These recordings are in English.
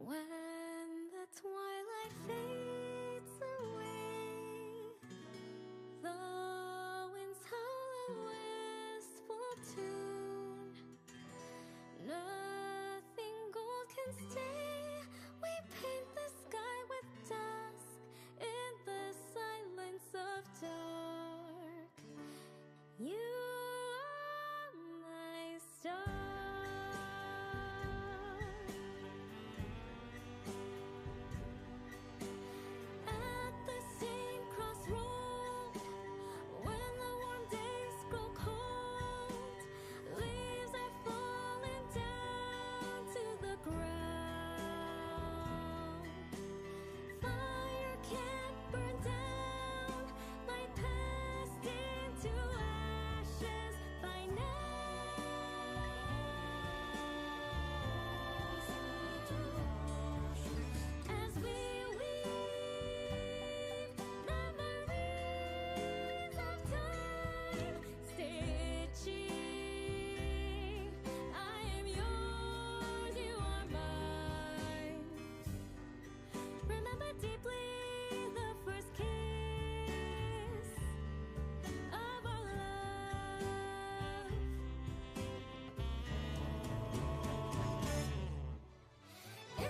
When the twilight fades away, the winds howl a wistful tune. Nothing gold can stay. We paint the sky with dusk in the silence of dark. You are my star. At the same crossroad, when the warm days grow cold, leaves are falling down to the ground. Fire can't burn down, light passed into ashes by now. As we weave memories of time, stitching, I am yours, you are mine. Remember deeply the first kiss of our love. In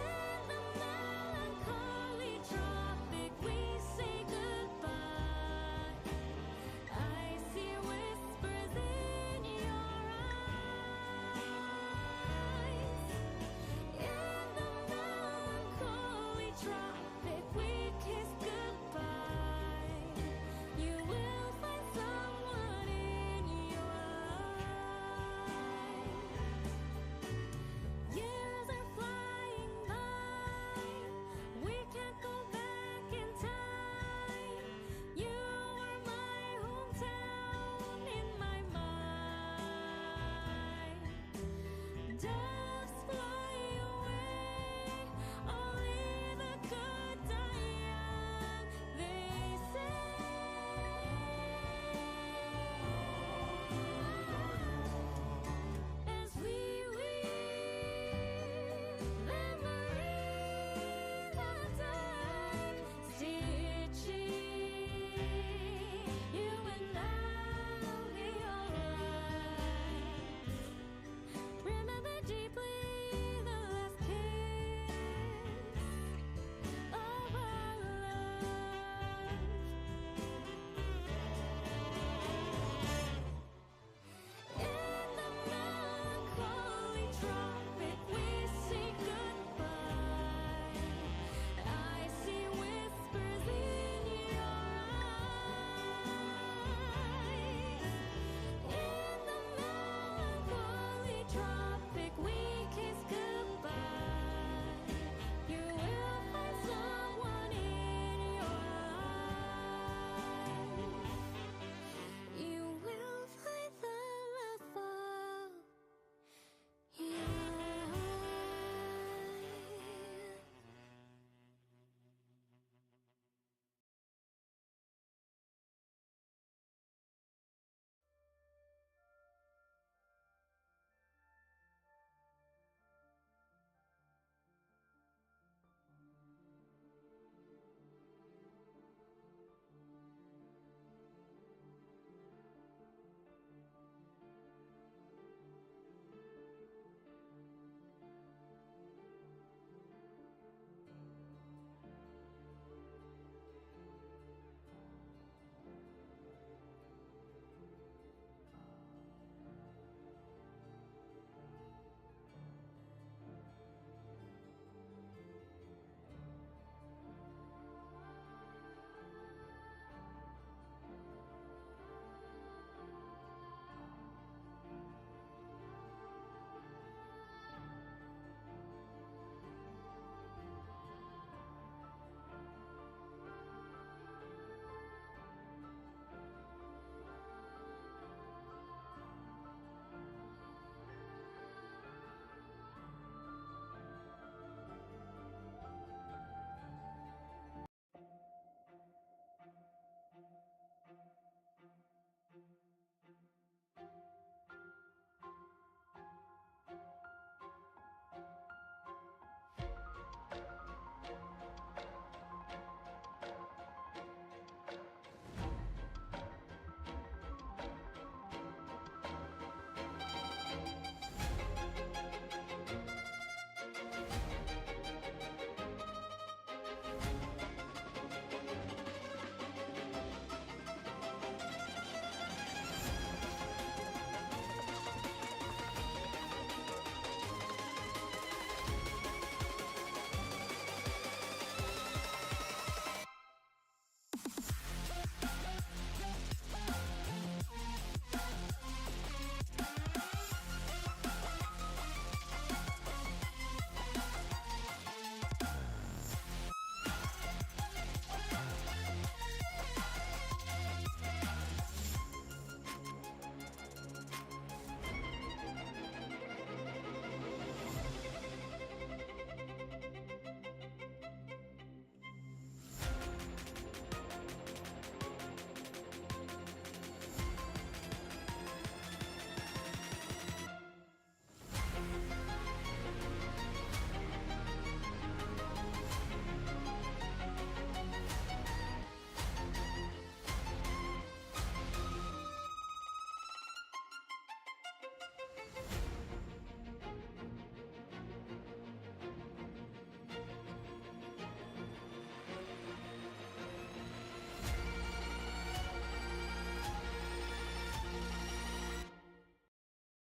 the melancholy tropic, we say goodbye. I see whispers in your eyes. In the melancholy tropic, we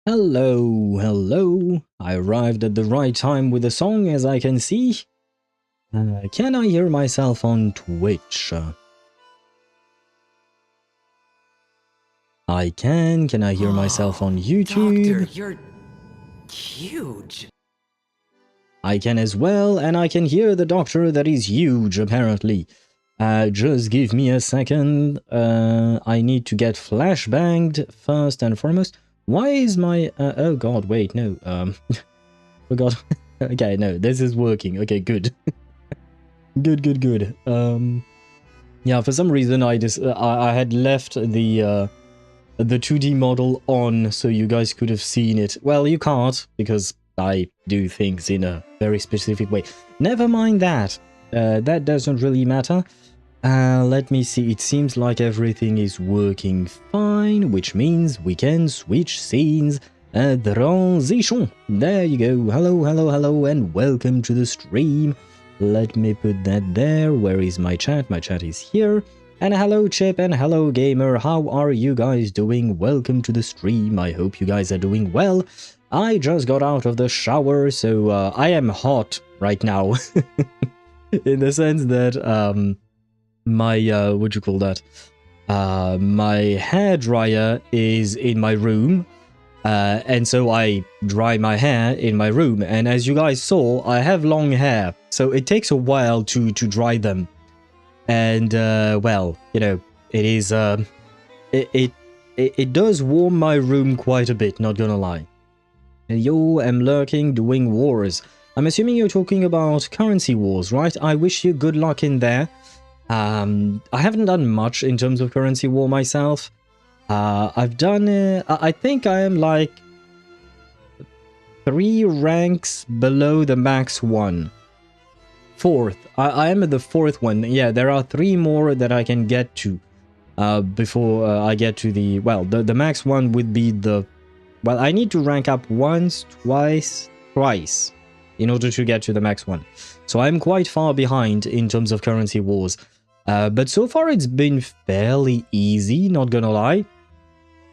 Hello, hello. I arrived at the right time with the song, as I can see. Can I hear myself on Twitch? I can. Can I hear myself on YouTube? Doctor, you're huge. I can as well, and I can hear the doctor that is huge, apparently. Just give me a second. I need to get flashbanged first and foremost. Why is my... oh god, wait, no. Forgot. Okay, no, this is working. Okay, good. Good. Yeah, for some reason I had left the 2D model on so you guys could have seen it. Well, you can't, because I do things in a very specific way. Never mind that. That doesn't really matter. Let me see. It seems like everything is working fine, which means we can switch scenes. Transition. There you go. Hello, and welcome to the stream. Let me put that there. Where is my chat? My chat is here. And hello, Chip, and hello, Gamer. How are you guys doing? Welcome to the stream. I hope you guys are doing well. I just got out of the shower, so I am hot right now. In the sense that, my what do you call that, my hair dryer is in my room, and so I dry my hair in my room, and as you guys saw, I have long hair, so it takes a while to dry them, and well, you know, it is it does warm my room quite a bit, not gonna lie. Yo, I'm lurking, doing wars. I'm assuming you're talking about currency wars, right? I wish you good luck in there. I haven't done much in terms of currency war myself. I've done, I think I am like 3 ranks below the max one. 4th. I am at the 4th one. Yeah, there are 3 more that I can get to before I get to the, well, the max one would be the, well, I need to rank up once, twice, thrice in order to get to the max one. So I'm quite far behind in terms of currency wars. But so far it's been fairly easy, not gonna lie.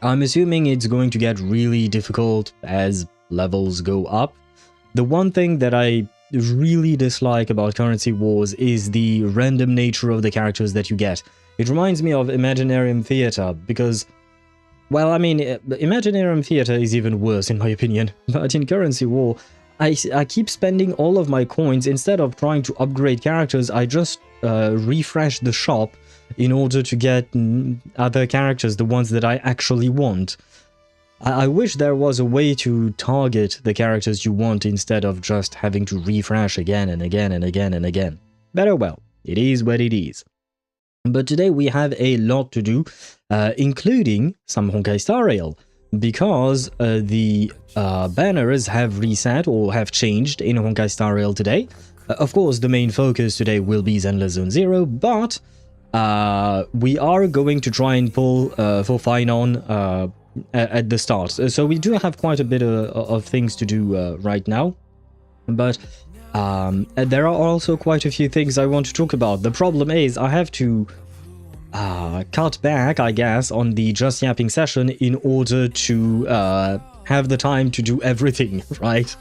I'm assuming it's going to get really difficult as levels go up. The one thing that I really dislike about currency wars is the random nature of the characters that you get. It reminds me of Imaginarium Theater because, well, I mean, Imaginarium Theater is even worse in my opinion, but in currency war, I keep spending all of my coins. Instead of trying to upgrade characters, I just refresh the shop in order to get other characters, the ones that I actually want. I wish there was a way to target the characters you want instead of just having to refresh again and again and again and again. But oh well, it is what it is. But today we have a lot to do, including some Honkai Star Rail, because the banners have reset or have changed in Honkai Star Rail today. Of course, the main focus today will be Zenless Zone Zero, but we are going to try and pull for Phainon at the start. So we do have quite a bit of things to do right now. But there are also quite a few things I want to talk about. The problem is I have to cut back, I guess, on the Just Yapping session in order to have the time to do everything, right?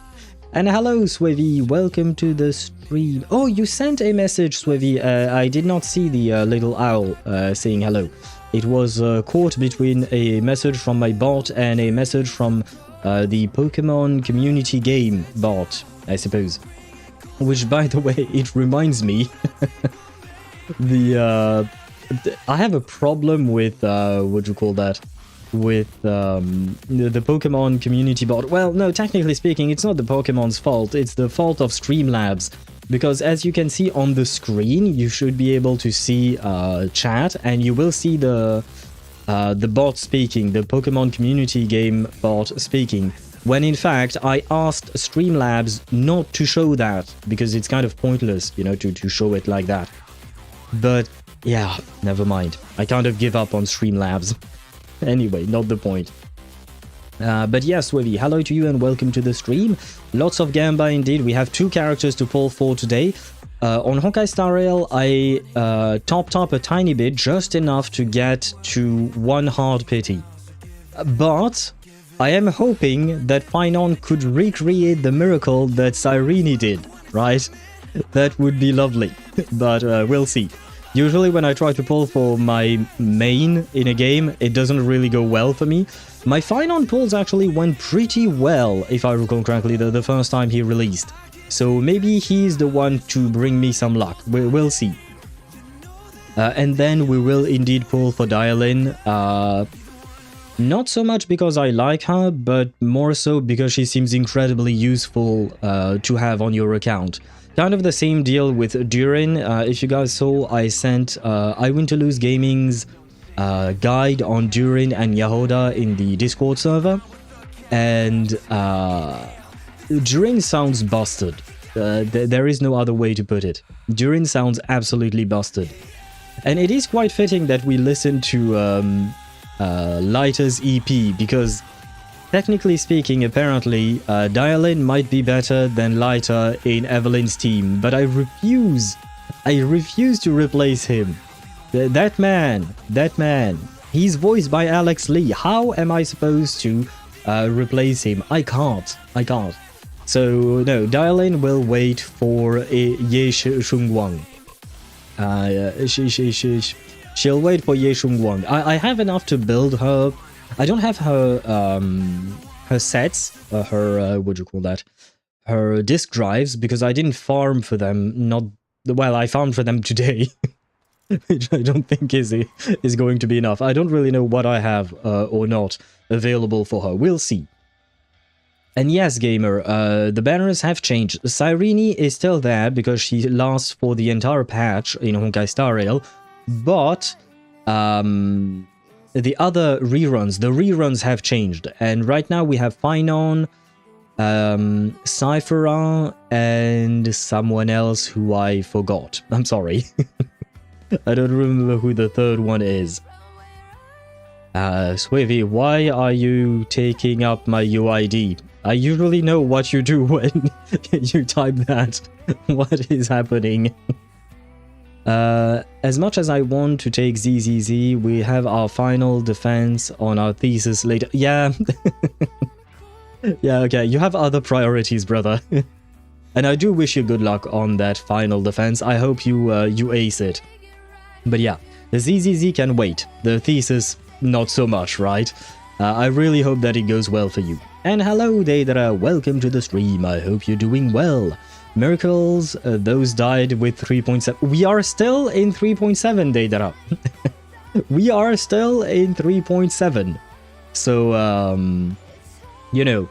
And hello, Swivy, welcome to the stream. Oh, you sent a message, Swivy. I did not see the little owl saying hello. It was caught between a message from my bot and a message from the Pokemon community game bot, I suppose. Which, by the way, it reminds me, I have a problem with, what do you call that? With the Pokemon community bot. Well, no, technically speaking, it's not the Pokemon's fault, it's the fault of Streamlabs. Because as you can see on the screen, you should be able to see chat, and you will see the bot speaking, the Pokemon community game bot speaking. When in fact, I asked Streamlabs not to show that, because it's kind of pointless, you know, to show it like that. But yeah, never mind. I kind of give up on Streamlabs. Anyway, not the point. But yes, Swivy, hello to you and welcome to the stream. Lots of Gamba indeed. We have 2 characters to pull for today. On Honkai Star Rail, I topped up a tiny bit, just enough to get to 1 hard pity. But I am hoping that Phainon could recreate the miracle that Cyrene did, right? That would be lovely, but we'll see. Usually when I try to pull for my main in a game, it doesn't really go well for me. My Phainon pulls actually went pretty well, if I recall correctly, the first time he released. So maybe he's the one to bring me some luck. We'll see. And then we will indeed pull for Dialyn. Not so much because I like her, but more so because she seems incredibly useful to have on your account. Kind of the same deal with Durin. If you guys saw, I sent I Win to Lose Gaming's guide on Durin and Yahoda in the Discord server. And Durin sounds busted. There is no other way to put it. Durin sounds absolutely busted. And it is quite fitting that we listen to Lighter's EP, because technically speaking, apparently, Dialyn might be better than Lighter in Evelyn's team, but I refuse to replace him. That man, he's voiced by Alex Lee. How am I supposed to replace him? I can't. So, no, Dialyn will wait for Ye Shungwang. She'll wait for Ye Shungwang. I have enough to build her. I don't have her sets, her what do you call that? Her disk drives, because I didn't farm for them. I farmed for them today, which I don't think is going to be enough. I don't really know what I have or not available for her. We'll see. And yes, gamer, the banners have changed. Cyrene is still there because she lasts for the entire patch in Honkai Star Rail, but the other reruns, the reruns have changed, and right now we have Phainon, Cyphera, and someone else who I forgot. I'm sorry. I don't remember who the third one is. Swivy, why are you taking up my UID? I usually know what you do when you type that. What is happening? As much as I want to take ZZZ, we have our final defense on our thesis later. Yeah. Yeah, okay, you have other priorities, brother. And I do wish you good luck on that final defense. I hope you ace it. But yeah, the ZZZ can wait. The thesis, not so much, right? I really hope that it goes well for you. And hello, Deidara, welcome to the stream. I hope you're doing well. Miracles, those died with 3.7. We are still in 3.7, Deidara. We are still in 3.7. So, you know,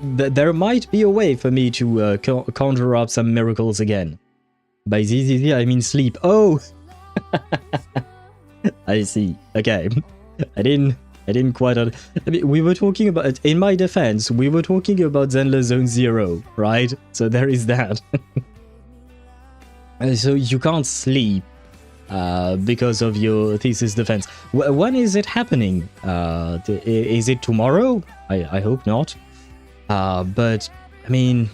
there might be a way for me to conjure up some miracles again. By ZZZ, I mean sleep. Oh! I see. Okay. I didn't quite... I mean, we were talking about... In my defense, we were talking about Zenless Zone Zero, right? So there is that. So you can't sleep. because of your thesis defense. When is it happening? Is it tomorrow? I hope not. But, I mean,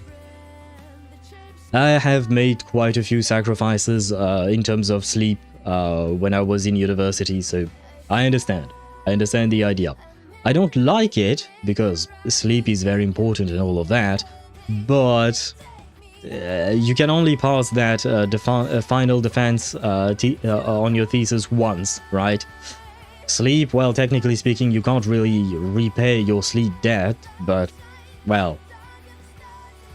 I have made quite a few sacrifices in terms of sleep when I was in university, so I understand. I understand the idea. I don't like it, because sleep is very important and all of that, but you can only pass that final defense on your thesis once, right? Sleep, well, technically speaking, you can't really repay your sleep debt, but, well,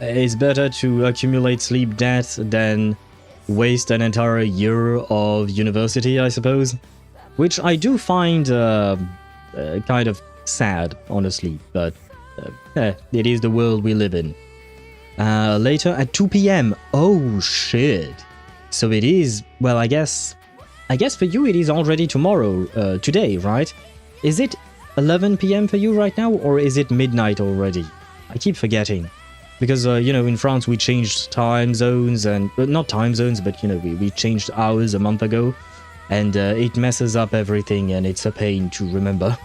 it's better to accumulate sleep debt than waste an entire year of university, I suppose. Which I do find kind of sad, honestly, but it is the world we live in. Later at 2 p.m. Oh shit. So it is, well, I guess for you it is already tomorrow, today, right? Is it 11 p.m. for you right now, or is it midnight already? I keep forgetting. Because, you know, in France we changed time zones, and not time zones, but, you know, we changed hours a month ago, and it messes up everything, and it's a pain to remember.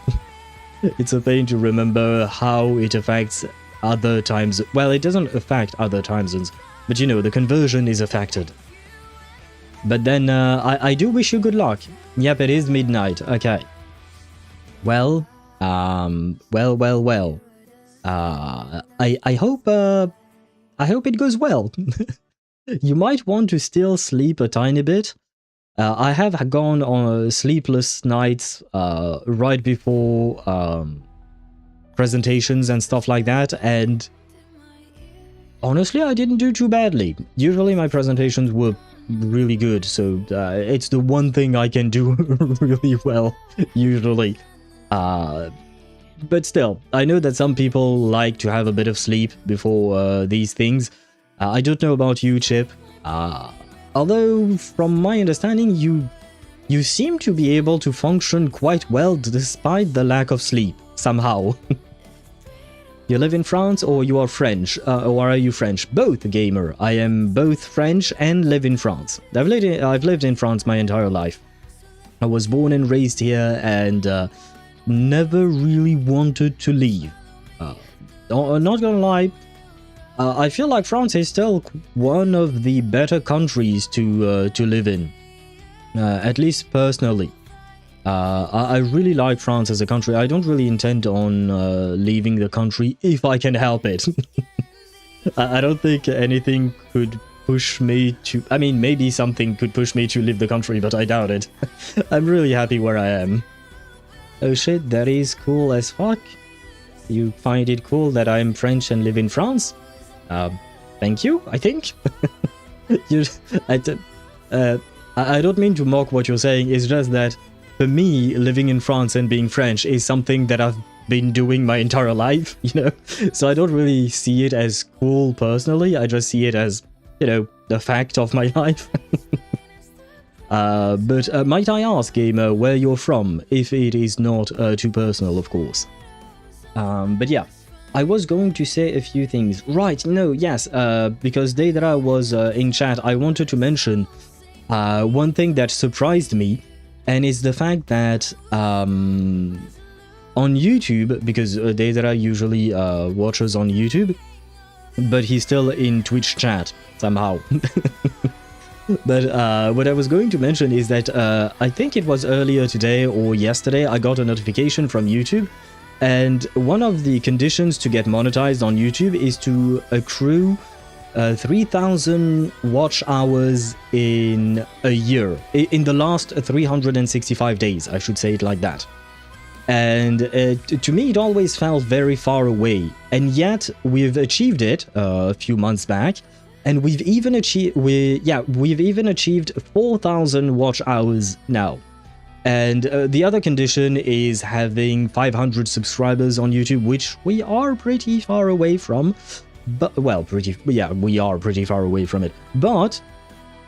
It's a pain to remember how it affects other times. Well, it doesn't affect other time zones, but, you know, the conversion is affected. But then, I do wish you good luck. Yep, it is midnight. Okay. Well, well. I hope it goes well. You might want to still sleep a tiny bit. I have gone on sleepless nights right before presentations and stuff like that, and honestly, I didn't do too badly. Usually my presentations were really good, so it's the one thing I can do really well, usually. But still, I know that some people like to have a bit of sleep before these things. I don't know about you, Chip. Although, from my understanding, you seem to be able to function quite well despite the lack of sleep, somehow. You live in France, or you are French? Or are you French? Both, gamer. I am both French and live in France. I've lived in France my entire life. I was born and raised here, and never really wanted to leave. Not gonna lie, I feel like France is still one of the better countries to live in, at least personally. I really like France as a country. I don't really intend on leaving the country if I can help it. I don't think anything could push me to... I mean, maybe something could push me to leave the country, but I doubt it. I'm really happy where I am. Oh shit, that is cool as fuck. You find it cool that I'm French and live in France? Thank you, I think. I don't mean to mock what you're saying, it's just that for me, living in France and being French is something that I've been doing my entire life, you know? So I don't really see it as cool personally, I just see it as, you know, the fact of my life. But might I ask, gamer, where you're from, if it is not too personal, of course. But yeah, I was going to say a few things. Right, no, yes, because Deidra was in chat, I wanted to mention one thing that surprised me, and it's the fact that on YouTube, because Deidra usually watches on YouTube, but he's still in Twitch chat, somehow. But what I was going to mention is that I think it was earlier today or yesterday, I got a notification from YouTube, and one of the conditions to get monetized on YouTube is to accrue 3,000 watch hours in a year, in the last 365 days, I should say it like that. And to me it always felt very far away, and yet we've achieved it a few months back, and we've even achieved 4,000 watch hours now. And the other condition is having 500 subscribers on YouTube, which we are pretty far away from. But, well, we are pretty far away from it. But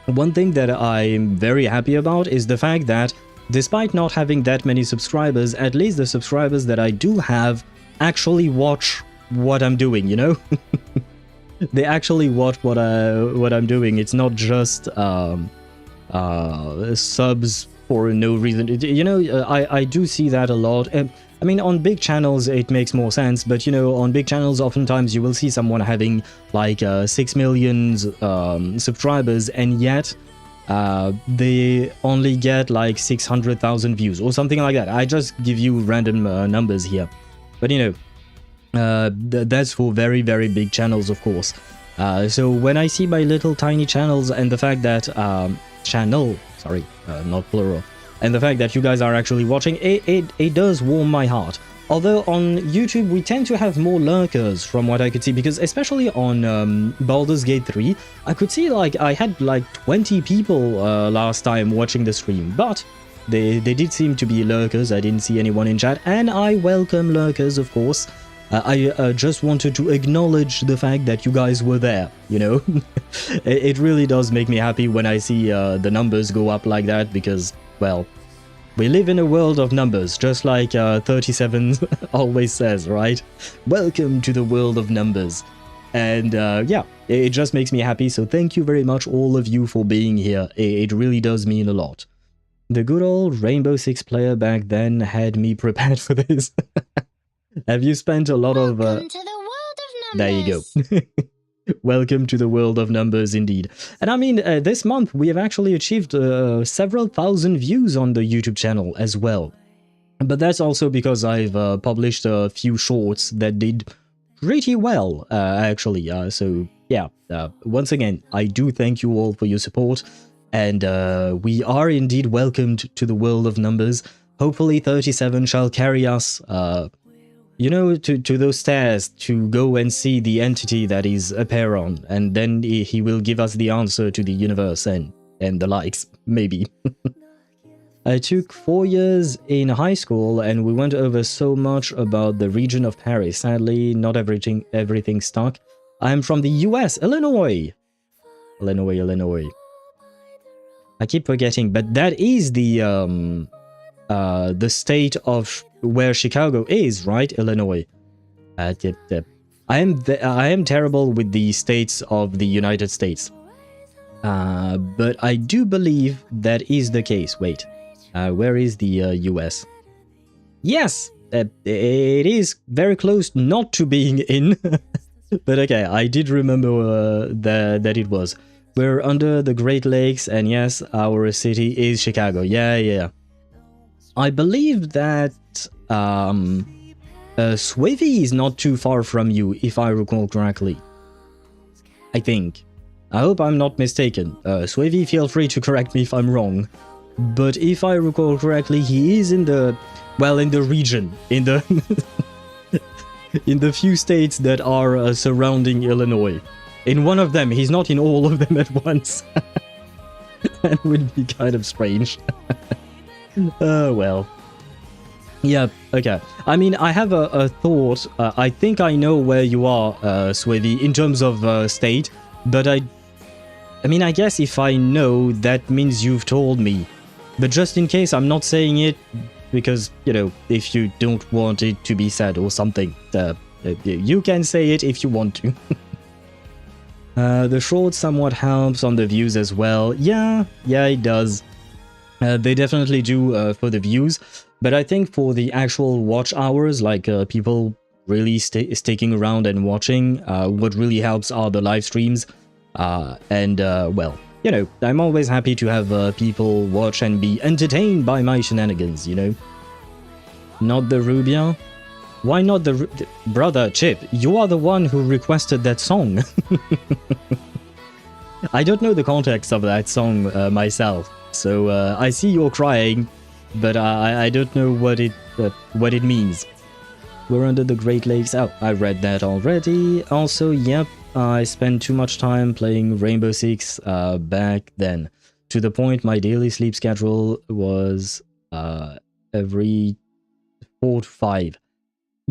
one thing that I'm very happy about is the fact that despite not having that many subscribers, at least the subscribers that I do have actually watch what I'm doing, you know? They actually watch what I'm doing. It's not just subs for no reason. You know, I do see that a lot. I mean, on big channels it makes more sense, but you know, on big channels oftentimes you will see someone having like 6 million subscribers, and yet they only get like 600,000 views or something like that. I just give you random numbers here, but you know, that's for very, very big channels, of course. So when I see my little tiny channels and the fact that not plural, and the fact that you guys are actually watching, it does warm my heart. Although on YouTube we tend to have more lurkers from what I could see, because especially on Baldur's Gate 3, I could see like I had like 20 people last time watching the stream, but they did seem to be lurkers. I didn't see anyone in chat, and I welcome lurkers, of course. I just wanted to acknowledge the fact that you guys were there, you know. It really does make me happy when I see the numbers go up like that, because, well, we live in a world of numbers, just like 37 always says, right? Welcome to the world of numbers. And yeah, it just makes me happy, so thank you very much all of you for being here. It really does mean a lot. The good old Rainbow Six player back then had me prepared for this. Have you spent a lot of... Welcome to the world of There numbers. you go. Welcome to the world of numbers, indeed. And I mean, this month we have actually achieved several thousand views on the YouTube channel as well. But that's also because I've published a few shorts that did pretty well, actually. So yeah, once again, I do thank you all for your support. And we are indeed welcomed to the world of numbers. Hopefully 37 shall carry us... you know, to those stairs to go and see the entity that is a Phainon, and then he will give us the answer to the universe and the likes, maybe. I took 4 years in high school and we went over so much about the region of Paris. Sadly, not everything stuck. I'm from the US, Illinois. Illinois. I keep forgetting, but that is the state of where Chicago is, right? Illinois. I am terrible with the states of the United States. But I do believe that is the case. Wait, where is the US? Yes, it is very close not to being in. But okay, I did remember that it was. We're under the Great Lakes, and yes, our city is Chicago. Yeah. I believe that Swavy is not too far from you, if I recall correctly. I think. I hope I'm not mistaken. Swavy, feel free to correct me if I'm wrong. But if I recall correctly, he is in the... well, in the region. In the... in the few states that are surrounding Illinois. In one of them. He's not in all of them at once. That would be kind of strange. Well. Yeah, okay. I mean, I have a thought. I think I know where you are, Swavy, in terms of state, but I mean, I guess if I know, that means you've told me. But just in case, I'm not saying it because, you know, if you don't want it to be said or something, you can say it if you want to. The short somewhat helps on the views as well. Yeah, it does. They definitely do for the views, but I think for the actual watch hours, like people really sticking around and watching, what really helps are the live streams. Well, you know, I'm always happy to have people watch and be entertained by my shenanigans, you know. Not the Rubia? Why not the... Brother, Chip, you are the one who requested that song. I don't know the context of that song myself. So I see you're crying, but I don't know what it means. We're under the Great Lakes. Oh, I read that already. Also, yep, I spent too much time playing Rainbow Six back then. To the point my daily sleep schedule was every 4 to 5.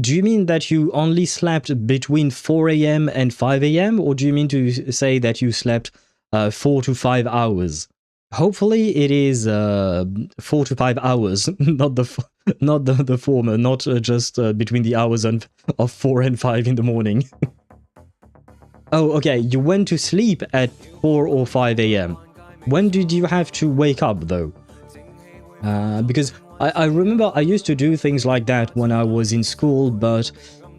Do you mean that you only slept between 4 AM and 5 AM? Or do you mean to say that you slept 4 to 5 hours? Hopefully it is 4 to 5 hours, not the former, not just between the hours of 4 and 5 in the morning. Oh, okay, you went to sleep at 4 or 5 AM. when did you have to wake up though? Because I remember I used to do things like that when I was in school, but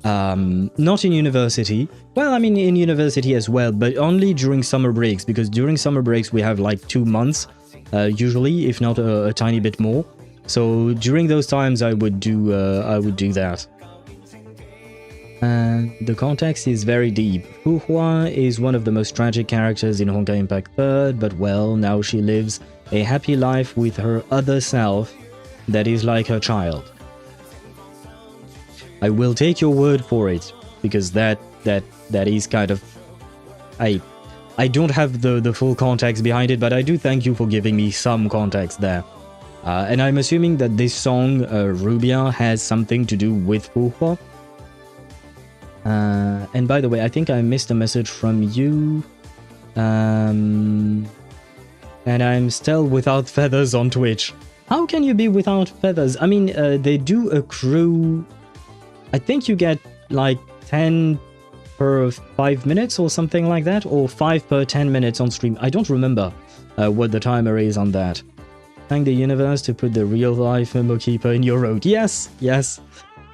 not in university. Well, I mean in university as well, but only during summer breaks, because during summer breaks we have like 2 months, usually, if not a tiny bit more. So during those times I would do that. The context is very deep. Huhua is one of the most tragic characters in Honkai Impact 3rd, but well, now she lives a happy life with her other self that is like her child. I will take your word for it, because that is kind of... I don't have the full context behind it, but I do thank you for giving me some context there. And I'm assuming that this song, Rubia, has something to do with Huhua. And by the way, I think I missed a message from you. And I'm still without feathers on Twitch. How can you be without feathers? I mean, they do accrue... I think you get like 10 per 5 minutes or something like that, or 5 per 10 minutes on stream. I don't remember what the timer is on that. Thank the universe to put the real-life Mokeeper in your road. Yes, yes.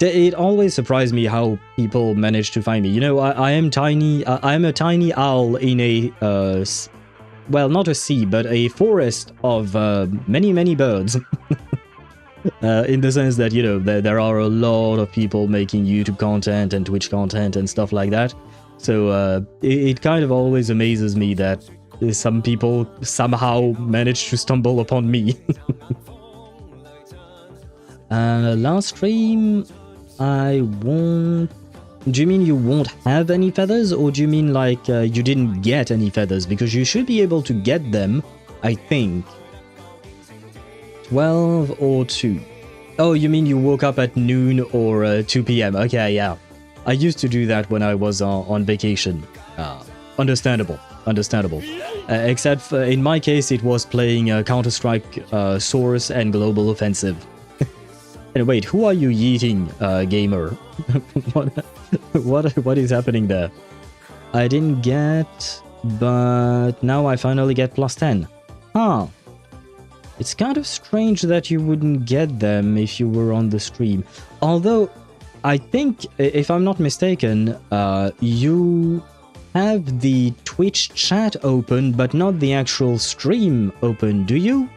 It always surprised me how people manage to find me. You know, I am tiny. I'm a tiny owl in a, well, not a sea, but a forest of many, many birds. In the sense that, you know, there are a lot of people making YouTube content and Twitch content and stuff like that. So it kind of always amazes me that some people somehow manage to stumble upon me. Last stream, I won't... Do you mean you won't have any feathers, or do you mean like you didn't get any feathers? Because you should be able to get them, I think. 12 or 2. Oh, you mean you woke up at noon or 2 p.m. Okay, yeah. I used to do that when I was on vacation. Understandable, understandable. Except for, in my case, it was playing Counter-Strike Source and Global Offensive. And wait, who are you yeeting, gamer? What is happening there? I didn't get, but now I finally get plus 10. Huh. It's kind of strange that you wouldn't get them if you were on the stream. Although, I think, if I'm not mistaken, you have the Twitch chat open, but not the actual stream open, do you?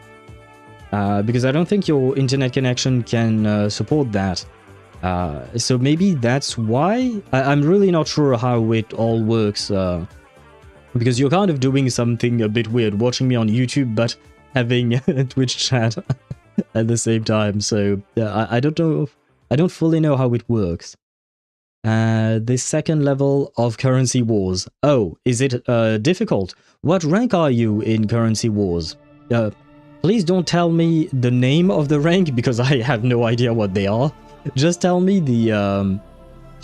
Because I don't think your internet connection can support that. So maybe that's why? I'm really not sure how it all works. Because you're kind of doing something a bit weird, watching me on YouTube, but having a Twitch chat at the same time. So I don't know. I don't fully know how it works. The second level of Currency Wars. Oh, is it difficult? What rank are you in Currency Wars? Please don't tell me the name of the rank, because I have no idea what they are. Just tell me the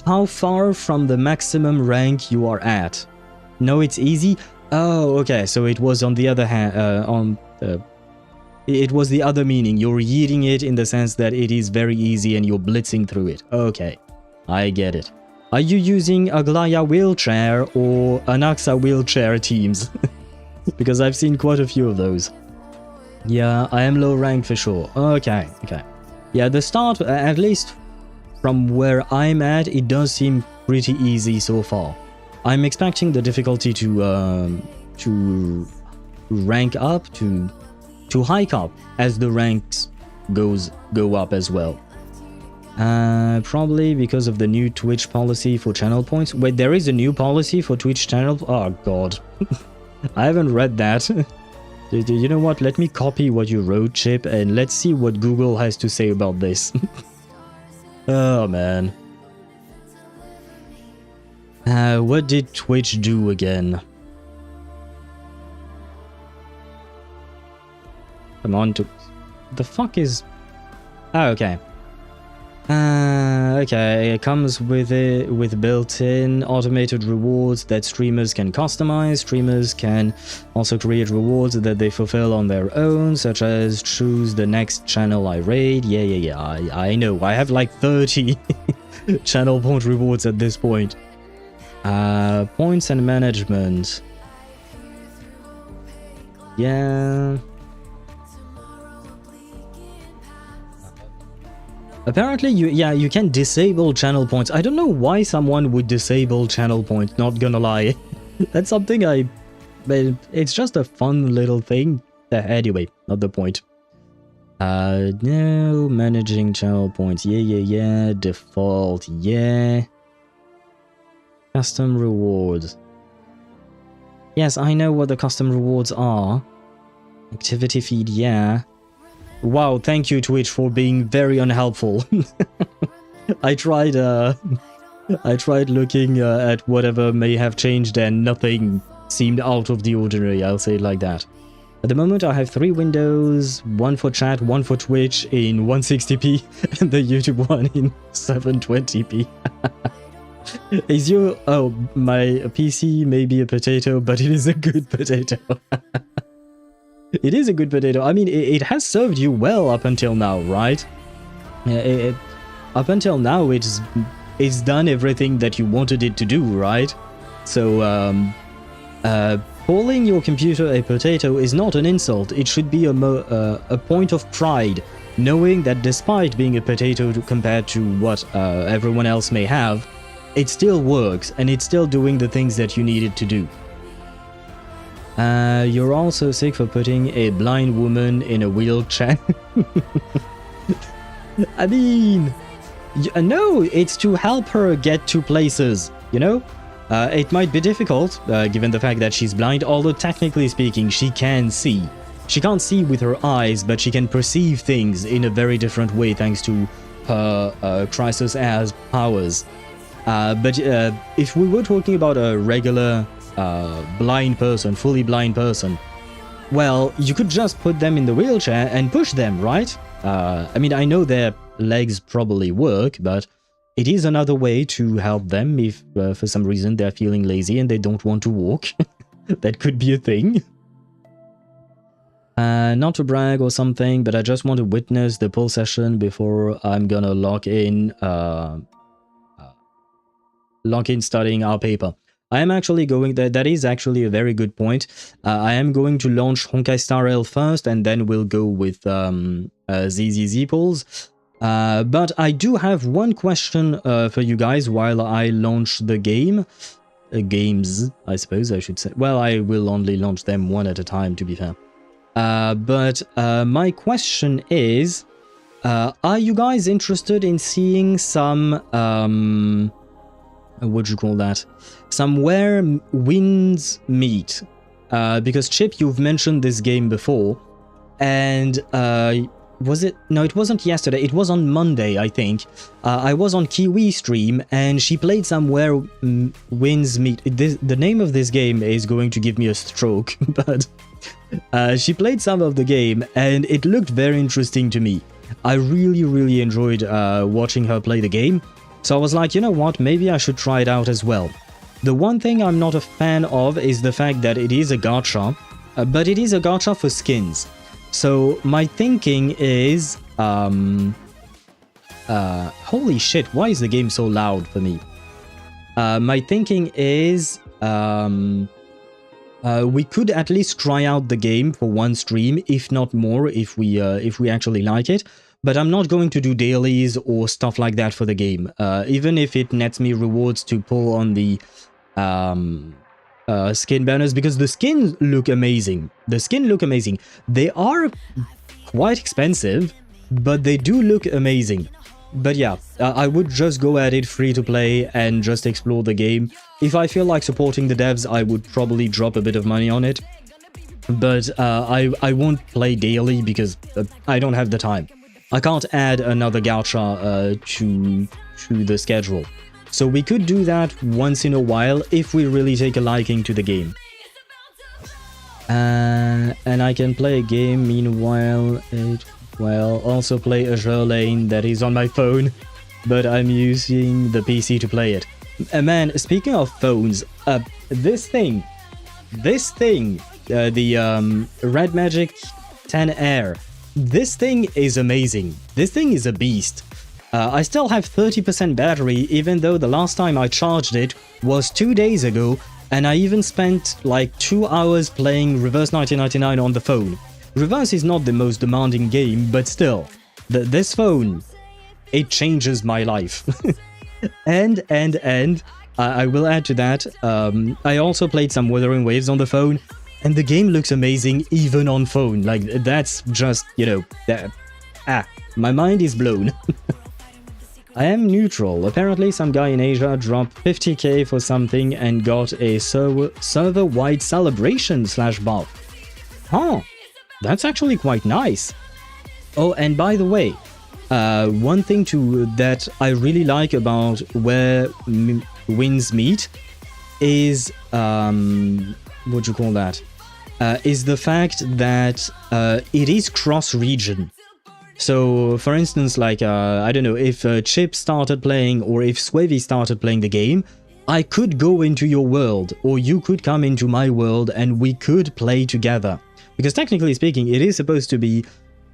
how far from the maximum rank you are at. No, it's easy. Oh, okay. So it was on the other hand. It was the other meaning. You're eating it in the sense that it is very easy and you're blitzing through it. Okay, I get it. Are you using Aglaya wheelchair or Anaxa wheelchair teams? Because I've seen quite a few of those. Yeah, I am low rank for sure. Okay, okay. Yeah, the start, at least from where I'm at, it does seem pretty easy so far. I'm expecting the difficulty to rank up, to hike up as the ranks go up as well. Probably because of the new Twitch policy for channel points. Wait, there is a new policy for Twitch channel? Oh god. I haven't read that. You know what? Let me copy what you wrote, Chip, and let's see what Google has to say about this. Oh man. What did Twitch do again? Come on, the fuck is... Oh, okay. Okay, it comes with built-in automated rewards that streamers can customize. Streamers can also create rewards that they fulfill on their own, such as choose the next channel I raid. Yeah, I know. I have like 30 channel point rewards at this point. Points and management. Yeah. Apparently, you can disable channel points. I don't know why someone would disable channel points, not gonna lie. That's something but it's just a fun little thing. Anyway, not the point. No, managing channel points. Yeah. Default, yeah. Custom rewards. Yes, I know what the custom rewards are. Activity feed, yeah. Wow, thank you Twitch for being very unhelpful. I tried looking at whatever may have changed and nothing seemed out of the ordinary, I'll say it like that. At the moment I have 3 windows, one for chat, one for Twitch in 160p and the YouTube one in 720p. Is your... oh, my PC may be a potato, but it is a good potato. It is a good potato. I mean, it has served you well up until now, right? Up until now, it's done everything that you wanted it to do, right? So, calling your computer a potato is not an insult. It should be a point of pride, knowing that despite being a potato compared to what everyone else may have, it still works, and it's still doing the things that you need it to do. You're also sick for putting a blind woman in a wheelchair. I mean, no, it's to help her get to places, you know? It might be difficult, given the fact that she's blind, although technically speaking, she can see. She can't see with her eyes, but she can perceive things in a very different way thanks to her crisis-as powers. But if we were talking about a regular blind person, fully blind person, well, you could just put them in the wheelchair and push them, right? I mean, I know their legs probably work, but it is another way to help them if for some reason they're feeling lazy and they don't want to walk. That could be a thing. Not to brag or something, but I just want to witness the poll session before I'm gonna lock in studying our paper. I am actually going there. That is actually a very good point. I am going to launch Honkai Star Rail first, and then we'll go with ZZZ polls. But I do have one question for you guys while I launch the game. Games, I suppose I should say. Well, I will only launch them one at a time, to be fair. But my question is, are you guys interested in seeing some... what do you call that? Some where winds meet. Because Chip, you've mentioned this game before, and was it? No, it wasn't yesterday. It was on Monday, I think. I was on Kiwi stream, and she played some where winds meet. The name of this game is going to give me a stroke, but she played some of the game, and it looked very interesting to me. I really enjoyed watching her play the game. So I was like, you know what, maybe I should try it out as well. The one thing I'm not a fan of is the fact that it is a gacha, but it is a gacha for skins. So my thinking is, holy shit, why is the game so loud for me? My thinking is, we could at least try out the game for one stream, if not more, if we actually like it. But I'm not going to do dailies or stuff like that for the game, even if it nets me rewards to pull on the skin banners, because the skins look amazing. They are quite expensive, but they do look amazing. But yeah, I would just go at it free to play and just explore the game. If I feel like supporting the devs, I would probably drop a bit of money on it. But I won't play daily because I don't have the time. I can't add another gacha to the schedule. So we could do that once in a while if we really take a liking to the game. And I can play a game meanwhile. Also play Azure Lane that is on my phone, but I'm using the PC to play it. Man, speaking of phones, this thing, the Red Magic 10 Air, this thing is amazing. This thing is a beast. I still have 30% battery, even though the last time I charged it was 2 days ago, And I even spent like 2 hours playing Reverse 1999 on the phone. Reverse is not the most demanding game, but still, this phone, it changes my life. and I will add to that, I also played some Wuthering Waves on the phone, and the game looks amazing even on phone. Like, that's just, you know, my mind is blown. I am neutral. Apparently some guy in Asia dropped 50k for something and got a server-wide celebration / buff. Huh, that's actually quite nice. Oh, and by the way, one thing that I really like about where winds meet is, what do you call that? Is the fact that it is cross-region. So, for instance, like, I don't know, if Chip started playing or if Swavy started playing the game, I could go into your world, or you could come into my world and we could play together. Because technically speaking, it is supposed to be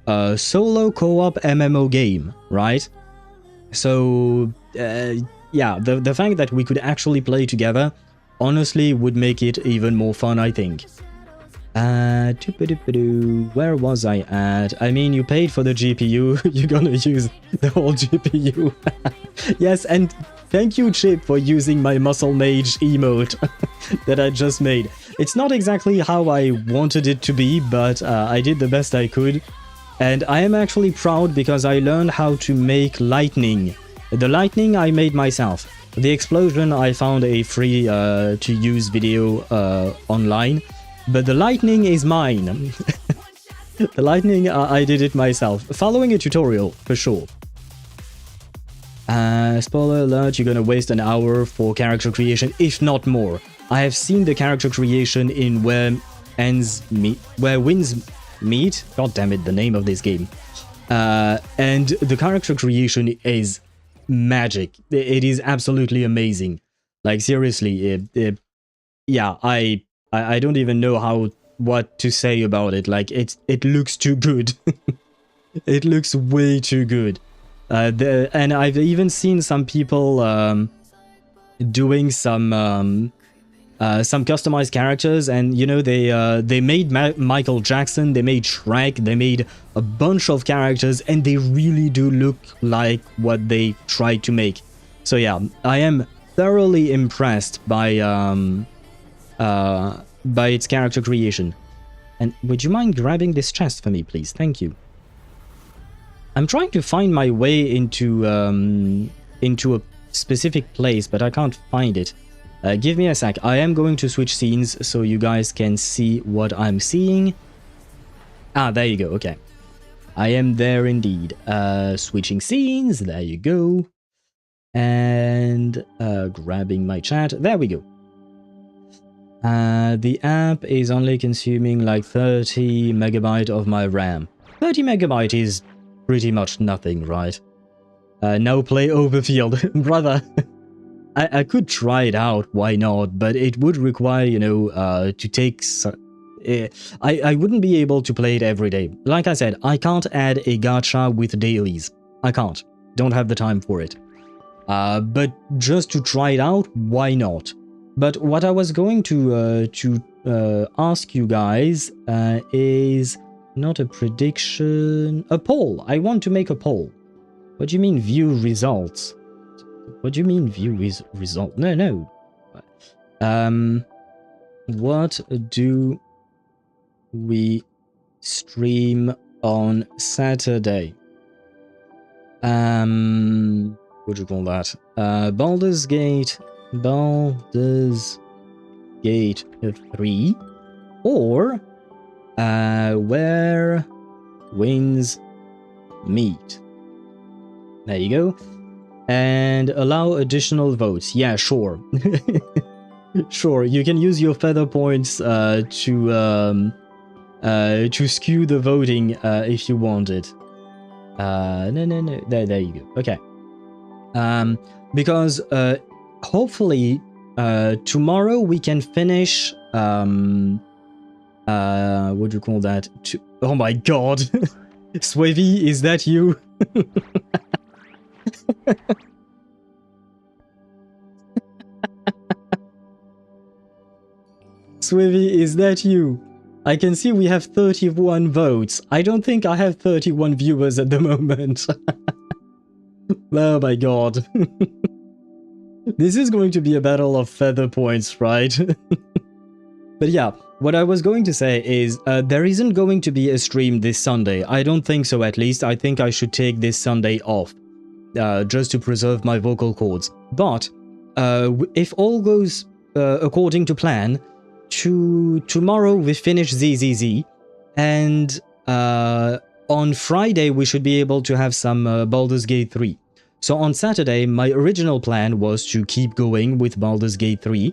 a solo co-op MMO game, right? So, yeah, the fact that we could actually play together, honestly, would make it even more fun, I think. Where was I at? I mean, you paid for the GPU, you're gonna use the whole GPU. Yes, and thank you, Chip, for using my Muscle Mage emote that I just made. It's not exactly how I wanted it to be, but I did the best I could. And I am actually proud because I learned how to make lightning. The lightning I made myself. The explosion I found a free to use video online. But the lightning is mine. The lightning, I did it myself. Following a tutorial, for sure. Spoiler alert, you're gonna waste an hour for character creation, if not more. I have seen the character creation in Where Winds Meet. God damn it, the name of this game. And the character creation is magic. It is absolutely amazing. Like, seriously, yeah, I don't even know what to say about it. Like, it looks too good. It looks way too good. And I've even seen some people doing some customized characters, and you know, they made Michael Jackson, they made Shrek, they made a bunch of characters, and they really do look like what they tried to make. So yeah, I am thoroughly impressed by its character creation. And would you mind grabbing this chest for me, please? Thank you. I'm trying to find my way into a specific place, but I can't find it. Give me a sec. I am going to switch scenes so you guys can see what I'm seeing. Ah, there you go. Okay. I am there indeed. Switching scenes. There you go. And grabbing my chat. There we go. The app is only consuming like 30 megabyte of my RAM. 30 megabyte is pretty much nothing, right? Now play Overfield. Brother, I could try it out, why not? But it would require, you know, to take... I wouldn't be able to play it every day. Like I said, I can't add a gacha with dailies. I can't. Don't have the time for it. But just to try it out, why not? But what I was going to ask you guys is not a prediction, a poll. I want to make a poll. What do you mean view results? What do you mean view is result? No. What do we stream on Saturday? What do you call that? Baldur's Gate 3, or Where Winds Meet. There you go. And allow additional votes. Yeah, sure. Sure, you can use your feather points to skew the voting if you want it. No. There you go. Okay. Because hopefully tomorrow we can finish what do you call that? Oh my god. Swavy, is that you? Swivy, is that you? I can see we have 31 votes. I don't think I have 31 viewers at the moment. Oh my god. This is going to be a battle of feather points, right? But yeah, what I was going to say is there isn't going to be a stream this Sunday. I don't think so, at least. I think I should take this Sunday off just to preserve my vocal cords. But if all goes according to plan, tomorrow we finish ZZZ, and on Friday we should be able to have some Baldur's Gate 3. So on Saturday, my original plan was to keep going with Baldur's Gate 3,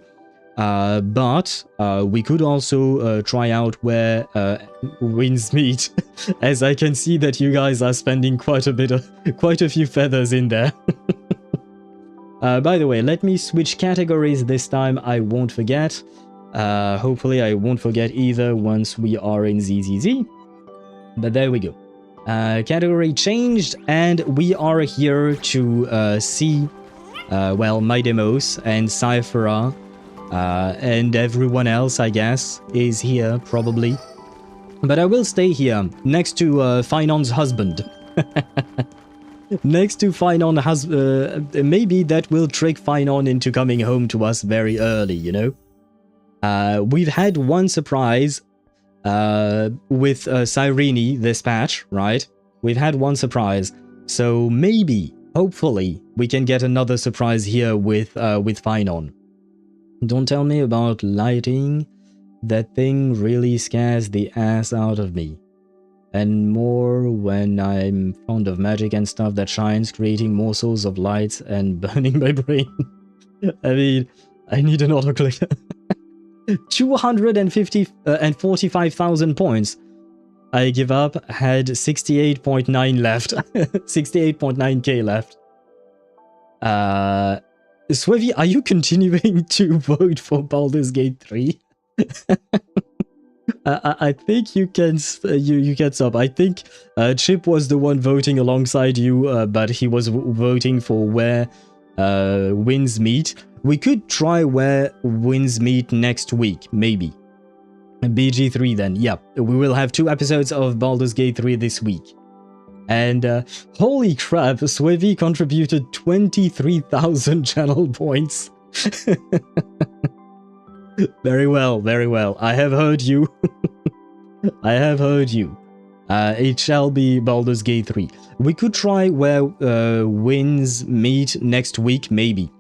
but we could also try out where winds meet, as I can see that you guys are spending quite a few feathers in there. By the way, let me switch categories this time, I won't forget. Hopefully I won't forget either once we are in ZZZ. But there we go. Category changed, and we are here to see, well, my demos and Cyphera, and everyone else, I guess, is here, probably. But I will stay here, next to Phainon's husband. Next to Phainon, maybe that will trick Phainon into coming home to us very early, you know? We've had one surprise with Cyrene this patch, right? We've had one surprise, so maybe, hopefully, we can get another surprise here with Phainon. Don't tell me about lighting. That thing really scares the ass out of me. And more when I'm fond of magic and stuff that shines, creating morsels of lights and burning my brain. I mean, I need an autoclicker. 245,000 points. I give up, had 68.9 left. 68.9k left. Swivy, are you continuing to vote for Baldur's Gate 3? I think you can stop. I think Chip was the one voting alongside you, but he was voting for where winds meet. We could try where winds meet next week, maybe. BG3 then, yeah. We will have 2 episodes of Baldur's Gate 3 this week. And holy crap, Swivy contributed 23,000 channel points. Very well, very well. I have heard you. I have heard you. It shall be Baldur's Gate 3. We could try where winds meet next week, maybe.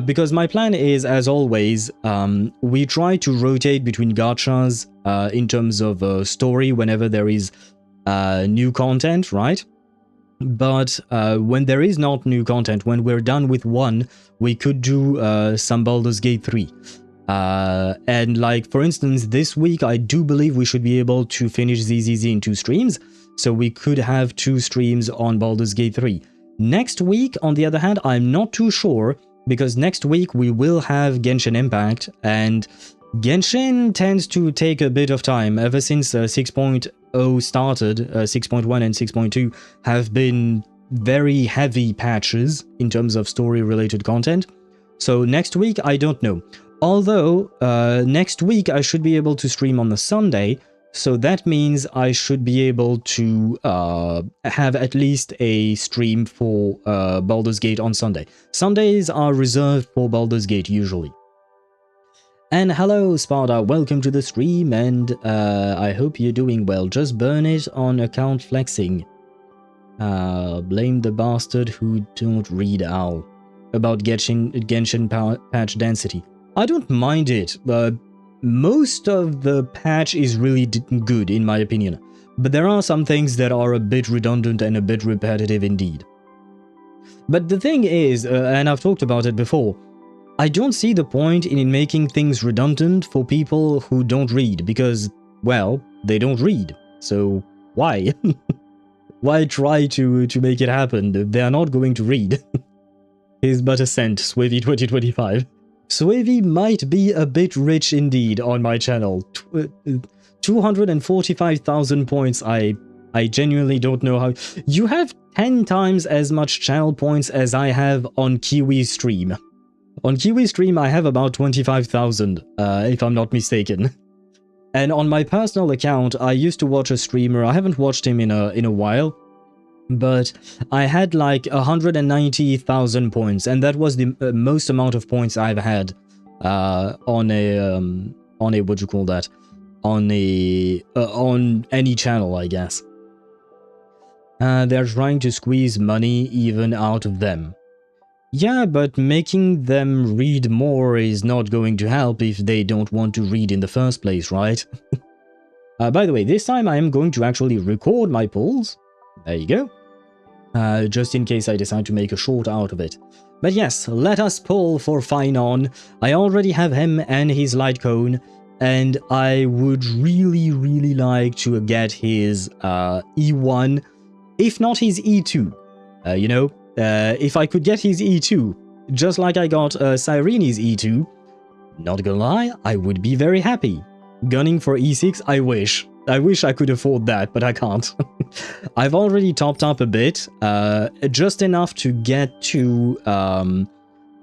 Because my plan is, as always, we try to rotate between gachas in terms of story whenever there is new content, right? But when there is not new content, when we're done with one, we could do some Baldur's Gate 3. And like, for instance, this week, I do believe we should be able to finish ZZZ in 2 streams. So we could have 2 streams on Baldur's Gate 3. Next week, on the other hand, I'm not too sure, because next week we will have Genshin Impact, and Genshin tends to take a bit of time. Ever since 6.0 started, 6.1 and 6.2 have been very heavy patches in terms of story-related content. So next week, I don't know. Although, next week I should be able to stream on a Sunday, so that means I should be able to have at least a stream for Baldur's Gate on Sunday. Sundays are reserved for Baldur's Gate usually. And hello Sparta, welcome to the stream, and I hope you're doing well. Just burn it on account flexing. Blame the bastard who don't read OWL about Genshin patch density. I don't mind it, but most of the patch is really good in my opinion. But there are some things that are a bit redundant and a bit repetitive indeed. But the thing is, and I've talked about it before, I don't see the point in making things redundant for people who don't read, because, well, they don't read. So why? Why try to make it happen? They are not going to read. Here's but a cent, Swavy 2025. Swavy might be a bit rich indeed on my channel. 245,000 points, I genuinely don't know how... You have 10 times as much channel points as I have on Kiwi's stream. On Kiwi Stream, I have about 25,000, if I'm not mistaken. And on my personal account, I used to watch a streamer. I haven't watched him in a while, but I had like 190,000 points, and that was the most amount of points I've had on a what you call that? On any channel, I guess. They're trying to squeeze money even out of them. Yeah, but making them read more is not going to help if they don't want to read in the first place, right? By the way, this time I am going to actually record my polls. There you go. Just in case I decide to make a short out of it. But yes, let us poll for Phainon. I already have him and his light cone, and I would really, really like to get his E1, if not his E2, you know? If I could get his E2, just like I got Cyrene's E2, not gonna lie, I would be very happy. Gunning for E6, I wish. I wish I could afford that, but I can't. I've already topped up a bit, just enough to get to,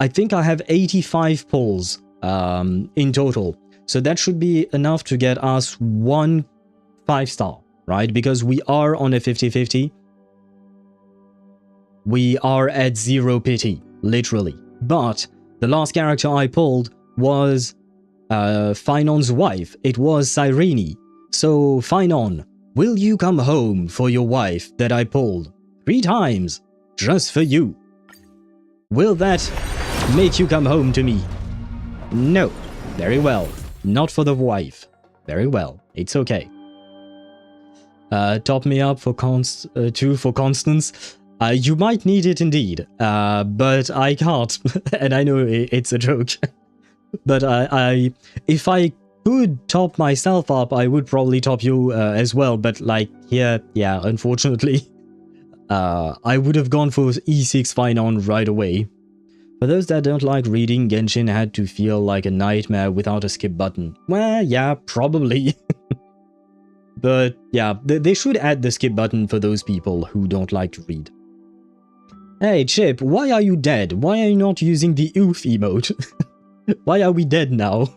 I think I have 85 polls in total. So that should be enough to get us 1 5-star, right? Because we are on a 50-50. We are at 0 pity, literally. But the last character I pulled was Phainon's wife. It was Cyrene. So, Phainon, will you come home for your wife that I pulled 3 times, just for you? Will that make you come home to me? No. Very well. Not for the wife. Very well. It's okay. Top me up for 2 for Constance. You might need it indeed, but I can't, and I know it's a joke. But if I could top myself up, I would probably top you as well. But like here, yeah, unfortunately, I would have gone for E6 Phainon right away. For those that don't like reading, Genshin had to feel like a nightmare without a skip button. Well, yeah, probably. But yeah, they should add the skip button for those people who don't like to read. Hey Chip, why are you dead? Why are you not using the oof emote? Why are we dead now?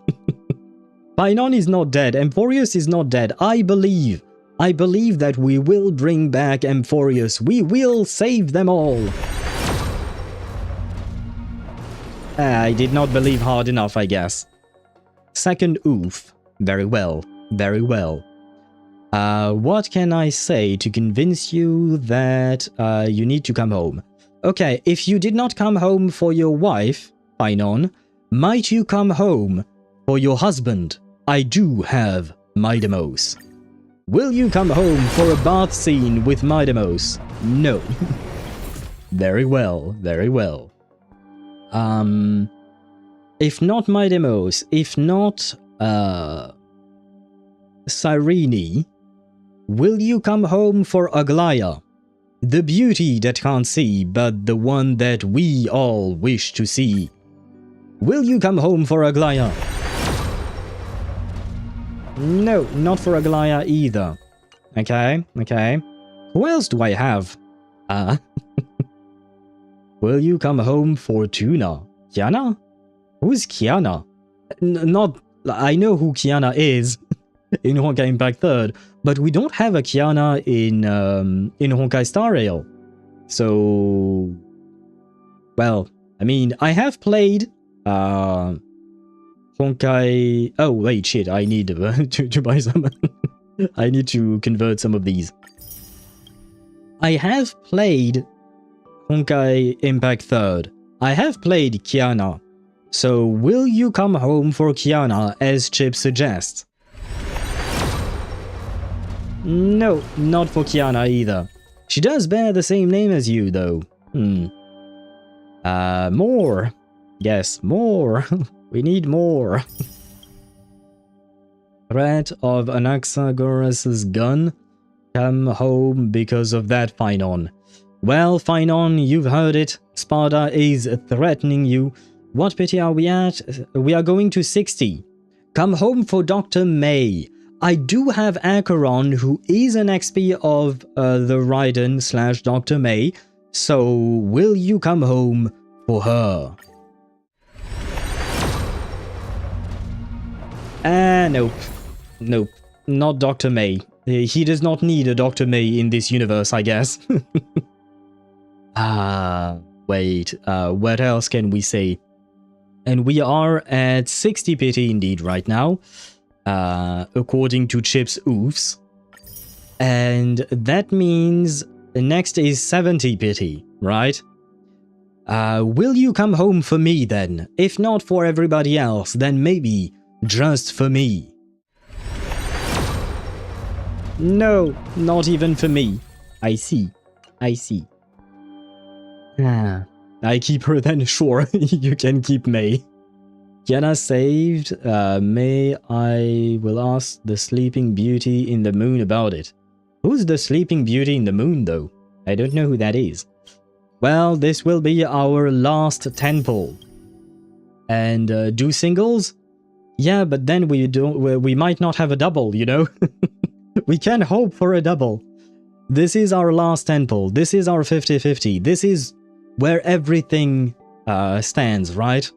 Phainon is not dead, Emphorius is not dead. I believe that we will bring back Emphorius. We will save them all. I did not believe hard enough, I guess. Second oof. Very well. Very well. What can I say to convince you that you need to come home? Okay, if you did not come home for your wife, Phainon, might you come home for your husband? I do have Midamos. Will you come home for a bath scene with Midamos? No. Very well, very well. If not Midamos, if not Cyrene, will you come home for Aglaya? The beauty that can't see, but the one that we all wish to see. Will you come home for Aglaya? No, not for Aglaya either. Okay, okay. Who else do I have? Will you come home for Tuna? Kiana? Who's Kiana? Not... I know who Kiana is in Honkai Impact 3rd, but we don't have a Kiana in Honkai Star Rail. So... Well, I mean, I have played Honkai... Oh, wait, shit, I need to buy some. I need to convert some of these. I have played Honkai Impact 3rd. I have played Kiana. So, will you come home for Kiana, as Chip suggests? No, not for Kiana either. She does bear the same name as you, though. More. Yes, more. We need more. Threat of Anaxagoras' gun? Come home because of that, Phainon. Well, Phainon, you've heard it. Sparta is threatening you. What pity are we at? We are going to 60. Come home for Dr. May. I do have Acheron, who is an XP of the Raiden / Dr. May. So, will you come home for her? Nope. Nope. Not Dr. May. He does not need a Dr. May in this universe, I guess. Wait. What else can we say? And we are at 60 pity indeed right now, according to Chip's oofs. And that means the next is 70 pity, right? Will you come home for me then? If not for everybody else, then maybe just for me. No, not even for me. I see. I see. I keep her then, sure, you can keep May. Kiana saved. May I will ask the Sleeping Beauty in the Moon about it. Who's the Sleeping Beauty in the Moon, though? I don't know who that is. Well, this will be our last 10 pull. And do singles? Yeah, but then we might not have a double, you know? We can hope for a double. This is our last 10 pull. This is our 50-50. This is where everything stands, right?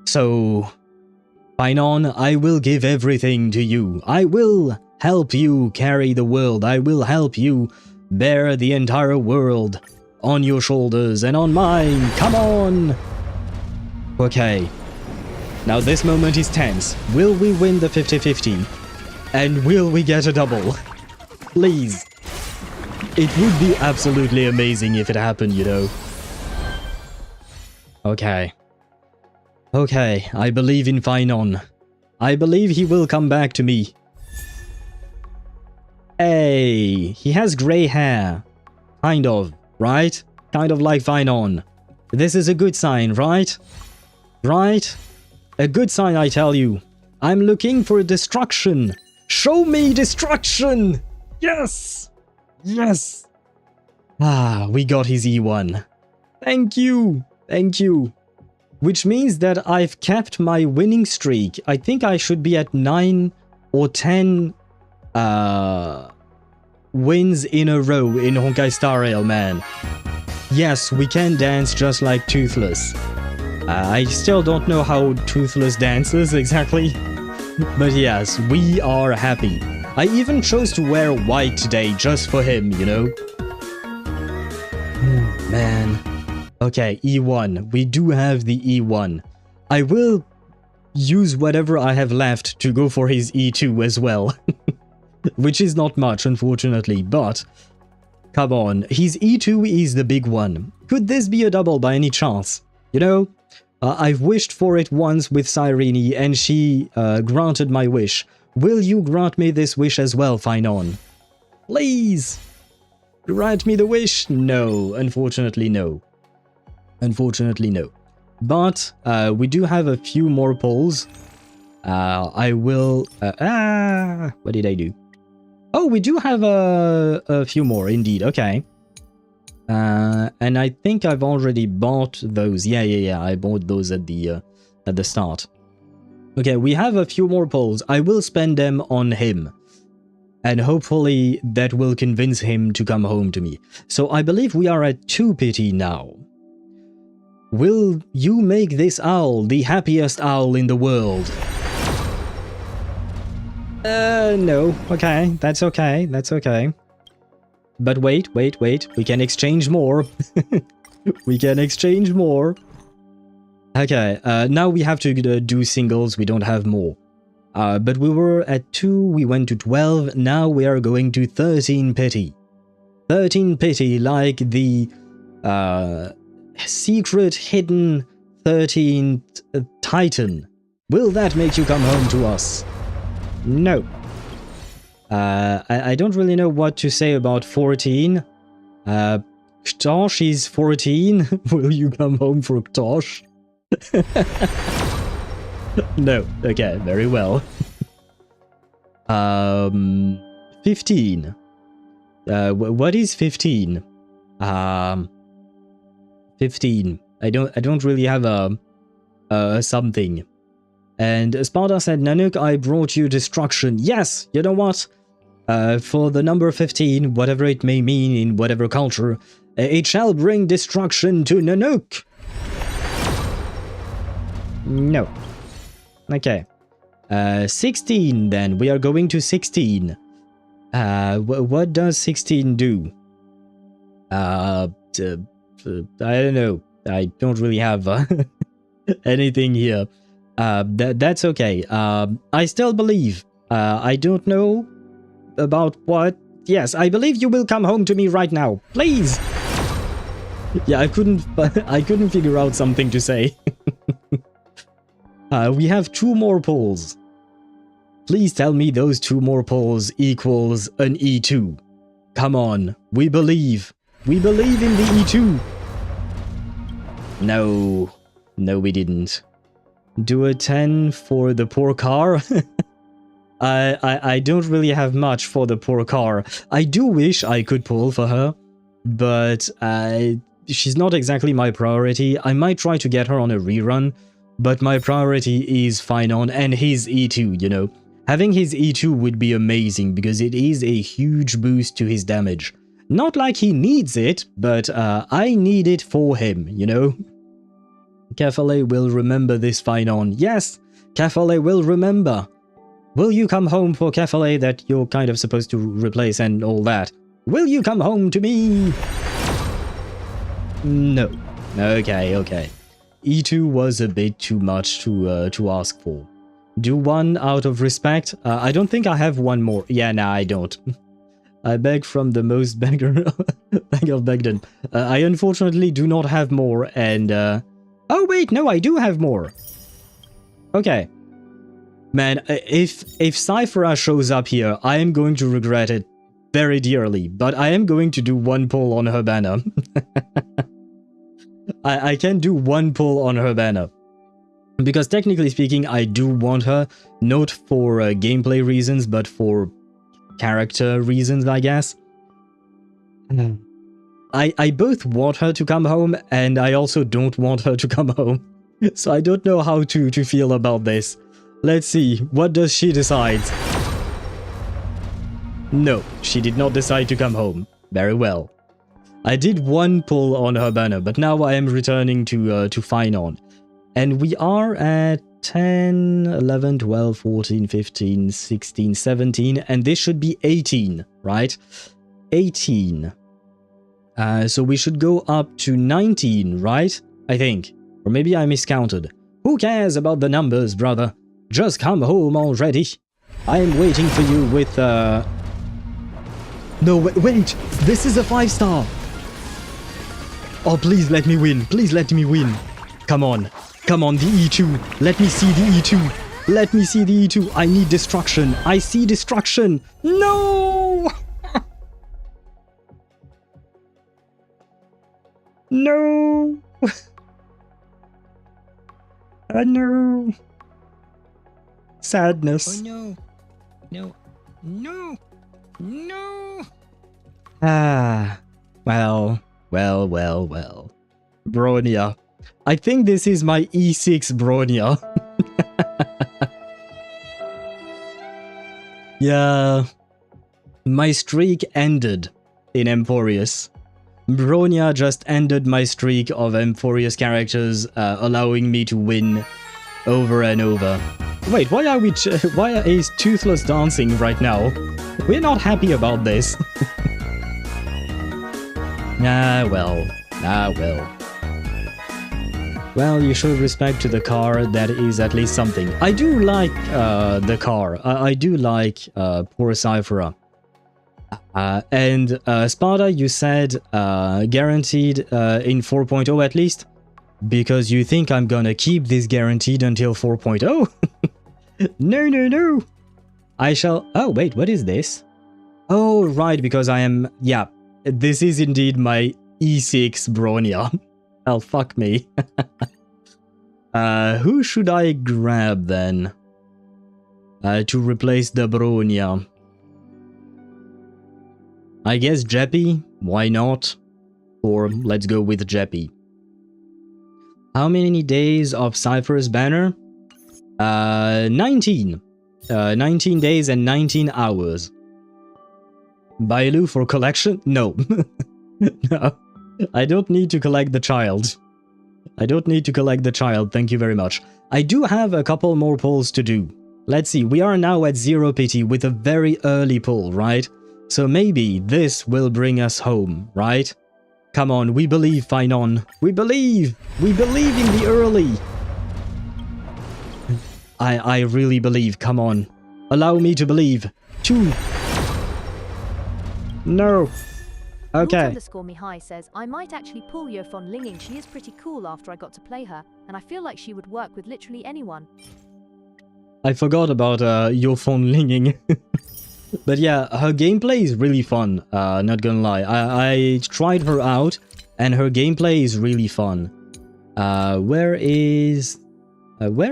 So, Phainon, I will give everything to you. I will help you carry the world. I will help you bear the entire world on your shoulders and on mine. Come on! Okay. Now this moment is tense. Will we win the 50-50? And will we get a double? Please. It would be absolutely amazing if it happened, you know. Okay. Okay, I believe in Phainon. I believe he will come back to me. Hey, he has grey hair. Kind of, right? Kind of like Phainon. This is a good sign, right? Right? A good sign, I tell you. I'm looking for destruction. Show me destruction! Yes! Yes! We got his E1. Thank you! Thank you. Which means that I've kept my winning streak. I think I should be at 9 or 10 wins in a row in Honkai Star Rail, man. Yes, we can dance just like Toothless. I still don't know how Toothless dances exactly. But yes, we are happy. I even chose to wear white today just for him, you know? Man. Okay, E1. We do have the E1. I will use whatever I have left to go for his E2 as well. Which is not much, unfortunately, but... Come on, his E2 is the big one. Could this be a double by any chance? You know? I've wished for it once with Cyrene, and she granted my wish. Will you grant me this wish as well, Phainon? Please! Grant me the wish? No, unfortunately no. Unfortunately no. But we do have a few more polls. I will... what did I do? Oh, we do have a few more, indeed. Okay. And I think I've already bought those. Yeah. I bought those at the start. Okay, we have a few more polls. I will spend them on him. And hopefully that will convince him to come home to me. So I believe we are at 2 pity now. Will you make this owl the happiest owl in the world? No. Okay, that's okay. That's okay. But wait. We can exchange more. We can exchange more. Okay, now we have to do singles. We don't have more. But we were at 2, we went to 12. Now we are going to 13 pity. 13 pity, like the secret hidden 13th Titan. Will that make you come home to us? No. I don't really know what to say about 14. Ktosh is 14. Will you come home for Ktosh? No. Okay, very well. 15. What is 15? 15. I don't really have a something. And Sparta said, Nanook, I brought you destruction. Yes, you know what? For the number 15, whatever it may mean in whatever culture, it shall bring destruction to Nanook. No. Okay. 16 then. We are going to 16. What does 16 do? I don't know. I don't really have anything here. That's okay. I still believe. I don't know about what. Yes, I believe you will come home to me right now. Please. Yeah, I couldn't figure out something to say. We have 2 more polls. Please tell me those 2 more polls equals an E2. Come on, we believe. We believe in the E2. No. No, we didn't. Do a 10 for the poor car. I don't really have much for the poor car. I do wish I could pull for her, but she's not exactly my priority. I might try to get her on a rerun, but my priority is Phainon and his E2, you know. Having his E2 would be amazing because it is a huge boost to his damage. Not like he needs it, but I need it for him, you know. Kefale will remember this Phainon. Yes, Kefale will remember. Will you come home for Kefale that you're kind of supposed to replace and all that? Will you come home to me? No. Okay. E2 was a bit too much to ask for. Do 1 out of respect. I don't think I have 1 more. Yeah, nah, I don't. I beg from the most beggar of Begden. I unfortunately do not have more, and oh wait, no, I do have more. Okay. Man, if Cyphera shows up here, I am going to regret it very dearly, but I am going to do 1 pull on her banner. I can do 1 pull on her banner. Because technically speaking, I do want her, not for gameplay reasons, but for character reasons, I guess. I both want her to come home, and I also don't want her to come home. So I don't know how to feel about this. Let's see, what does she decide? No, she did not decide to come home. Very well. I did 1 pull on her banner, but now I am returning to Phainon. And we are at 10, 11, 12, 14, 15, 16, 17, and this should be 18, right? 18. So we should go up to 19, right? I think. Or maybe I miscounted. Who cares about the numbers, brother? Just come home already. I am waiting for you with, No, wait! This is a 5-star! Oh, please let me win. Please let me win. Come on. Come on, the E2. Let me see the E2. Let me see the E2. I need destruction. I see destruction. No! No! No! Sadness. Oh no. No. No. No. Ah. Well. Bronya. I think this is my E6 Bronya. Yeah. My streak ended in Emporius. Bronya just ended my streak of Emporius characters, allowing me to win over and over. Wait, why is Toothless dancing right now? We're not happy about this. Well. Well, you show respect to the car, that is at least something. I do like the car. I do like poor Cyphera. And Sparta, you said guaranteed in 4.0 at least? Because you think I'm gonna keep this guaranteed until 4.0? No. I shall... Oh, wait, what is this? Oh, right, because I am... Yeah, this is indeed my E6 Bronya. Oh, fuck me. Who should I grab then? To replace the Bronya? I guess Jeppy? Why not? Or let's go with Jeppy. How many days of Cypher's banner? 19. 19 days and 19 hours. Bailu for collection? No. No. I don't need to collect the child. I don't need to collect the child, thank you very much. I do have a couple more pulls to do. Let's see, we are now at 0 pity with a very early pull, right? So maybe this will bring us home, right? Come on, we believe, Phainon. We believe! We believe in the early! I really believe, come on. Allow me to believe. 2. No. Okay. _Mihai says, I might actually pull Yofon Linging. She is pretty cool after I got to play her, and I feel like she would work with literally anyone. I forgot about Yofon Linging. But yeah, her gameplay is really fun, not gonna lie. I tried her out, and her gameplay is really fun. Where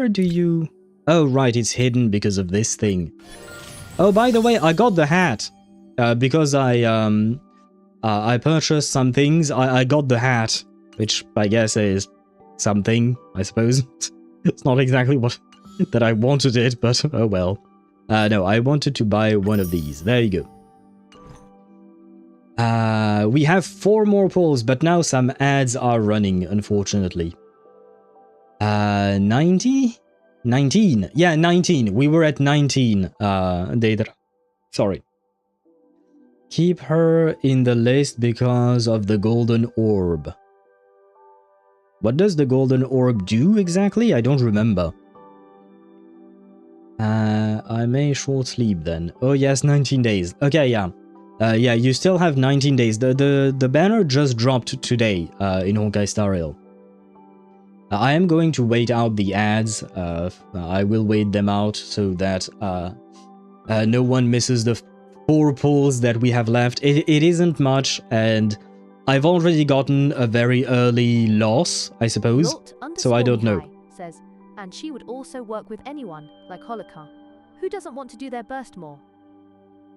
do you... Oh, right, it's hidden because of this thing. Oh, by the way, I got the hat. Because I purchased some things, I got the hat. Which I guess is something, I suppose. It's not exactly what that I wanted it, but oh well. No, I wanted to buy one of these. There you go. We have 4 more pulls, but now some ads are running, unfortunately. 90? 19. Yeah, 19. We were at 19. Sorry. Keep her in the list because of the golden orb. What does the golden orb do exactly? I don't remember. I may short sleep then. Oh yes, 19 days. Okay, yeah. Yeah, you still have 19 days. The banner just dropped today in Honkai Star Rail. I am going to wait out the ads. I will wait them out so that no one misses the 4 pulls that we have left. It isn't much, and I've already gotten a very early loss, I suppose. So I don't know. Says, and she would also work with anyone, like Holoka. Who doesn't want to do their burst more?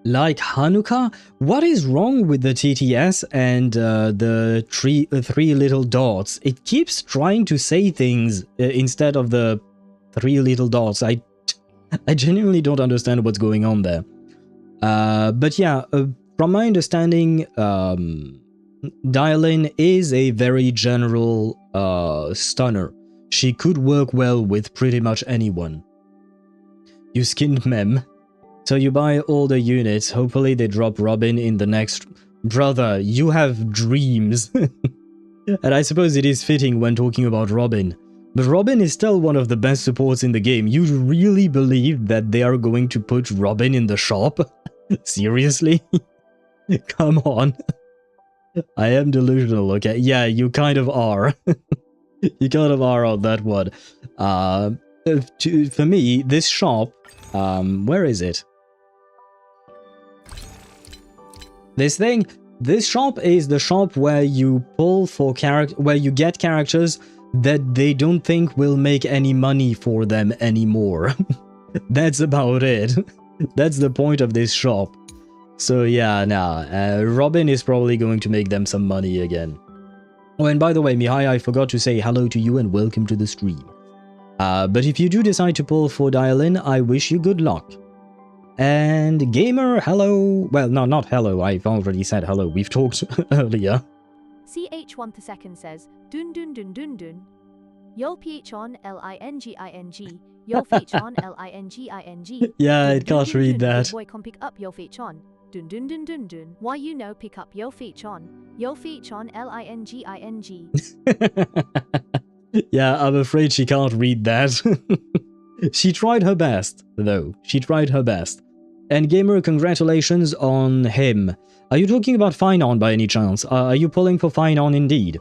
Like Hanukkah? What is wrong with the TTS and the 3 little dots? It keeps trying to say things instead of the 3 little dots. I genuinely don't understand what's going on there. But yeah, from my understanding, Dialyn is a very general stunner. She could work well with pretty much anyone. You skinned Mem. So you buy all the units, hopefully they drop Robin in the next... Brother, you have dreams. And I suppose it is fitting when talking about Robin. But Robin is still one of the best supports in the game. You really believe that they are going to put Robin in the shop? Seriously? Come on. I am delusional, okay? Yeah, you kind of are. You kind of are on that one. For me, this shop... where is it? This shop is the shop where you pull for where you get characters that they don't think will make any money for them anymore. That's about it. That's the point of this shop. So yeah, nah, Robin is probably going to make them some money again. Oh, and by the way, Mihai, I forgot to say hello to you and welcome to the stream. But if you do decide to pull for Dialyn, I wish you good luck. And Gamer, hello. Well, no, not hello. I've already said hello. We've talked earlier. CH1 the second says, dun dun dun dun dun. Yo Phainon Linging. Yo Phainon Linging. Yeah, I can't read that. Boy can pick up Yo Phainon. Dun dun dun dun dun. Why you know pick up Yo Phainon. Yo Phainon Linging. Yeah, I'm afraid she can't read that. She tried her best, though. She tried her best. And Gamer, congratulations on him. Are you talking about Phainon by any chance? Are you pulling for Phainon indeed?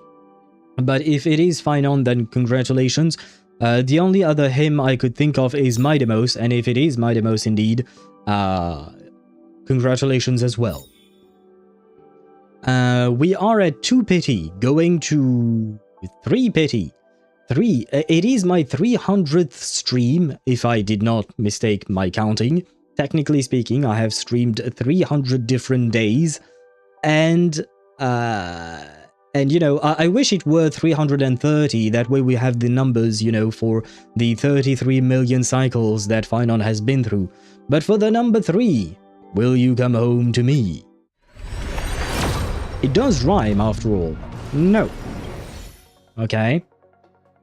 But if it is Phainon, then congratulations. The only other him I could think of is Midemos, and if it is Midemos indeed, congratulations as well. We are at 2 pity, going to 3 pity. 3. It is my 300th stream, if I did not mistake my counting. Technically speaking, I have streamed 300 different days, and you know, I wish it were 330, that way we have the numbers, you know, for the 33 million cycles that Phainon has been through. But for the number 3, will you come home to me? It does rhyme, after all. No. Okay.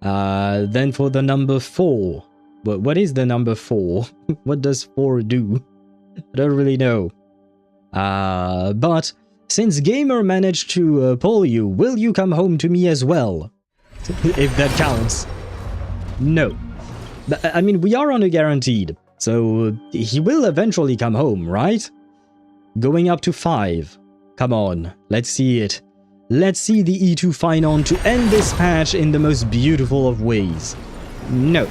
Then for the number 4. What is the number 4? What does 4 do? I don't really know. But since Gamer managed to poll you, will you come home to me as well? If that counts. No. I mean, we are on a guaranteed, so he will eventually come home, right? Going up to 5. Come on, let's see it. Let's see the E2 Phainon to end this patch in the most beautiful of ways. No.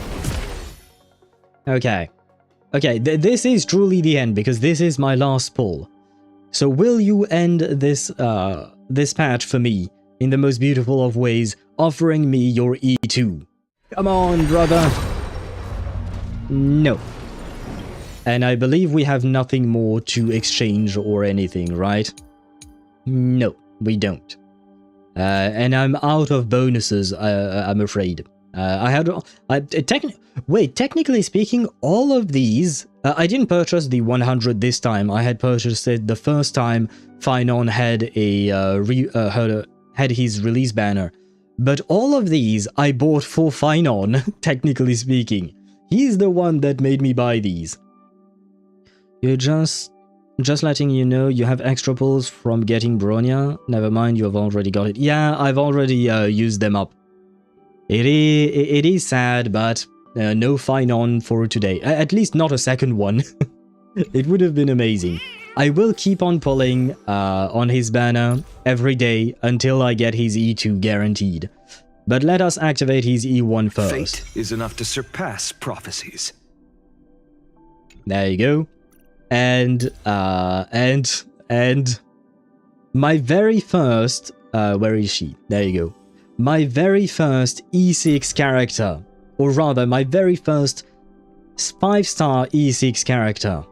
Okay. Okay, this is truly the end, because this is my last pull. So will you end this this patch for me in the most beautiful of ways, offering me your E2? Come on, brother. No. And I believe we have nothing more to exchange or anything, right? No, we don't. And I'm out of bonuses, I'm afraid. Technically speaking, all of these... I didn't purchase the 100 this time. I had purchased it the first time Phainon had had his release banner. But all of these I bought for Phainon, technically speaking. He's the one that made me buy these. You're just letting you know you have extra pulls from getting Bronya. Never mind, you have already got it. Yeah, I've already used them up. It is sad, but no Phainon for today. At least not a second one. It would have been amazing. I will keep on pulling on his banner every day until I get his E2 guaranteed. But let us activate his E1 first. Fate is enough to surpass prophecies. There you go. And my very first where is she? There you go. My very first E6 character, or rather my very first 5-star E6 character.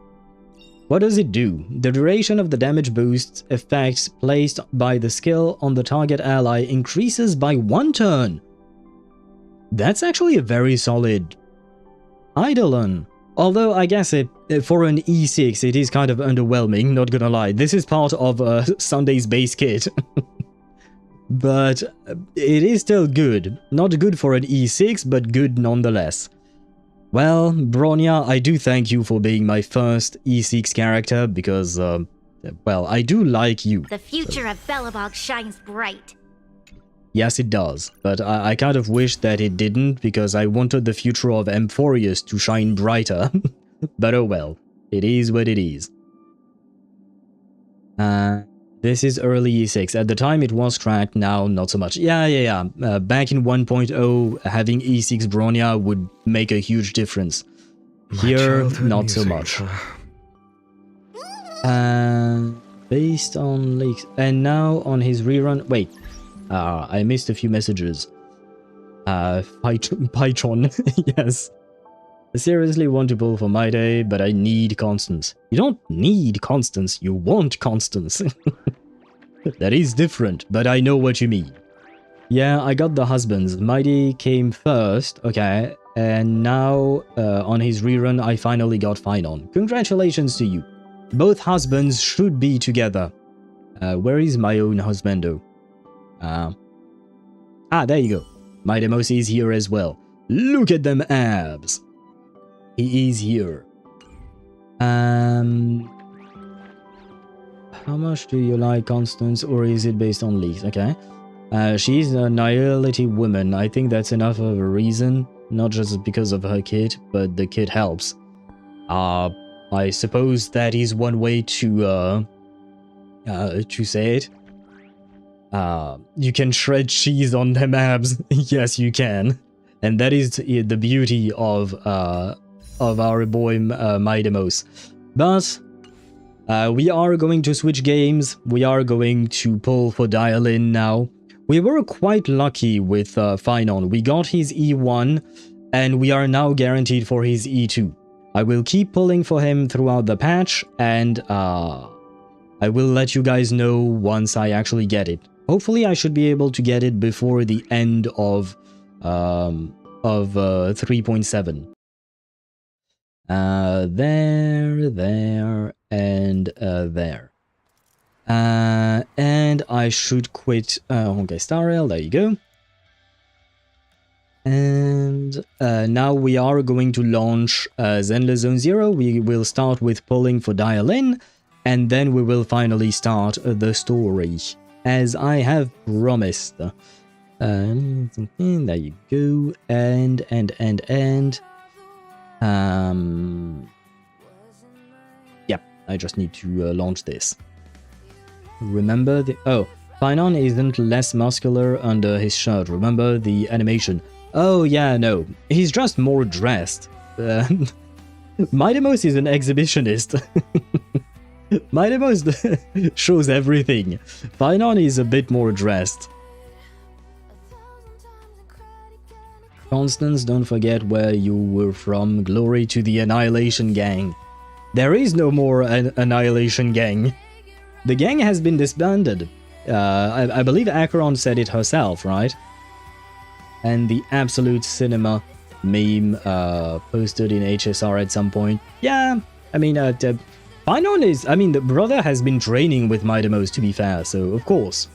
What does it do? The duration of the damage boost effects placed by the skill on the target ally increases by 1 turn. That's actually a very solid Dialyn. Although I guess for an E6 it is kind of underwhelming, not gonna lie. This is part of Sunday's base kit. But it is still good. Not good for an E6, but good nonetheless. Well, Bronya, I do thank you for being my first E6 character, because, well, I do like you. The future of Belobog shines bright. Yes, it does, but I kind of wish that it didn't, because I wanted the future of Amphorius to shine brighter. But oh well, it is what it is. This is early E6. At the time it was cracked, now not so much. Yeah. Back in 1.0, having E6 Bronya would make a huge difference. Here, not so much. Based on leaks. And now on his rerun... Wait. I missed a few messages. Phaethon. Yes. I seriously want to pull for my day, but I need Constance. You don't need Constance, you want Constance. That is different, but I know what you mean. Yeah, I got the husbands. Mighty came first, okay, and now on his rerun I finally got Phainon. Congratulations to you. Both husbands should be together. Where is my own husbando? There you go. My Demos is here as well. Look at them abs. He is here. How much do you like Constance, or is it based on leaks? Okay. She's a nihility woman. I think that's enough of a reason. Not just because of her kid, but the kid helps. I suppose that is one way to say it. You can shred cheese on them abs. Yes, you can. And that is the beauty of our boy Maidemos. But we are going to switch games. We are going to pull for Dialyn now. We were quite lucky with Phainon. We got his E1, and we are now guaranteed for his E2. I will keep pulling for him throughout the patch, and I will let you guys know once I actually get it. Hopefully, I should be able to get it before the end of 3.7. There, and there. And I should quit Honkai Star Rail. There you go. And now we are going to launch Zenless Zone Zero. We will start with pulling for Dialyn, and then we will finally start the story, as I have promised. There you go. Yeah, I just need to launch this. Remember the... Oh, Phainon isn't less muscular under his shirt. Remember the animation. Oh, yeah, no. He's just more dressed. Midemos is an exhibitionist. Midemos shows everything. Phainon is a bit more dressed. Constance, don't forget where you were from. Glory to the Annihilation Gang. There is no more Annihilation Gang. The gang has been disbanded. I believe Acheron said it herself, right? And the Absolute Cinema meme posted in HSR at some point. Yeah, I mean, Phainon is... I mean, the brother has been training with Midemos, to be fair, so of course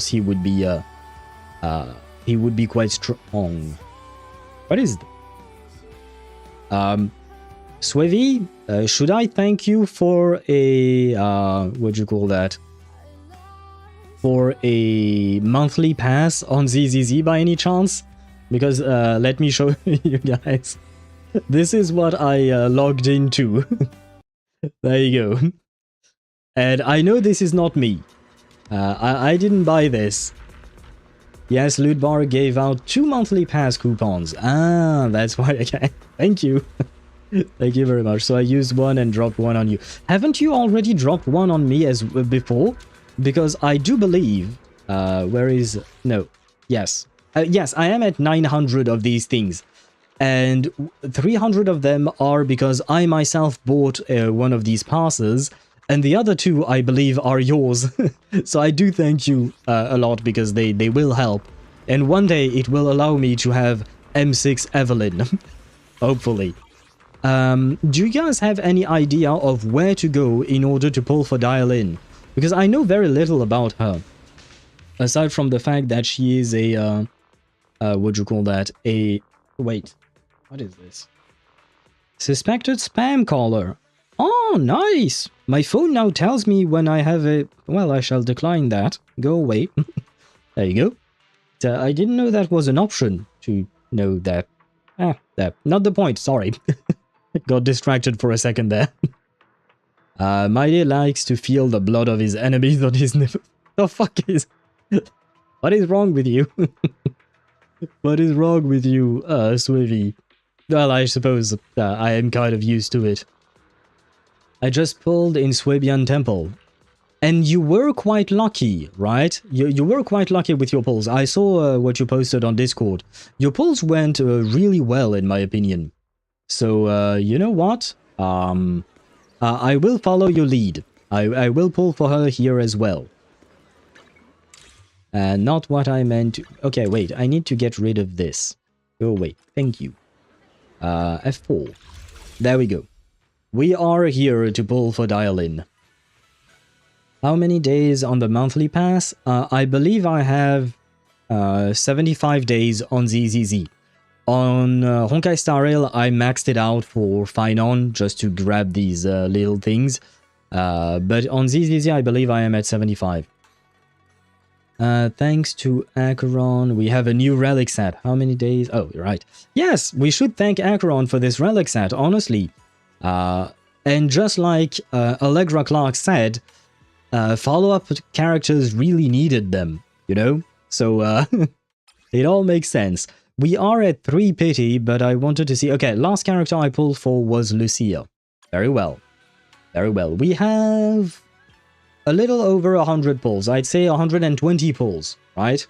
he would be quite strong. What is... Swevy, should I thank you for a... what do you call that? For a monthly pass on ZZZ by any chance? Because let me show you guys. This is what I logged into. There you go. And I know this is not me. I didn't buy this. Yes, Lootbar gave out 2 monthly pass coupons. Ah, that's why. Okay, thank you. Thank you very much. So I used one and dropped one on you. Haven't you already dropped one on me as before? Because I do believe... where is... No. Yes. Yes, I am at 900 of these things. And 300 of them are because I myself bought one of these passes. And the other 2, I believe, are yours. So I do thank you a lot because they will help. And one day it will allow me to have M6 Evelyn. Hopefully. Do you guys have any idea of where to go in order to pull for Dialyn? Because I know very little about her. Aside from the fact that she is a... what do you call that? A... Wait. What is this? Suspected spam caller. Oh, nice! My phone now tells me when I have a... Well, I shall decline that. Go away. There you go. I didn't know that was an option to know that. There. Not the point, sorry. Got distracted for a second there. Mighty likes to feel the blood of his enemies on his nipple. The fuck is... What is wrong with you? What is wrong with you, Swivy? Well, I suppose I am kind of used to it. I just pulled in Swabian Temple. And you were quite lucky, right? You were quite lucky with your pulls. I saw what you posted on Discord. Your pulls went really well, in my opinion. So, you know what? I will follow your lead. I will pull for her here as well. Not what I meant to... Okay, wait. I need to get rid of this. Oh, wait. Thank you. F4. There we go. We are here to pull for Dialyn. How many days on the monthly pass? I believe I have 75 days on ZZZ. On Honkai Star Rail, I maxed it out for Phainon just to grab these little things. But on ZZZ, I believe I am at 75. Thanks to Acheron, we have a new relic set. How many days? Oh, right. Yes, we should thank Acheron for this relic set, honestly. And just like Allegra Clark said, follow-up characters really needed them, you know? So, it all makes sense. We are at 3 pity, but I wanted to see... Okay, last character I pulled for was Lucia. Very well. Very well. We have a little over 100 pulls. I'd say 120 pulls, right?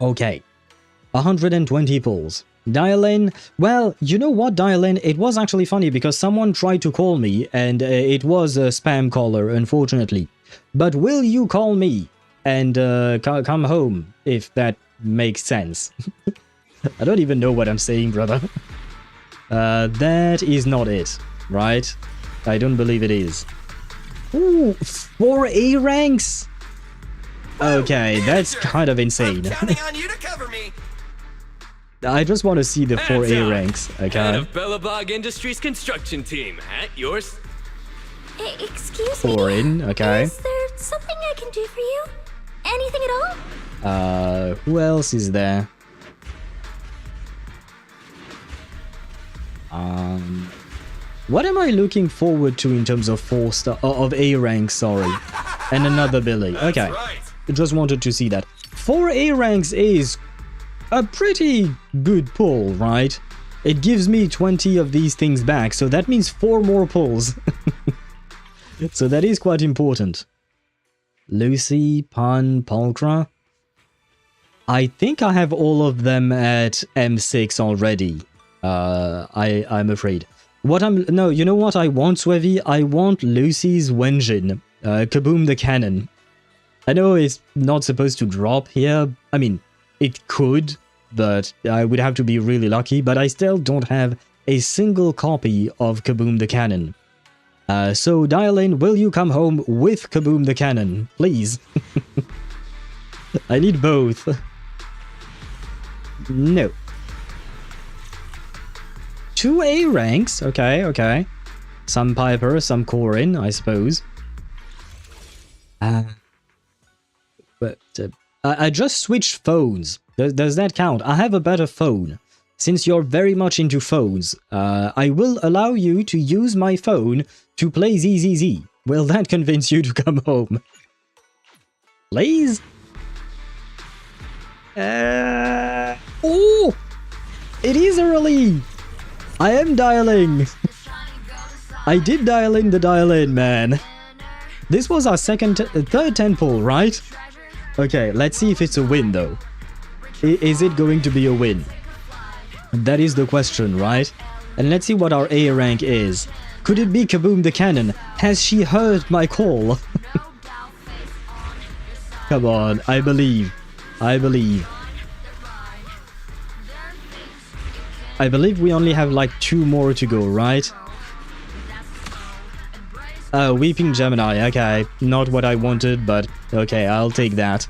Okay. 120 pulls. Dialyn, well, you know what, Dialyn? It was actually funny because someone tried to call me and it was a spam caller, unfortunately. But will you call me and come home, if that makes sense? I don't even know what I'm saying, brother. That is not it, right? I don't believe it is. Ooh, 4 A ranks? Okay, that's kind of insane. I'm counting on you to cover me. I just want to see the 4 A ranks, Head okay? of Bellabog Industries construction team. Hat yours. Excuse me. 4 in, okay. Is there something I can do for you? Anything at all? Who else is there? What am I looking forward to in terms of 4 star of A rank, sorry. And another Billy. Okay. Right. I just wanted to see that. 4 A ranks is a pretty good pull, right? It gives me 20 of these things back, so that means 4 more pulls. So that is quite important. Lucy, Pan, Pulcra. I think I have all of them at M6 already. I'm afraid. No, you know what I want, Swevy? I want Lucy's Wenjin. Kaboom the Cannon. I know it's not supposed to drop here. I mean, it could, but I would have to be really lucky. But I still don't have a single copy of Kaboom the Cannon. So, Dialyn, will you come home with Kaboom the Cannon? Please. I need both. No. 2 A ranks. Okay, okay. Some Piper, some Corin, I suppose. But I just switched phones. Does that count? I have a better phone. Since you're very much into phones, I will allow you to use my phone to play ZZZ. Will that convince you to come home? Please? Oh! It is early! I am dialing! I did dial in the dial-in, man. This was our third 10 pull, right? Okay, let's see if it's a win, though. Is it going to be a win? That is the question, right? And let's see what our A rank is. Could it be Kaboom the Cannon? Has she heard my call? Come on, I believe. I believe. I believe we only have like 2 more to go, right? Weeping Gemini, okay. Not what I wanted, but okay, I'll take that.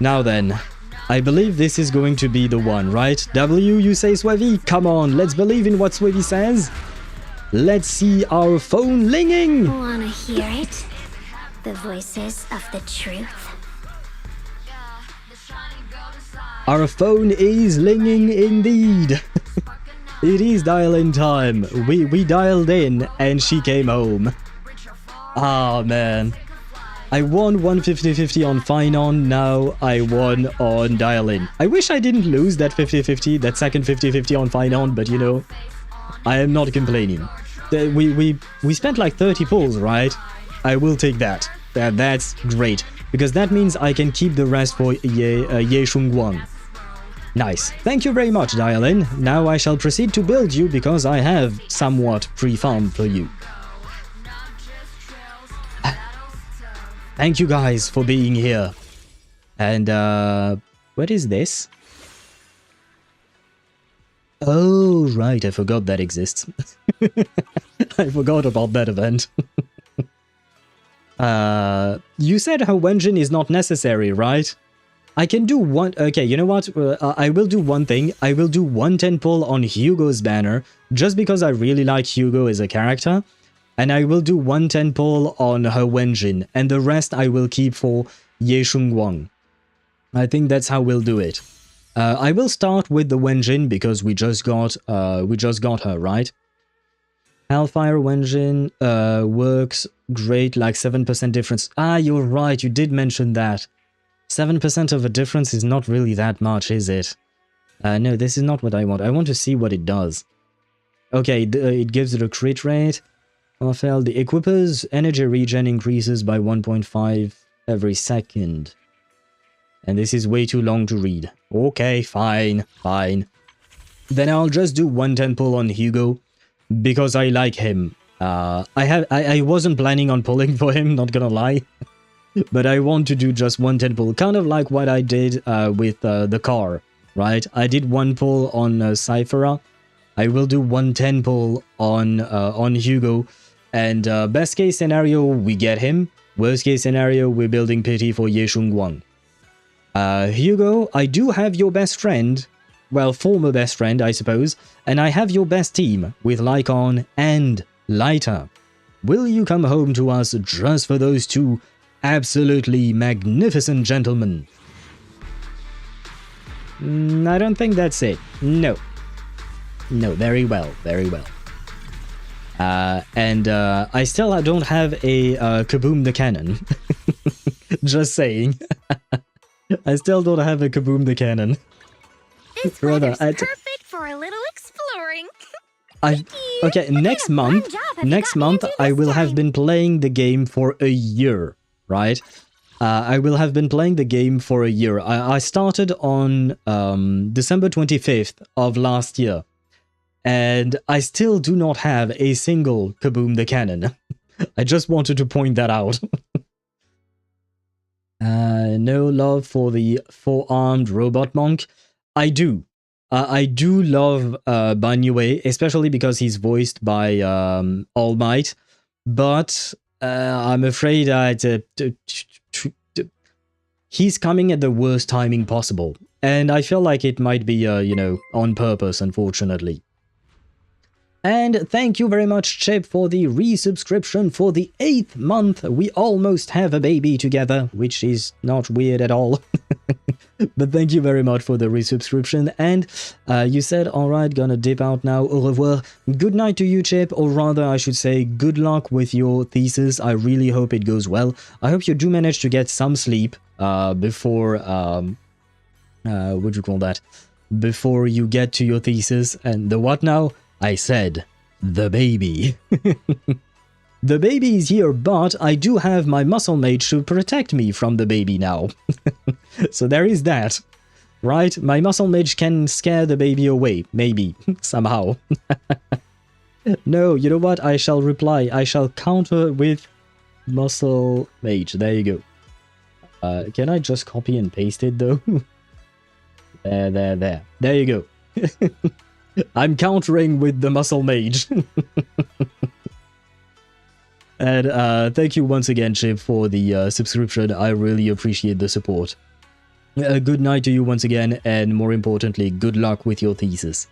Now then, I believe this is going to be the one, right? W, you say, Swevy? Come on, let's believe in what Swevy says. Let's see our phone linging. Wanna hear it? The voices of the truth. Our phone is linging indeed. It is dial-in time. We dialed in and she came home. Ah, man. I won 150-50 on Phainon, now I won on Dialyn. I wish I didn't lose that 50-50, that second 50-50 on Phainon, but you know, I am not complaining. We spent like 30 pulls, right? I will take that. That's great, because that means I can keep the rest for Ye Shung Guang. Nice. Thank you very much, Dialyn. Now I shall proceed to build you because I have somewhat pre-farmed for you. Thank you guys for being here. And, what is this? Oh, right, I forgot that exists. I forgot about that event. You said her Wenjin is not necessary, right? I can do one... Okay, you know what? I will do one thing. I will do 110 pull on Hugo's banner, just because I really like Hugo as a character. And I will do 110 pull on her Wenjin, and the rest I will keep for Ye Shung Guang. I think that's how we'll do it. I will start with the Wenjin because we just got her, right? Hellfire Wenjin works great, like 7% difference. Ah, you're right, you did mention that. 7% of a difference is not really that much, is it? No, this is not what I want. I want to see what it does. Okay, it gives it a crit rate. Raphael, the equipper's energy regen increases by 1.5 every second. And this is way too long to read. Okay, fine, fine. Then I'll just do 110 pull on Hugo, because I like him. I wasn't planning on pulling for him, not gonna lie. But I want to do just 110 pull, kind of like what I did with the car, right? I did 1 pull on Cyphera. I will do 110 pull on Hugo. And best case scenario, we get him. Worst case scenario, we're building pity for Ye Shung Guang. Hugo, I do have your best friend. well, former best friend, I suppose, and I have your best team with Lycon and Lighter. Will you come home to us just for those two absolutely magnificent gentlemen? I don't think that's it. No. No, very well, very well. And I still don't have a Kaboom the Cannon. Just saying. I still don't have a Kaboom the Cannon. This weather's perfect for a little exploring. Okay, next month I will have been playing the game for a year, right? I will have been playing the game for a year. I started on December 25th of last year. And I still do not have a single Kaboom the Cannon. I just wanted to point that out. No love for the four-armed robot monk. I do. I do love Banuye, especially because he's voiced by All Might. But I'm afraid he's coming at the worst timing possible. And I feel like it might be, you know, on purpose, unfortunately. And thank you very much, Chip, for the resubscription for the 8th month. We almost have a baby together, which is not weird at all. But thank you very much for the resubscription. And you said, alright, gonna dip out now. Au revoir. Good night to you, Chip. Or rather, I should say, good luck with your thesis. I really hope it goes well. I hope you do manage to get some sleep before... what do you call that? Before you get to your thesis. And the what now? I said, the baby. The baby is here, but I do have my muscle mage to protect me from the baby now. So there is that, right? My muscle mage can scare the baby away, maybe, somehow. No, you know what? I shall reply. I shall counter with muscle mage. There you go. Can I just copy and paste it, though? There. There you go. I'm countering with the muscle mage. And thank you once again, Chip, for the subscription. I really appreciate the support. Good night to you once again, and more importantly, good luck with your thesis.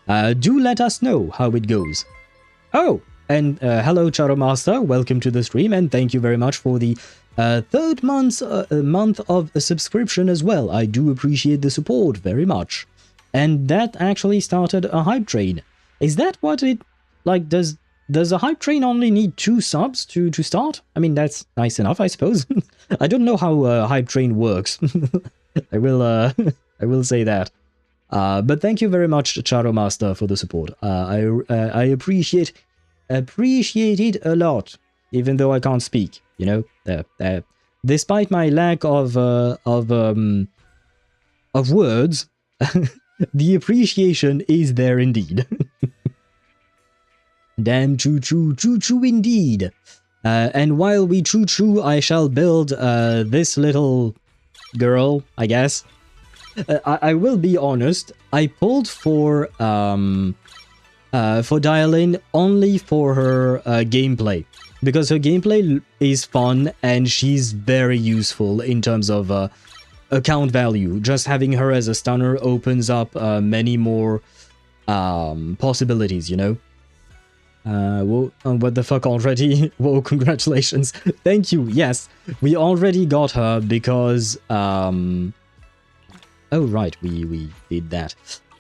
Do let us know how it goes. Oh, and hello, Charo Master. Welcome to the stream, and thank you very much for the third month of a subscription as well. I do appreciate the support very much. And that actually started a hype train. Is that what it... like, does a hype train only need 2 subs to start? I mean, that's nice enough, I suppose. I don't know how a hype train works. I will say that. But thank you very much, Charo Master, for the support. I appreciate it a lot, even though I can't speak, you know? Despite my lack of words... The appreciation is there indeed. Damn choo-choo indeed. And while we choo-choo, I shall build this little girl, I guess. I will be honest, I pulled for Dialyn only for her gameplay. Because her gameplay is fun and she's very useful in terms of... account value. Just having her as a stunner opens up many more possibilities, you know? Whoa, what the fuck already? Whoa, congratulations. Thank you, yes. We already got her because... oh, right, we did that.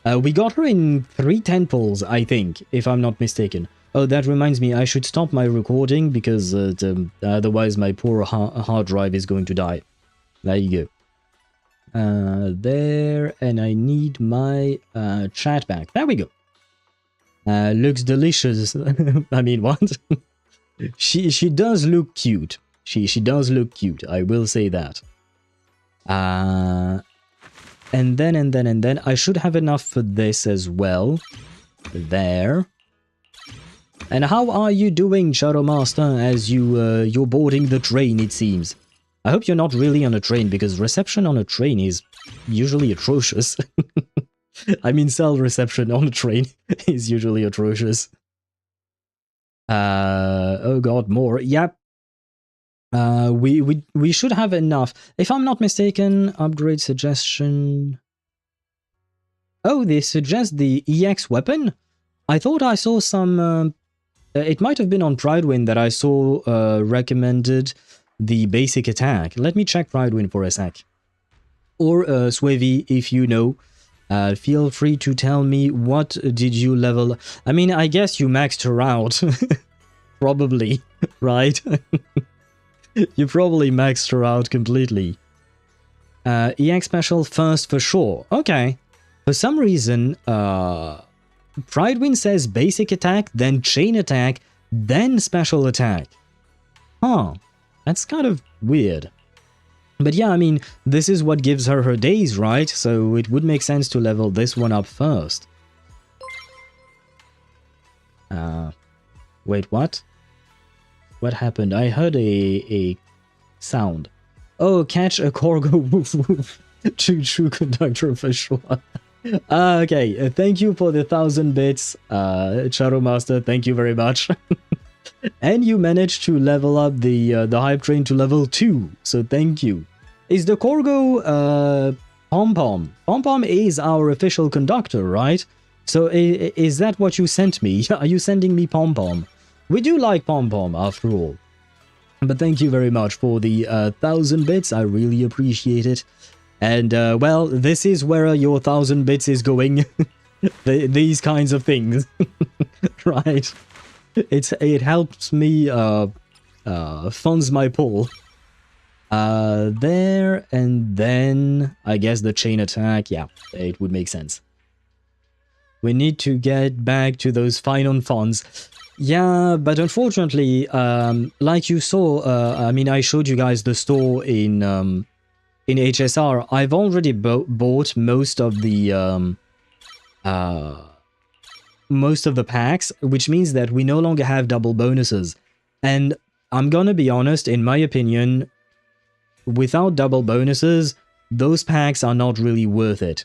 We got her in 3 temples, I think, if I'm not mistaken. Oh, that reminds me, I should stop my recording because otherwise my poor hard drive is going to die. There you go. There, and I need my chat back. There we go. Looks delicious. I mean, what? she does look cute. She does look cute. I will say that. And then I should have enough for this as well. There. And how are you doing, Shadow Master, as you're boarding the train, it seems? I hope you're not really on a train, because reception on a train is usually atrocious. I mean, cell reception on a train is usually atrocious. Oh god, more. Yep. We should have enough. If I'm not mistaken, upgrade suggestion... Oh, they suggest the EX weapon? I thought I saw some... it might have been on Pridewind that I saw recommended the basic attack. Let me check Pridewind for a sec. Or Swavy, if you know, feel free to tell me what did you level... I mean, I guess you maxed her out. Probably, right? You probably maxed her out completely. EX special first for sure. Okay. For some reason, Pridewind says basic attack, then chain attack, then special attack. Huh. That's kind of weird. But yeah, I mean, this is what gives her her days, right? So it would make sense to level this one up first. Wait, what? What happened? I heard a sound. Oh, catch a Corgo woof woof. True conductor for sure. Okay, thank you for the 1,000 bits, Shadow Master, thank you very much. And you managed to level up the hype train to level 2, so thank you. Is the Corgo Pom-Pom? Pom-Pom is our official conductor, right? So is that what you sent me? Are you sending me Pom-Pom? We do like Pom-Pom, after all. But thank you very much for the 1,000 bits, I really appreciate it. And, well, this is where your 1,000 bits is going. These kinds of things. Right. It helps me, funds my pull. There, and then, I guess the chain attack, yeah, it would make sense. We need to get back to those Phainon funds. Yeah, but unfortunately, like you saw, I mean, I showed you guys the store in HSR. I've already bought most of the packs, which means that we no longer have double bonuses. And I'm gonna be honest, in my opinion, without double bonuses, those packs are not really worth it.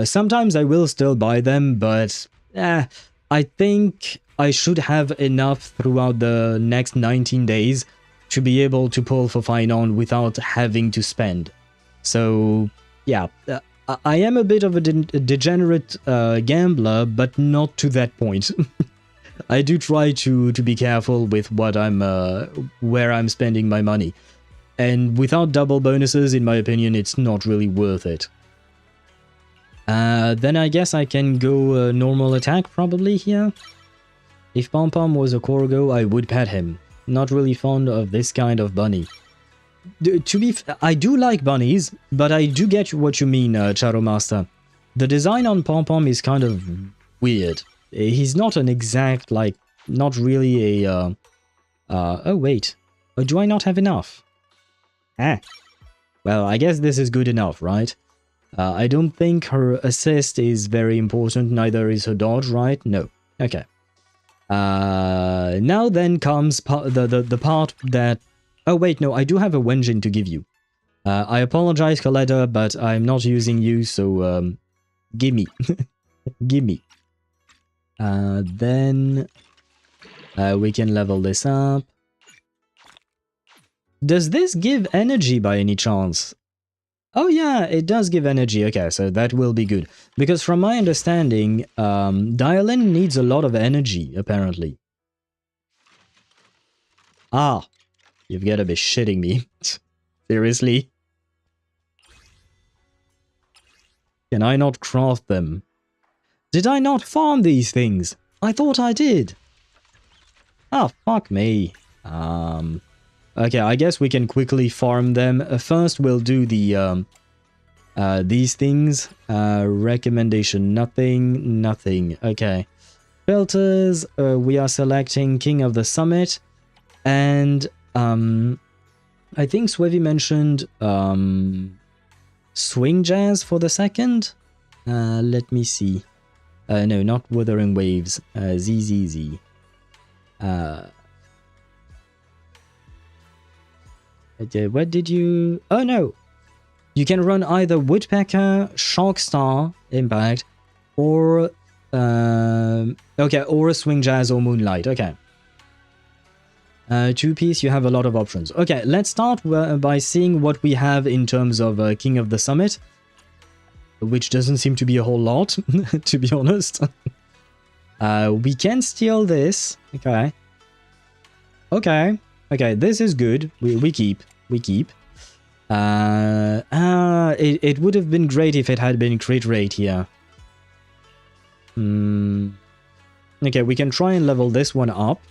Sometimes I will still buy them, but I think I should have enough throughout the next 19 days to be able to pull for Phainon without having to spend. So, yeah, I am a bit of a degenerate gambler, but not to that point. I do try to be careful with what where I'm spending my money. And without double bonuses, in my opinion, it's not really worth it. Then I guess I can go normal attack probably here. If Pom-Pom was a Corgo, I would pet him. Not really fond of this kind of bunny. I do like bunnies, but I do get what you mean, Charo Master. The design on Pom-Pom is kind of weird. He's not an exact, like, not really a... oh, wait. Do I not have enough? Well, I guess this is good enough, right? I don't think her assist is very important, neither is her dodge, right? No. Okay. Now then comes the part that... Oh wait, no, I do have a Wenjin to give you. I apologize, Coletta, but I'm not using you, so gimme. Gimme. Then we can level this up. Does this give energy by any chance? Oh yeah, it does give energy. Okay, so that will be good. Because from my understanding, Dialyn needs a lot of energy, apparently. Ah, you've got to be shitting me. Seriously? Can I not craft them? Did I not farm these things? I thought I did. Ah, fuck me. Okay, I guess we can quickly farm them. First, we'll do the these things. Recommendation, nothing. Okay. Filters, we are selecting King of the Summit. And I think Swevy mentioned Swing Jazz for the second. Let me see. No, not Wuthering Waves. ZZZ. What did you... Oh no! You can run either Woodpecker, Sharkstar, Impact, or... okay, or a Swing Jazz or Moonlight. Okay. Two-piece, you have a lot of options. Okay, let's start by seeing what we have in terms of King of the Summit. which doesn't seem to be a whole lot, to be honest. We can steal this. Okay. Okay. Okay, this is good. We keep. We keep. It would have been great if it had been crit rate here. Okay, we can try and level this one up.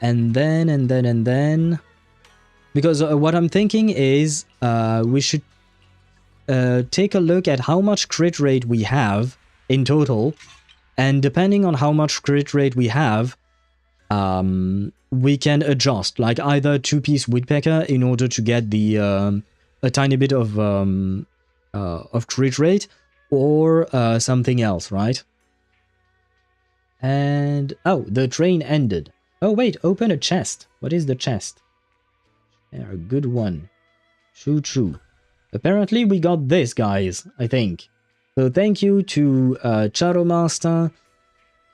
And then... Because what I'm thinking is we should take a look at how much crit rate we have in total. And depending on how much crit rate we have, we can adjust, like either 2-piece woodpecker in order to get the a tiny bit of crit rate, or something else, right? And oh, the train ended. Oh wait, open a chest. What is the chest? Yeah, a good one. Choo. Apparently we got this, guys, I think. So thank you to Charomaster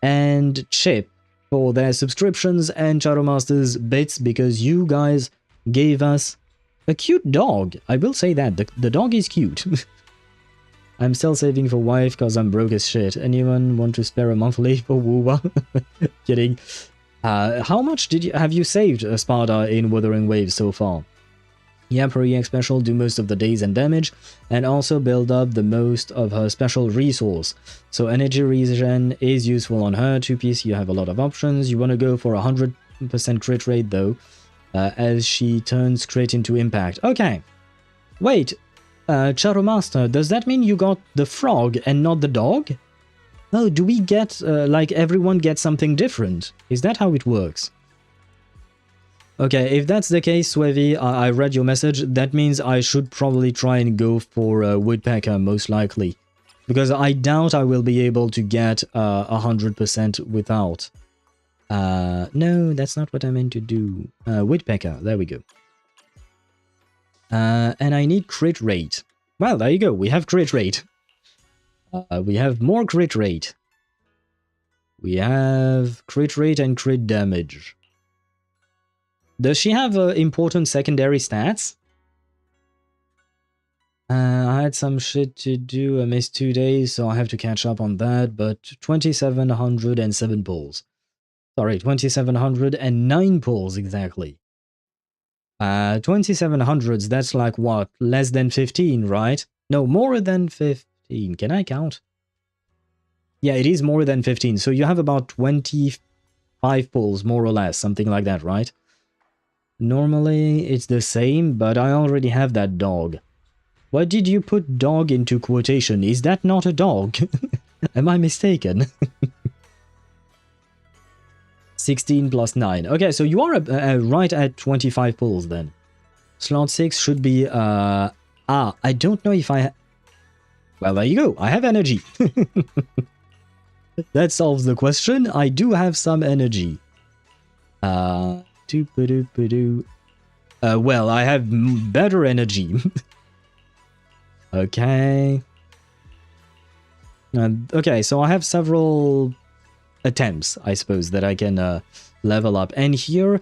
and Chip for their subscriptions and Charomaster's bits, because you guys gave us a cute dog. I will say that. The dog is cute. I'm still saving for wife because I'm broke as shit. Anyone want to spare a monthly for Woowa? Kidding. How much have you saved, Sparta, in Wuthering Waves so far? Yeah, per EX special, do most of the days and damage, and also build up the most of her special resource. So energy regen is useful on her, 2-piece, you have a lot of options. You want to go for 100% crit rate though, as she turns crit into impact. Okay, wait, Charomaster, does that mean you got the frog and not the dog? Oh, do we get, like everyone gets something different? Is that how it works? Okay, if that's the case, Swevy, I read your message. That means I should probably try and go for Woodpecker, most likely. Because I doubt I will be able to get 100% without. No, that's not what I meant to do. Woodpecker, there we go. And I need crit rate. Well, there you go, we have crit rate. We have more crit rate. We have crit rate and crit damage. Does she have important secondary stats? I had some shit to do. I missed 2 days, so I have to catch up on that. But 2,707 pulls. Sorry, 2,709 pulls exactly. 2,700s, that's like what? Less than 15, right? No, more than 15. Can I count? Yeah, it is more than 15. So you have about 25 pulls, more or less, something like that, right? Normally, it's the same, but I already have that dog. Why did you put dog into quotation? Is that not a dog? Am I mistaken? 16 plus 9. Okay, so you are right at 25 pulls then. Slot 6 should be... I don't know if I... Well, there you go. I have energy. That solves the question. I do have some energy. Well, I have better energy. Okay. Okay, so I have several attempts, I suppose, that I can level up. And here,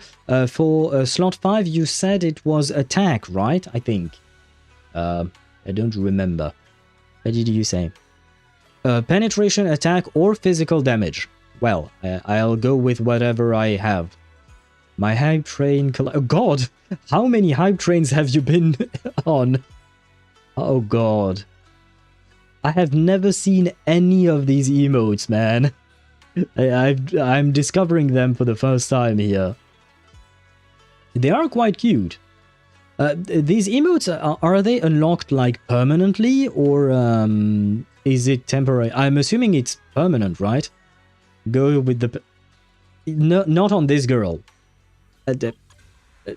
for slot 5, you said it was attack, right? I think. I don't remember. What did you say? Penetration, attack, or physical damage. Well, I'll go with whatever I have. My hype train... Oh god! How many hype trains have you been on? Oh god. I have never seen any of these emotes, man. I'm discovering them for the first time here. They are quite cute. These emotes, are they unlocked like permanently, or is it temporary? I'm assuming it's permanent, right? Go with the... No, not on this girl.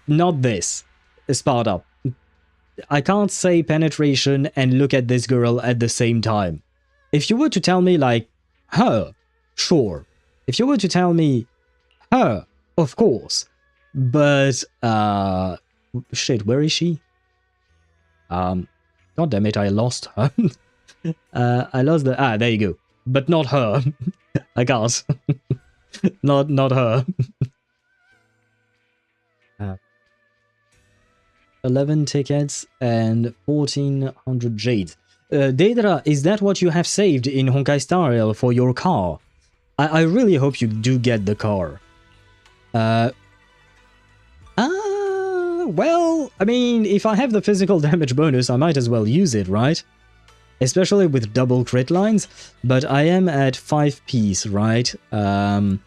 Not this. Sparta. I can't say penetration and look at this girl at the same time. If you were to tell me, like, her, sure. If you were to tell me her, of course. But, shit, where is she? God damn it, I lost her. I lost the... Ah, there you go. But not her. I can't. Not her. 11 tickets and 1,400 jades. Daedra, is that what you have saved in Honkai Star Rail for your car? I really hope you do get the car. Well, I mean, if I have the physical damage bonus, I might as well use it, right? Especially with double crit lines, but I am at 5 piece, right? So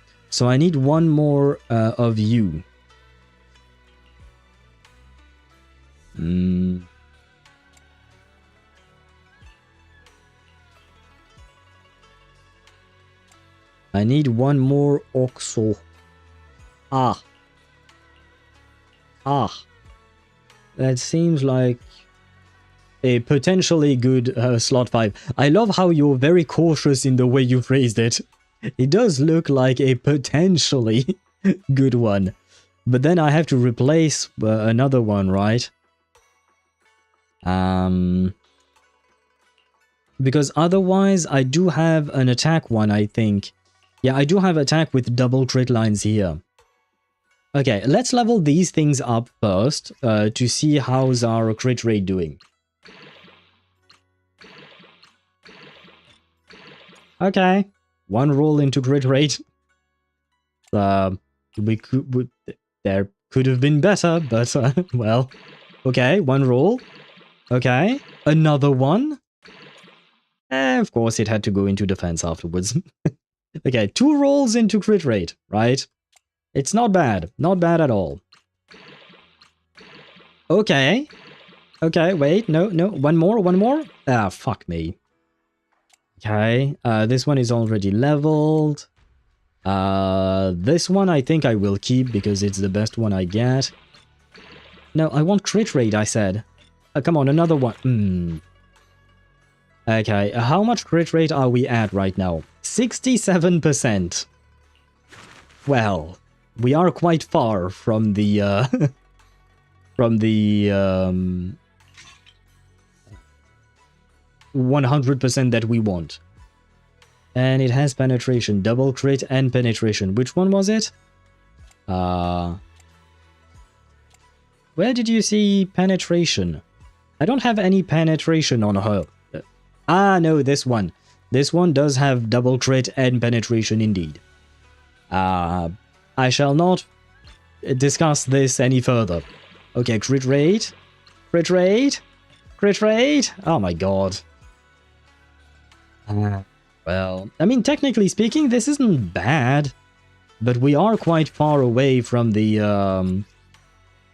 I need one more of you. I need one more Oxo. That seems like a potentially good slot 5. I love how you're very cautious in the way you phrased it. It does look like a potentially good one. But then I have to replace another one, right? Because otherwise I do have an attack one, I think. Yeah, I do have attack with double crit lines here. Okay, let's level these things up first to see how's our crit rate doing. Okay, one roll into crit rate. There could have been better, but well. Okay, one roll. Okay, another one. Of course, it had to go into defense afterwards. Okay, 2 rolls into crit rate, right? It's not bad. Not bad at all. Okay. Okay, wait. No. One more. Ah, fuck me. Okay, this one is already leveled. This one I think I will keep because it's the best one I get. No, I want crit rate, I said. Come on, another one. Okay, how much crit rate are we at right now? 67%. Well, we are quite far from the 100% that we want. And it has penetration, double crit and penetration. Which one was it? Where did you see penetration? I don't have any penetration on her. No, this one. This one does have double crit and penetration indeed. I shall not discuss this any further. Okay, crit rate. Crit rate. Crit rate. Oh my god. Well, I mean, technically speaking, this isn't bad, but we are quite far away from the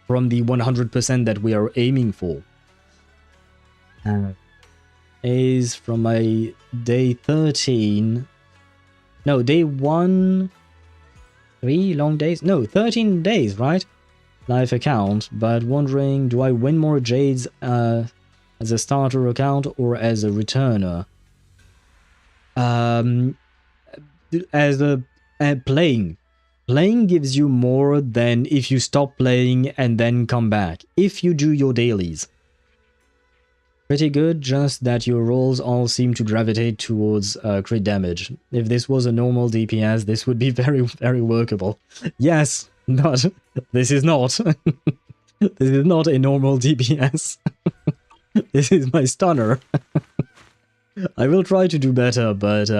100% that we are aiming for. Is from my day 13. No, day 1. 3 long days? No, 13 days, right? Life account, but wondering, do I win more jades as a starter account or as a returner? As a playing. Playing gives you more than if you stop playing and then come back, if you do your dailies. Pretty good, just that your rolls all seem to gravitate towards crit damage. If this was a normal DPS, this would be very, very workable. Yes, but this is not. This is not a normal DPS. This is my stunner. I will try to do better, but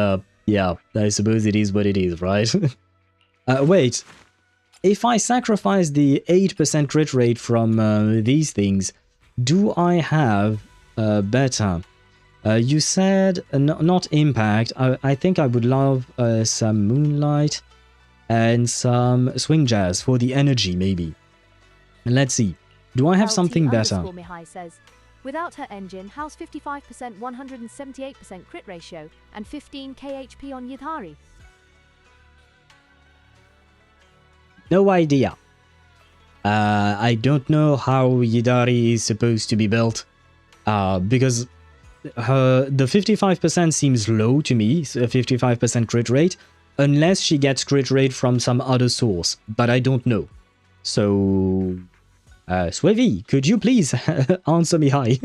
yeah, I suppose it is what it is, right? Wait, if I sacrifice the 8% crit rate from these things, do I have better? You said not impact. I think I would love some moonlight and some swing jazz for the energy, maybe. And let's see. Do I have something better? Mihai says, without her engine, how's 55%, 178% crit ratio, and 15 KHP on Yidhari? No idea. I don't know how Yidari is supposed to be built. Because the 55% seems low to me, a 55% crit rate, unless she gets crit rate from some other source, but I don't know. So, Swevy, could you please answer me hi?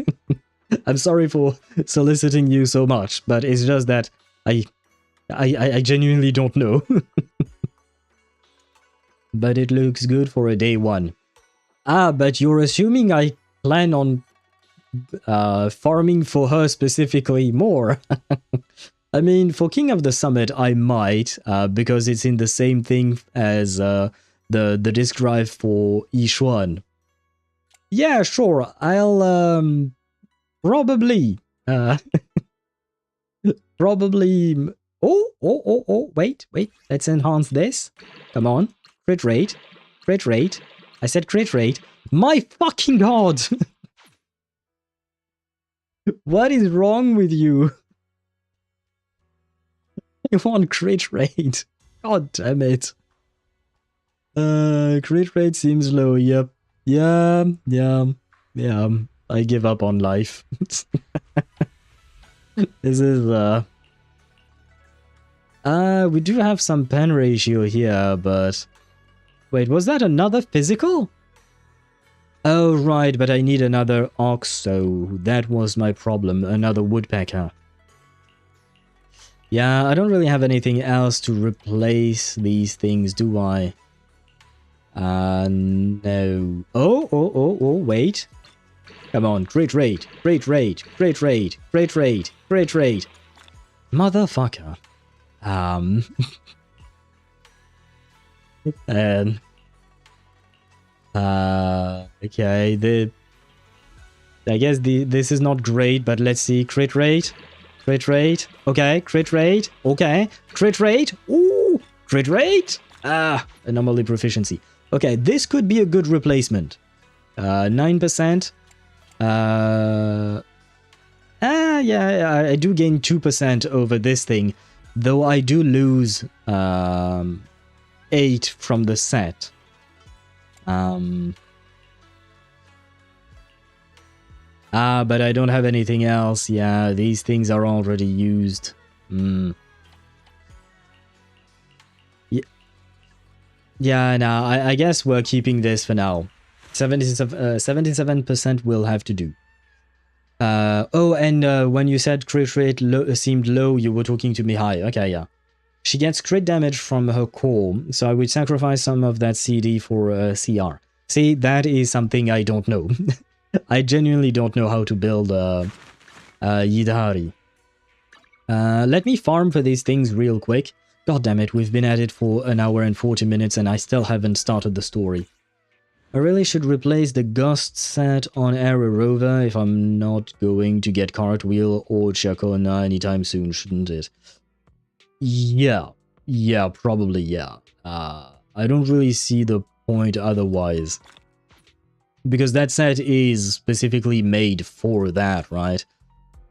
I'm sorry for soliciting you so much, but it's just that I genuinely don't know. But it looks good for a day 1. But you're assuming I plan on farming for her specifically more. I mean, for King of the Summit, I might, because it's in the same thing as the disk drive for Yishuan. Yeah, sure, I'll probably probably. Oh, wait, let's enhance this. Come on, crit rate. I said crit rate. My fucking god! What is wrong with you? I want crit rate. God damn it. Crit rate seems low. Yep. Yeah. I give up on life. This is we do have some pen ratio here, but wait, was that another physical? Oh right, but I need another ox, so that was my problem, another woodpecker. Yeah, I don't really have anything else to replace these things, do I? No. Oh, wait. Come on, crit rate. Motherfucker. And okay, I guess this is not great, but let's see. Crit rate. Okay, crit rate. Okay, crit rate. Ooh, crit rate. Anomaly proficiency. Okay, this could be a good replacement. 9%. Yeah, I do gain 2% over this thing, though I do lose 8 from the set. But I don't have anything else. Yeah, these things are already used. Yeah, no, I guess we're keeping this for now. 77% will have to do. Oh, and when you said crit rate seemed low, you were talking to me high. Okay, yeah. She gets crit damage from her core, so I would sacrifice some of that CD for CR. See, that is something I don't know. I genuinely don't know how to build Yidari. Let me farm for these things real quick. God damn it, we've been at it for an hour and 40 minutes and I still haven't started the story. I really should replace the Ghost set on Era Rover if I'm not going to get Cartwheel or Chacona anytime soon, shouldn't it? Yeah, probably yeah. I don't really see the point otherwise. Because that set is specifically made for that, right?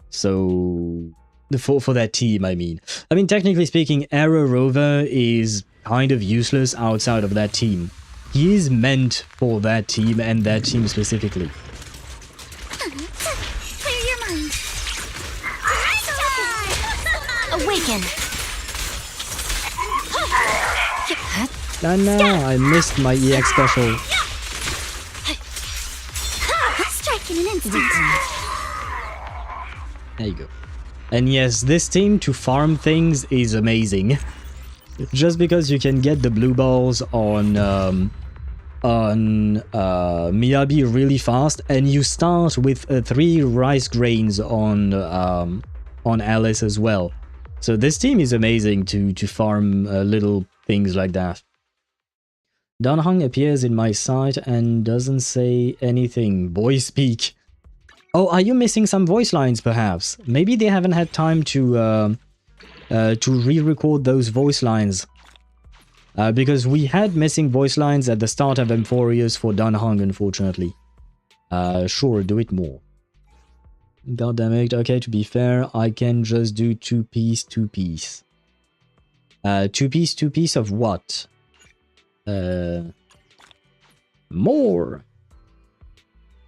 So, for that team, I mean. I mean, technically speaking, Era Rover is kind of useless outside of that team. He is meant for that team and that team specifically. Clear your mind. Awaken. No, I missed my EX special. Strike in an instant. There you go. And yes, this team to farm things is amazing. Just because you can get the blue balls on Miyabi really fast, and you start with 3 rice grains on Alice as well. So this team is amazing to farm little things like that. Danhang appears in my sight and doesn't say anything. Boy speak. Oh, are you missing some voice lines perhaps? Maybe they haven't had time to re-record those voice lines. Because we had missing voice lines at the start of Emphorius for Danhang, unfortunately. Sure, do it more. God damn it. Okay, to be fair, I can just do 2-piece, 2-piece. 2-piece, 2-piece of what? More.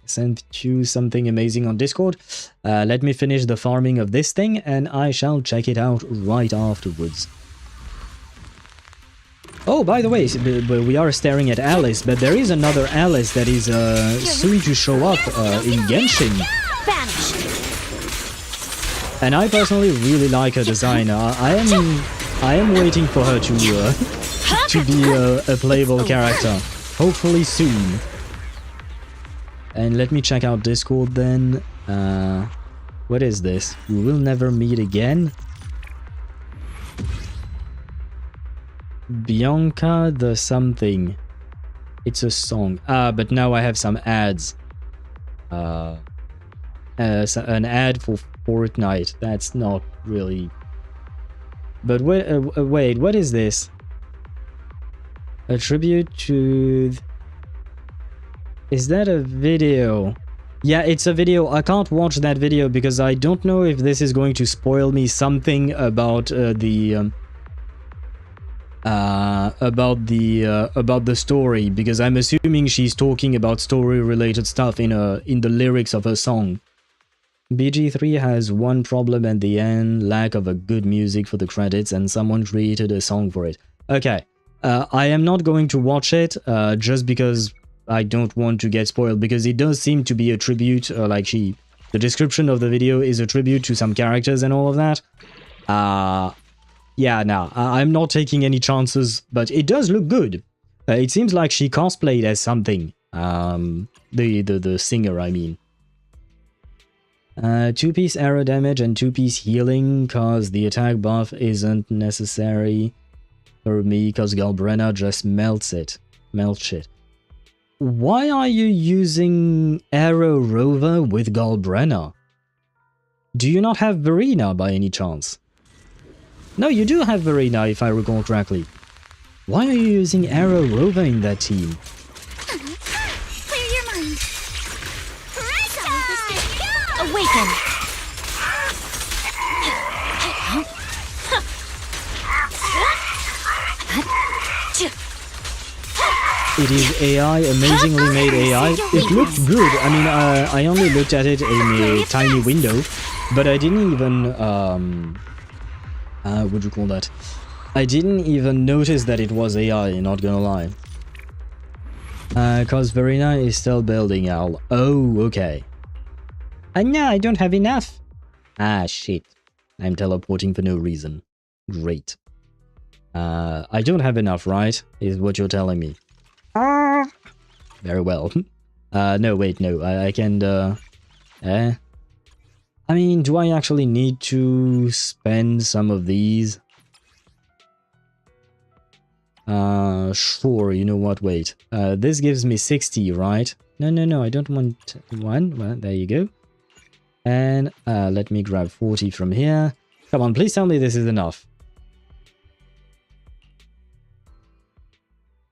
Sent you something amazing on Discord. Let me finish the farming of this thing and I shall check it out right afterwards. Oh, by the way, we are staring at Alice, but there is another Alice that is soon to show up in Genshin. And I personally really like her design. I am waiting for her to be a playable character. Hopefully soon. And let me check out Discord then. What is this? We will never meet again. Bianca the something. It's a song. But now I have some ads. So an ad for Fortnite. That's not really... But wait, what is this? A tribute to... Is that a video? Yeah, it's a video. I can't watch that video because I don't know if this is going to spoil me something about the story, because I'm assuming she's talking about story-related stuff in the lyrics of her song. BG3 has one problem at the end: lack of a good music for the credits, and someone created a song for it. Okay, I am not going to watch it just because I don't want to get spoiled, because it does seem to be a tribute, the description of the video is a tribute to some characters and all of that. Yeah, no, I'm not taking any chances, but it does look good. It seems like she cosplayed as something. The singer, I mean. 2-piece arrow damage and 2-piece healing, cause the attack buff isn't necessary for me, cause Galbrenna just melts it. Melts shit. Why are you using Arrow Rover with Galbrenna? Do you not have Verena by any chance? No, you do have Verena, if I recall correctly. Why are you using Arrow Rover in that team? Clear your mind. Awaken! It is AI, amazingly made AI. It looked good. I mean, I only looked at it in a tiny window, but I didn't even, what do you call that? I didn't even notice that it was AI, not gonna lie. Cause Verena is still building, Al. Oh, okay. No, I don't have enough. Ah, shit. I'm teleporting for no reason. Great. I don't have enough, right? Is what you're telling me. Very well. No, wait, no. I can, I mean, do I actually need to spend some of these? Sure, you know what, wait. This gives me 60, right? No, I don't want one. Well, there you go. And, let me grab 40 from here. Come on, please tell me this is enough.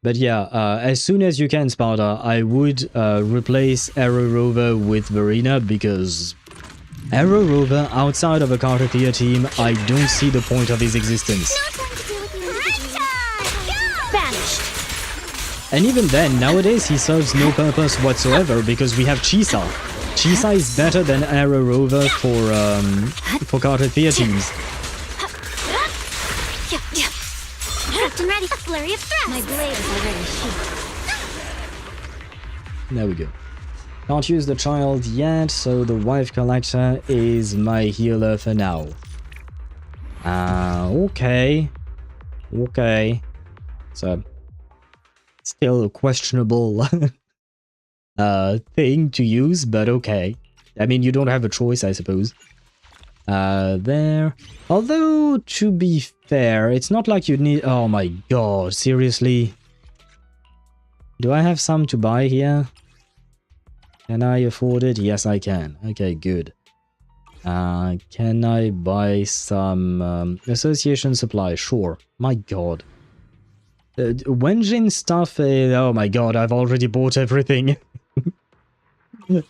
But yeah, as soon as you can, Sparta, I would replace Arrow Rover with Verena, because Arrow Rover, outside of a Cultits team, I don't see the point of his existence. Vanished. And even then, nowadays he serves no purpose whatsoever, because we have Chisa. Chisa is better than Arrow Rover for Cultits teams. Captain ready. A flurry of thrust. My blade is already sheathed. There we go. Can't use the child yet, so the wife collector is my healer for now. Okay. Okay. So, still a questionable thing to use, but okay. I mean, you don't have a choice, I suppose. There. Although, to be fair, it's not like you need... Oh my god, seriously? Do I have some to buy here? Can I afford it? Yes, I can. Okay, good. Can I buy some association supply? Sure. My god. Wenjin stuff... oh my god, I've already bought everything.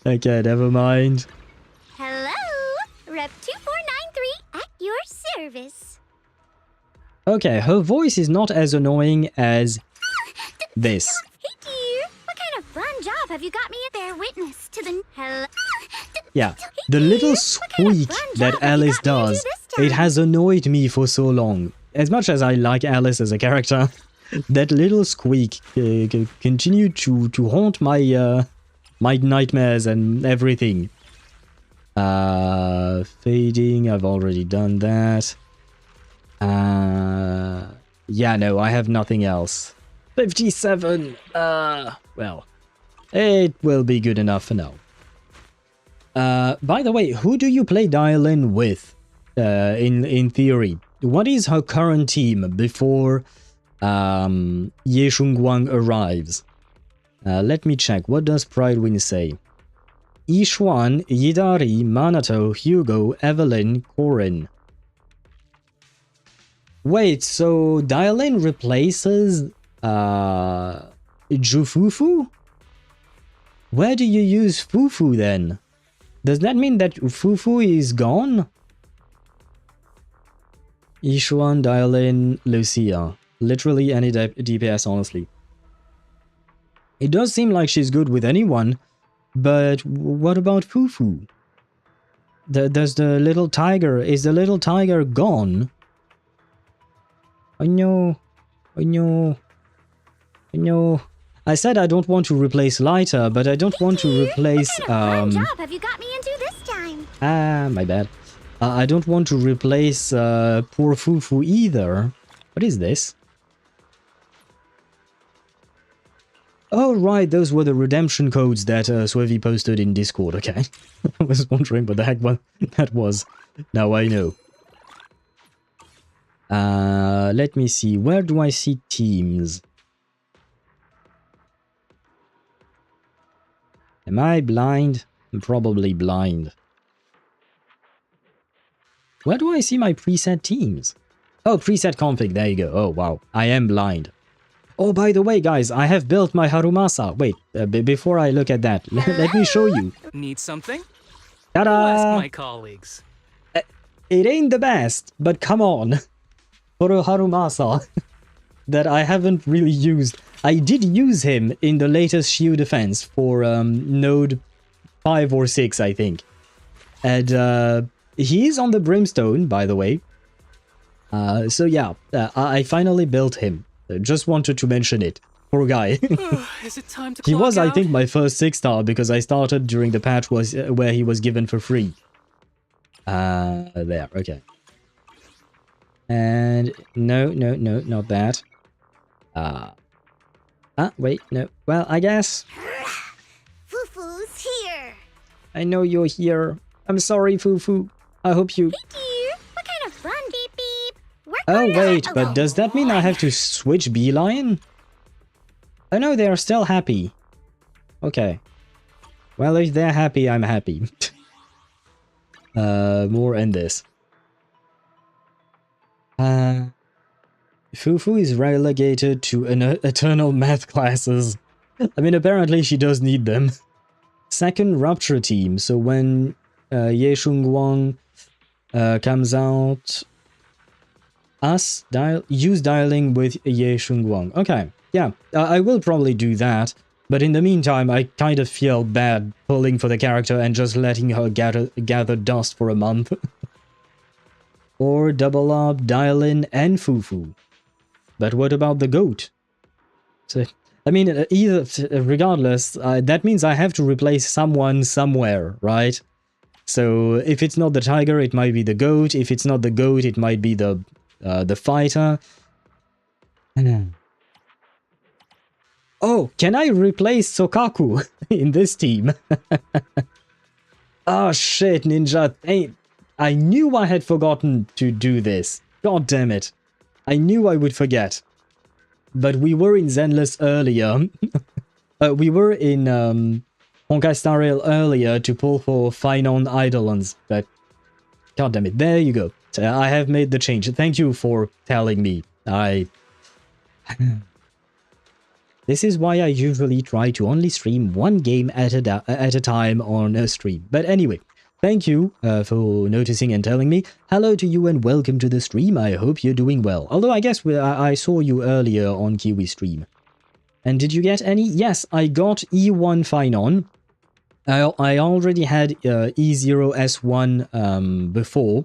Okay, never mind. Hello, Rep 2493 at your service. Okay, her voice is not as annoying as this. Hey dear, what kind of fun job have you got me? Bear witness to the... Hello. Yeah, the little squeak that Alice does, it has annoyed me for so long. As much as I like Alice as a character, that little squeak continued to haunt my my nightmares and everything. Fading, I've already done that. Yeah, no, I have nothing else. 57, well, It will be good enough for now. By the way, who do you play Dialyn with, in theory? What is her current team before Ye Shunguang arrives? Let me check. What does Pridewin say? Yishuan, Yidari, Manato, Hugo, Evelyn, Corin. Wait, so Dialyn replaces Jufufu? Where do you use Fufu then? Does that mean that Fufu is gone? Yishuan, Dialyn, Lucia. Literally any DPS, honestly. It does seem like she's good with anyone, but what about Fufu? Does the little tiger... Is the little tiger gone? Oh no. Oh no. Oh no. I said I don't want to replace Lighter, but I don't want to replace... What kind of fun job have you got me into this time? My bad. I don't want to replace poor Fufu either. What is this? Oh, right, those were the redemption codes that Swevi posted in Discord, okay. I was wondering what the heck that was. Now I know. Let me see. Where do I see teams? Am I blind? I'm probably blind. Where do I see my preset teams? Oh, preset config, there you go. Oh, wow. I am blind. Oh, by the way, guys, I have built my Harumasa. Wait, before I look at that, let me show you. Need something? Ta-da! Ask my colleagues. It ain't the best, but come on. For a Harumasa that I haven't really used. I did use him in the latest Shield defense for node 5 or 6, I think. And he is on the Brimstone, by the way. So yeah, I finally built him. Just wanted to mention it. Poor guy. Is it time to He was, clock I think, out? my first 6-star because I started during the patch where he was given for free. There, okay. And no, not that. Wait, no. Well, I guess. Fufu's here. I know you're here. I'm sorry, Fufu. I hope you... Hey dear, what kind of fun, beep beep? Work Oh, on wait, that. but does that mean I have to switch Beeline? Oh no, they are still happy. Okay. Well, if they're happy, I'm happy. More in this. Fufu is relegated to an eternal math classes. I mean, apparently she does need them. Second Rupture team, so when Ye Shunguang comes out, use dialing with Ye Shunguang. Okay, yeah, I will probably do that, but in the meantime, I kind of feel bad pulling for the character and just letting her gather dust for a month. Or double up Dialyn and Fufu. But what about the goat? So, I mean, either regardless, that means I have to replace someone somewhere, right? So if it's not the tiger, it might be the goat. If it's not the goat, it might be the fighter. Oh, can I replace Sokaku in this team? Oh shit, Ninja. Hey, I knew I had forgotten to do this. God damn it. I knew I would forget. But we were in Zenless earlier. We were in Honkai Star Rail earlier to pull for Phainon Eidolons. But god damn it, there you go. I have made the change. Thank you for telling me. This is why I usually try to only stream one game at a time on a stream. But anyway, thank you for noticing and telling me. Hello to you and welcome to the stream. I hope you're doing well. Although I guess I saw you earlier on Kiwi stream. And did you get any? Yes, I got E1 Phainon. I already had E0S1 before.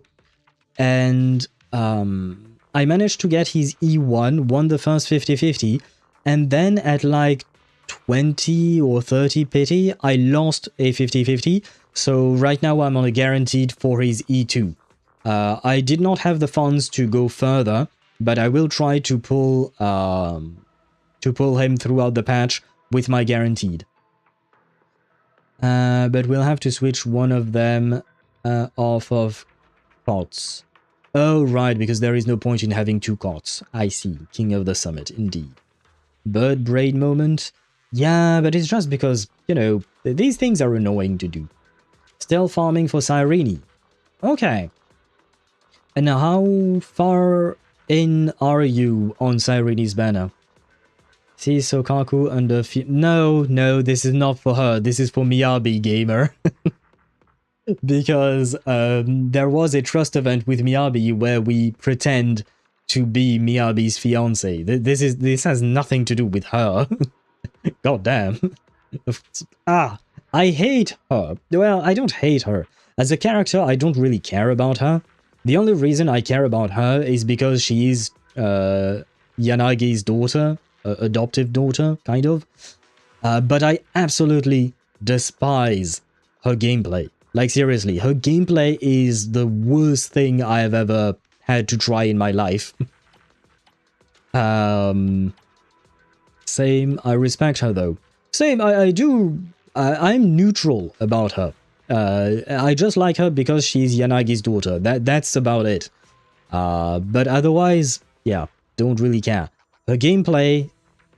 And I managed to get his E1, won the first 50-50. And then at like 20 or 30 pity, I lost a 50-50. So right now I'm on a guaranteed for his E2. I did not have the funds to go further, but I will try to pull him throughout the patch with my guaranteed. But we'll have to switch one of them off of cots. Oh, right, because there is no point in having 2 cots. I see. King of the Summit, indeed. Bird braid moment. Yeah, but it's just because, you know, these things are annoying to do. Still farming for Cyrene. Okay. And how far in are you on Cyrene's banner? See Sokaku under... No, this is not for her. This is for Miyabi Gamer. Because there was a trust event with Miyabi where we pretend to be Miyabi's fiance. This has nothing to do with her. God damn. I hate her. Well, I don't hate her. As a character, I don't really care about her. The only reason I care about her is because she is Yanagi's daughter, adoptive daughter, kind of. But I absolutely despise her gameplay. Like, seriously, her gameplay is the worst thing I have ever had to try in my life. Same, I respect her though. Same, I'm neutral about her. I just like her because she's Yanagi's daughter. That's about it. But otherwise, yeah, don't really care. Her gameplay,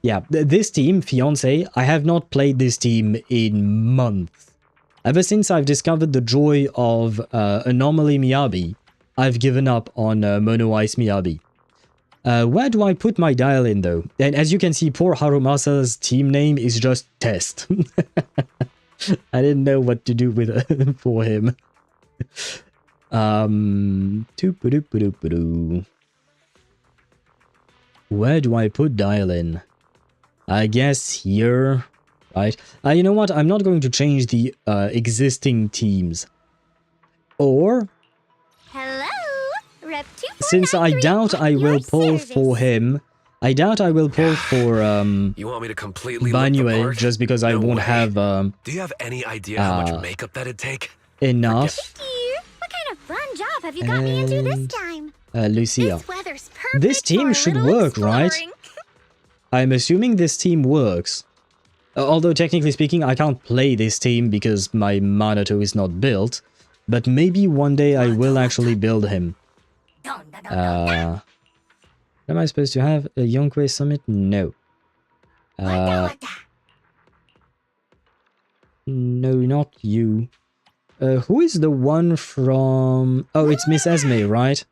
yeah, this team, Fiancé, I have not played this team in months. Ever since I've discovered the joy of Anomaly Miyabi, I've given up on Mono Ice Miyabi. Where do I put my Dialyn though? And as you can see, poor Harumasa's team name is just Test. I didn't know what to do with for him. Where do I put Dialyn? I guess here, right? You know what? I'm not going to change the existing teams. Or, Hello, Rep 2. since I doubt I will pull for him, I doubt I will pull for You want me to completely Banuye just because I won't have Do you have any idea how much makeup that'd take? enough. What kind of fun job have you got me into this time? Lucia. This weather's perfect This team for a should little work, right? exploring. I'm assuming this team works. Although technically speaking, I can't play this team because my Minato is not built. But maybe one day I will actually build him. What am I supposed to have? A Yonkei Summit? No. No, not you. Who is the one from... Oh, it's Miss Esme, right?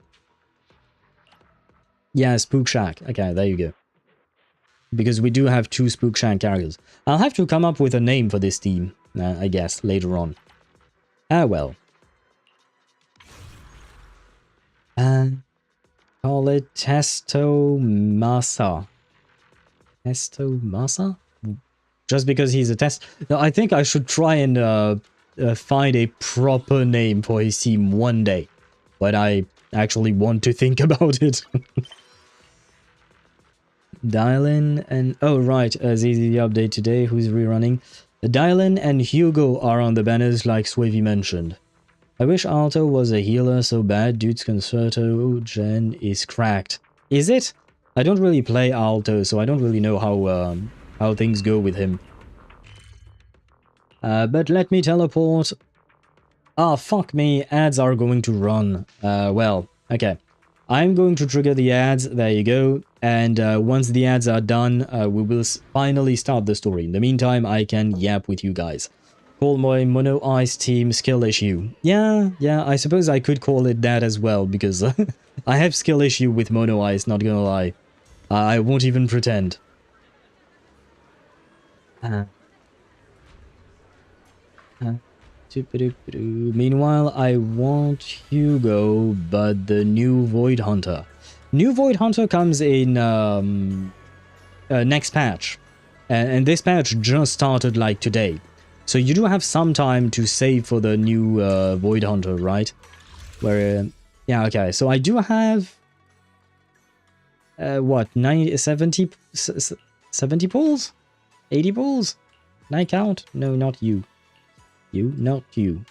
Yeah, Spook Shack. Okay, there you go. Because we do have 2 Spook Shack characters. I'll have to come up with a name for this team, I guess, later on. Well. Call it Testo Masa. Testo Masa? Just because he's a test... No, I think I should try and find a proper name for his team one day. But I actually want to think about it. Dialyn and... Oh, right. Zizi the update today. Who's rerunning? Dialyn and Hugo are on the banners like Swavy mentioned. I wish Alto was a healer so bad. Dude's Concerto gen is cracked. Is it? I don't really play Alto, so I don't really know how things go with him. But let me teleport. Ah, fuck me. Ads are going to run. Well, okay. I'm going to trigger the ads. There you go. And once the ads are done, we will finally start the story. In the meantime, I can yap with you guys. Call my Mono Ice team skill issue. Yeah, I suppose I could call it that as well, because I have skill issue with Mono Ice, not gonna lie. I won't even pretend. Meanwhile, I want Hugo, but the new Void Hunter. New Void Hunter comes in next patch. And this patch just started like today. So you do have some time to save for the new Void Hunter, right? Where, yeah, okay. So I do have, what, 70 pulls? 80 pulls? Can I count? No, not you. You, not you.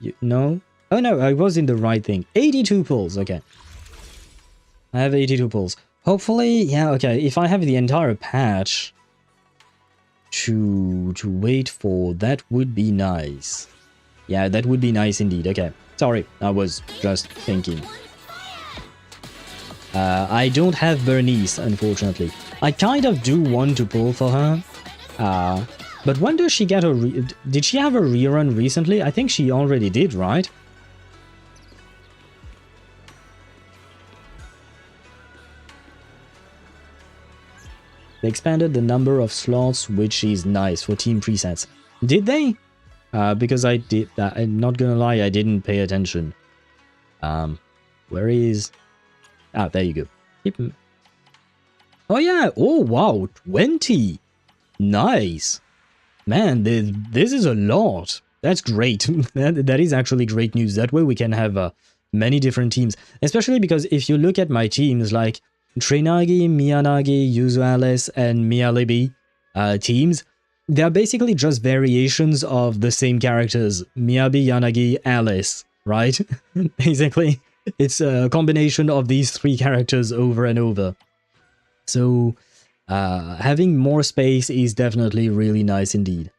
You, no? Oh no, I was in the right thing. 82 pulls, okay. I have 82 pulls. Hopefully, yeah, okay. If I have the entire patch... to wait for. That would be nice. Yeah, that would be nice indeed. Okay, sorry, I was just thinking. I don't have Bernice, unfortunately. I kind of do want to pull for her. But when does she get a did she have a rerun recently? I think she already did, right? They expanded the number of slots, which is nice for team presets. Did they? Because I did. I'm not gonna lie, I didn't pay attention. Where is? Ah, there you go. Oh yeah. Oh wow, 20. Nice. Man, this is a lot. That's great. that is actually great news. That way we can have many different teams. Especially because if you look at my teams, like Trinagi, Miyanagi, Yuzu Alice, and Miyalibi teams, they are basically just variations of the same characters. Miyabi, Yanagi, Alice, right? Basically, it's a combination of these three characters over and over. So, having more space is definitely really nice indeed.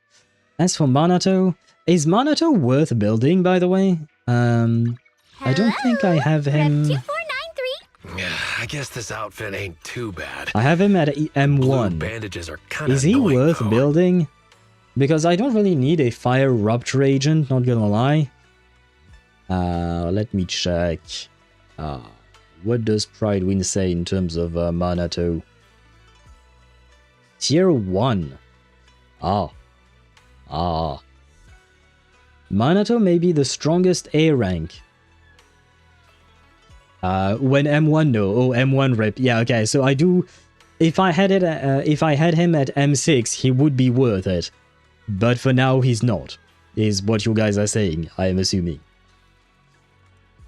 As for Manato, is Manato worth building, by the way? I don't think I have him... Yeah, I guess this outfit ain't too bad. I have him at M1. Blue bandages are kinda Is he annoying, worth though. building? Because I don't really need a fire rupture agent, not gonna lie. Let me check. What does Pridewind say in terms of Manato? Tier 1. Manato may be the strongest A rank. When M1, no. Oh, M1 rep. Yeah, okay. So I do. If I had it, if I had him at M6, he would be worth it. But for now, he's not. Is what you guys are saying, I am assuming.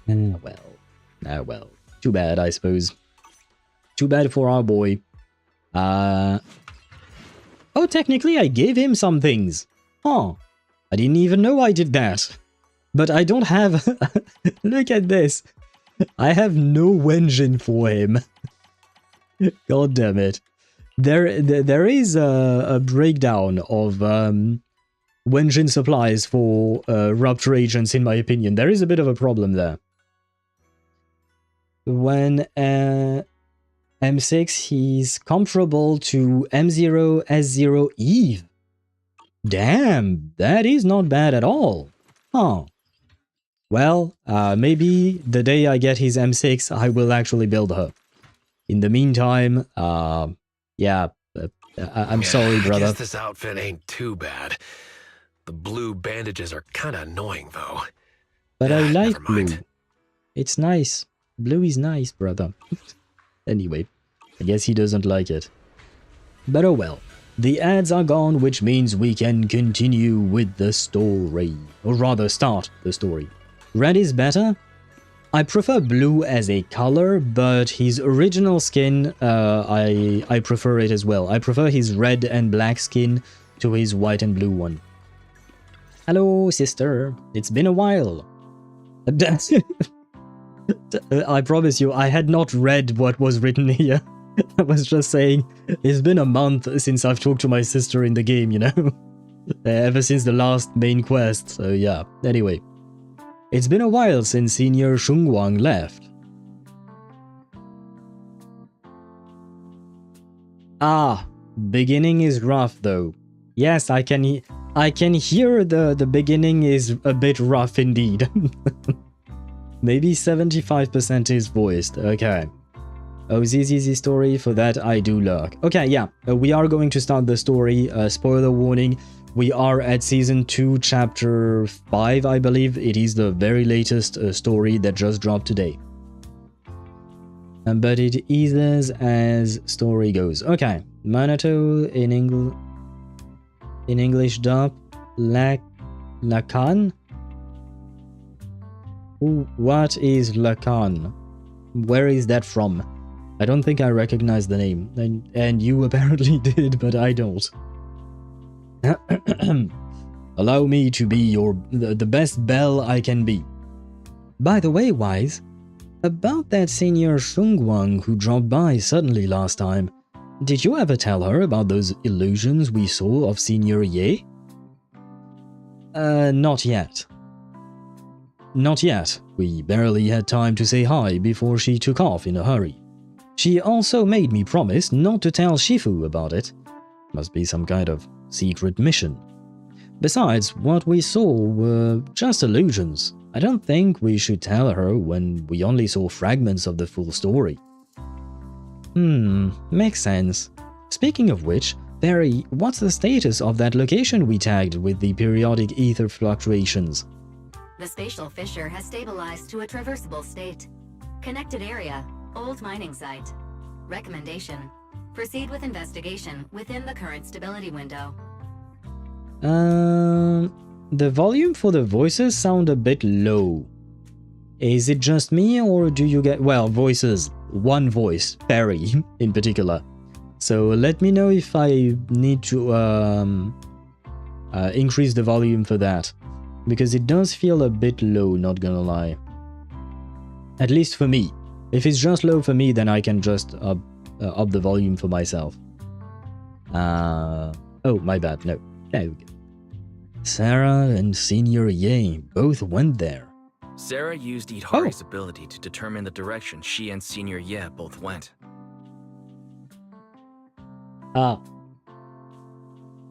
Well. Too bad, I suppose. Too bad for our boy. Oh, technically, I gave him some things. Huh. I didn't even know I did that. But I don't have... Look at this. I have no engine for him. God damn it. There is a breakdown of engine supplies for rupture agents, in my opinion. There is a bit of a problem there. When M6, he's comparable to M0, S0, Eve. Damn, that is not bad at all. Huh. Well, maybe the day I get his M6, I will actually build her. In the meantime, yeah, I'm sorry, brother. I guess this outfit ain't too bad. The blue bandages are kinda annoying, though. But I like never mind. blue. It's nice. Blue is nice, brother. Anyway, I guess he doesn't like it. But oh well. The ads are gone, which means we can continue with the story. Or rather, start the story. Red is better. I prefer blue as a color, but his original skin, I prefer it as well. I prefer his red and black skin to his white and blue one. Hello, sister. It's been a while. I promise you, I had not read what was written here. I was just saying, it's been a month since I've talked to my sister in the game, you know? Ever since the last main quest, so yeah. Anyway. It's been a while since Senior Shungwang left. Ah, beginning is rough though. Yes, I can hear the beginning is a bit rough indeed. Maybe 75% is voiced, okay. Oh, ZZZ story, for that I do lurk. Okay, yeah, we are going to start the story, spoiler warning. We are at Season 2, Chapter 5, I believe. It is the very latest story that just dropped today. But it eases as story goes. Okay, Manato in English dub, Lacan? What is Lacan? Where is that from? I don't think I recognize the name, and you apparently did, but I don't. Allow me to be the best Belle I can be. By the way, Wise, about that Senior Shungwang who dropped by suddenly last time, Did you ever tell her about those illusions we saw of Senior Ye? Not yet. Not yet. We barely had time to say hi before she took off in a hurry. She also made me promise not to tell Shifu about it. Must be some kind of secret mission. Besides, what we saw were just illusions. I don't think we should tell her when we only saw fragments of the full story. Makes sense. Speaking of which, Barry, what's the status of that location we tagged with the periodic ether fluctuations? The spatial fissure has stabilized to a traversable state. Connected area, old mining site. Recommendation: proceed with investigation within the current stability window. The volume for the voices sound a bit low. Is it just me, or do you get, well, voices, one voice, Barry in particular. So let me know if I need to increase the volume for that, because it does feel a bit low, not gonna lie. At least for me. If it's just low for me, then I can just up the volume for myself. Oh, my bad, no. There we go. Sarah and Senior Ye both went there. Sarah used Idhari's ability to determine the direction she and Senior Ye both went.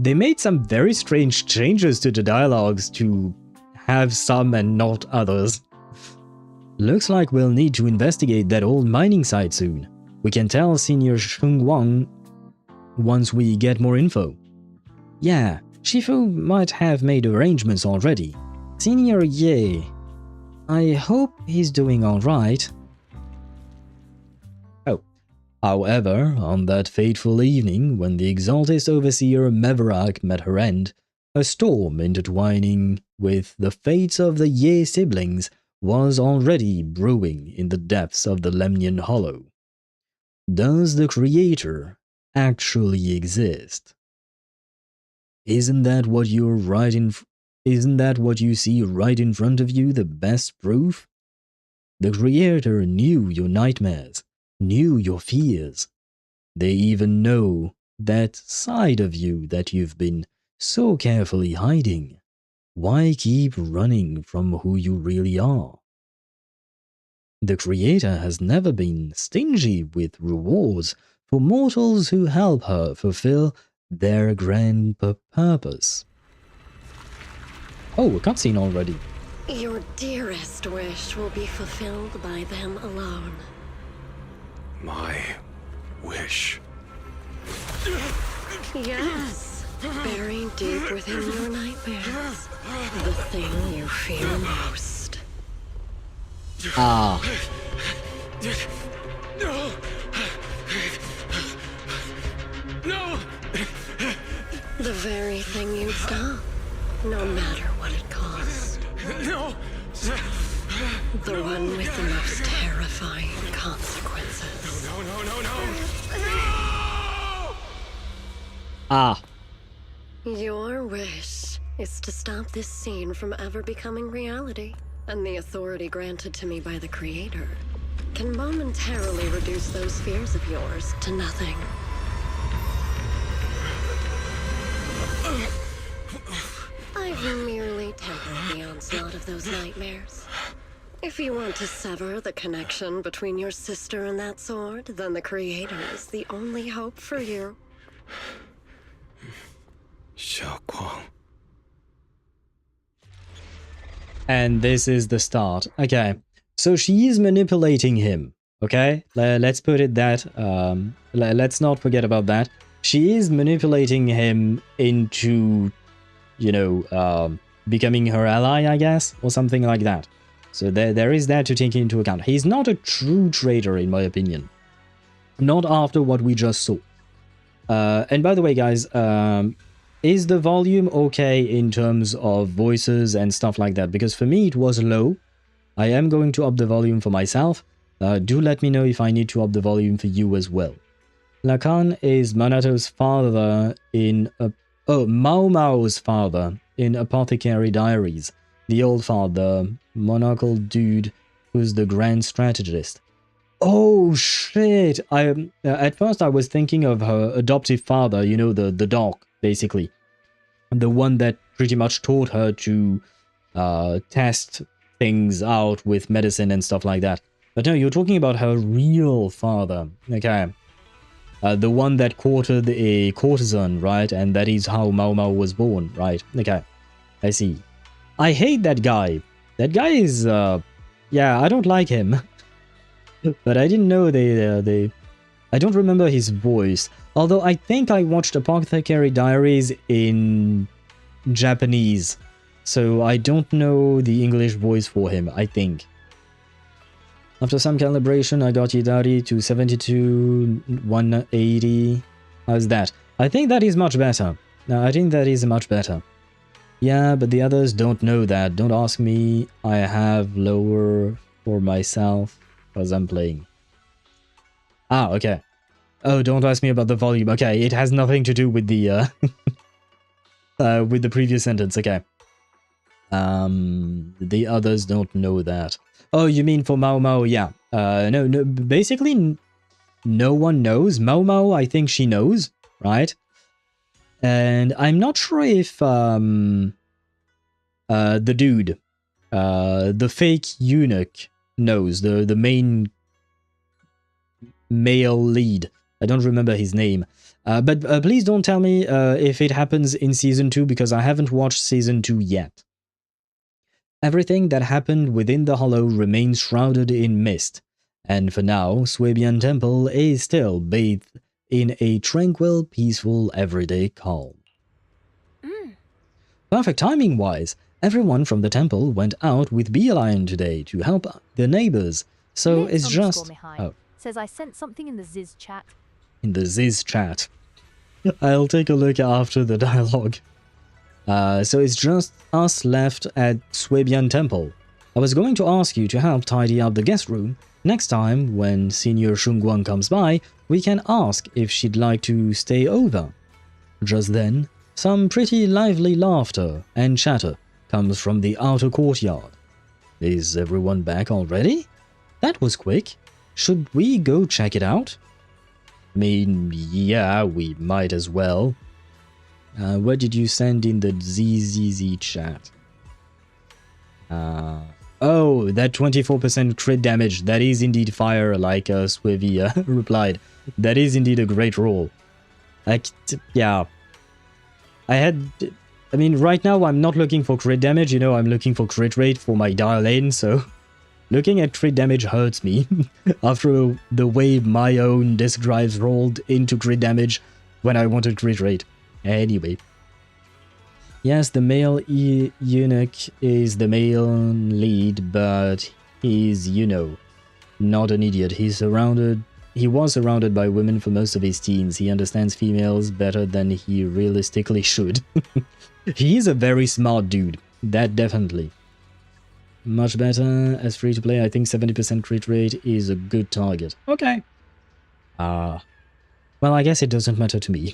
They made some very strange changes to the dialogues to have some and not others. Looks like we'll need to investigate that old mining site soon. We can tell Senior Shungwang once we get more info. Yeah, Shifu might have made arrangements already. Senior Ye, I hope he's doing alright. However, on that fateful evening, when the Exaltist Overseer Meverak met her end, a storm intertwining with the fates of the Ye siblings was already brewing in the depths of the Lemnian Hollow. Does the Creator actually exist? Isn't that what you see right in front of you the best proof? The Creator knew your nightmares, knew your fears. They even know that side of you that you've been so carefully hiding. Why keep running from who you really are? The Creator has never been stingy with rewards for mortals who help her fulfill their grand purpose. Oh, a cutscene already. Your dearest wish will be fulfilled by them alone. My wish. Yes, buried deep within your nightmares. The thing you fear most. Ah. No! No! The very thing you'd stop, no matter what it cost. No! The one with the most terrifying consequences. No! Ah. Your wish is to stop this scene from ever becoming reality, and the authority granted to me by the Creator can momentarily reduce those fears of yours to nothing. I've merely tempered the onslaught of those nightmares. If you want to sever the connection between your sister and that sword, then the Creator is the only hope for you. Xiaoguang. And this is the start. Okay, so she is manipulating him. Okay, let's put it that. Let's not forget about that. She is manipulating him into, you know, becoming her ally, I guess, or something like that. So there is that to take into account. He's not a true traitor, in my opinion. Not after what we just saw. And by the way, guys, is the volume okay in terms of voices and stuff like that? Because for me, it was low. I am going to up the volume for myself. Do let me know if I need to up the volume for you as well. Lacan is Manato's father in... Mao Mao's father in Apothecary Diaries. The old father, monocle dude who's the grand strategist. Oh shit! At first I was thinking of her adoptive father, you know, the dog, basically. The one that pretty much taught her to test things out with medicine and stuff like that. But no, you're talking about her real father. Okay. The one that courted a courtesan, right? And that is how Mao Mao was born, right? Okay. I see. I hate that guy. That guy is, yeah, I don't like him. But I didn't know I don't remember his voice. Although I think I watched Apothecary Diaries in Japanese. So I don't know the English voice for him, I think. After some calibration, I got Yidari to 72, 180. How's that? I think that is much better. I think that is much better. Yeah, but the others don't know that. Don't ask me. I have lower for myself because I'm playing. Ah, okay. Oh, don't ask me about the volume. Okay, it has nothing to do with the with the previous sentence. Okay. The others don't know that. Oh, you mean for Mao Mao? Yeah. No, basically, no one knows. Mao Mao, I think she knows, right? And I'm not sure if the dude, the fake eunuch, knows, the main male lead. I don't remember his name. But please don't tell me if it happens in Season 2, because I haven't watched Season 2 yet. Everything that happened within the Hollow remains shrouded in mist, and for now, Swabian Temple is still bathed in a tranquil, peaceful, everyday calm. Perfect timing-wise, everyone from the temple went out with Dialyn today to help the neighbors, so it's just... Oh. Says I sent something in the Ziz chat. In the Ziz chat. I'll take a look after the dialogue. So it's just us left at Swabian Temple. I was going to ask you to help tidy up the guest room. Next time, when Senior Shungguang comes by, we can ask if she'd like to stay over. Just then, some pretty lively laughter and chatter comes from the outer courtyard. Is everyone back already? That was quick. Should we go check it out? I mean, yeah, we might as well. What did you send in the ZZZ chat? Oh, that 24% crit damage. That is indeed fire, like Swivy replied. That is indeed a great roll. Yeah. I mean, right now I'm not looking for crit damage, you know, I'm looking for crit rate for my Dialyn, so... Looking at crit damage hurts me, after the way my own disk drives rolled into crit damage when I wanted crit rate. Anyway. Yes, the male eunuch is the male lead, but he's, you know, not an idiot. He was surrounded by women for most of his teens. He understands females better than he realistically should. He is a very smart dude. That definitely. Much better as free to play. I think 70% crit rate is a good target. Okay. Well, I guess it doesn't matter to me.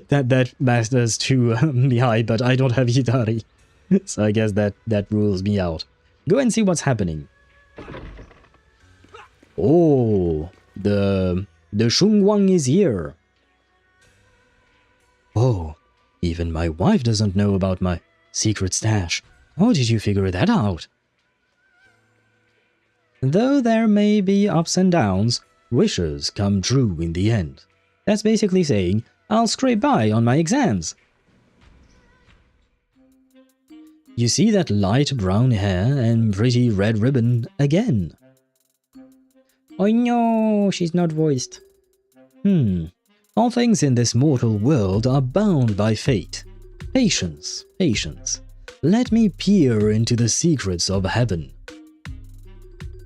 that matters to Mihai, but I don't have Hidari. So I guess that rules me out. Go and see what's happening. Oh, the Shungguang is here. Oh, even my wife doesn't know about my secret stash. How did you figure that out? Though there may be ups and downs, wishes come true in the end. That's basically saying, I'll scrape by on my exams. You see that light brown hair and pretty red ribbon again. Oh no, she's not voiced. All things in this mortal world are bound by fate. Patience, patience. Let me peer into the secrets of heaven.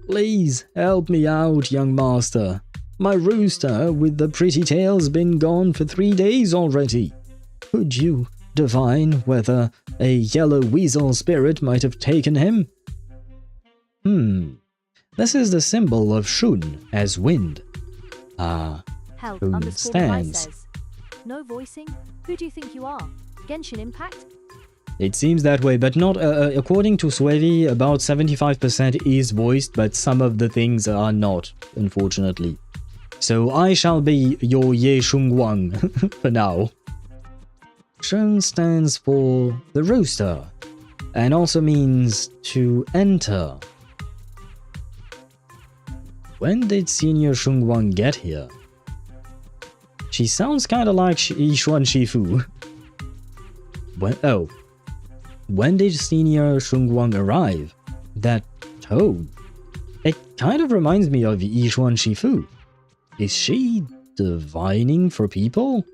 Please help me out, young master. My rooster with the pretty tail's been gone for 3 days already. Could you divine whether a yellow weasel spirit might have taken him? This is the symbol of Shun as wind. Help Shun stands. Says, no voicing? Who do you think you are? Genshin Impact? It seems that way, but not according to Swevi, about 75% is voiced, but some of the things are not, unfortunately. So I shall be your Ye Shung Wang for now. Sheng stands for the rooster, and also means to enter. When did Senior Shung Wang get here? She sounds kinda like Yishuan Shifu. When did Senior Shung Wang arrive? That toad. It kind of reminds me of Yishuan Shifu. Is she divining for people?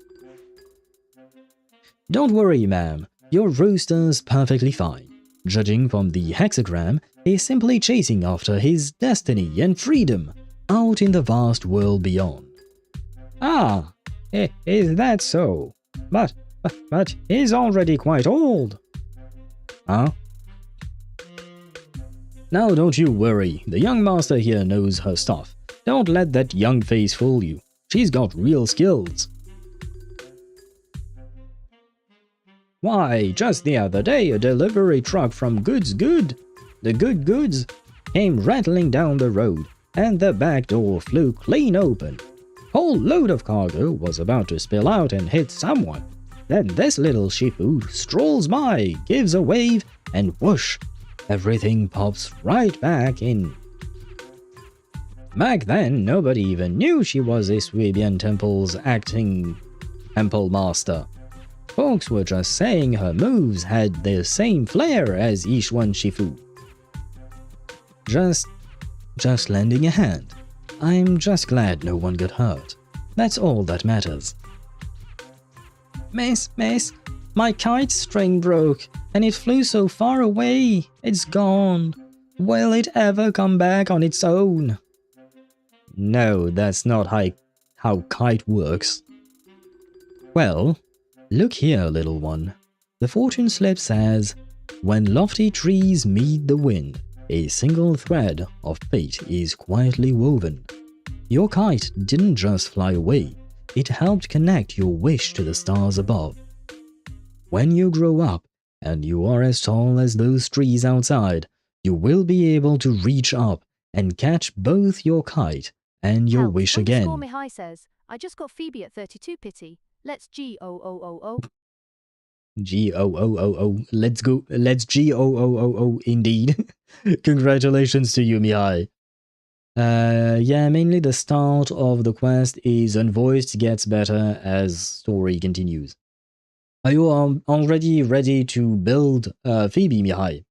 Don't worry, ma'am. Your rooster's perfectly fine. Judging from the hexagram, he's simply chasing after his destiny and freedom out in the vast world beyond. Ah, is that so? But he's already quite old. Huh? Now don't you worry, the young master here knows her stuff. Don't let that young face fool you. She's got real skills. Why, just the other day a delivery truck from the Good Goods came rattling down the road, and the back door flew clean open. Whole load of cargo was about to spill out and hit someone. Then this little Shifu strolls by, gives a wave, and whoosh, everything pops right back in. Back then, nobody even knew she was a Swabian Temple's acting temple master. Folks were just saying her moves had the same flair as Yishuan Shifu. Just lending a hand. I'm just glad no one got hurt. That's all that matters. Miss, my kite string broke, and it flew so far away. It's gone. Will it ever come back on its own? No, that's not how kite works. Well, look here, little one. The fortune slip says, when lofty trees meet the wind, a single thread of fate is quietly woven. Your kite didn't just fly away. It helped connect your wish to the stars above. When you grow up, and you are as tall as those trees outside, you will be able to reach up and catch both your kite and your wish again. Mihai says, I just got Phoebe at 32 pity. Let's G-O-O-O-O. G-O-O-O-O. Let's go. Let's G-O-O-O-O indeed. Congratulations to you, Mihai. Yeah, mainly the start of the quest is unvoiced, gets better as story continues. Are you already ready to build Phoebe, Mihai?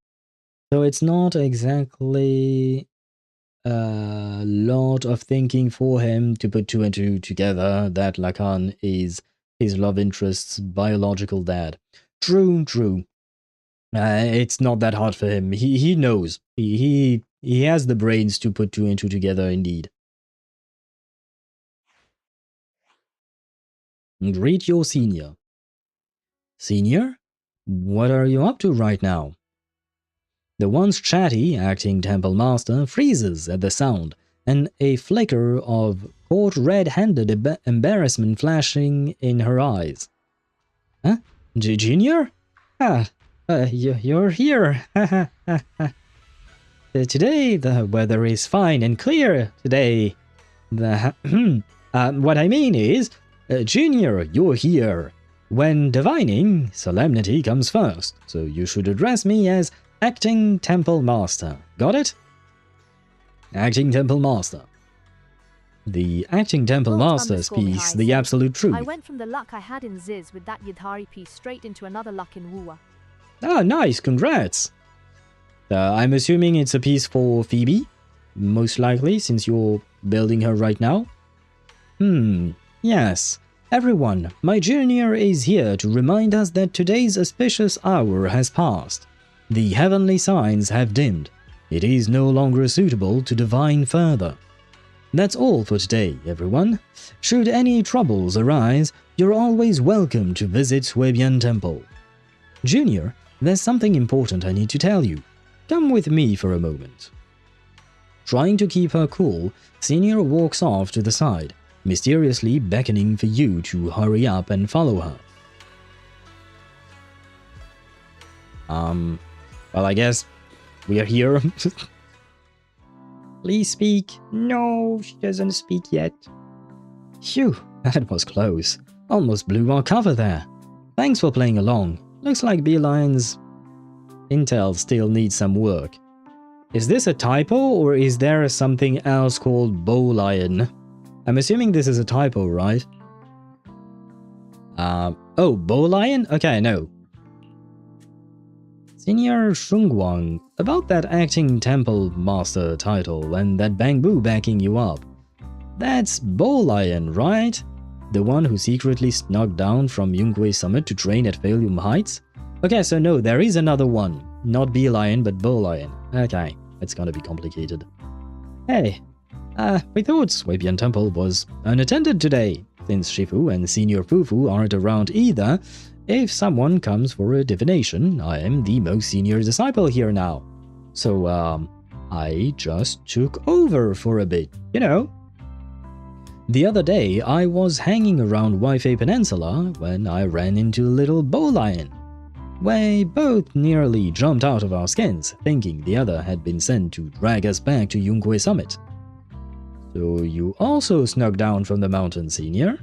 So it's not exactly a lot of thinking for him to put two and two together that Lacan is his love interest's biological dad. True. It's not that hard for him. He knows. He has the brains to put two and two together, indeed. Greet your senior. Senior? What are you up to right now? The once chatty acting temple master freezes at the sound, and a flicker of caught red-handed embarrassment flashing in her eyes. Huh? Junior? You're here. Today the weather is fine and clear today. What I mean is, Junior, you're here. When divining, solemnity comes first, so you should address me as Acting Temple Master. Got it? Acting Temple Master. The Acting Temple Master speaks the absolute truth. I went from the luck I had in Ziz with that Yidhari piece straight into another luck in Wuwa. Ah, nice, congrats. I'm assuming it's a piece for Phoebe, most likely, since you're building her right now. Yes. Everyone, my junior is here to remind us that today's auspicious hour has passed. The heavenly signs have dimmed. It is no longer suitable to divine further. That's all for today, everyone. Should any troubles arise, you're always welcome to visit Swabian Temple. Junior, there's something important I need to tell you. Come with me for a moment. Trying to keep her cool, Senior walks off to the side, mysteriously beckoning for you to hurry up and follow her. Well, I guess we are here. Please speak. No, she doesn't speak yet. Phew, that was close. Almost blew our cover there. Thanks for playing along. Looks like Beeline's intel still needs some work. Is this a typo, or is there something else called Bowlion? I'm assuming this is a typo, right? Oh, Bowlion? Okay, no. Senior Shungwang, about that acting temple master title and that Bangbu backing you up. That's Bowlion, right? The one who secretly snuck down from Yungui Summit to train at Phainon Heights? Okay, so no, there is another one. Not Beelion, but Bowlion. Okay, it's gonna be complicated. Hey, we thought Swabian Temple was unattended today, since Shifu and Senior Fufu aren't around either. If someone comes for a divination, I am the most senior disciple here now. So, I just took over for a bit, you know. The other day, I was hanging around Waifei Peninsula when I ran into little Bowlion. We both nearly jumped out of our skins, thinking the other had been sent to drag us back to Yungui Summit. So you also snuck down from the mountain, Senior?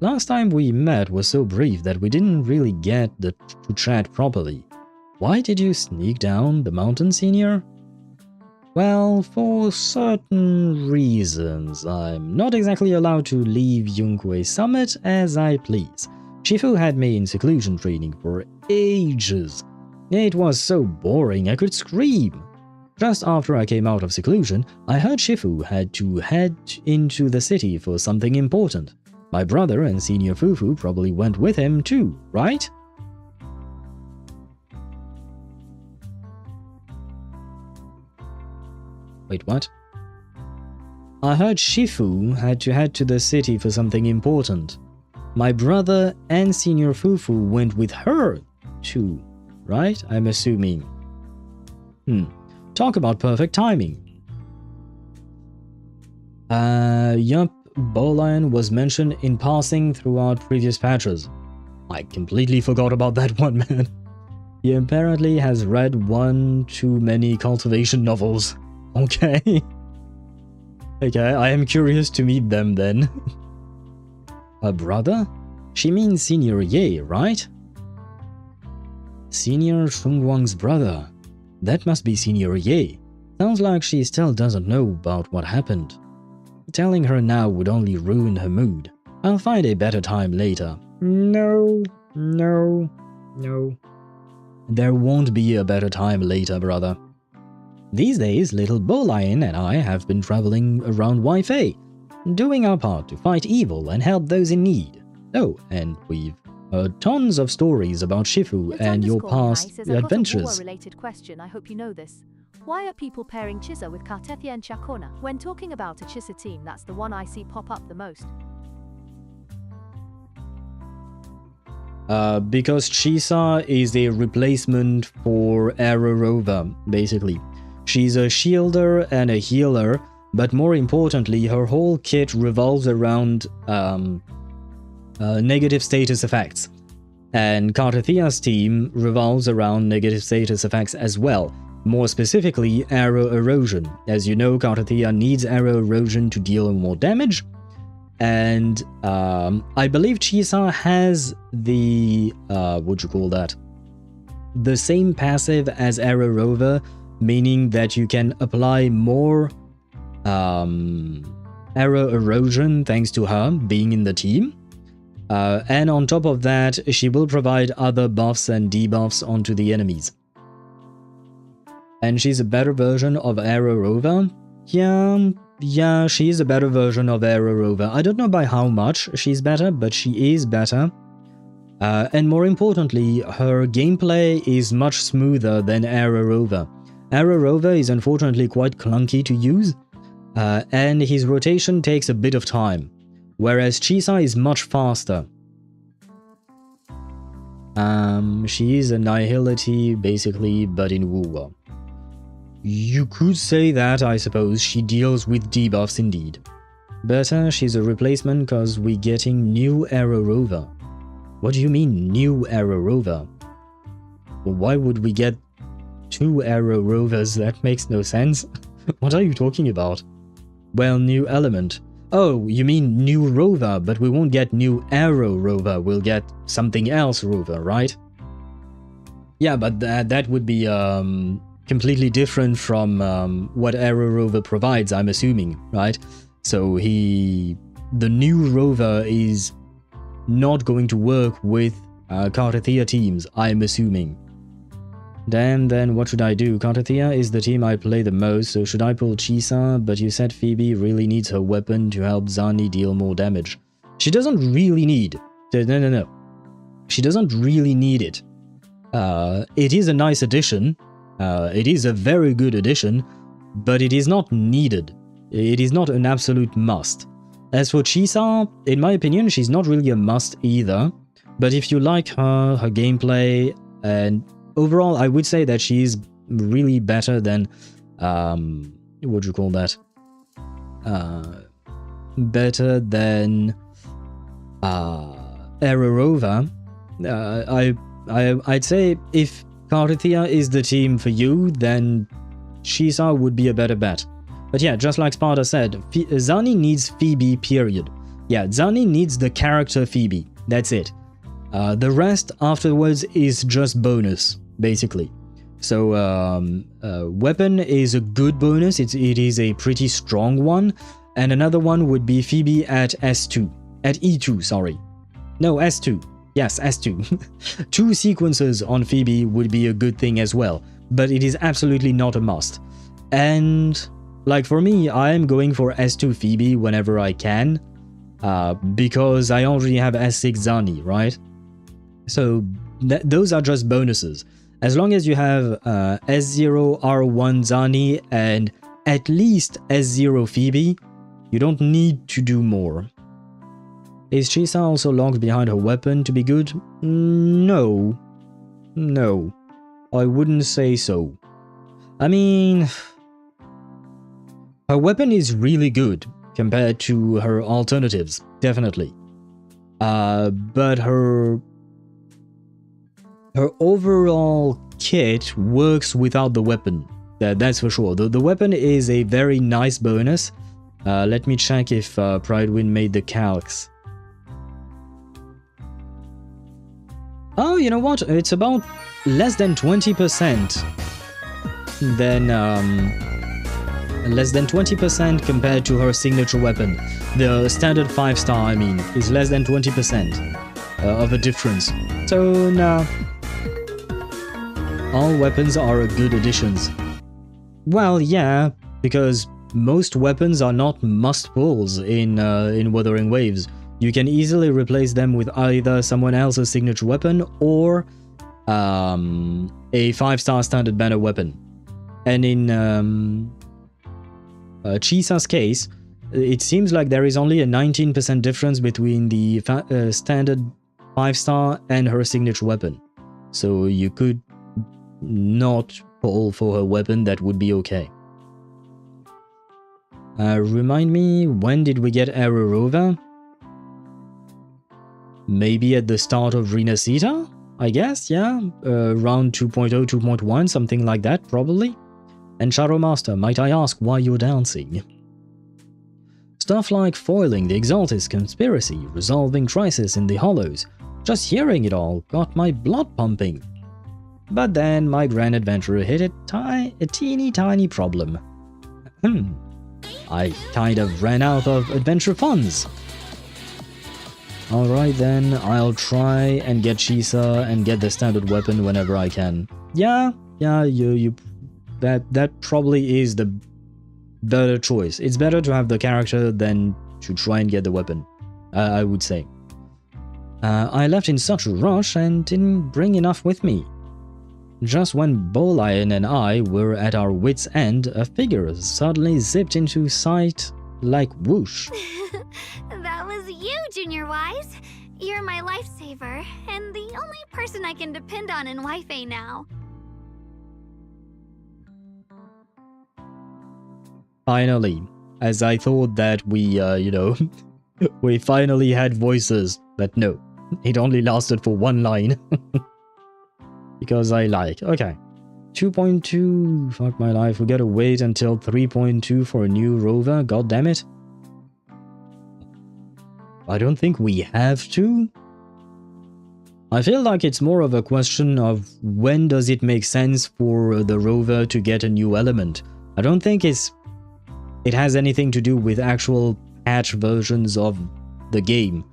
Last time we met was so brief that we didn't really get to chat properly. Why did you sneak down the mountain, Senior? Well, for certain reasons. I'm not exactly allowed to leave Yungui Summit as I please. Shifu had me in seclusion training for ages. It was so boring I could scream. Just after I came out of seclusion, I heard Shifu had to head into the city for something important. My brother and Senior Fufu probably went with him too, right? Wait, what? I heard Shifu had to head to the city for something important. My brother and Senior Fufu went with her too, right? I'm assuming. Talk about perfect timing. Yup, Bowlion was mentioned in passing throughout previous patches. I completely forgot about that one, man. He apparently has read one too many cultivation novels. Okay. Okay, I am curious to meet them then. A brother? She means Senior Ye, right? Senior Shungwang's brother. That must be Senior Ye. Sounds like she still doesn't know about what happened. Telling her now would only ruin her mood. I'll find a better time later. No. There won't be a better time later, brother. These days, little Bowlion and I have been traveling around Waifei, doing our part to fight evil and help those in need. Oh, and we've heard tons of stories about Shifu and your past adventures. Related question, I hope you know this. Why are people pairing Chisa with Kartethia and Chakona? When talking about a Chisa team, that's the one I see pop up the most. Because Chisa is a replacement for Arrow Rover, basically. She's a shielder and a healer, but more importantly, her whole kit revolves around negative status effects. And Kartethia's team revolves around negative status effects as well. More specifically, arrow erosion. As you know, Cultits needs arrow erosion to deal more damage. And I believe Chisa has the, the same passive as Arrow Rover, meaning that you can apply more arrow erosion thanks to her being in the team. And on top of that, she will provide other buffs and debuffs onto the enemies. And she's a better version of Arrow Rover. Yeah, she's a better version of Arrow Rover. I don't know by how much she's better, but she is better. And more importantly, her gameplay is much smoother than Arrow Rover. Arrow Rover is unfortunately quite clunky to use, and his rotation takes a bit of time, whereas Chisa is much faster. She is a Nihility, basically, but in Wuwa. You could say that, I suppose. She deals with debuffs indeed. But she's a replacement cause we're getting new Arrow Rover. What do you mean, new Arrow Rover? why would we get 2 arrow rovers? That makes no sense. What are you talking about? Well, new element. Oh, you mean new rover, but we won't get new arrow rover, we'll get something else rover, right? Yeah, but that would be completely different from what arrow rover provides, I'm assuming, right? So the new rover is not going to work with Cultits teams, I'm assuming. Damn, then what should I do? Cultits is the team I play the most, so should I pull Chisa? But you said Phoebe really needs her weapon to help Zani deal more damage. She doesn't really need... No. She doesn't really need it. It is a nice addition. It is a very good addition, but it is not needed. It is not an absolute must. As for Chisa, in my opinion, she's not really a must either. But if you like her gameplay, and overall, I would say that she's really better than, what do you call that? Better than Ererova. I'd say if Cultits is the team for you, then Chisa would be a better bet. But yeah, just like Sparta said, Zani needs Phoebe, period. Yeah, Zani needs the character Phoebe. That's it. The rest afterwards is just bonus, basically. So, weapon is a good bonus. It is a pretty strong one. And another one would be Phoebe at S2. At E2, sorry. No, S2. Yes, S2. 2 sequences on Phoebe would be a good thing as well. But it is absolutely not a must. And, like for me, I am going for S2 Phoebe whenever I can. Because I already have S6 Zani, right? So, those are just bonuses. As long as you have S0 R1 Zani and at least S0 Phoebe, you don't need to do more. Is Chisa also locked behind her weapon to be good? No. No. I wouldn't say so. I mean, her weapon is really good compared to her alternatives, definitely. But her overall kit works without the weapon. That's for sure. The weapon is a very nice bonus. Let me check if Pridewind made the calcs. Oh, you know what? It's about less than 20%. Then, less than 20% compared to her signature weapon. The standard 5-star, I mean, is less than 20% of a difference. So, nah. All weapons are good additions. Well, yeah, because most weapons are not must-pulls in Wuthering Waves. You can easily replace them with either someone else's signature weapon or a 5-star standard banner weapon. And in Chisa's case, it seems like there is only a 19% difference between the standard 5-star and her signature weapon. So you could not pull for her weapon, that would be okay. Remind me, when did we get Ererova? Maybe at the start of Renacita, I guess, yeah? Around 2.0, 2.1, something like that, probably. And Shadow Master, might I ask why you're dancing? Stuff like foiling the Exaltis conspiracy, resolving crisis in the Hollows. Just hearing it all got my blood pumping. But then my grand adventurer hit a teeny tiny problem. I kind of ran out of adventure funds. Alright then, I'll try and get Chisa and get the standard weapon whenever I can. Yeah, that probably is the better choice. It's better to have the character than to try and get the weapon, I would say. I left in such a rush and didn't bring enough with me. Just when Bolian and I were at our wits' end, a figure suddenly zipped into sight like whoosh. That was you, Junior Wise. You're my lifesaver, and the only person I can depend on in Wi-Fi now. Finally, as I thought that we, we finally had voices, but no, it only lasted for one line. because I like. Okay. 2.2. Fuck my life. We gotta wait until 3.2 for a new rover. God damn it. I don't think we have to. I feel like it's more of a question of when does it make sense for the rover to get a new element. I don't think it has anything to do with actual patch versions of the game.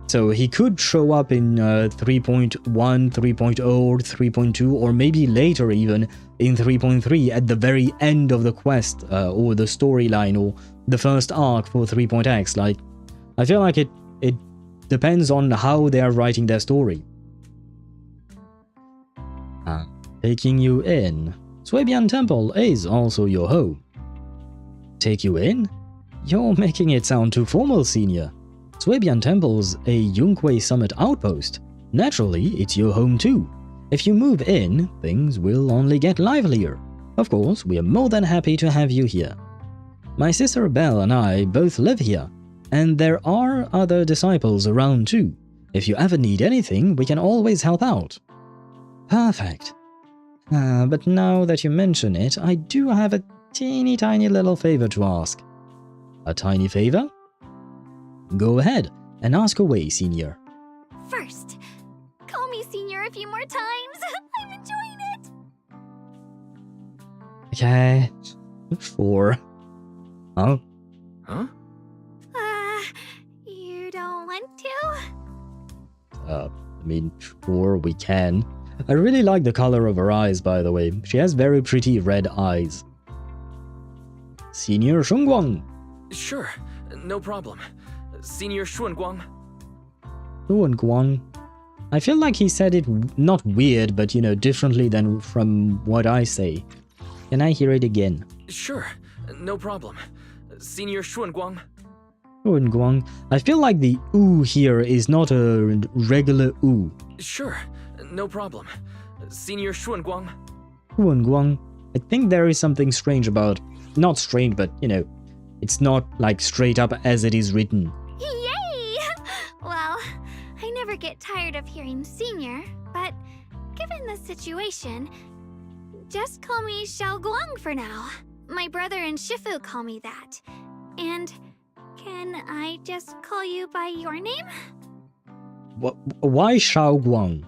So he could show up in 3.1, 3.0, or 3.2, or maybe later even in 3.3 at the very end of the quest or the storyline or the first arc for 3.x. Like, I feel like it depends on how they are writing their story. Taking you in. Swabian Temple is also your home. Take you in? You're making it sound too formal, Senior. Swabian Temple's a Yunque Summit outpost. Naturally, it's your home too. If you move in, things will only get livelier. Of course, we are more than happy to have you here. My sister Belle and I both live here, and there are other disciples around too. If you ever need anything, we can always help out. Perfect. But now that you mention it, I do have a teeny tiny little favor to ask. A tiny favor? Go ahead and ask away, Senior. First, call me Senior a few more times. I'm enjoying it. Okay. Sure. Huh? Huh? You don't want to? I mean, sure, we can. I really like the color of her eyes, by the way. She has very pretty red eyes. Senior Shunguang. Sure, no problem. Senior Xuanguang. Xuanguang. I feel like he said it not weird, but you know, differently than from what I say. Can I hear it again? Sure, no problem. Senior Xuanguang. Xuanguang. I feel like the ooh here is not a regular ooh. Sure, no problem. Senior Xuanguang. Xuanguang. I think there is something strange about... Not strange, but, you know, it's not, like, straight up as it is written. Yay! Well, I never get tired of hearing Senior, but given the situation, just call me Xiao Guang for now. My brother and Shifu call me that. And can I just call you by your name? Why Xiao Guang?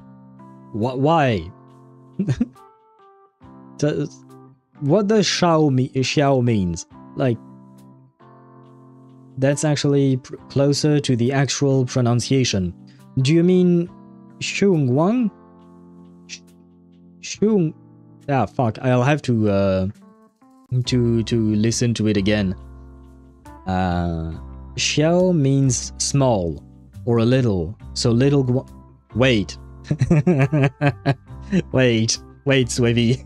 Why? What does Xiao means? Like, that's actually closer to the actual pronunciation. Do you mean Xunguang? Xung? Ah, fuck. I'll have to listen to it again. Xiao means small or a little. So little. Wait. wait, Swivy.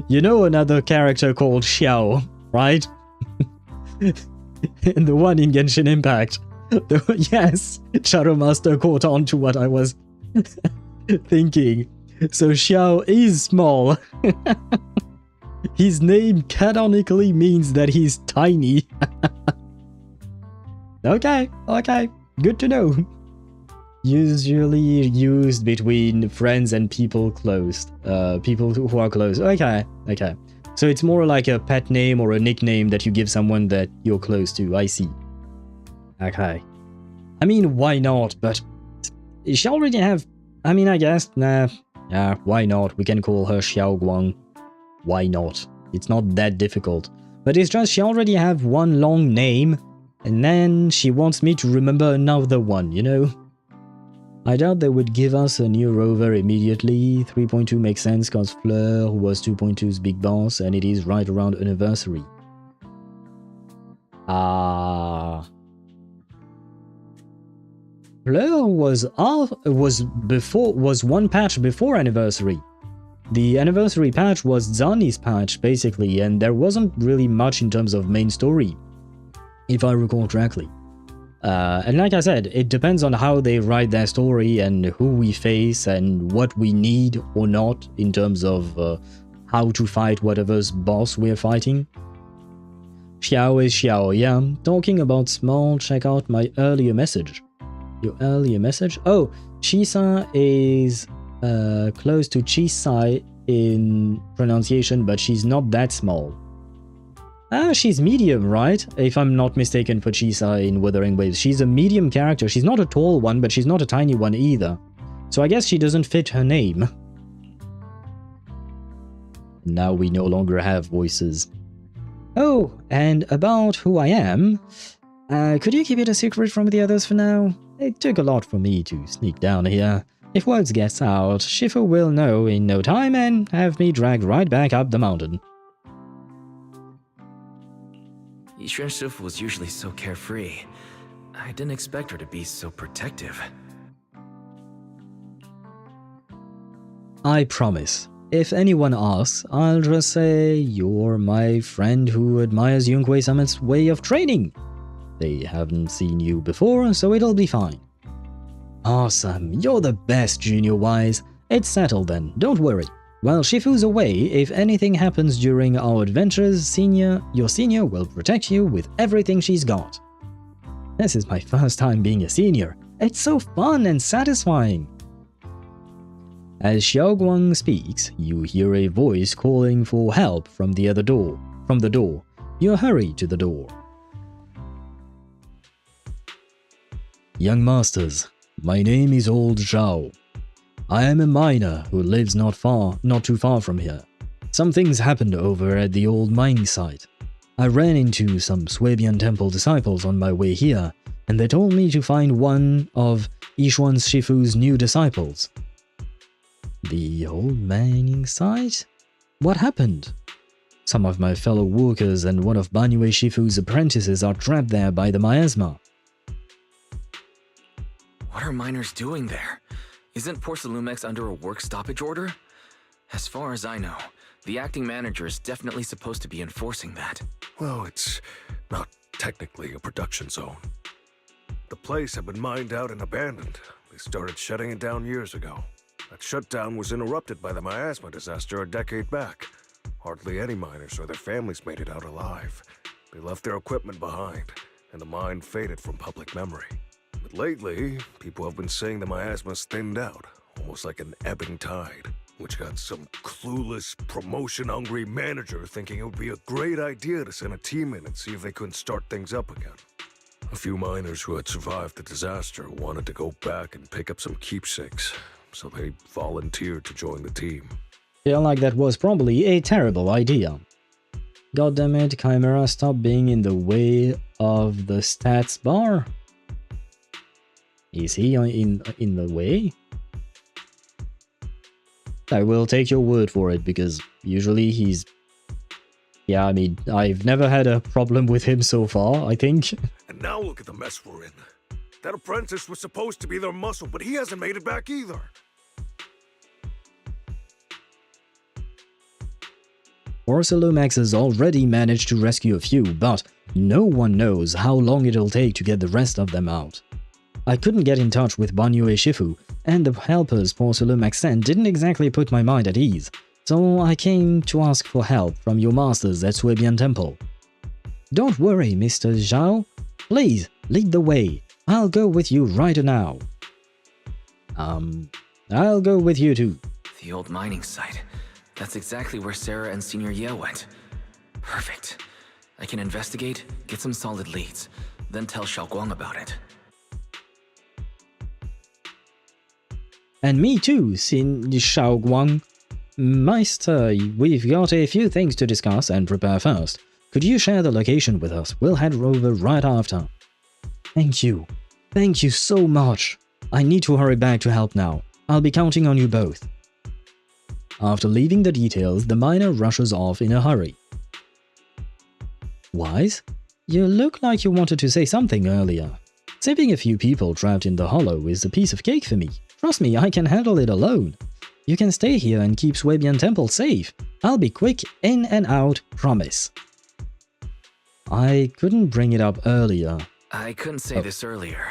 You know another character called Xiao, right? The one in Genshin Impact. Yes, Shadow Master caught on to what I was thinking. So Xiao is small. His name canonically means that he's tiny. Okay, good to know. Usually used between friends and people close. People who are close. Okay. So it's more like a pet name or a nickname that you give someone that you're close to. I see. Okay. I mean, why not? But she already have... I mean, I guess... Nah. Yeah, why not? We can call her Xiao Guang. Why not? It's not that difficult. But it's just she already have one long name, and then she wants me to remember another one, you know? I doubt they would give us a new rover immediately. 3.2 makes sense cause Fleur was 2.2's big boss and it is right around anniversary. Fleur was one patch before anniversary. The anniversary patch was Zani's patch basically, and there wasn't really much in terms of main story, if I recall correctly. And like I said, it depends on how they write their story and who we face and what we need or not in terms of how to fight whatever's boss we're fighting. Xiao is Xiao, yeah. Talking about small, check out my earlier message. Your earlier message? Oh, Chisa is close to Chisai in pronunciation, but she's not that small. She's medium, right? If I'm not mistaken for Chisai in Wuthering Waves. She's a medium character. She's not a tall one, but she's not a tiny one either. So I guess she doesn't fit her name. Now we no longer have voices. Oh, and about who I am, could you keep it a secret from the others for now? It took a lot for me to sneak down here. If word gets out, Shifu will know in no time and have me dragged right back up the mountain. Yixuan Shifu was usually so carefree. I didn't expect her to be so protective. I promise. If anyone asks, I'll just say you're my friend who admires Yunquei Summit's way of training. They haven't seen you before, so it'll be fine. Awesome, you're the best, Junior Wise. It's settled then, don't worry. While Shifu's away, if anything happens during our adventures, your senior will protect you with everything she's got. This is my first time being a senior. It's so fun and satisfying. As Xiaoguang speaks, you hear a voice calling for help from the door. You hurry to the door. Young masters, my name is Old Zhao. I am a miner who lives not too far from here. Some things happened over at the old mining site. I ran into some Swabian Temple disciples on my way here, and they told me to find one of Yixuan Shifu's new disciples. The old mining site? What happened? Some of my fellow workers and one of Banuye Shifu's apprentices are trapped there by the miasma. What are miners doing there? Isn't Porcelumex under a work stoppage order? As far as I know, the acting manager is definitely supposed to be enforcing that. Well, it's not technically a production zone. The place had been mined out and abandoned. They started shutting it down years ago. That shutdown was interrupted by the miasma disaster a decade back. Hardly any miners or their families made it out alive. They left their equipment behind, and the mine faded from public memory. But lately, people have been saying the miasma's thinned out, almost like an ebbing tide, which got some clueless, promotion-hungry manager thinking it would be a great idea to send a team in and see if they couldn't start things up again. A few miners who had survived the disaster wanted to go back and pick up some keepsakes, so they volunteered to join the team. Feel like that was probably a terrible idea. Goddammit, Chimera, stop being in the way of the stats bar. Is he in the way? I will take your word for it, because usually he's... Yeah, I mean, I've never had a problem with him so far, I think. And now look at the mess we're in. That apprentice was supposed to be their muscle, but he hasn't made it back either. Porcelumex has already managed to rescue a few, but no one knows how long it'll take to get the rest of them out. I couldn't get in touch with Banuye Shifu, and the helpers Porcelumex sent didn't exactly put my mind at ease, so I came to ask for help from your masters at Swabian Temple. Don't worry, Mr. Zhao. Please, lead the way. I'll go with you right now. I'll go with you too. The old mining site. That's exactly where Sarah and Senior Ye went. Perfect. I can investigate, get some solid leads, then tell Xiaoguang about it. And me too, Xiaoguang. Meister, we've got a few things to discuss and prepare first. Could you share the location with us? We'll head over right after. Thank you. Thank you so much. I need to hurry back to help now. I'll be counting on you both. After leaving the details, the miner rushes off in a hurry. Wise? You look like you wanted to say something earlier. Saving a few people trapped in the hollow is a piece of cake for me. Trust me, I can handle it alone. You can stay here and keep Swabian Temple safe. I'll be quick, in and out, promise. I couldn't bring it up earlier. I couldn't say this earlier.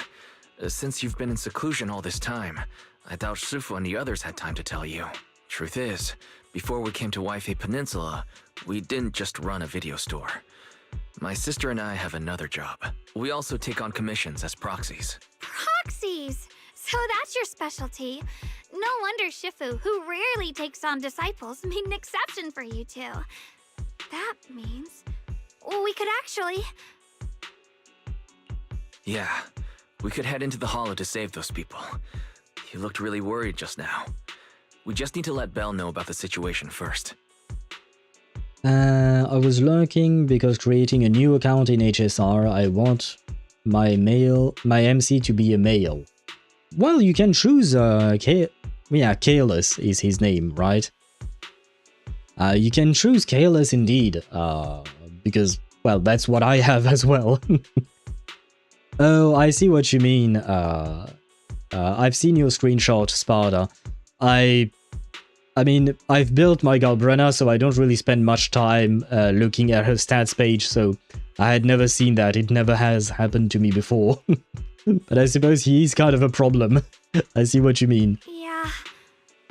Since you've been in seclusion all this time, I doubt Shifu and the others had time to tell you. Truth is, before we came to Waifei Peninsula, we didn't just run a video store. My sister and I have another job. We also take on commissions as proxies. Proxies! So that's your specialty. No wonder Shifu, who rarely takes on disciples, made an exception for you two. That means we could actually... Yeah, we could head into the hollow to save those people. You looked really worried just now. We just need to let Belle know about the situation first. I was lurking because creating a new account in HSR, I want my MC to be a male. Well, you can choose Kaelus is his name, right? You can choose Kaelus indeed, because, well, that's what I have as well. Oh, I see what you mean. I've seen your screenshot, Sparta. I mean, I've built my Galbrena, so I don't really spend much time looking at her stats page, so I had never seen that. It never has happened to me before. But I suppose he is kind of a problem. I see what you mean. Yeah.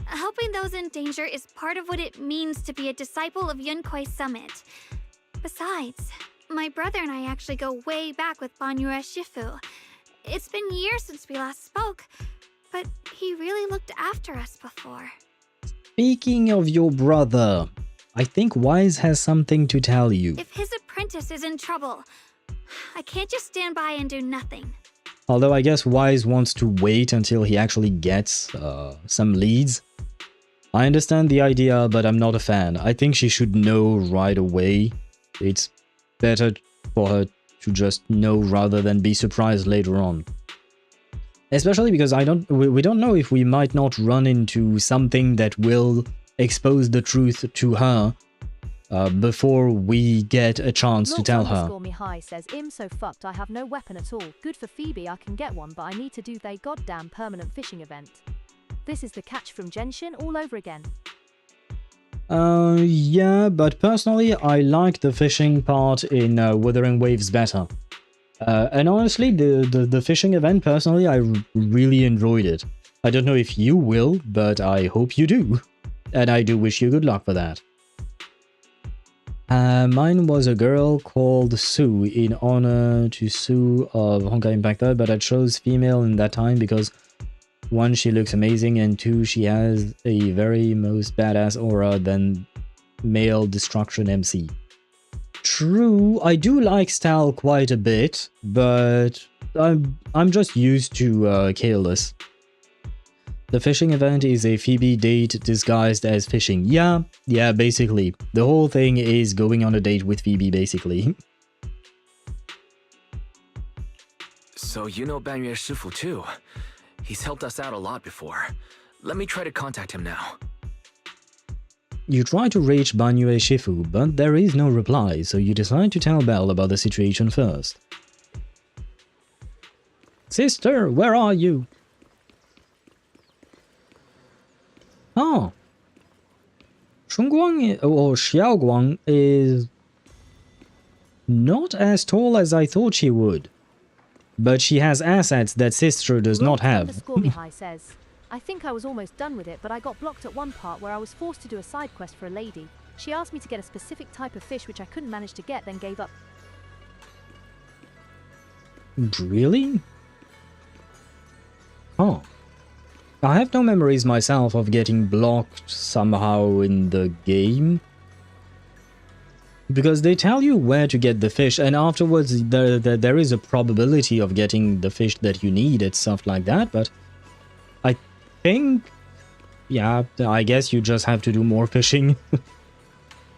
Helping those in danger is part of what it means to be a disciple of Yunkwei Summit. Besides, my brother and I actually go way back with Banuye Shifu. It's been years since we last spoke, but he really looked after us before. Speaking of your brother, I think Wise has something to tell you. If his apprentice is in trouble, I can't just stand by and do nothing. Although I guess Wise wants to wait until he actually gets some leads. I understand the idea, but I'm not a fan. I think she should know right away. It's better for her to just know rather than be surprised later on. Especially because we don't know if we might not run into something that will expose the truth to her before we get a chance to tell her. Mihai says, "Im so fucked I have no weapon at all. Good for Phoebe, I can get one, but I need to do they goddamn permanent fishing event. This is the catch from Genshin all over again." Yeah, but personally I like the fishing part in Wuthering Waves better. And honestly, the fishing event, personally, I really enjoyed it. I don't know if you will, but I hope you do. And I do wish you good luck for that. Mine was a girl called Sue, in honor to Sue of Honkai Impactor, but I chose female in that time because 1, she looks amazing, and 2, she has a very most badass aura than male destruction MC. True, I do like Stal quite a bit, but I'm just used to Kaelus. The fishing event is a Phoebe date disguised as fishing. Yeah, basically. The whole thing is going on a date with Phoebe, basically. So you know Banuye Shifu too. He's helped us out a lot before. Let me try to contact him now. You try to reach Banuye Shifu, but there is no reply, so you decide to tell Belle about the situation first. Sister, where are you? Oh. Shunguang or Xiaoguang is not as tall as I thought she would. But she has assets that Sister does not have. Mihai says, "I think I was almost done with it, but I got blocked at one part where I was forced to do a side quest for a lady. She asked me to get a specific type of fish which I couldn't manage to get, then gave up." Really? Oh. I have no memories myself of getting blocked somehow in the game. Because they tell you where to get the fish, and afterwards there is a probability of getting the fish that you need and stuff like that, but I think, yeah, I guess you just have to do more fishing.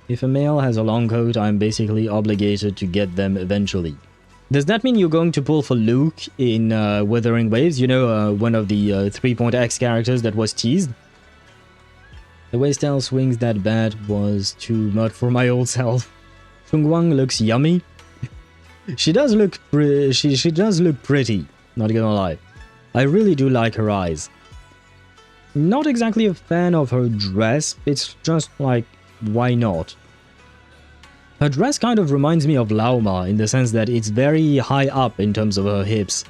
If a male has a long coat, I'm basically obligated to get them eventually. Does that mean you're going to pull for Luke in Wuthering Waves? You know, one of the 3.x characters that was teased? The way Stel swings that bat was too much for my old self. Shunguang looks yummy. She does look she does look pretty, not gonna lie. I really do like her eyes. Not exactly a fan of her dress, it's just like, why not? Her dress kind of reminds me of Lauma in the sense that it's very high up in terms of her hips.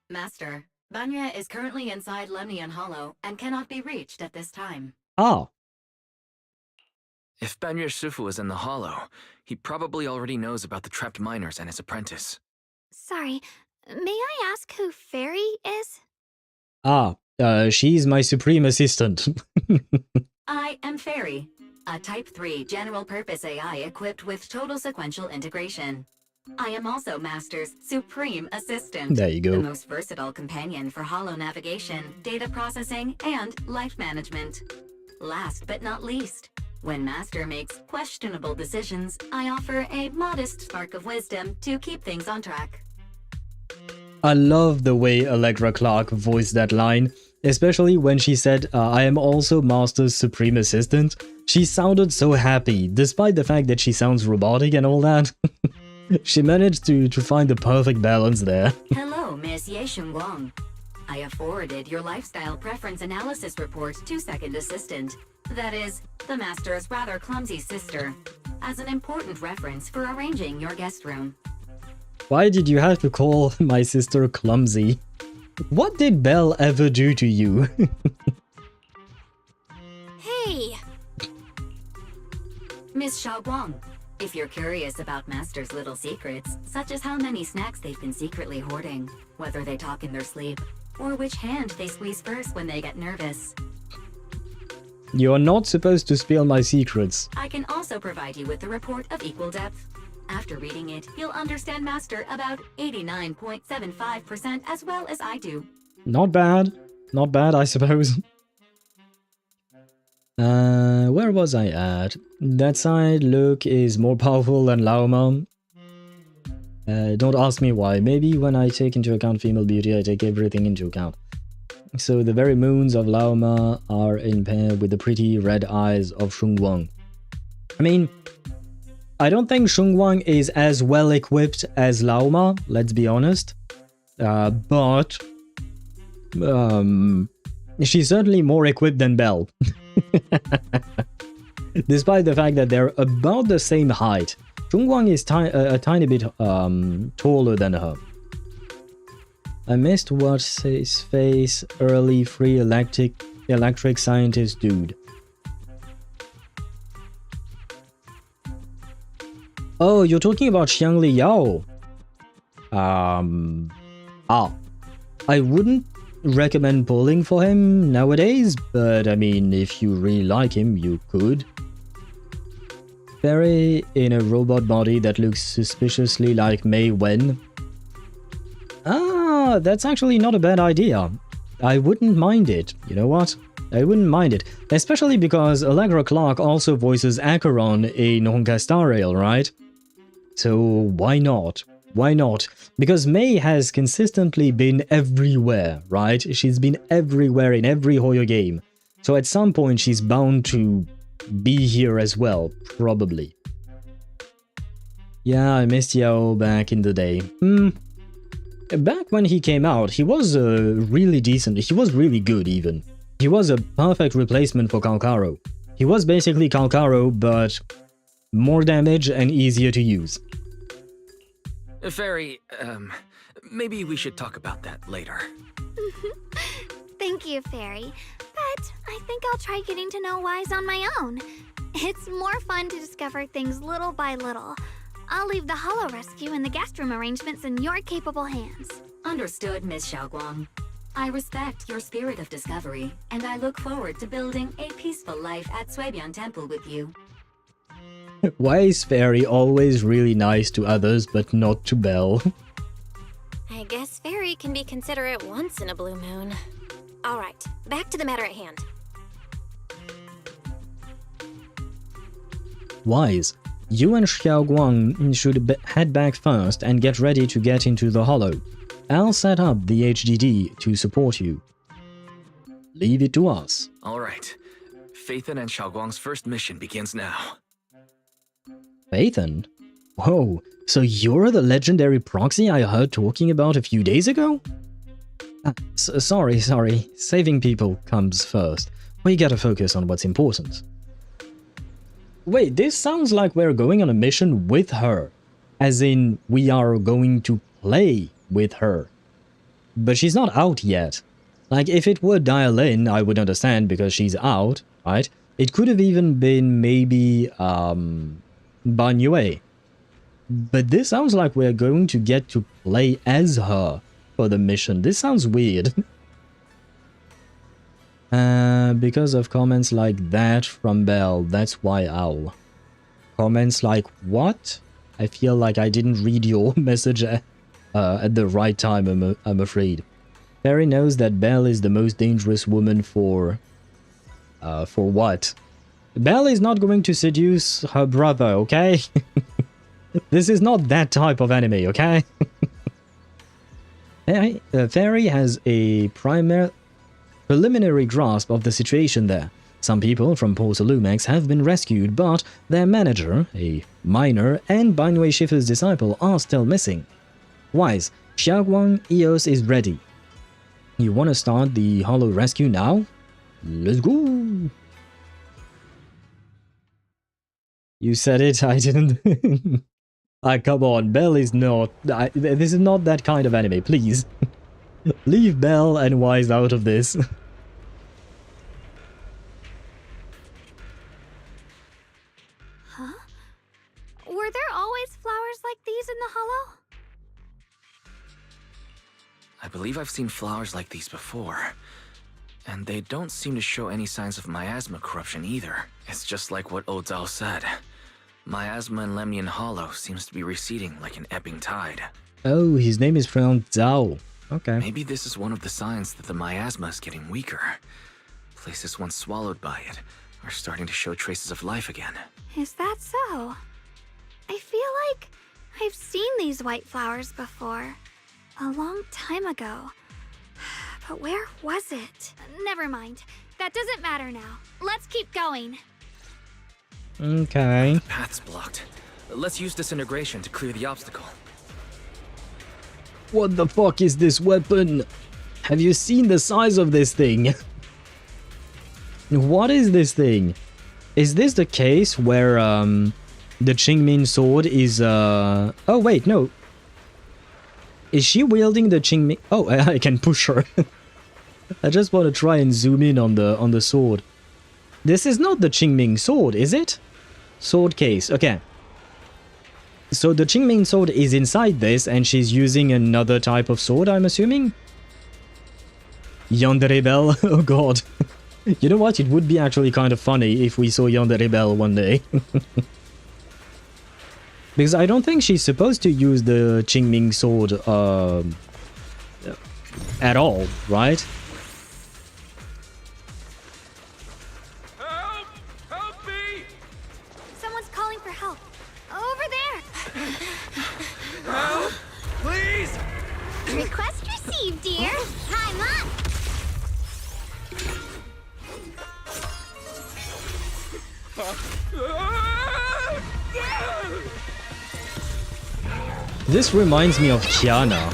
Master, Banuye is currently inside Lemnian Hollow and cannot be reached at this time. Ah. If Banuye Shifu is in the hollow, he probably already knows about the trapped miners and his apprentice. Sorry, may I ask who Fairy is? She's my supreme assistant. I am Fairy, a Type 3 general-purpose AI equipped with total sequential integration. I am also Master's supreme assistant. There you go. The most versatile companion for holo navigation, data processing, and life management. Last but not least, when Master makes questionable decisions, I offer a modest spark of wisdom to keep things on track. I love the way Allegra Clark voiced that line, especially when she said, I am also Master's supreme assistant. She sounded so happy, despite the fact that she sounds robotic and all that. She managed to find the perfect balance there. Hello, Miss Yeshun Guang. I have forwarded your lifestyle preference analysis report to Second Assistant, that is, the Master's rather clumsy sister, as an important reference for arranging your guest room. Why did you have to call my sister clumsy? What did Belle ever do to you? Hey! Miss Xiaoguang, if you're curious about Master's little secrets, such as how many snacks they've been secretly hoarding, whether they talk in their sleep, or which hand they squeeze first when they get nervous. You're not supposed to spill my secrets. I can also provide you with a report of equal depth. After reading it, you'll understand Master about 89.75% as well as I do. Not bad. Not bad, I suppose. Where was I at? That side look is more powerful than Laoma. Don't ask me why. Maybe when I take into account female beauty, I take everything into account. So the very moons of Laoma are in pair with the pretty red eyes of Shungguang. I mean, I don't think Shungguang is as well equipped as Laoma, let's be honest. But she's certainly more equipped than Belle. Despite the fact that they're about the same height. Shungguang is a tiny bit taller than her. I missed what's his face, early free electric scientist dude. Oh, you're talking about Xiangli Yao. I wouldn't recommend pulling for him nowadays, but I mean, if you really like him, you could. Fairy in a robot body that looks suspiciously like Mei Wen. Ah, that's actually not a bad idea. I wouldn't mind it. You know what? I wouldn't mind it. Especially because Allegra Clark also voices Acheron in Honkai Star Rail, right? So why not? Why not? Because Mei has consistently been everywhere, right? She's been everywhere in every HoYo game. So at some point she's bound to be here as well, probably. Yeah, I missed Yao back in the day. Back when he came out, he was really decent. He was really good, even. He was a perfect replacement for Calcaro. He was basically Calcaro, but more damage and easier to use. Fairy, maybe we should talk about that later. Thank you, Fairy. But I think I'll try getting to know Wise on my own. It's more fun to discover things little by little. I'll leave the holo rescue and the guest room arrangements in your capable hands. Understood, Miss Xiaoguang. I respect your spirit of discovery, and I look forward to building a peaceful life at Suebian Temple with you. Why is Fairy always really nice to others, but not to Belle? I guess Fairy can be considerate once in a blue moon. Alright, back to the matter at hand. Wise, you and Xiaoguang should head back first and get ready to get into the holo. I'll set up the HDD to support you. Leave it to us. Alright. Phaethon and Xiaoguang's first mission begins now. Phaethon? Whoa, so you're the legendary Proxy I heard talking about a few days ago? Sorry. Saving people comes first. We gotta focus on what's important. Wait, this sounds like we're going on a mission with her. As in, we are going to play with her. But she's not out yet. Like, if it were Dialyn, I would understand because she's out, right? It could have even been maybe, Banuye. But this sounds like we're going to get to play as her for the mission. This sounds weird. Because of comments like that from Belle, that's why Owl. Comments like what? I feel like I didn't read your message at the right time, I'm afraid. Perry knows that Belle is the most dangerous woman for what? Belle is not going to seduce her brother, okay? This is not that type of anime, okay? Fairy has a preliminary grasp of the situation there. Some people from Porsalumex have been rescued, but their manager, a miner, and Banuye Schiffer's disciple are still missing. Wise, Xiaoguang Eos is ready. You want to start the Hollow rescue now? Let's go! You said it, I didn't. Come on, Belle is not... this is not that kind of anime, please. Leave Belle and Wise out of this. Huh? Were there always flowers like these in the Hollow? I believe I've seen flowers like these before. And they don't seem to show any signs of miasma corruption either. It's just like what Odao said. Miasma in Lemnian Hollow seems to be receding like an ebbing tide. Oh, his name is pronounced Zhao. Okay. Maybe this is one of the signs that the miasma is getting weaker. Places once swallowed by it are starting to show traces of life again. Is that so? I feel like I've seen these white flowers before. A long time ago. But where was it? Never mind. That doesn't matter now. Let's keep going. Okay. The path's blocked. Let's use disintegration to clear the obstacle. What the fuck is this weapon? Have you seen the size of this thing? What is this thing? Is this the case where the Qingming sword is Oh wait, no. Is she wielding the Qingming? Oh, I can push her. I just want to try and zoom in on the sword. This is not the Qingming sword, is it? Sword case. Okay. So the Qingming sword is inside this, and she's using another type of sword, I'm assuming? Yandere Belle? Oh god. You know what? It would be actually kind of funny if we saw Yandere Belle one day. Because I don't think she's supposed to use the Qingming sword at all, right? Help! Help me! Someone's calling for help. Over there! Help! Please! Request received, dear. I'm up! This reminds me of Kiana.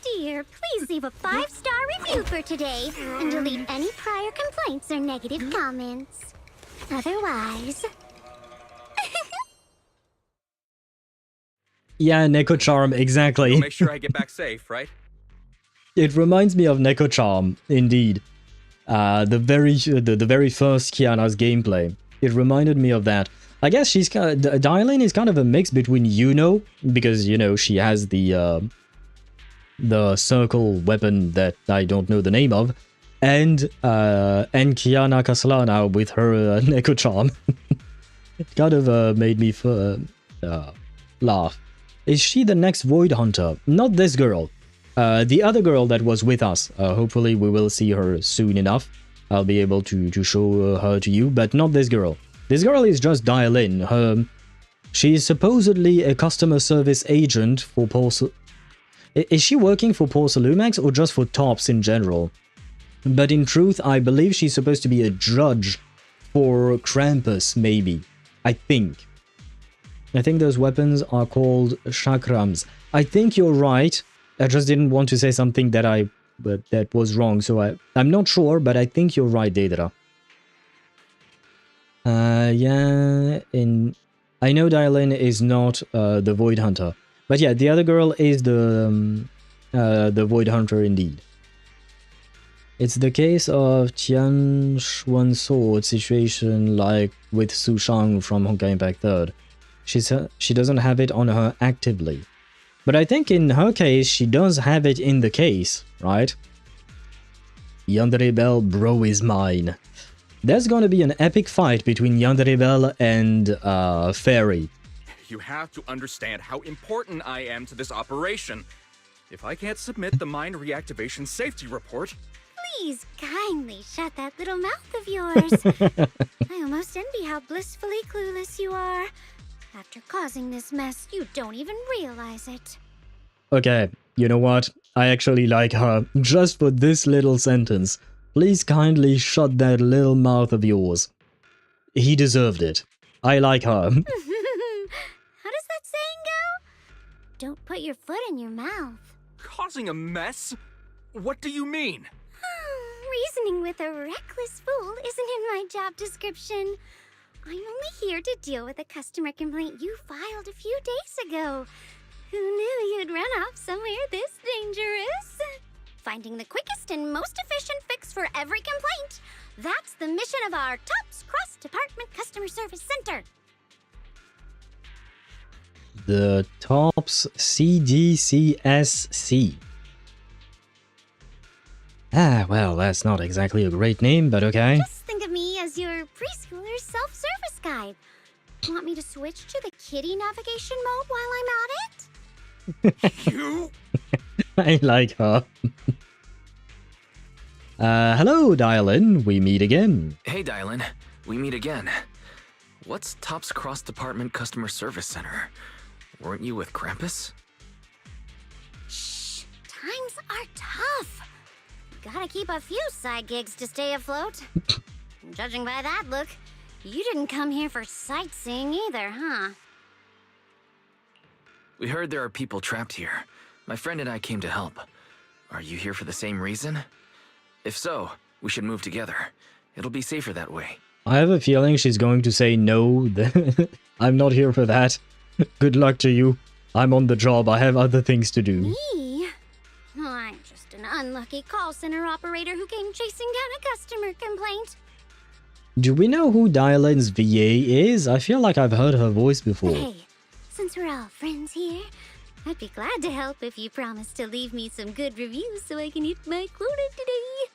Dear, please leave a 5-star review for today and delete any prior complaints or negative comments. Otherwise... Yeah, Neko Charm, exactly. You'll make sure I get back safe, right? It reminds me of Neko Charm, indeed. The very first Kiana's gameplay. It reminded me of that. I guess she's Dialyn is kind of a mix between Yuno, because she has the circle weapon that I don't know the name of, and Kiana Castellana with her Neko Charm. It kind of made me laugh. Is she the next Void Hunter? Not this girl. The other girl that was with us. Hopefully we will see her soon enough. I'll be able to show her to you, but not this girl. This girl is just Dialyn. She is supposedly a customer service agent for Is she working for Porsalumex or just for Tops in general? But in truth, I believe she's supposed to be a judge for Krampus, maybe. I think those weapons are called chakrams. I think you're right. I just didn't want to say something that that was wrong, so I'm not sure, but I think you're right, Daedra. Yeah, I know Dialyn is not the Void Hunter, but yeah, the other girl is the Void Hunter indeed. It's the case of Tian Xuan Sword situation like with Su Shang from Honkai Impact 3rd. she doesn't have it on her actively. But I think in her case, she does have it in the case, right? Yandere Belle, bro, is mine. There's gonna be an epic fight between Yandere Belle and Fairy. You have to understand how important I am to this operation. If I can't submit the mine reactivation safety report... Please kindly shut that little mouth of yours. I almost envy how blissfully clueless you are. After causing this mess, you don't even realize it. Okay, you know what? I actually like her. Just for this little sentence. Please kindly shut that little mouth of yours. He deserved it. I like her. How does that saying go? Don't put your foot in your mouth. Causing a mess? What do you mean? Reasoning with a reckless fool isn't in my job description. I'm only here to deal with a customer complaint you filed a few days ago. Who knew you'd run off somewhere this dangerous? Finding the quickest and most efficient fix for every complaint. That's the mission of our TOPS Cross-Department Customer Service Center. The TOPS CDCSC. Ah, well, that's not exactly a great name, but okay. Just think of me as your preschooler's self-service guide. Want me to switch to the kiddie navigation mode while I'm at it? You? I like her. Hello, Dialyn. We meet again. Hey, Dialyn. We meet again. What's TOPS Cross-Department Customer Service Center? Weren't you with Krampus? Shh. Times are tough. Gotta keep a few side gigs to stay afloat. Judging by that look, you didn't come here for sightseeing either, huh? We heard there are people trapped here. My friend and I came to help. Are you here for the same reason? If so, we should move together. It'll be safer that way. I have a feeling she's going to say no. I'm not here for that. Good luck to you. I'm on the job. I have other things to do. Me? I'm just an unlucky call center operator who came chasing down a customer complaint. Do we know who Dialyn's VA is? I feel like I've heard her voice before. Hey, since we're all friends here, I'd be glad to help if you promise to leave me some good reviews so I can hit my quota today.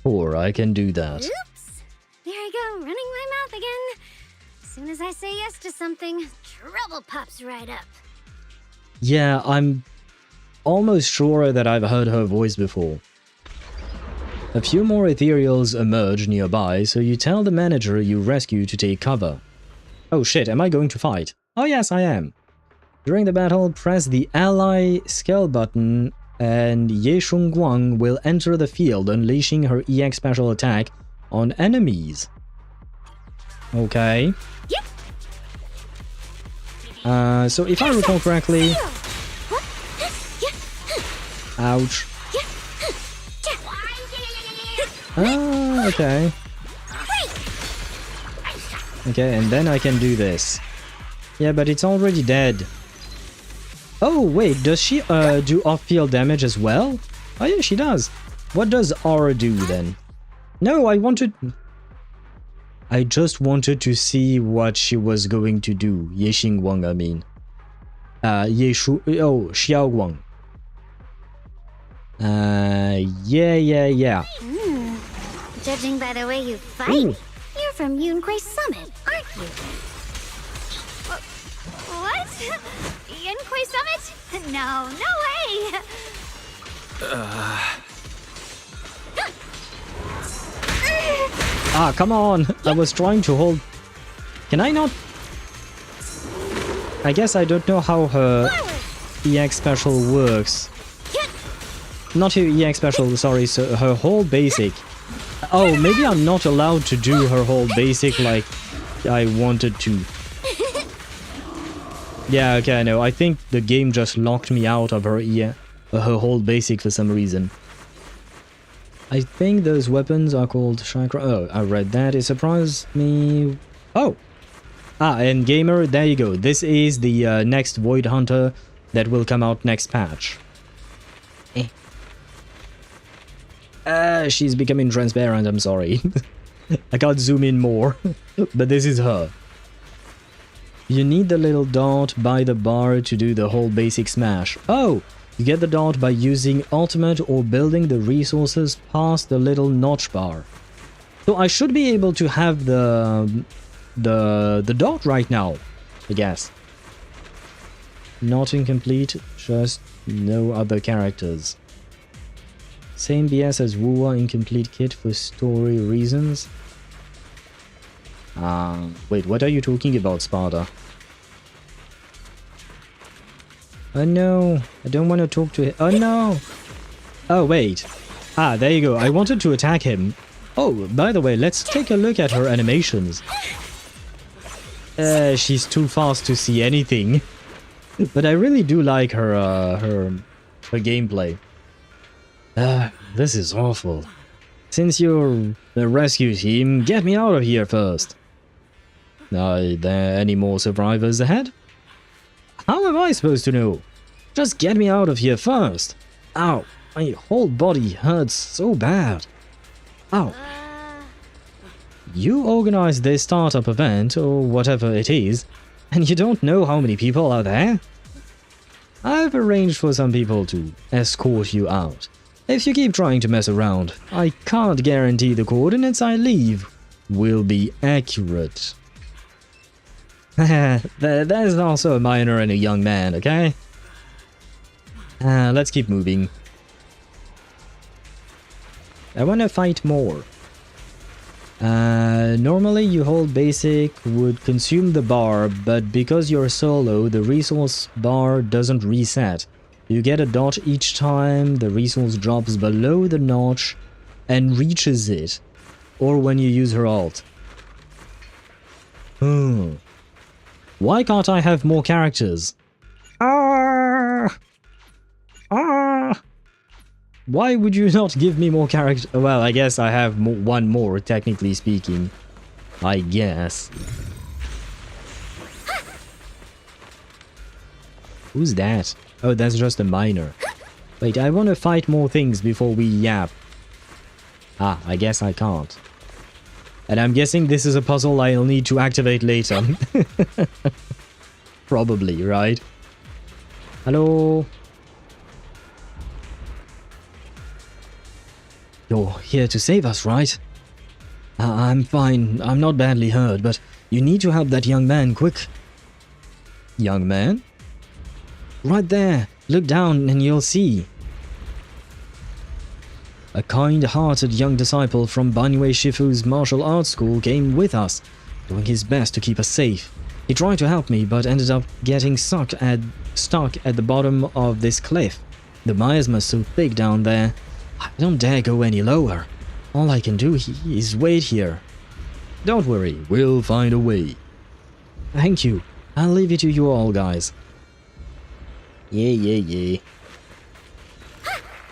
Or I can do that. Oops! There I go, running my mouth again. As soon as I say yes to something, trouble pops right up. Yeah, I'm almost sure that I've heard her voice before. A few more Ethereals emerge nearby, so you tell the manager you rescue to take cover. Oh shit, am I going to fight? Oh yes, I am. During the battle, press the ally skill button and Ye Shungguang will enter the field, unleashing her EX special attack on enemies. Okay. Yep. So if I recall correctly... Ouch. Ah, okay. Okay, and then I can do this. Yeah, but it's already dead. Oh, wait, does she do off-field damage as well? Oh yeah, she does. What does Aura do then? No, I just wanted to see what she was going to do. Ye Xingguang, I mean. Xiaoguang. Yeah. Judging by the way you fight, you're from Yunquay Summit, aren't you? What? Yunquay Summit? No way! Ah, come on! I was trying to hold... Can I not? I guess I don't know how her EX special works. Not her EX special, sorry, so her whole basic. Oh, maybe I'm not allowed to do her whole basic like I wanted to. Yeah, okay, I know. I think the game just locked me out of her whole basic for some reason. I think those weapons are called chakra. Oh, I read that. It surprised me. Oh! Ah, and gamer, there you go. This is the next Void Hunter that will come out next patch. She's becoming transparent, I'm sorry. I can't zoom in more, but this is her. You need the little dot by the bar to do the whole basic smash. Oh! You get the dot by using ultimate or building the resources past the little notch bar. So I should be able to have the dot right now, I guess. Not incomplete, just no other characters. Same BS as Wuwa incomplete kit for story reasons. Wait, what are you talking about, Sparta? Oh no, I don't want to talk to him. Oh no! Oh wait. Ah, there you go. I wanted to attack him. Oh, by the way, let's take a look at her animations. She's too fast to see anything. But I really do like her gameplay. This is awful. Since you're the rescue team, get me out of here first. Are there any more survivors ahead? How am I supposed to know? Just get me out of here first. Ow, my whole body hurts so bad. Ow. You organized this startup event, or whatever it is, and you don't know how many people are there? I've arranged for some people to escort you out. If you keep trying to mess around, I can't guarantee the coordinates I leave will be accurate. There's also a minor and a young man, okay? Let's keep moving. I want to fight more. Normally you hold basic would consume the bar, but because you're solo, the resource bar doesn't reset. You get a dot each time the resource drops below the notch and reaches it, or when you use her ult. Why can't I have more characters? Why would you not give me more characters? Well, I guess I have one more, technically speaking. I guess. Who's that? Oh, that's just a miner. Wait, I want to fight more things before we yap. Ah, I guess I can't. And I'm guessing this is a puzzle I'll need to activate later. Probably, right? Hello? You're here to save us, right? I'm fine. I'm not badly hurt, but you need to help that young man quick. Young man? Right there. Look down and you'll see. A kind-hearted young disciple from Banuye Shifu's martial arts school came with us, doing his best to keep us safe. He tried to help me, but ended up getting stuck at the bottom of this cliff. The miasma's so thick down there, I don't dare go any lower. All I can do is wait here. Don't worry, we'll find a way. Thank you. I'll leave it to you all, guys. Yeah.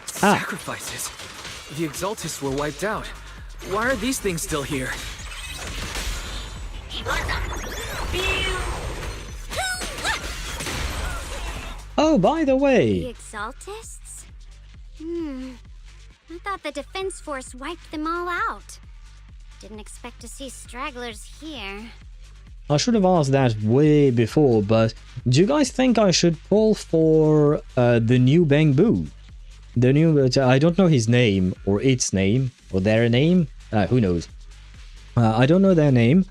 Sacrifices. The Exaltists were wiped out. Why are these things still here? Oh, by the way. The Exaltists? I thought the Defense Force wiped them all out. Didn't expect to see stragglers here. I should have asked that way before, but do you guys think I should pull for the new Bangbu? The new, I don't know his name, or its name, or their name, who knows. I don't know their name,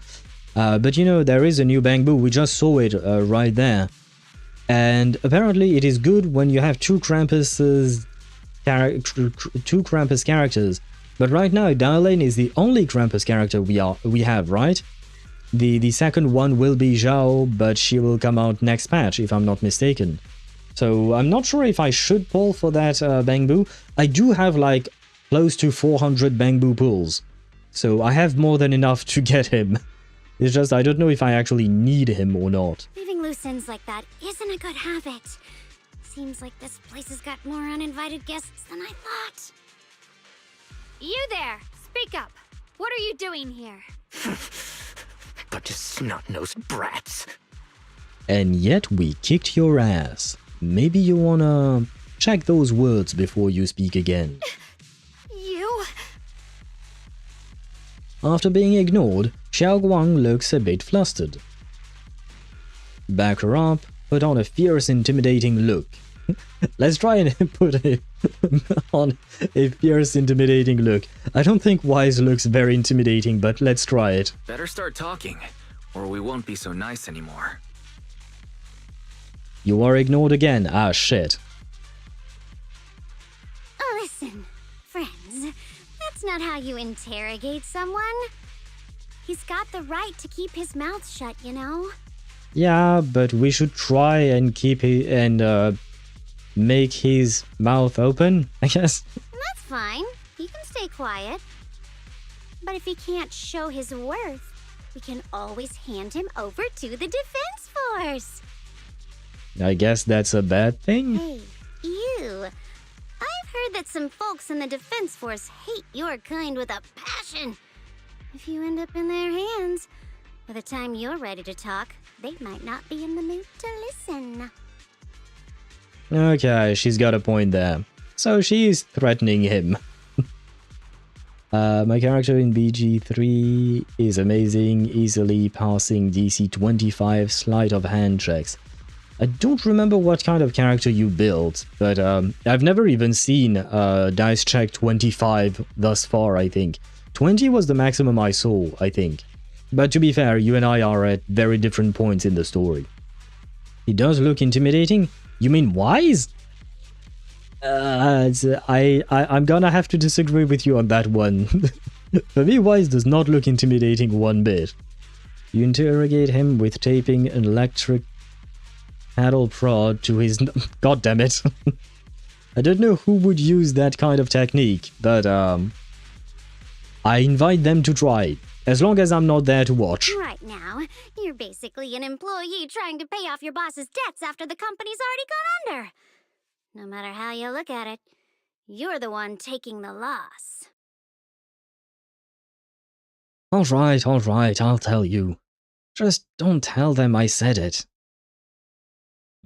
but you know, there is a new Bangbu, we just saw it right there. And apparently it is good when you have two Krampus characters. But right now, Dialyn is the only Krampus character we have, right? The second one will be Zhao, but she will come out next patch, if I'm not mistaken. So I'm not sure if I should pull for that Bangbu. I do have like close to 400 Bangbu pulls, so I have more than enough to get him. It's just I don't know if I actually need him or not. Leaving loose ends like that isn't a good habit. Seems like this place has got more uninvited guests than I thought. You there! Speak up! What are you doing here? Bunch of snot-nosed brats. And yet we kicked your ass. Maybe you wanna check those words before you speak again. You... After being ignored, Xiaoguang looks a bit flustered. Back her up. Put on a fierce, intimidating look. Let's try and put it on a fierce, intimidating look. I don't think Wise looks very intimidating, but let's try it. Better start talking, or we won't be so nice anymore. You are ignored again. Ah, shit. Listen, friends, that's not how you interrogate someone. He's got the right to keep his mouth shut, you know? Yeah, but we should try and make his mouth open, I guess. That's fine. He can stay quiet. But if he can't show his worth, we can always hand him over to the defense force. I guess that's a bad thing. Hey, you. I've heard that some folks in the defense force hate your kind with a passion. If you end up in their hands, by the time you're ready to talk, they might not be in the mood to listen. Okay, she's got a point there. So she's threatening him. My character in BG3 is amazing, easily passing DC 25 sleight of hand checks. I don't remember what kind of character you built, but I've never even seen dice check 25 thus far, I think. 20 was the maximum I saw, I think. But to be fair, you and I are at very different points in the story. He does look intimidating? You mean Wise? I'm gonna have to disagree with you on that one. For me, Wise does not look intimidating one bit. You interrogate him with taping an electric paddle prod to his... God damn it. I don't know who would use that kind of technique, but I invite them to try, as long as I'm not there to watch. Right now, you're basically an employee trying to pay off your boss's debts after the company's already gone under. No matter how you look at it, you're the one taking the loss. Alright, I'll tell you. Just don't tell them I said it.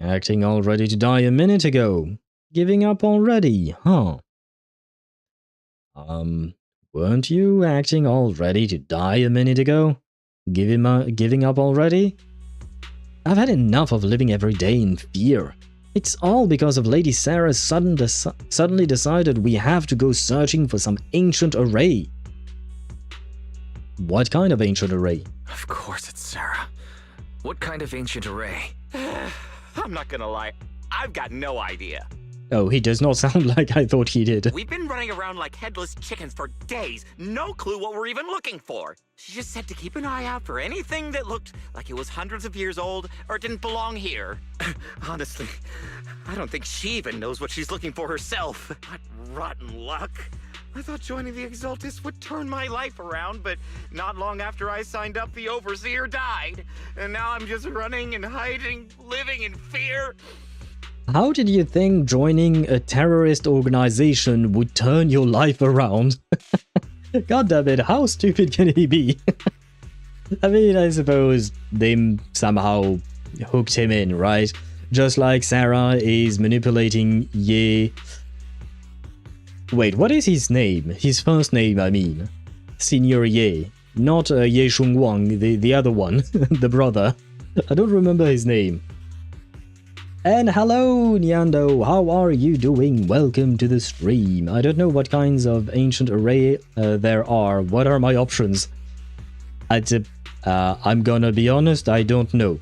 Acting all ready to die a minute ago. Giving up already, huh? Weren't you acting all ready to die a minute ago? Giving up already? I've had enough of living every day in fear. It's all because of Lady Sarah suddenly decided we have to go searching for some ancient array. What kind of ancient array? Of course it's Sarah. What kind of ancient array? I'm not gonna lie, I've got no idea. Oh, he does not sound like I thought he did. We've been running around like headless chickens for days. No clue what we're even looking for. She just said to keep an eye out for anything that looked like it was hundreds of years old or didn't belong here. Honestly, I don't think she even knows what she's looking for herself. What rotten luck. I thought joining the Exaltis would turn my life around, but not long after I signed up, the Overseer died. And now I'm just running and hiding, living in fear. How did you think joining a terrorist organization would turn your life around? God damn it, how stupid can he be? I mean, I suppose they somehow hooked him in, right? Just like Sarah is manipulating Ye... Wait, what is his name? His first name, I mean. Senior Ye. Not Ye Shungwang, the other one, the brother. I don't remember his name. And hello, Nyando, how are you doing? Welcome to the stream. I don't know what kinds of ancient array there are. What are my options? I'm gonna be honest, I don't know.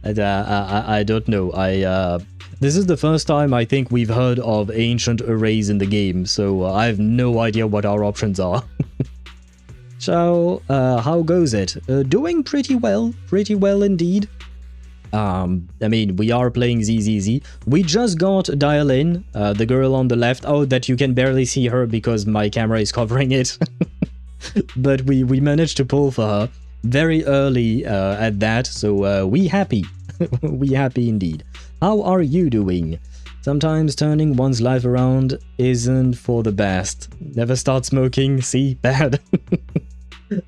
I don't know. This is the first time I think we've heard of ancient arrays in the game, so I have no idea what our options are. So, how goes it? Doing pretty well indeed. I mean, we are playing ZZZ. We just got Dialyn, the girl on the left. Oh, that you can barely see her because my camera is covering it. But we managed to pull for her very early at that, so we happy. We happy indeed. How are you doing? Sometimes turning one's life around isn't for the best. Never start smoking, see? Bad.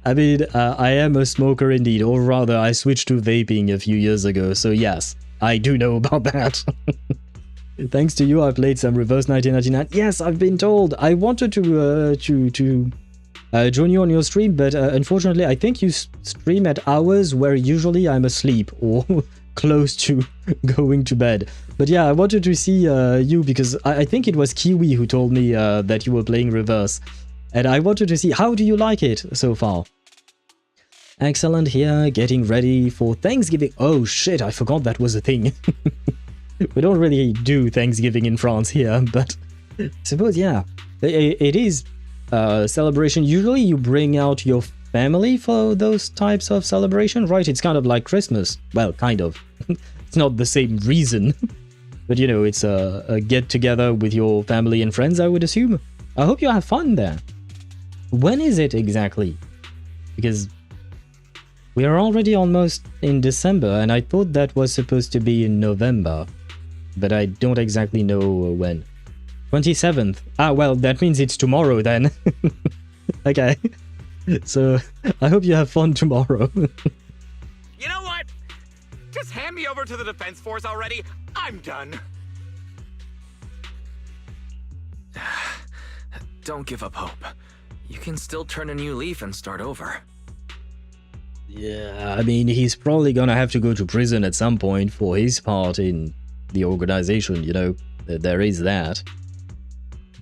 I mean, I am a smoker indeed, or rather, I switched to vaping a few years ago, so yes, I do know about that. Thanks to you, I played some Reverse 1999. Yes, I've been told. I wanted to join you on your stream, but unfortunately, I think you stream at hours where usually I'm asleep or close to going to bed. But yeah, I wanted to see you because I think it was Kiwi who told me that you were playing Reverse. And I wanted to see, how do you like it so far? Excellent here, getting ready for Thanksgiving. Oh shit, I forgot that was a thing. We don't really do Thanksgiving in France here, but I suppose, yeah, it is a celebration. Usually you bring out your family for those types of celebration, right? It's kind of like Christmas. Well, kind of. It's not the same reason. But, you know, it's a get-together with your family and friends, I would assume. I hope you have fun there. When is it exactly? Because we are already almost in December, and I thought that was supposed to be in November. But I don't exactly know when. 27th. Ah, well, that means it's tomorrow then. Okay. So, I hope you have fun tomorrow. You know what? Just hand me over to the defense force already. I'm done. Don't give up hope. You can still turn a new leaf and start over. Yeah, I mean, he's probably gonna have to go to prison at some point for his part in the organization, you know. There is that.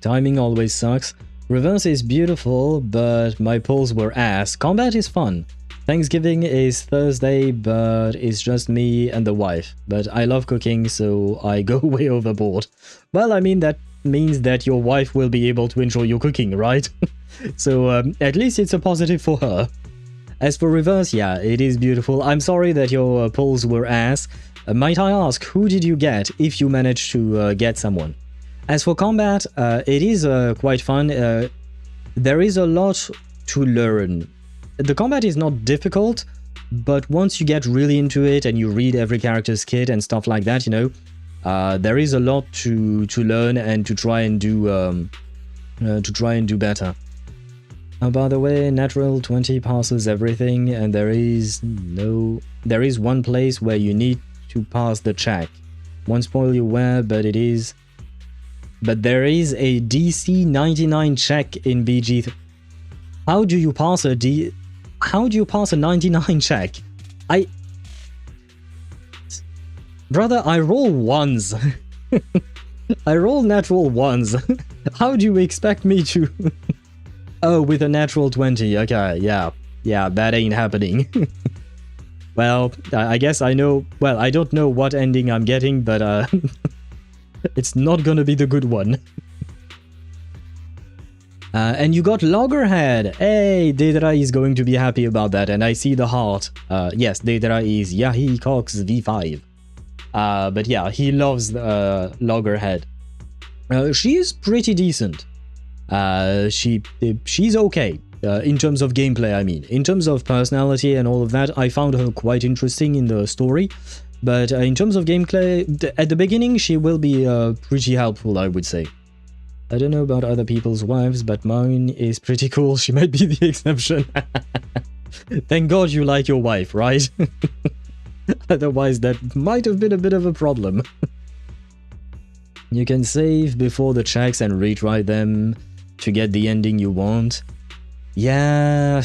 Timing always sucks. Reverse is beautiful, but my polls were ass. Combat is fun. Thanksgiving is Thursday, but it's just me and the wife. But I love cooking, so I go way overboard. Well, I mean, that means that your wife will be able to enjoy your cooking, right? So at least it's a positive for her. As for Reverse, yeah, it is beautiful. I'm sorry that your polls were ass. Might I ask, who did you get, if you managed to get someone? As for combat, it is quite fun. There is a lot to learn. The combat is not difficult, but once you get really into it and you read every character's kit and stuff like that, you know, there is a lot to learn and to try and do better. By the way, natural 20 passes everything, and there is one place where you need to pass the check. Won't spoil you where, but there is a DC 99 check in BG. How do you pass a 99 check? Brother, I roll ones. I roll natural ones. How do you expect me to... Oh, with a natural 20. Okay, yeah. Yeah, that ain't happening. Well, I guess I know... Well, I don't know what ending I'm getting, but it's not gonna be the good one. And you got Loggerhead. Hey, Daedra is going to be happy about that, and I see the heart. Yes, Daedra is Yahi Cox V5. But yeah, he loves Loggerhead. She is pretty decent. She's okay. In terms of gameplay, I mean. In terms of personality and all of that, I found her quite interesting in the story. But in terms of gameplay, at the beginning, she will be pretty helpful, I would say. I don't know about other people's wives, but mine is pretty cool. She might be the exception. Thank God you like your wife, right? Otherwise, that might have been a bit of a problem. You can save before the checks and retry them to get the ending you want. Yeah,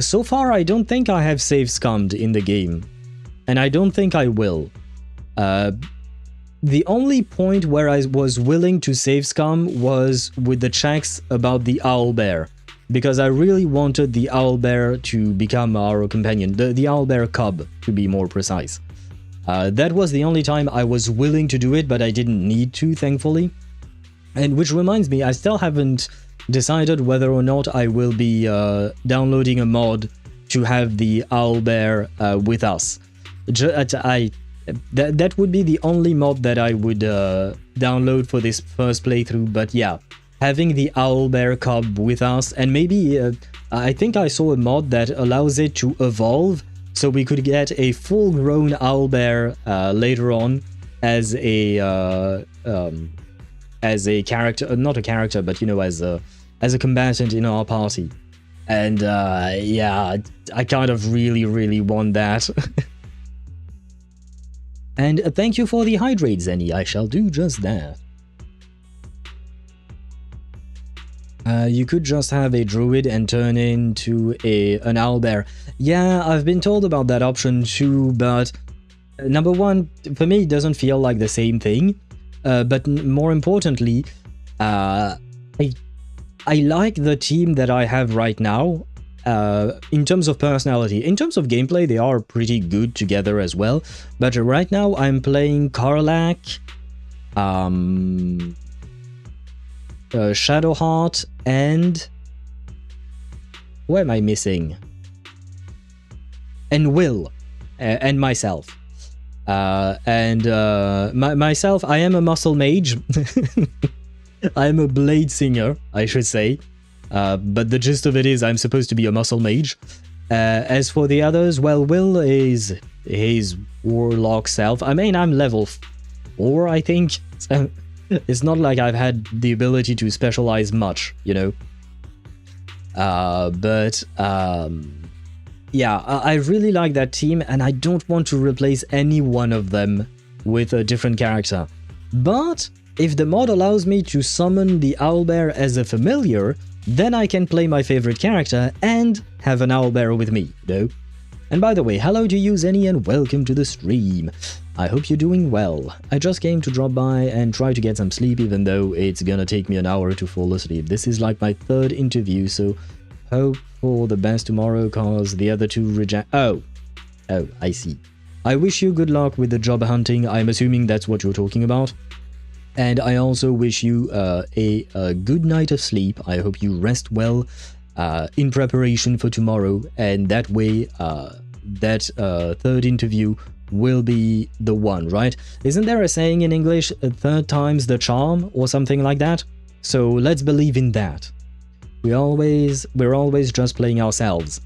so far I don't think I have save scummed in the game, and I don't think I will. The only point where I was willing to save scum was with the checks about the owlbear, because I really wanted the owlbear to become our companion, the owlbear cub, to be more precise. That was the only time I was willing to do it, but I didn't need to, thankfully. And which reminds me, I still haven't decided whether or not I will be downloading a mod to have the owlbear with us. That would be the only mod that I would download for this first playthrough, but yeah, having the owlbear cub with us, and maybe I think I saw a mod that allows it to evolve, so we could get a full-grown owlbear later on as a character, not a character, but you know, as a combatant in our party. And yeah, I kind of really want that. And thank you for the hydrate, Zenny. I shall do just that. You could just have a druid and turn into an owlbear. Yeah, I've been told about that option too, but number one, for me, it doesn't feel like the same thing. But more importantly, I like the team that I have right now. In terms of personality, in terms of gameplay, they are pretty good together as well. But right now, I'm playing Karlach, Shadowheart, and who am I missing? And Will, and myself. Myself, I am a muscle mage. I am a blade singer, I should say. But the gist of it is I'm supposed to be a muscle mage. As for the others, well, Will is his warlock self. I mean, I'm level 4, I think. So it's not like I've had the ability to specialize much, you know. Yeah, I really like that team, and I don't want to replace any one of them with a different character. But if the mod allows me to summon the owlbear as a familiar, then I can play my favorite character and have an owlbear with me, you know? And by the way, hello to you, Zenny, and welcome to the stream. I hope you're doing well. I just came to drop by and try to get some sleep, even though it's gonna take me an hour to fall asleep. This is like my 3rd interview, so hope for the best tomorrow, cause the other 2 reject. Oh, I see. I wish you good luck with the job hunting. I'm assuming that's what you're talking about. And I also wish you a good night of sleep. I hope you rest well in preparation for tomorrow. And that way, that 3rd interview will be the one, right? Isn't there a saying in English, 3rd time's the charm, or something like that? So let's believe in that. We're always just playing ourselves.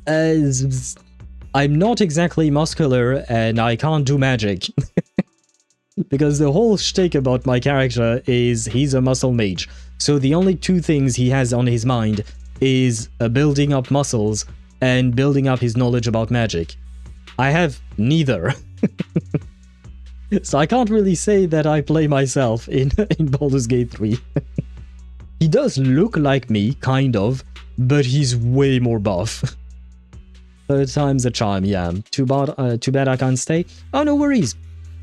I'm not exactly muscular, and I can't do magic. Because the whole shtick about my character is he's a muscle mage. So the only 2 things he has on his mind is building up muscles and building up his knowledge about magic. I have neither. So I can't really say that I play myself in Baldur's Gate 3. He does look like me, kind of, but he's way more buff. 3rd time's a charm, yeah. Too bad I can't stay. Oh, no worries.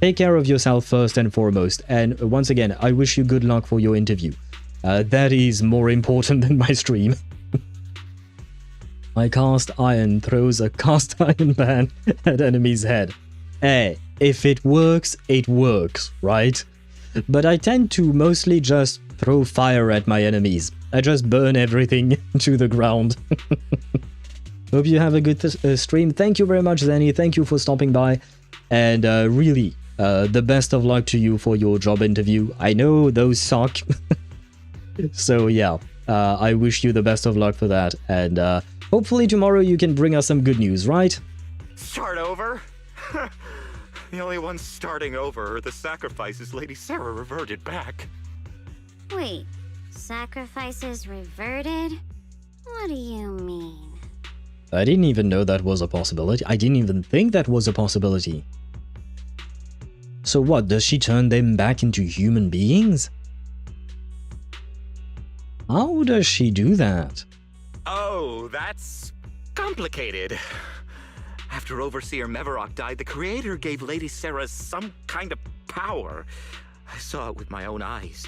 Take care of yourself first and foremost, and once again, I wish you good luck for your interview. That is more important than my stream. My cast iron throws a cast iron ban at enemy's head. Hey, if it works, right? But I tend to mostly just throw fire at my enemies. I just burn everything to the ground. Hope you have a good stream. Thank you very much, Zenny. Thank you for stopping by. And really, the best of luck to you for your job interview. I know those suck. So yeah, I wish you the best of luck for that. And hopefully tomorrow you can bring us some good news, right? Start over? The only ones starting over are the sacrifices Lady Sarah reverted back. Wait, sacrifices reverted? What do you mean? I didn't even know that was a possibility. I didn't even think that was a possibility. So what, does she turn them back into human beings? How does she do that? Oh, that's complicated. After Overseer Mevarok died, the Creator gave Lady Sarah some kind of power. I saw it with my own eyes.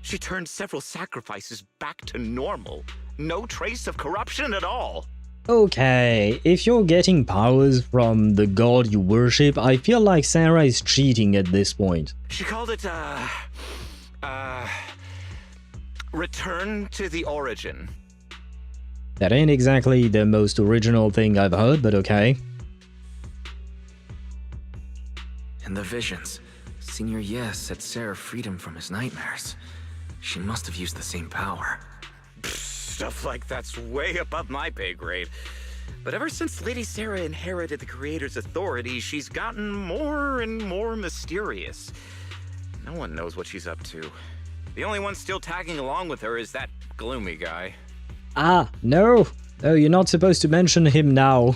She turned several sacrifices back to normal. No trace of corruption at all. Okay, if you're getting powers from the god you worship, I feel like Sarah is cheating at this point. She called it, return to the origin. That ain't exactly the most original thing I've heard, but okay. In the visions, Senior Yes set Sarah freed him from his nightmares. She must have used the same power. Stuff like that's way above my pay grade. But ever since Lady Sarah inherited the Creator's authority, she's gotten more and more mysterious. No one knows what she's up to. The only one still tagging along with her is that gloomy guy. Ah, no! Oh, you're not supposed to mention him now.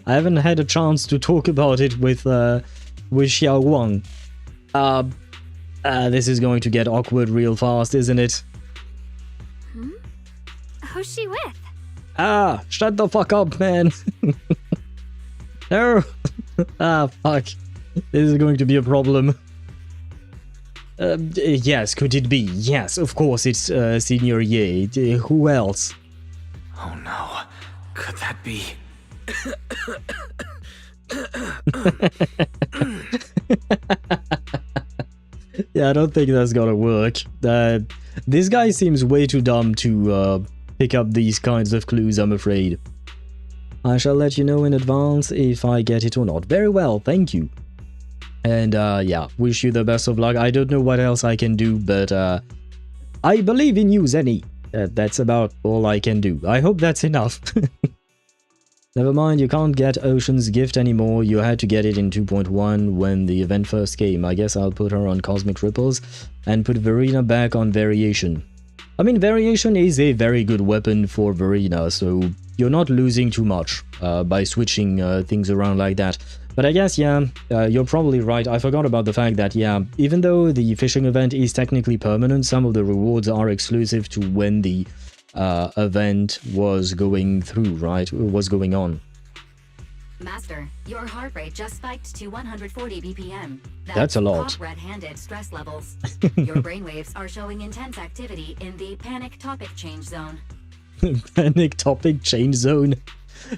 I haven't had a chance to talk about it with Xiao Wang. This is going to get awkward real fast, isn't it? Who's she with? Ah, shut the fuck up, man. No. Ah, fuck. This is going to be a problem. Yes, could it be? Yes, of course, it's Senior Ye. Who else? Oh no. Could that be? Yeah, I don't think that's gonna work. This guy seems way too dumb to pick up these kinds of clues, I'm afraid. I shall let you know in advance if I get it or not. Very well, thank you. And yeah, wish you the best of luck. I don't know what else I can do, but I believe in you, Zenny. That's about all I can do. I hope that's enough. Never mind, you can't get Ocean's Gift anymore. You had to get it in 2.1 when the event first came. I guess I'll put her on Cosmic Ripples and put Verena back on Variation. I mean, Variation is a very good weapon for Verena, so you're not losing too much by switching things around like that. But I guess, yeah, you're probably right. I forgot about the fact that, yeah, even though the fishing event is technically permanent, some of the rewards are exclusive to when the event was going through, right? Was going on. Master, your heart rate just spiked to 140 BPM. That's a lot. Top red-handed stress levels. Your brainwaves are showing intense activity in the panic topic change zone. Panic topic change zone?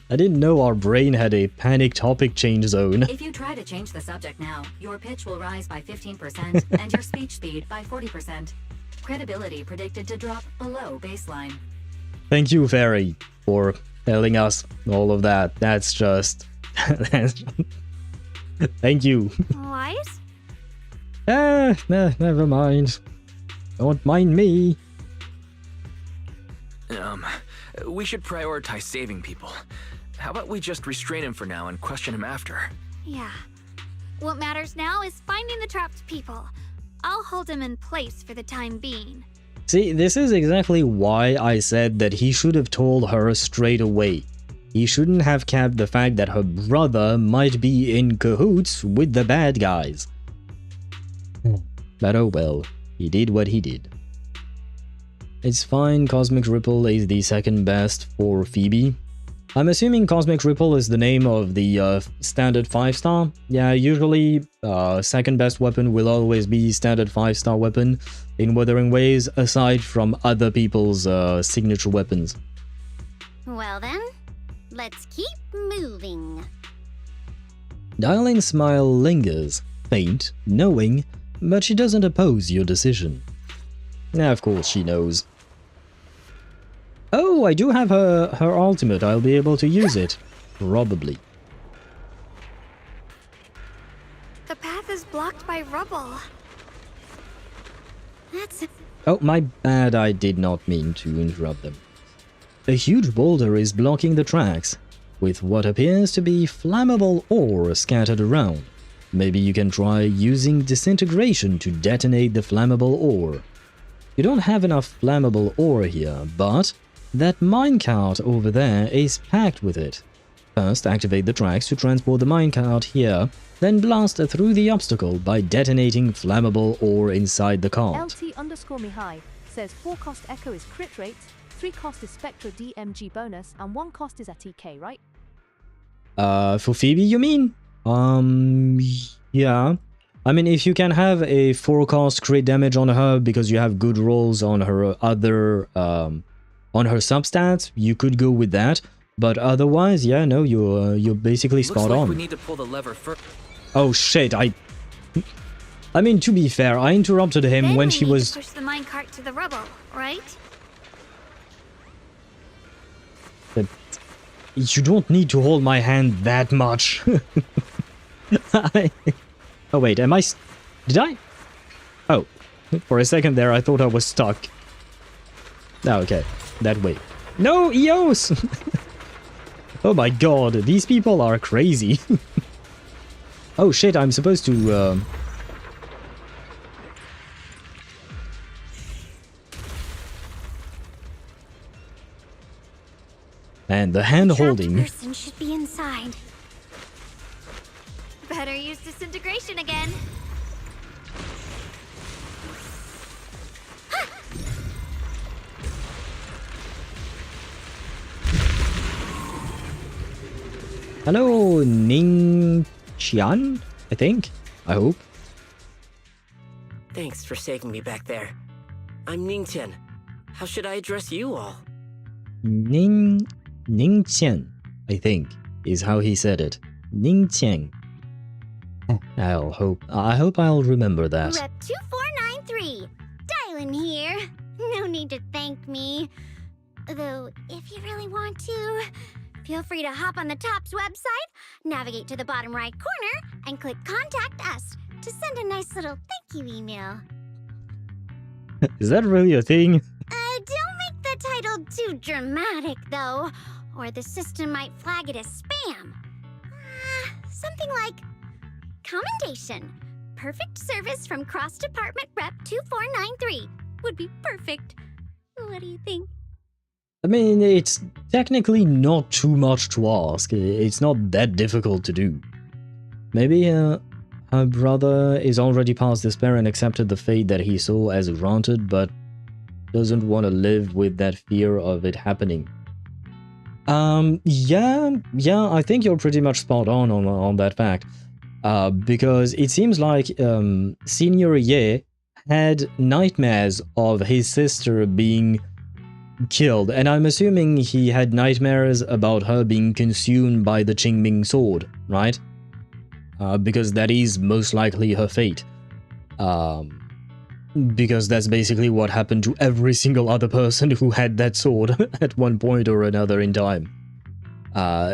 I didn't know our brain had a panic topic change zone. If you try to change the subject now, your pitch will rise by 15% and your speech speed by 40%. Credibility predicted to drop below baseline. Thank you, Fairy, for telling us all of that. That's just... Thank you. Wise? Never mind. Don't mind me. We should prioritize saving people. How about we just restrain him for now and question him after? Yeah. What matters now is finding the trapped people. I'll hold him in place for the time being. See, this is exactly why I said that he should have told her straight away. He shouldn't have kept the fact that her brother might be in cahoots with the bad guys. But oh well, he did what he did. It's fine, Cosmic Ripple is the second best for Phoebe. I'm assuming Cosmic Ripple is the name of the standard 5-star. Yeah, usually second best weapon will always be standard 5-star weapon in Wuthering Waves, aside from other people's signature weapons. Well then, let's keep moving. Dialyn's smile lingers, faint, knowing, but she doesn't oppose your decision. Of course she knows. Oh, I do have her ultimate. I'll be able to use it. Probably. The path is blocked by rubble. That's... Oh, my bad. I did not mean to interrupt them. A huge boulder is blocking the tracks, with what appears to be flammable ore scattered around. Maybe you can try using disintegration to detonate the flammable ore. You don't have enough flammable ore here, but that minecart over there is packed with it. First, activate the tracks to transport the minecart here, then blast through the obstacle by detonating flammable ore inside the cart. LT_Mihai says 4 cost Echo is crit rate, 3 cost is Spectra DMG bonus, and 1 cost is at EK, right? For Phoebe, you mean? Yeah. I mean, if you can have a 4 cost crit damage on her because you have good rolls on her other, on her substats, you could go with that. But otherwise, yeah, no, you're basically spot on. We need to pull the lever first. Oh shit! I mean, to be fair, I interrupted him Then when we she need was. to push the minecart to the rubble, right? But you don't need to hold my hand that much. Oh wait, am I? Did I? Oh, for a second there, I thought I was stuck. Oh, okay, that way. No, EOS! Oh my god, these people are crazy. Oh shit, I'm supposed to... And the hand holding... person should be inside. Better use disintegration again. Hello, Ning Qian, I think. I hope. Thanks for saving me back there. I'm Ningqian. How should I address you all? Ningqian, I think, is how he said it. Ningqian. I hope I'll remember that. Rep 2493. Dialyn here. No need to thank me. Though, if you really want to, feel free to hop on the TOPS website, navigate to the bottom right corner, and click Contact Us to send a nice little thank you email. Is that really a thing? Don't make the title too dramatic, though, or the system might flag it as spam. Something like, Commendation. Perfect service from Cross-Department Rep 2493 would be perfect. What do you think? I mean, it's technically not too much to ask. It's not that difficult to do. Maybe her brother is already past despair and accepted the fate that he saw as granted, but doesn't want to live with that fear of it happening. Yeah, I think you're pretty much spot on that fact. Because it seems like Senior Ye had nightmares of his sister being killed, and I'm assuming he had nightmares about her being consumed by the Qingming sword, right? Because that is most likely her fate. Because that's basically what happened to every single other person who had that sword at one point or another in time.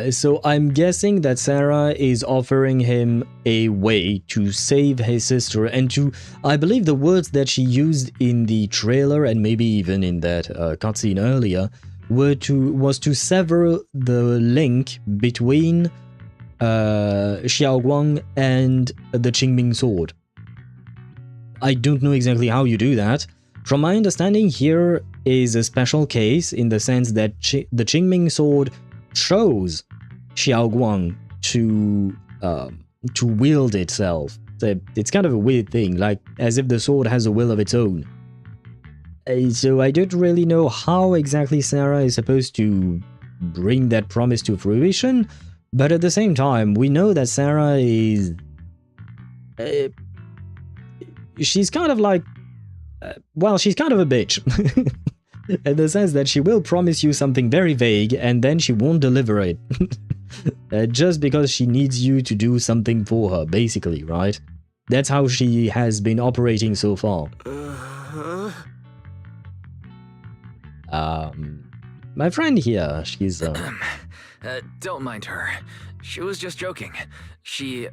So I'm guessing that Sarah is offering him a way to save his sister and to, I believe the words that she used in the trailer and maybe even in that cutscene earlier was to sever the link between Xiaoguang and the Qingming sword. I don't know exactly how you do that. From my understanding, here is a special case in the sense that the Qingming sword chose Xiaoguang to wield itself. So it's kind of a weird thing, like as if the sword has a will of its own. So I don't really know how exactly Sarah is supposed to bring that promise to fruition, but at the same time, we know that Sarah is... she's kind of like... well, she's kind of a bitch. In the sense that she will promise you something very vague and then she won't deliver it. Just because she needs you to do something for her, basically, right? That's how she has been operating so far. My friend here, she's don't mind her. She was just joking. She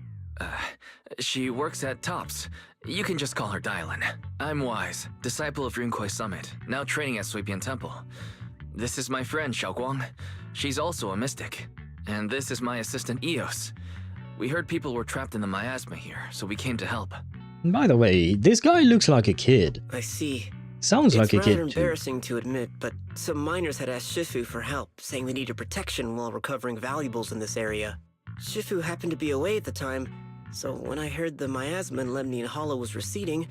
works at TOPS. You can just call her Dialyn. I'm Wise, disciple of Rinkwei Summit, now training at Suipian Temple. This is my friend, Xiaoguang. She's also a mystic. And this is my assistant, Eos. We heard people were trapped in the miasma here, so we came to help. By the way, this guy looks like a kid. I see. Sounds like a kid, It's rather embarrassing to admit, but some miners had asked Shifu for help, saying they needed protection while recovering valuables in this area. Shifu happened to be away at the time, so when I heard the miasma in Lemnian Hollow was receding,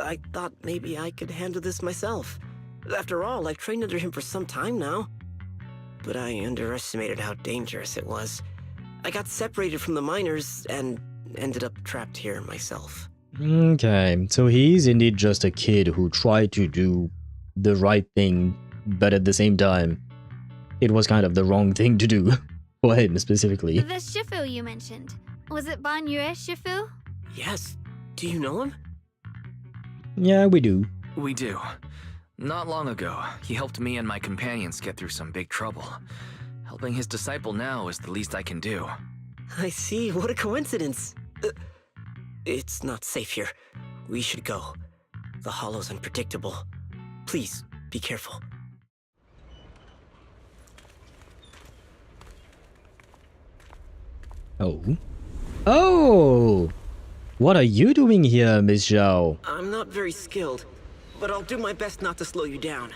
I thought maybe I could handle this myself. After all, I've trained under him for some time now. But I underestimated how dangerous it was. I got separated from the miners and ended up trapped here myself. Okay, so he's indeed just a kid who tried to do the right thing, but at the same time, it was kind of the wrong thing to do. For him, specifically. The Shifu you mentioned. Was it Banuye Shifu? Yes. Do you know him? Yeah, we do. We do. Not long ago, he helped me and my companions get through some big trouble. Helping his disciple now is the least I can do. I see. What a coincidence. It's not safe here. We should go. The hollow's unpredictable. Please, be careful. Oh. Oh! What are you doing here, Miss Zhao? I'm not very skilled, but I'll do my best not to slow you down.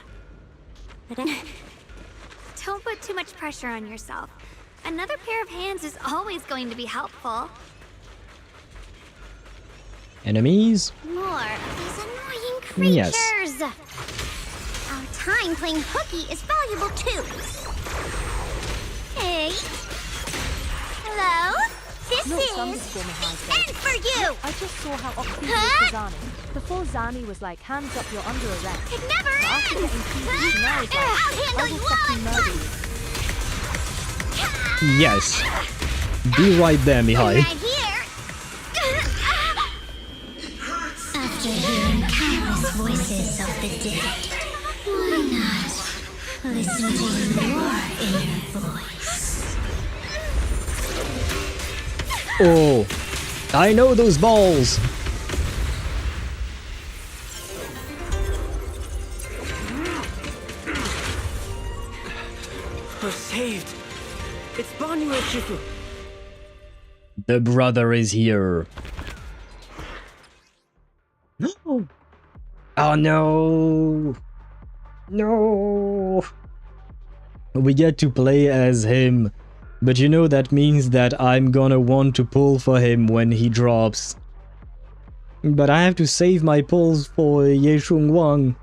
Don't put too much pressure on yourself. Another pair of hands is always going to be helpful. Enemies? More of these annoying creatures! Yes. Our time playing hooky is valuable too. Hey! Hello? This Look, is... underscore Mihai It's said, end for you! I just saw how Oxy was to Zani. Before Zani was like, hands up, you're under arrest. It never But after ends! getting TV, now it's like, I'll I handle will you all fucking at murder once! you. Yes. Be right there, Mihai. Right here! After hearing countless voices of the dead, why not listen to your inner voice? Oh, I know those balls. We're saved. It's Banuye, Shifu. The brother is here. No. Oh no. No. We get to play as him. But you know that means that I'm gonna want to pull for him when he drops. But I have to save my pulls for Yeshung Wang.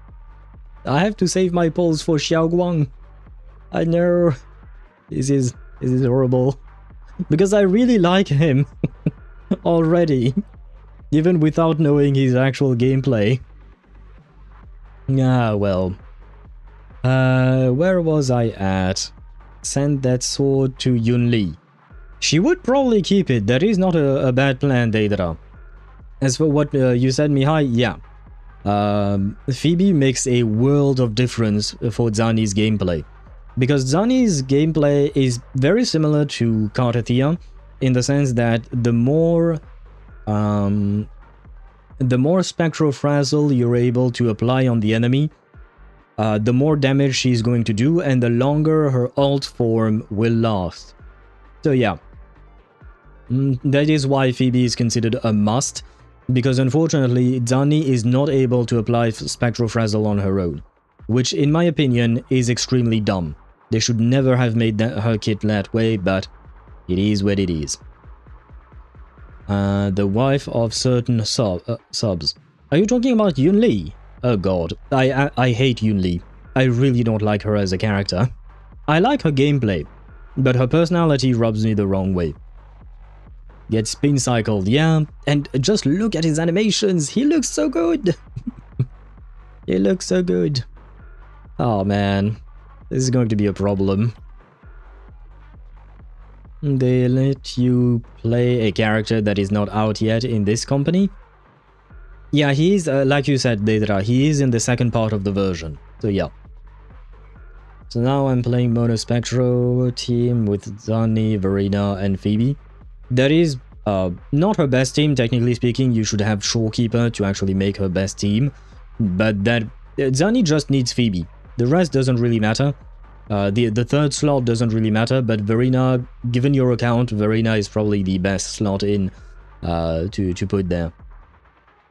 I have to save my pulls for Xiao Guang. I know. This is horrible. Because I really like him. Already. Even without knowing his actual gameplay. Ah, well. Where was I at? Send that sword to Yunli. She would probably keep it. That is not a bad plan, Deidara. As for what you said, Mihai, yeah. Phoebe makes a world of difference for Zani's gameplay. Because Zani's gameplay is very similar to Cultits in the sense that the more spectrofrazzle you're able to apply on the enemy, the more damage she's going to do, and the longer her ult form will last. So yeah, that is why Phoebe is considered a must, because unfortunately Zani is not able to apply spectrofrazzle on her own, which in my opinion is extremely dumb. They should never have made her kit that way, but it is what it is. The wife of certain subs. Are you talking about Yunli? Oh god, I hate Yunli. I really don't like her as a character. I like her gameplay, but her personality rubs me the wrong way. Gets spin cycled, yeah, and just look at his animations, he looks so good! He looks so good. Oh man, this is going to be a problem. They let you play a character that is not out yet in this company? Yeah, he is, like you said, Deidara, he is in the second part of the version. So yeah. So now I'm playing Monospectro team with Zani, Verena, and Phoebe. That is not her best team, technically speaking. You should have Shorekeeper to actually make her best team. But that Zani just needs Phoebe. The rest doesn't really matter. The third slot doesn't really matter, but Verena, given your account, Verena is probably the best slot in to put there.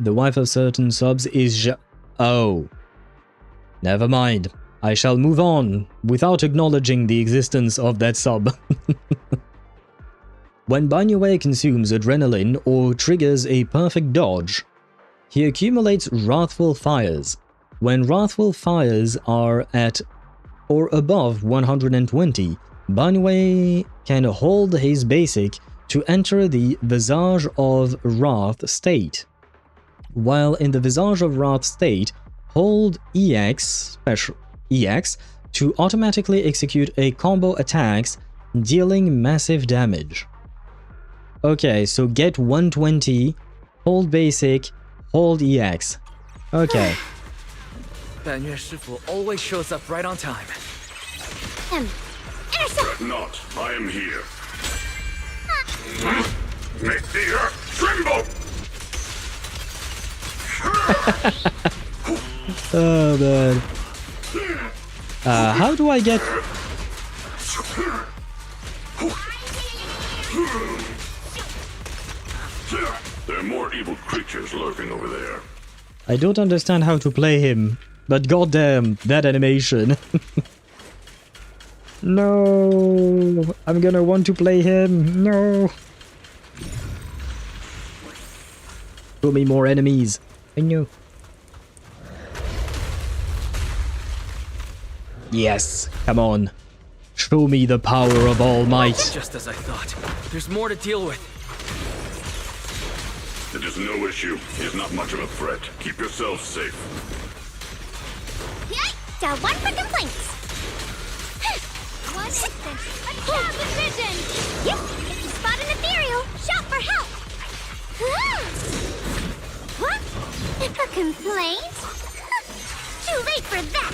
The wife of certain subs is oh. Never mind. I shall move on without acknowledging the existence of that sub. When Banuye consumes adrenaline or triggers a perfect dodge, he accumulates Wrathful Fires. When Wrathful Fires are at or above 120, Banuye can hold his basic to enter the Visage of Wrath state. While in the Visage of Wrath state, hold EX to automatically execute a combo attacks dealing massive damage. Okay, so get 120, hold basic, hold EX. Okay. Banuye Shifu always shows up right on time. Intercept! Not, I am here. Make the earth tremble! Oh man. How do I get... There are more evil creatures lurking over there. I don't understand how to play him, but goddamn, that animation. No, I'm gonna want to play him. No. Put me more enemies. I know. Yes, come on. Show me the power of All Might. Just as I thought. There's more to deal with. It is no issue. He is not much of a threat. Keep yourselves safe. Down one for complaints. One instant. Attack with vision! Yep, if you spot an ethereal, shout for help. What? A complaint? Too late for that.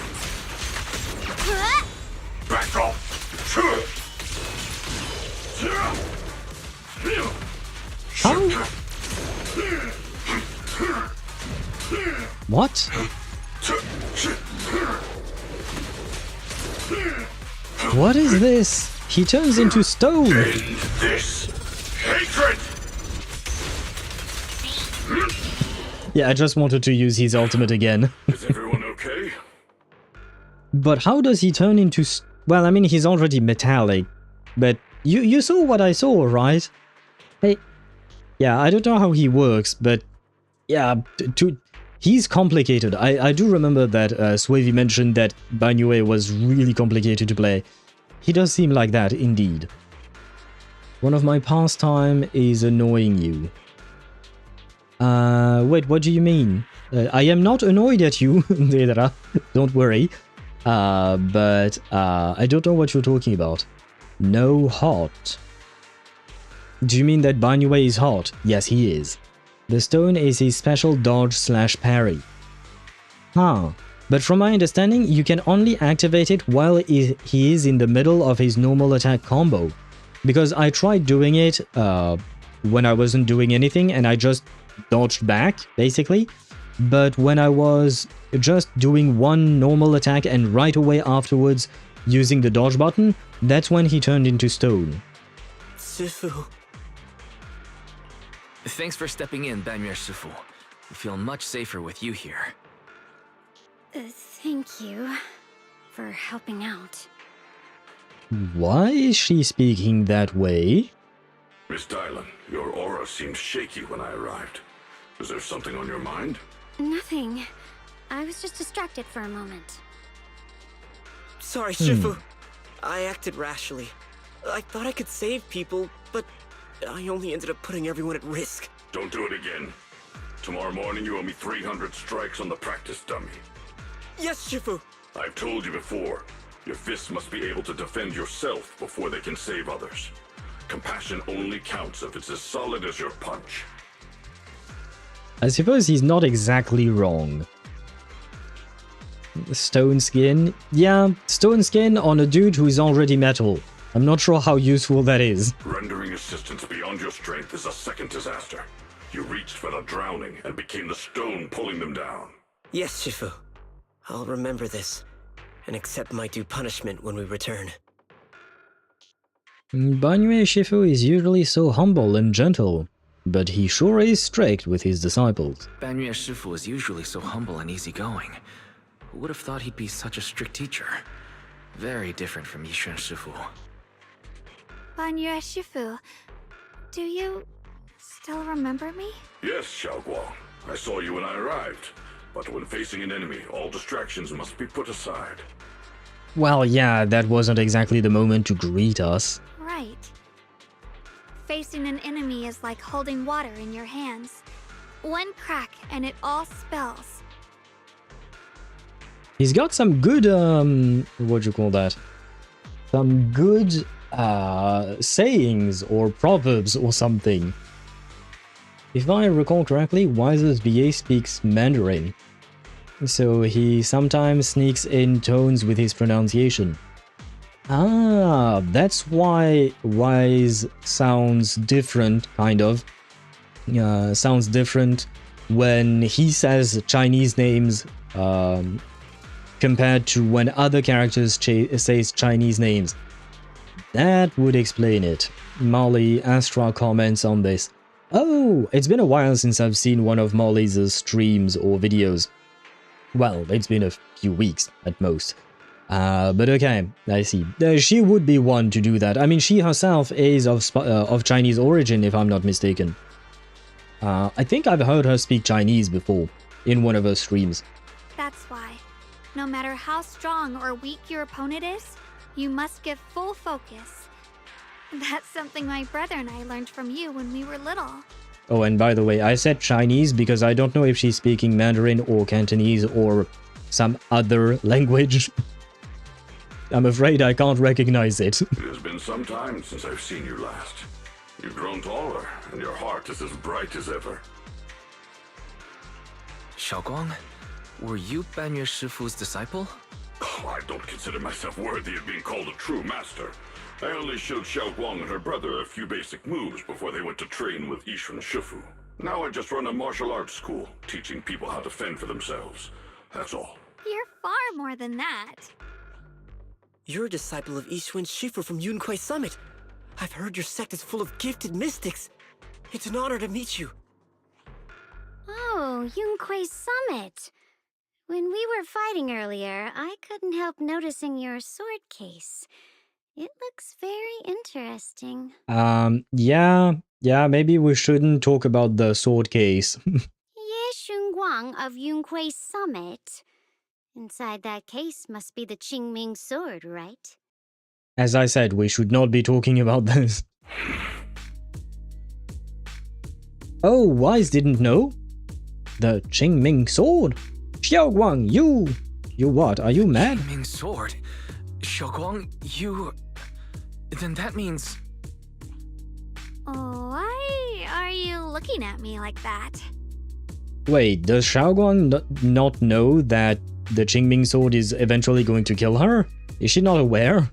Back off! What? What is this? He turns into stone. End this hatred! Yeah, I just wanted to use his ultimate again. Is everyone okay? But how does he turn into... Well, I mean, he's already metallic. But you saw what I saw, right? Hey, yeah, I don't know how he works, but yeah, he's complicated. I do remember that Swavey mentioned that Banuye was really complicated to play. He does seem like that, indeed. One of my pastime is annoying you. Wait, what do you mean? I am not annoyed at you, Dedra. Don't worry. But I don't know what you're talking about. No hot. Do you mean that Banuye is hot? Yes, he is. The stone is his special dodge/parry. Huh. But from my understanding, you can only activate it while he is in the middle of his normal attack combo. Because I tried doing it when I wasn't doing anything and I just dodged back, basically. But when I was just doing one normal attack and right away afterwards using the dodge button, that's when he turned into stone. Shifu. Thanks for stepping in, Banuye Shifu. We feel much safer with you here. Thank you for helping out. Why is she speaking that way? Miss Dialyn, your aura seemed shaky when I arrived. Is there something on your mind? Nothing. I was just distracted for a moment. Sorry, Shifu. I acted rashly. I thought I could save people, but I only ended up putting everyone at risk. Don't do it again. Tomorrow morning you owe me 300 strikes on the practice dummy. Yes, Shifu. I've told you before. Your fists must be able to defend yourself before they can save others. Compassion only counts if it's as solid as your punch. I suppose he's not exactly wrong. Stone skin? Yeah, stone skin on a dude who's already metal. I'm not sure how useful that is. Rendering assistance beyond your strength is a second disaster. You reached for the drowning and became the stone pulling them down. Yes, Shifu. I'll remember this and accept my due punishment when we return. Banuye Shifu is usually so humble and gentle, but he sure is strict with his disciples. Banuye Shifu is usually so humble and easygoing. Who would have thought he'd be such a strict teacher? Very different from Yishan Shifu. Banuye Shifu, do you still remember me? Yes, Xiaoguang. I saw you when I arrived. But when facing an enemy, all distractions must be put aside. Well, yeah, that wasn't exactly the moment to greet us. Right. Facing an enemy is like holding water in your hands. One crack and it all spills. He's got some good, what do you call that? Some good, sayings or proverbs or something. If I recall correctly, Wise's BA speaks Mandarin, so he sometimes sneaks in tones with his pronunciation. Ah, that's why Wise sounds different, kind of. Sounds different when he says Chinese names compared to when other characters says Chinese names. That would explain it. Molly Astra comments on this. Oh, it's been a while since I've seen one of Molly's streams or videos. Well, it's been a few weeks at most. But okay, I see. She would be one to do that. I mean, she herself is of Chinese origin, if I'm not mistaken. I think I've heard her speak Chinese before, in one of her streams. That's why. No matter how strong or weak your opponent is, You must give full focus. That's something my brother and I learned from you when we were little. Oh, and by the way, I said Chinese because I don't know if she's speaking Mandarin or Cantonese or some other language. I'm afraid I can't recognize it. It has been some time since I've seen you last. You've grown taller, and your heart is as bright as ever. Xiaoguang, were you Banuye Shifu's disciple? Oh, I don't consider myself worthy of being called a true master. I only showed Xiaoguang and her brother a few basic moves before they went to train with Yixun Shifu. Now I just run a martial arts school, teaching people how to fend for themselves. That's all. You're far more than that. You're a disciple of Yixun Shifu from Yunquai Summit. I've heard your sect is full of gifted mystics. It's an honor to meet you. Oh, Yunquai Summit. When we were fighting earlier, I couldn't help noticing your sword case. It looks very interesting. Yeah, maybe we shouldn't talk about the sword case. Ye Shunguang of Yunquai Summit. Inside that case must be the Qingming sword, right? As I said, we should not be talking about this. Oh, Wise didn't know? The Qingming sword? Xiaoguang, you what? Are you mad? Qingming sword? Xiaoguang, you... Then that means... Why are you looking at me like that? Wait, does Xiaoguang not know that the Qingming sword is eventually going to kill her? Is she not aware?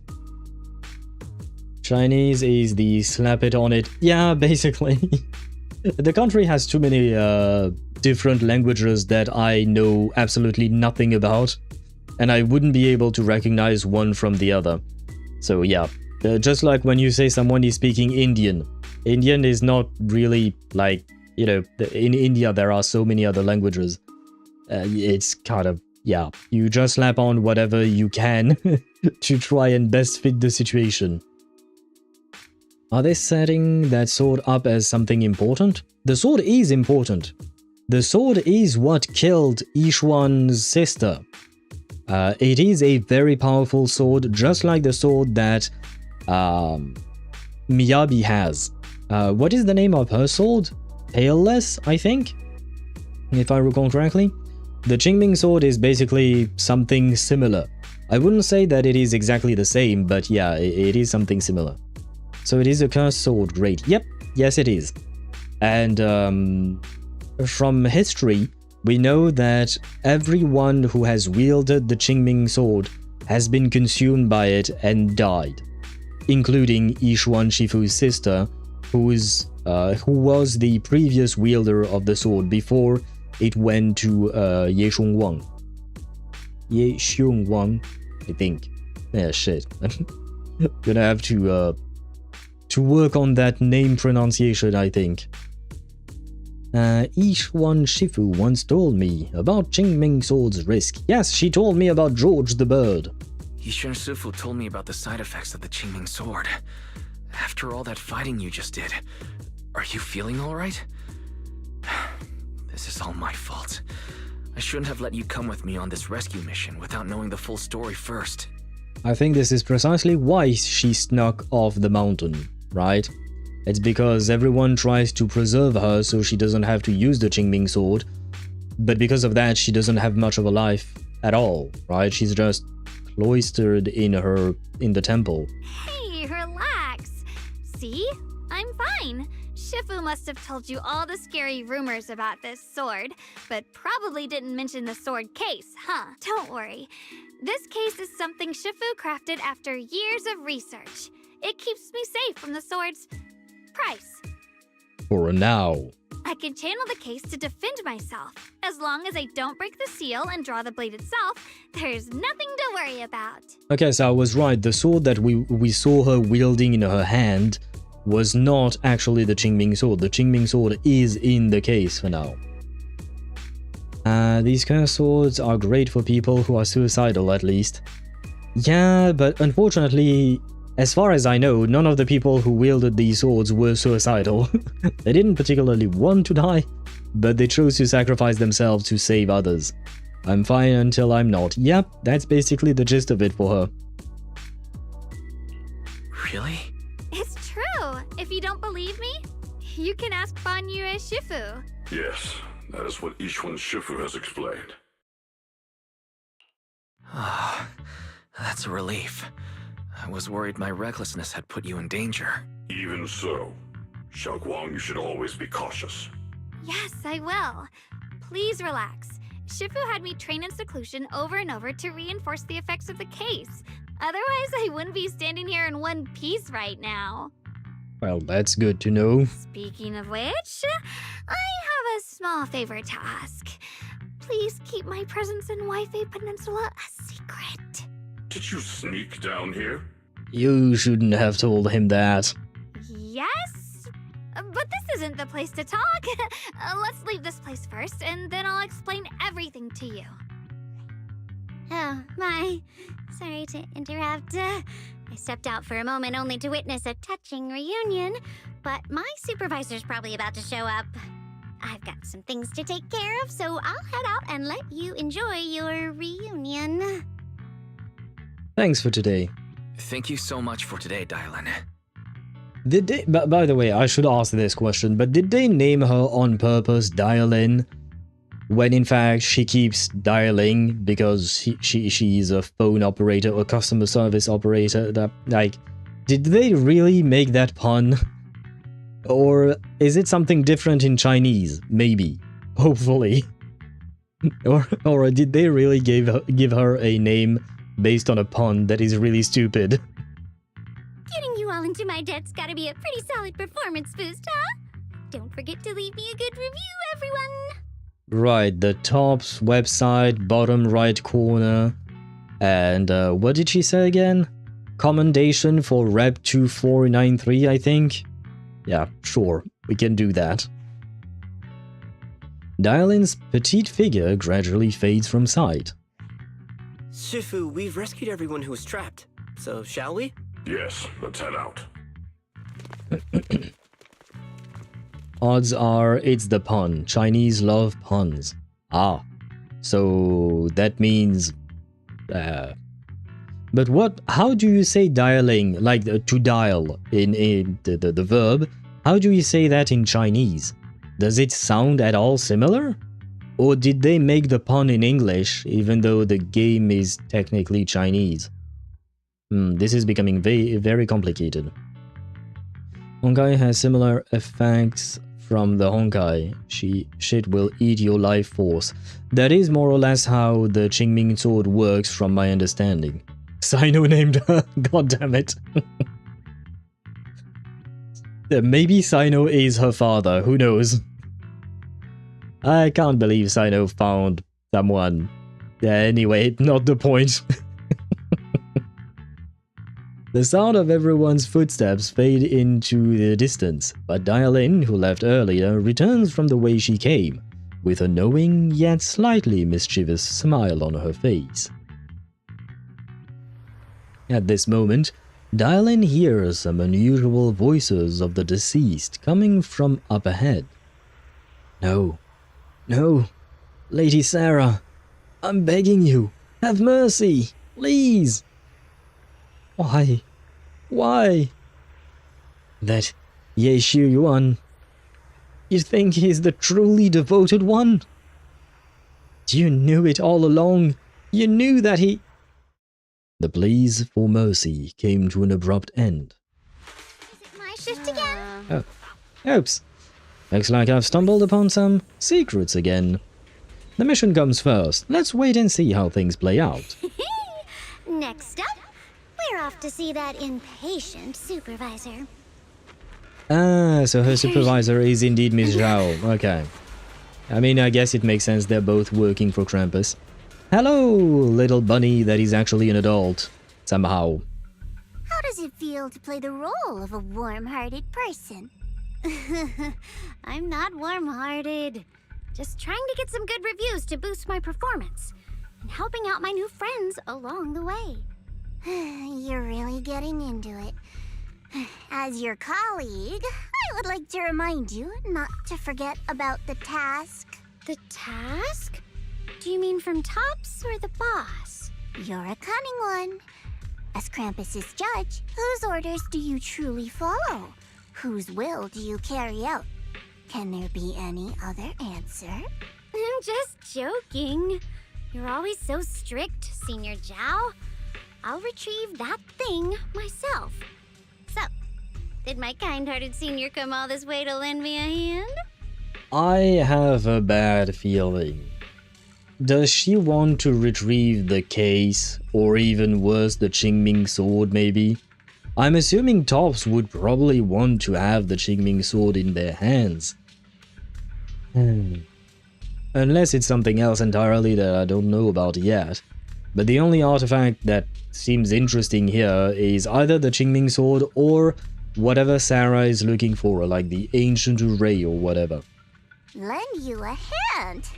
Chinese is the slap it on it. Yeah, basically. The country has too many different languages that I know absolutely nothing about, and I wouldn't be able to recognize one from the other. So yeah, just like when you say someone is speaking Indian. Indian is not really like, you know, in India there are so many other languages. It's kind of, yeah, you just slap on whatever you can to try and best fit the situation. Are they setting that sword up as something important? The sword is important. The sword is what killed Yixuan's sister. It is a very powerful sword, just like the sword that Miyabi has. What is the name of her sword? Tailless, I think? If I recall correctly. The Qingming sword is basically something similar. I wouldn't say that it is exactly the same, but yeah, it is something similar. So it is a cursed sword, great. Yep, yes it is. And from history, we know that everyone who has wielded the Qingming sword has been consumed by it and died, including Yixuan Shifu's sister, who was the previous wielder of the sword before it went to Ye Shunguang. Ye Shunguang, I think. Yeah, shit. Gonna have to work on that name pronunciation, I think. Yixuan Shifu once told me about Qingming Sword's risk. Yes, she told me about George the Bird. Yixuan Shifu told me about the side effects of the Qingming Sword. After all that fighting you just did, are you feeling alright? This is all my fault. I shouldn't have let you come with me on this rescue mission without knowing the full story first. I think this is precisely why she snuck off the mountain, right? It's because everyone tries to preserve her so she doesn't have to use the Qingming sword, but because of that she doesn't have much of a life at all, right? She's just cloistered in the temple. Hey, relax. See? I'm fine. Shifu must have told you all the scary rumors about this sword, but probably didn't mention the sword case, huh? Don't worry. This case is something Shifu crafted after years of research. It keeps me safe from the sword's price. For now. I can channel the case to defend myself. As long as I don't break the seal and draw the blade itself, there's nothing to worry about. Okay, so I was right. The sword that we saw her wielding in her hand was not actually the Qingming sword. The Qingming sword is in the case for now. These kind of swords are great for people who are suicidal, at least. Yeah, but unfortunately, as far as I know, none of the people who wielded these swords were suicidal. They didn't particularly want to die, but they chose to sacrifice themselves to save others. I'm fine until I'm not. Yep, that's basically the gist of it for her. Really? It's true. If you don't believe me, you can ask Banuye Shifu. Yes, that is what Ishun Shifu has explained. Ah, that's a relief. I was worried my recklessness had put you in danger. Even so, Xiaoguang, you should always be cautious. Yes, I will. Please relax. Shifu had me train in seclusion over and over to reinforce the effects of the case. Otherwise, I wouldn't be standing here in one piece right now. Well, that's good to know. Speaking of which, I have a small favor to ask. Please keep my presence in Waife Peninsula a secret. Did you sneak down here? You shouldn't have told him that. Yes? But this isn't the place to talk. Let's leave this place first, and then I'll explain everything to you. Oh, my. Sorry to interrupt. I stepped out for a moment only to witness a touching reunion, but my supervisor's probably about to show up. I've got some things to take care of, so I'll head out and let you enjoy your reunion. Thanks for today. Thank you so much for today, Dialyn. Did they, by the way, I should ask this question, but did they name her on purpose Dialyn? When in fact she keeps dialing because she's a phone operator or customer service operator? Like, did they really make that pun? Or is it something different in Chinese? Maybe. Hopefully. or did they really give her a name based on a pun that is really stupid? Getting you all into my debt's gotta be a pretty solid performance boost, huh? Don't forget to leave me a good review, everyone! Right, the top website, bottom right corner. And what did she say again? Commendation for Rep 2493, I think? Yeah, sure, we can do that. Dialyn's petite figure gradually fades from sight. Shifu, we've rescued everyone who was trapped. So, shall we? Yes, let's head out. Odds are it's the pun. Chinese love puns. Ah, so that means... But what? How do you say dialing, like to dial in the verb? How do you say that in Chinese? Does it sound at all similar? Or did they make the pun in English, even though the game is technically Chinese? This is becoming very complicated. Honkai has similar effects from the Honkai. Shit will eat your life force. That is more or less how the Qingming sword works from my understanding. Sino named her, god damn it. Maybe Sino is her father, who knows? I can't believe Sino found someone. Anyway, not the point. The sound of everyone's footsteps fade into the distance, but Dialyn, who left earlier, returns from the way she came, with a knowing yet slightly mischievous smile on her face. At this moment, Dialyn hears some unusual voices of the deceased coming from up ahead. No, no, Lady Sarah, I'm begging you, have mercy, please. Why? Why? That Ye Shi Yuan. You think he's the truly devoted one? You knew it all along. You knew that he... The pleas for mercy came to an abrupt end. Is it my shift again? Oh. Oops. Looks like I've stumbled upon some secrets again. The mission comes first. Let's wait and see how things play out. Next up, we're off to see that impatient supervisor. Ah, so her supervisor is indeed Miss Zhao. Okay. I mean, I guess it makes sense they're both working for Krampus. Hello, little bunny that is actually an adult. Somehow. How does it feel to play the role of a warm-hearted person? I'm not warm-hearted. Just trying to get some good reviews to boost my performance. And helping out my new friends along the way. You're really getting into it. As your colleague, I would like to remind you not to forget about the task. The task? Do you mean from Tops or the boss? You're a cunning one. As Krampus's judge, whose orders do you truly follow? Whose will do you carry out? Can there be any other answer? I'm just joking. You're always so strict, Senior Zhao. I'll retrieve that thing myself. So, did my kind-hearted senior come all this way to lend me a hand? I have a bad feeling. Does she want to retrieve the case, or even worse, the Qingming sword maybe? I'm assuming tops would probably want to have the Qingming sword in their hands. Unless it's something else entirely that I don't know about yet. But the only artifact that seems interesting here is either the Qingming sword or whatever Sarah is looking for, like the ancient array or whatever. Lend you a hand?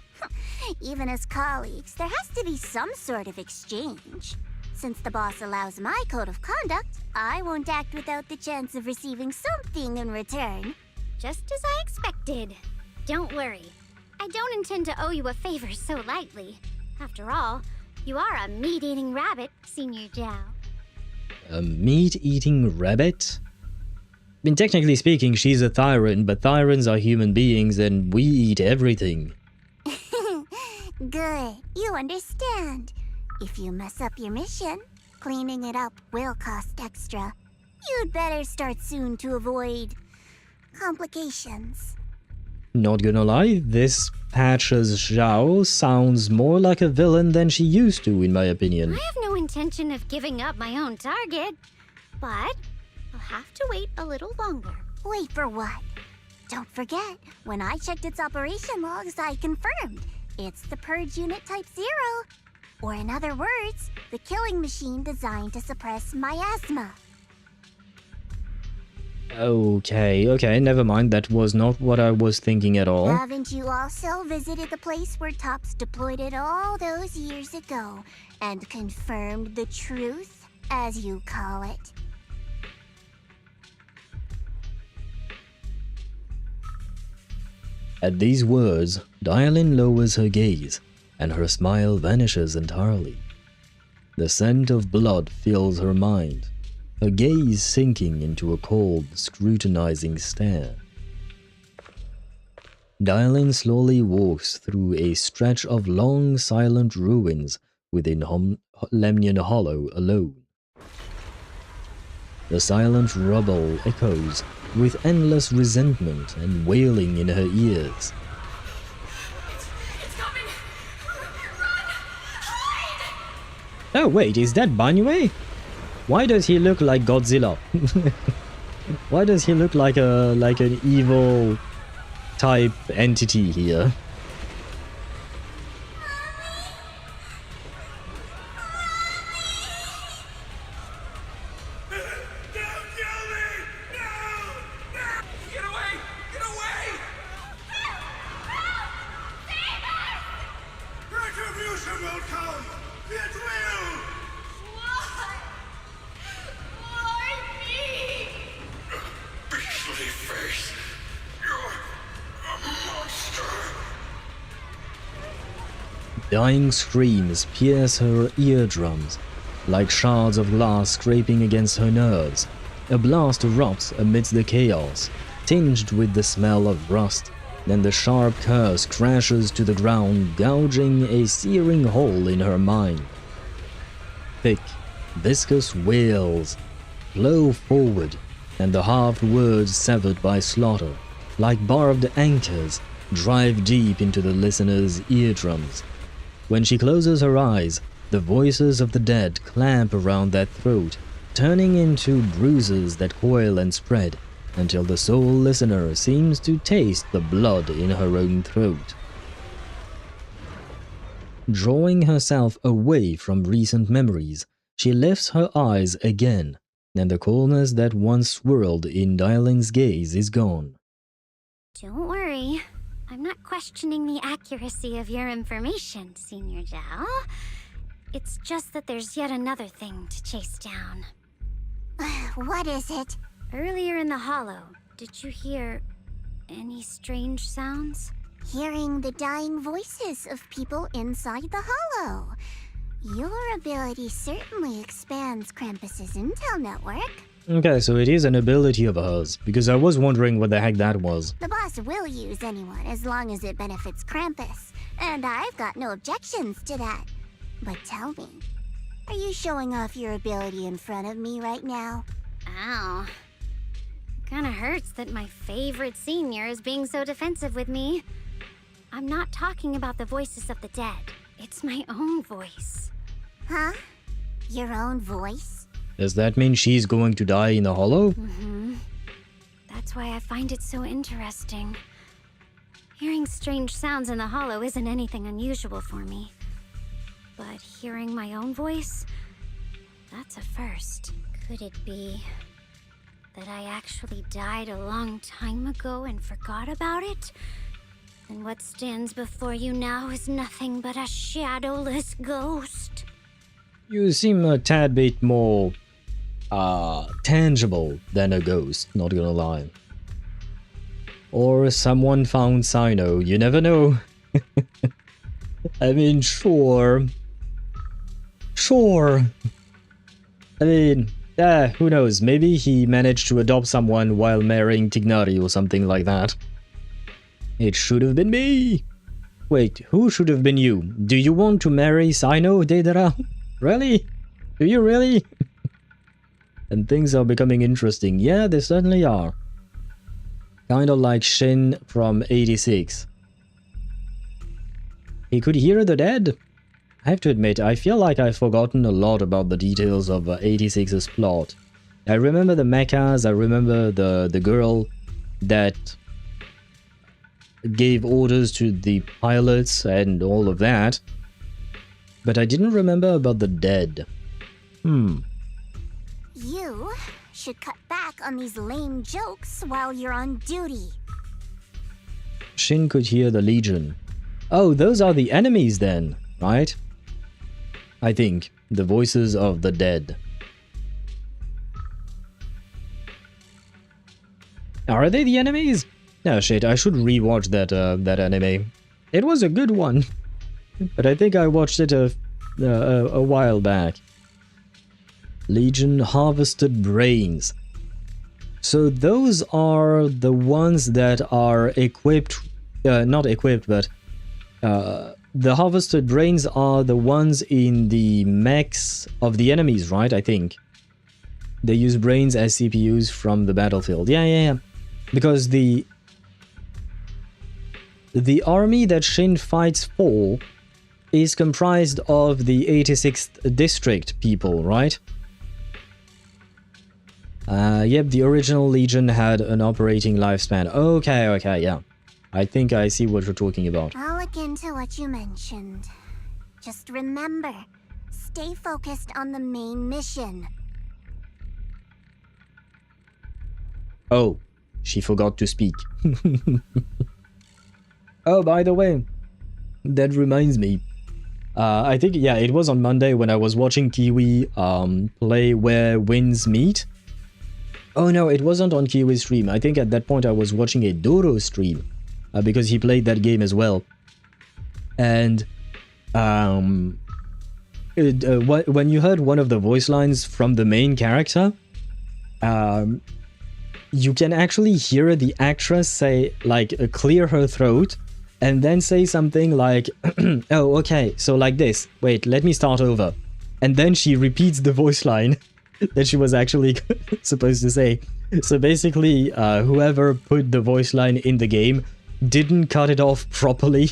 Even as colleagues, there has to be some sort of exchange. Since the boss allows my code of conduct, I won't act without the chance of receiving something in return. Just as I expected. Don't worry. I don't intend to owe you a favor so lightly. After all, you are a meat-eating rabbit, Senior Zhao. A meat-eating rabbit? I mean, technically speaking, she's a Thyran, but Thyrans are human beings and we eat everything. Good, you understand. If you mess up your mission, cleaning it up will cost extra. You'd better start soon to avoid complications. Not gonna lie, this Patch's Zhao sounds more like a villain than she used to, in my opinion. I have no intention of giving up my own target, but I'll have to wait a little longer. Wait for what? Don't forget, when I checked its operation logs, I confirmed. It's the Purge Unit Type 0. Or in other words, the killing machine designed to suppress miasma. Okay, never mind. That was not what I was thinking at all. Haven't you also visited the place where Tops deployed it all those years ago and confirmed the truth, as you call it? At these words, Dialyn lowers her gaze, and her smile vanishes entirely. The scent of blood fills her mind, her gaze sinking into a cold, scrutinizing stare. Dialyn slowly walks through a stretch of long, silent ruins within Lemnian Hollow alone. The silent rubble echoes with endless resentment and wailing in her ears. It's coming! Oh wait, is that Banuye? Why does he look like Godzilla? Why does he look like an evil type entity here? Dying screams pierce her eardrums, like shards of glass scraping against her nerves. A blast erupts amidst the chaos, tinged with the smell of rust. Then the sharp curse crashes to the ground, gouging a searing hole in her mind. Thick, viscous wails flow forward, and the halved words severed by slaughter, like barbed anchors, drive deep into the listener's eardrums. When she closes her eyes, the voices of the dead clamp around that throat, turning into bruises that coil and spread, until the sole listener seems to taste the blood in her own throat. Drawing herself away from recent memories, she lifts her eyes again, and the coolness that once swirled in Dialyn's gaze is gone. Don't worry. I'm not questioning the accuracy of your information, Senior Zhao. It's just that there's yet another thing to chase down. What is it? Earlier in the hollow, did you hear any strange sounds? Hearing the dying voices of people inside the hollow. Your ability certainly expands Krampus's intel network. Okay, so it is an ability of hers, because I was wondering what the heck that was. The boss will use anyone as long as it benefits Krampus, and I've got no objections to that. But tell me, are you showing off your ability in front of me right now? Ow. Kinda hurts that my favorite senior is being so defensive with me. I'm not talking about the voices of the dead. It's my own voice. Huh? Your own voice? Does that mean she's going to die in the hollow? Mm-hmm. That's why I find it so interesting. Hearing strange sounds in the hollow isn't anything unusual for me. But hearing my own voice, that's a first. Could it be that I actually died a long time ago and forgot about it? And what stands before you now is nothing but a shadowless ghost. You seem a tad bit more tangible than a ghost, not gonna lie. Or someone found Phainon, you never know. I mean, sure. Sure. I mean, who knows, maybe he managed to adopt someone while marrying Tignari or something like that. It should have been me. Wait, who should have been you? Do you want to marry Phainon, Deidara? Really? Do you really? And things are becoming interesting. Yeah, they certainly are. Kind of like Shin from 86. He could hear the dead? I have to admit, I feel like I've forgotten a lot about the details of 86's plot. I remember the mechas, I remember the girl that gave orders to the pilots and all of that. But I didn't remember about the dead. You should cut back on these lame jokes while you're on duty. Shin could hear the Legion. Oh, those are the enemies then, right? I think. The voices of the dead. Are they the enemies? Oh shit, I should rewatch that anime. It was a good one. But I think I watched it a while back. Legion harvested brains. So those are the ones that are equipped, not equipped, but the harvested brains are the ones in the mechs of the enemies, right? I think. They use brains as CPUs from the battlefield. Yeah. Because the army that Shin fights for is comprised of the 86th district people, right? Yep, the original Legion had an operating lifespan. Okay, yeah. I think I see what you're talking about. I'll look into what you mentioned. Just remember, stay focused on the main mission. Oh, she forgot to speak. Oh, by the way, that reminds me. I think, yeah, it was on Monday when I was watching Kiwi play Where Winds Meet. Oh no, it wasn't on Kiwi's stream. I think at that point I was watching a Doro stream because he played that game as well. And when you heard one of the voice lines from the main character, you can actually hear the actress say, like, clear her throat and then say something like, oh, okay, so like this. Wait, let me start over. And then she repeats the voice line that she was actually supposed to say. So basically, whoever put the voice line in the game didn't cut it off properly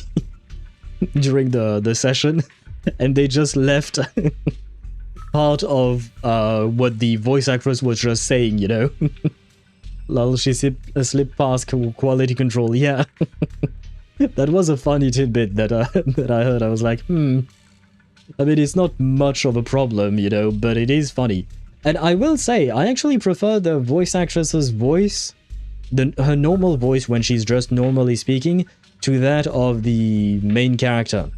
during the session, and they just left part of what the voice actress was just saying, you know? Lol, she slipped past quality control, yeah. That was a funny tidbit that I heard. I was like, I mean, it's not much of a problem, you know, but it is funny. And I will say, I actually prefer the voice actress's voice, her normal voice when she's just normally speaking, to that of the main character.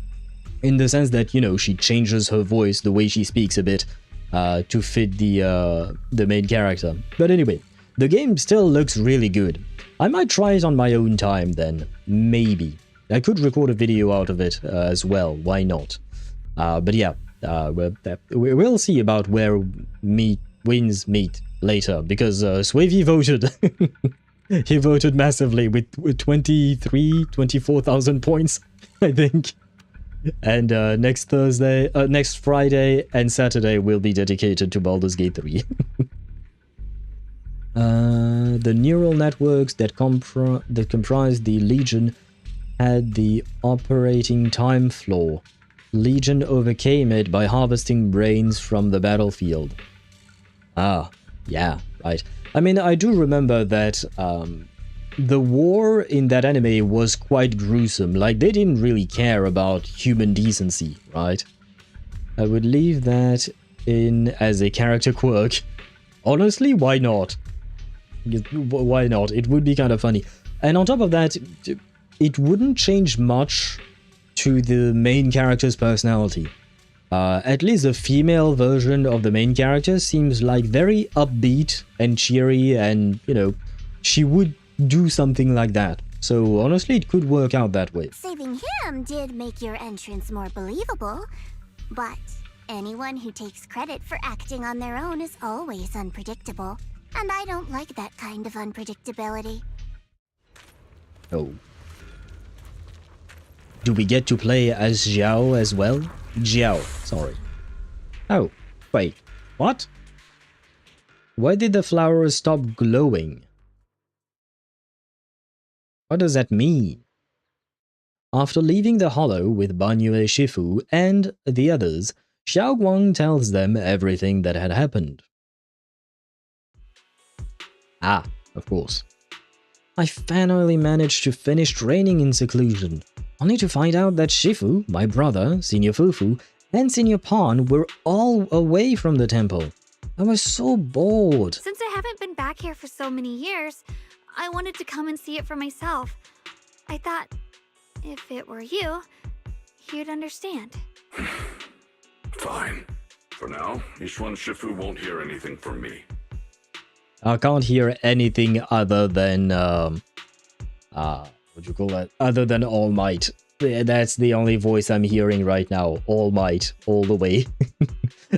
In the sense that, you know, she changes her voice, the way she speaks a bit, to fit the main character. But anyway, the game still looks really good. I might try it on my own time then, maybe. I could record a video out of it as well, why not? But yeah, We'll see about where wins meet later, because Swavey voted. He voted massively with 24,000 points, I think. And next Friday and Saturday will be dedicated to Baldur's Gate 3. The neural networks that comprise the Legion had the operating time flaw. Legion overcame it by harvesting brains from the battlefield. Ah, yeah, right. I mean, I do remember that the war in that anime was quite gruesome. Like, they didn't really care about human decency, right? I would leave that in as a character quirk. Honestly, why not? Why not? It would be kind of funny. And on top of that, it wouldn't change much to the main character's personality. At least the female version of the main character seems like very upbeat and cheery, and, you know, she would do something like that. So honestly, it could work out that way. Saving him did make your entrance more believable, but anyone who takes credit for acting on their own is always unpredictable, and I don't like that kind of unpredictability. Oh. Do we get to play as Xiao as well? Xiao, sorry. Oh, wait, what? Why did the flowers stop glowing? What does that mean? After leaving the hollow with Banuye Shifu and the others, Xiaoguang tells them everything that had happened. Ah, of course. I finally managed to finish training in seclusion, only to find out that Shifu, my brother, Senior Fufu, and Senior Pan were all away from the temple. I was so bored. Since I haven't been back here for so many years, I wanted to come and see it for myself. I thought, if it were you, you'd understand. Fine. For now, Yishuan Shifu won't hear anything from me. I can't hear anything other than, what do you call that? Other than All Might. That's the only voice I'm hearing right now. All Might, all the way.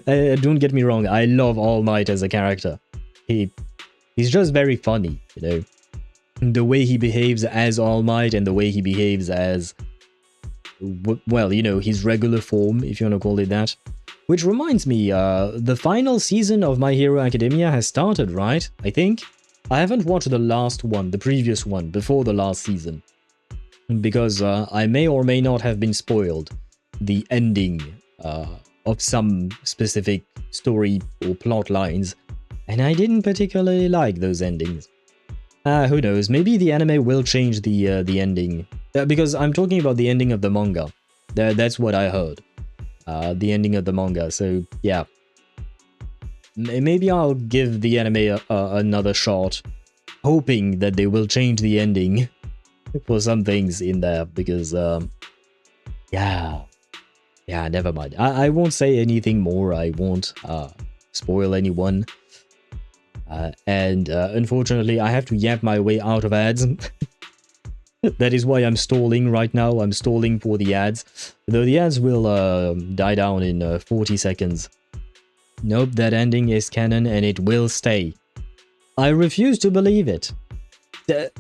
Don't get me wrong, I love All Might as a character. He's just very funny, you know. The way he behaves as All Might and the way he behaves as, well, you know, his regular form, if you want to call it that. Which reminds me, the final season of My Hero Academia has started, right? I think? I haven't watched the last one, the previous one, before the last season. Because I may or may not have been spoiled the ending of some specific story or plot lines, and I didn't particularly like those endings. Who knows, maybe the anime will change the ending, because I'm talking about the ending of the manga. That's what I heard. The ending of the manga, so yeah. Maybe I'll give the anime another shot, hoping that they will change the ending for some things in there, because, yeah, never mind. I won't say anything more, I won't spoil anyone. And unfortunately, I have to yap my way out of ads. That is why I'm stalling right now. I'm stalling for the ads. Though the ads will die down in 40 seconds. Nope, that ending is canon and it will stay. I refuse to believe it.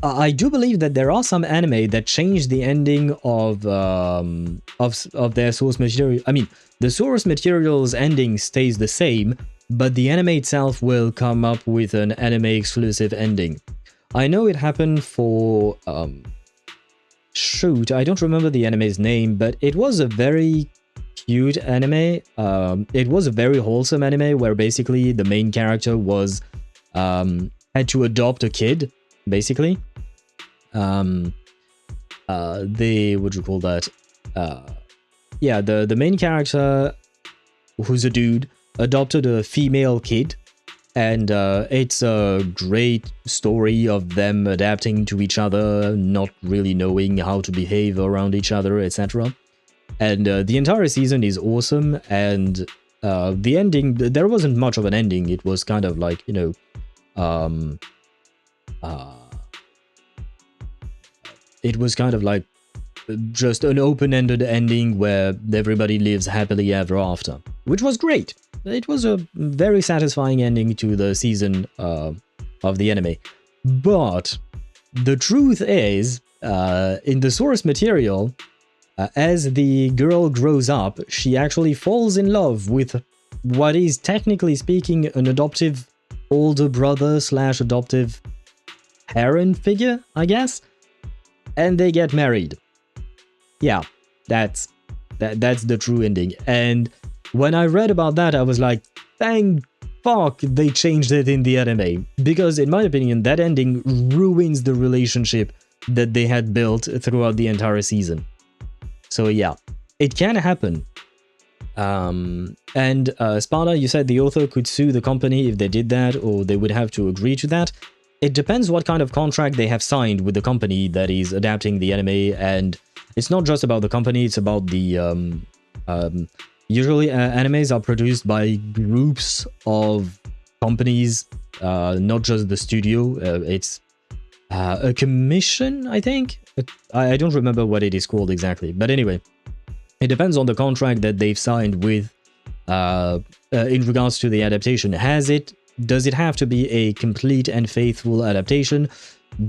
I do believe that there are some anime that change the ending of their source material. I mean, the source material's ending stays the same, but the anime itself will come up with an anime-exclusive ending. I know it happened for... shoot, I don't remember the anime's name, but it was a very cute anime. It was a very wholesome anime where basically the main character was... had to adopt a kid, basically. What do you call that? Yeah, the main character, who's a dude, adopted a female kid, and it's a great story of them adapting to each other, not really knowing how to behave around each other, etc. And the entire season is awesome, and the ending, there wasn't much of an ending. It was kind of like, you know, it was kind of like just an open-ended ending where everybody lives happily ever after, which was great. It was a very satisfying ending to the season of the anime. But the truth is, in the source material, as the girl grows up, she actually falls in love with what is technically speaking an adoptive older brother / adoptive parent figure, I guess, and they get married. Yeah, that's the true ending. And when I read about that, I was like, thank fuck they changed it in the anime, because in my opinion that ending ruins the relationship that they had built throughout the entire season. So yeah, it can happen. And Sparta, you said the author could sue the company if they did that, or they would have to agree to that. It depends what kind of contract they have signed with the company that is adapting the anime, and it's not just about the company, it's about the... usually animes are produced by groups of companies, not just the studio. It's a commission, I think? I don't remember what it is called exactly, but anyway. It depends on the contract that they've signed with in regards to the adaptation. Does it have to be a complete and faithful adaptation?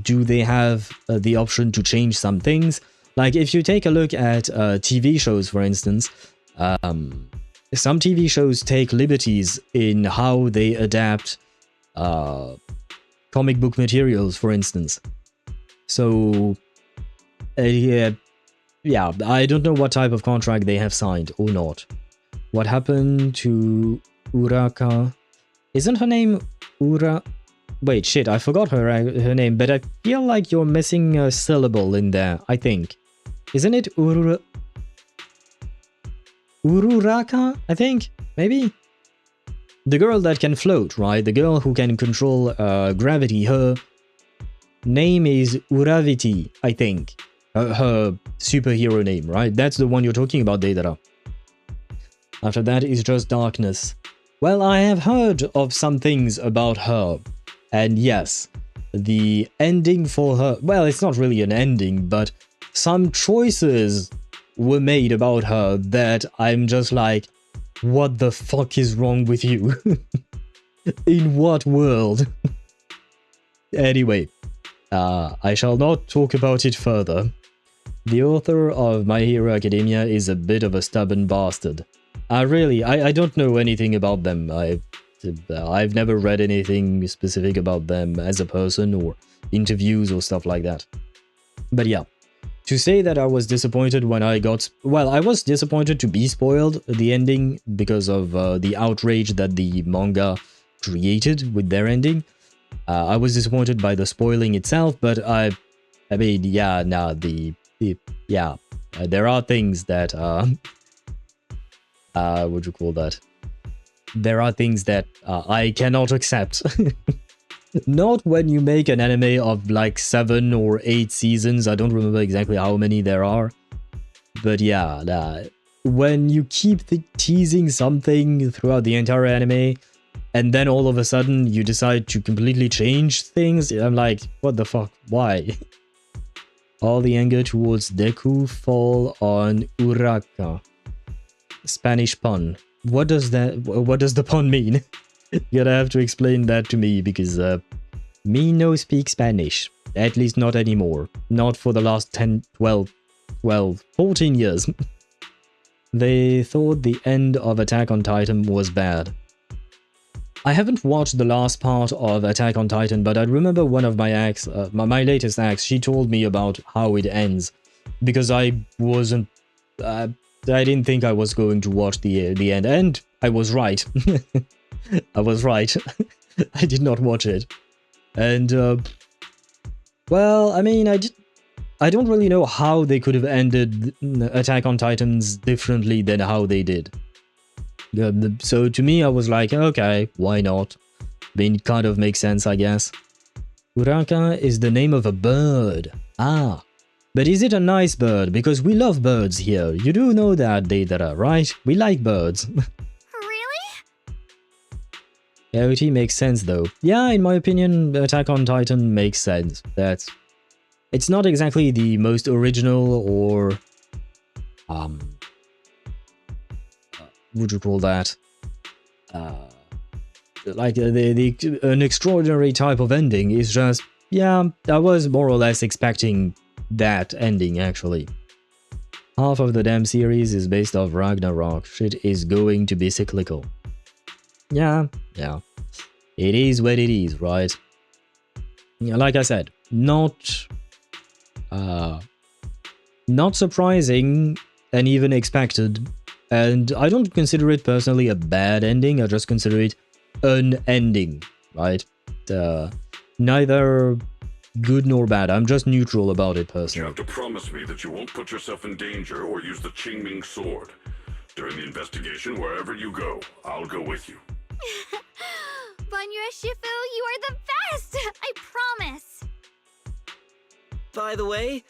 Do they have the option to change some things? Like if you take a look at TV shows, for instance, some TV shows take liberties in how they adapt comic book materials, for instance. So, yeah, I don't know what type of contract they have signed or not. What happened to Uraka? Isn't her name Ura? Wait, shit, I forgot her name, but I feel like you're missing a syllable in there, I think. Isn't it Ururaka, I think? Maybe? The girl that can float, right? The girl who can control gravity. Her name is Uraviti, I think. Her superhero name, right? That's the one you're talking about, Deidara. After that is just darkness. Well, I have heard of some things about her. And yes, the ending for her... Well, it's not really an ending, but some choices were made about her that I'm just like, what the fuck is wrong with you? In what world? Anyway, I shall not talk about it further. The author of My Hero Academia is a bit of a stubborn bastard. I don't know anything about them. I've never read anything specific about them as a person or interviews or stuff like that. But yeah, to say that I was disappointed when I got... Well, I was disappointed to be spoiled the ending because of the outrage that the manga created with their ending. I was disappointed by the spoiling itself, but I mean, yeah, nah, yeah, there are things that, what would you call that? There are things that I cannot accept. Not when you make an anime of like 7 or 8 seasons, I don't remember exactly how many there are. But yeah, nah, when you keep teasing something throughout the entire anime, and then all of a sudden you decide to completely change things, I'm like, what the fuck, why? All the anger towards Deku fall on Uraka. Spanish pun. What does the pun mean? You're gonna have to explain that to me, because me no speak Spanish. At least not anymore. Not for the last 10, 12, 14 years. They thought the end of Attack on Titan was bad. I haven't watched the last part of Attack on Titan, but I remember one of my acts, my latest acts, she told me about how it ends. Because I wasn't... I didn't think I was going to watch the end, and I was right. I was right. I did not watch it. And, well, I mean, I don't really know how they could have ended Attack on Titans differently than how they did. So to me, I was like, okay, why not? I mean, it kind of makes sense, I guess. Uraka is the name of a bird. Ah. But is it a nice bird? Because we love birds here. You do know that, Deidara, right? We like birds. Really? OT makes sense, though. Yeah, in my opinion, Attack on Titan makes sense. That's... It's not exactly the most original or would you call that? Like an extraordinary type of ending. It's just, yeah, I was more or less expecting that ending actually. Half of the damn series is based off Ragnarok. Shit is going to be cyclical. Yeah. It is what it is, right? Like I said, not surprising and even expected. And I don't consider it personally a bad ending, I just consider it an ending, right? Neither good nor bad, I'm just neutral about it personally. You have to promise me that you won't put yourself in danger or use the Qingming sword. During the investigation, wherever you go, I'll go with you. Banuye Shifu, you are the best! I promise! By the way,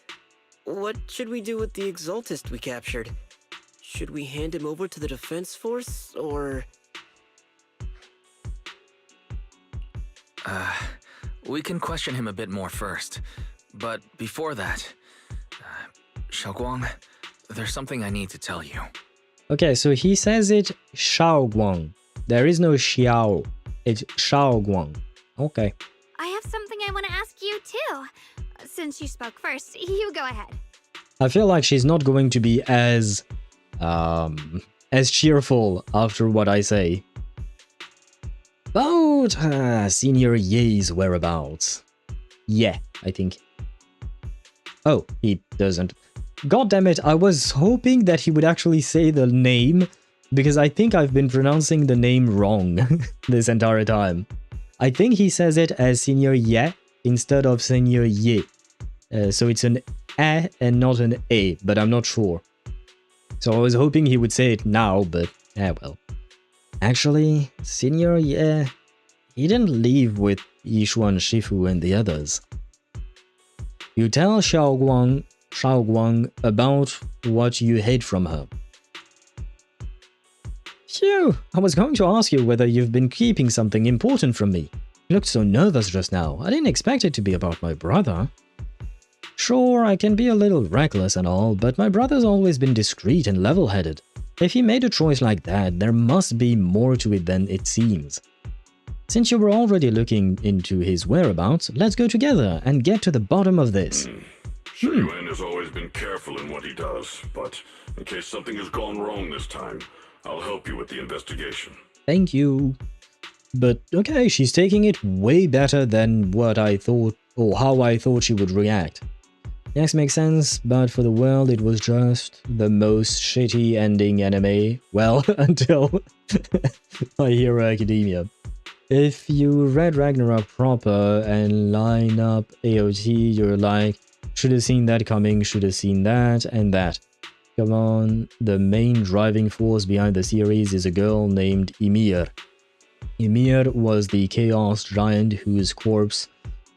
what should we do with the Exaltist we captured? Should we hand him over to the defense force, or...? We can question him a bit more first. But before that, Xiaoguang, there's something I need to tell you. Okay, so he says it Xiaoguang. There is no Xiao. It's Xiaoguang. Okay. I have something I want to ask you too. Since you spoke first, you go ahead. I feel like she's not going to be as cheerful after what I say. About Senior Ye's whereabouts. Yeah, I think. Oh, he doesn't. God damn it, I was hoping that he would actually say the name, because I think I've been pronouncing the name wrong this entire time. I think he says it as Senior Ye instead of Senior Ye. So it's an A and not an A, but I'm not sure. So I was hoping he would say it now, but well. Actually, Senior Ye, he didn't leave with Yishuan Shifu and the others. You tell Xiaoguang about what you hid from her. Phew, I was going to ask you whether you've been keeping something important from me. You looked so nervous just now. I didn't expect it to be about my brother. Sure, I can be a little reckless and all, but my brother's always been discreet and level-headed. If he made a choice like that, there must be more to it than it seems. Since you were already looking into his whereabouts, let's go together and get to the bottom of this. Yuan has always been careful in what he does, but in case something has gone wrong this time, I'll help you with the investigation. Thank you. But okay, she's taking it way better than what I thought, or how I thought she would react. Yes, makes sense, but for the world it was just the most shitty ending anime, well, until My Hero Academia. If you read Ragnarok proper and line up AOT, you're like, should have seen that coming, should have seen that, and that. Come on, the main driving force behind the series is a girl named Ymir. Ymir was the chaos giant whose corpse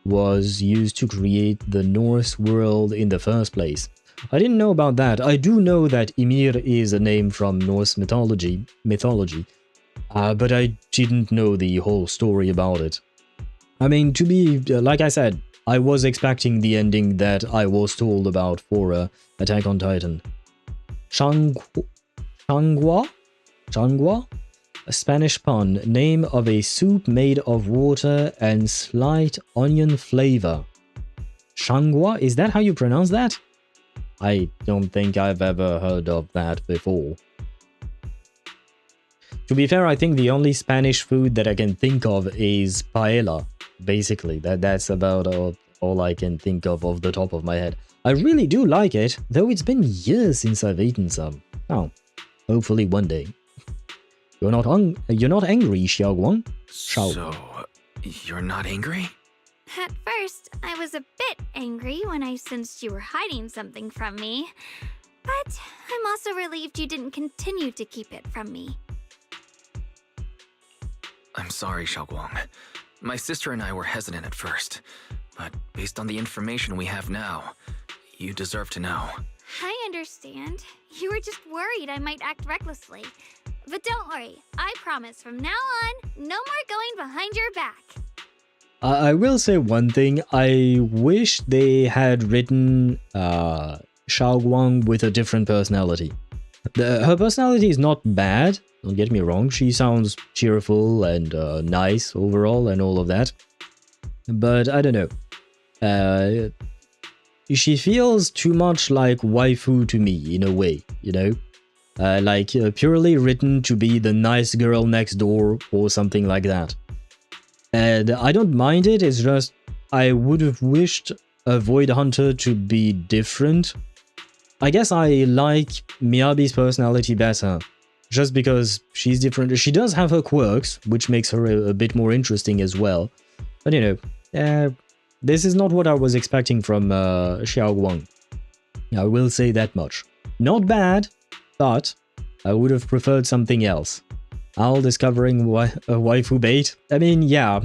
was used to create the Norse world in the first place. I didn't know about that. I do know that Ymir is a name from Norse mythology, but I didn't know the whole story about it. I mean, to be, like I said, I was expecting the ending that I was told about for Attack on Titan. Changua? A Spanish pun, name of a soup made of water and slight onion flavor. Changua? Is that how you pronounce that? I don't think I've ever heard of that before. To be fair, I think the only Spanish food that I can think of is paella. Basically, that's about all I can think of off the top of my head. I really do like it, though it's been years since I've eaten some. Oh, hopefully one day. You're not angry, Xiaoguang? So, you're not angry? At first, I was a bit angry when I sensed you were hiding something from me. But I'm also relieved you didn't continue to keep it from me. I'm sorry, Xiaoguang. My sister and I were hesitant at first, but based on the information we have now, you deserve to know. I understand. You were just worried I might act recklessly. But don't worry, I promise from now on, no more going behind your back. I will say one thing. I wish they had written Xiaoguang with a different personality. Her personality is not bad, don't get me wrong. She sounds cheerful and nice overall and all of that. But I don't know. She feels too much like waifu to me in a way, you know? Like purely written to be the nice girl next door or something like that. And I don't mind it, it's just I would have wished a Void Hunter to be different. I guess I like Miyabi's personality better, just because she's different. She does have her quirks, which makes her a bit more interesting as well. But you know, this is not what I was expecting from Xiaoguang. I will say that much. Not bad, but I would have preferred something else. Owl discovering a waifu bait? I mean, yeah.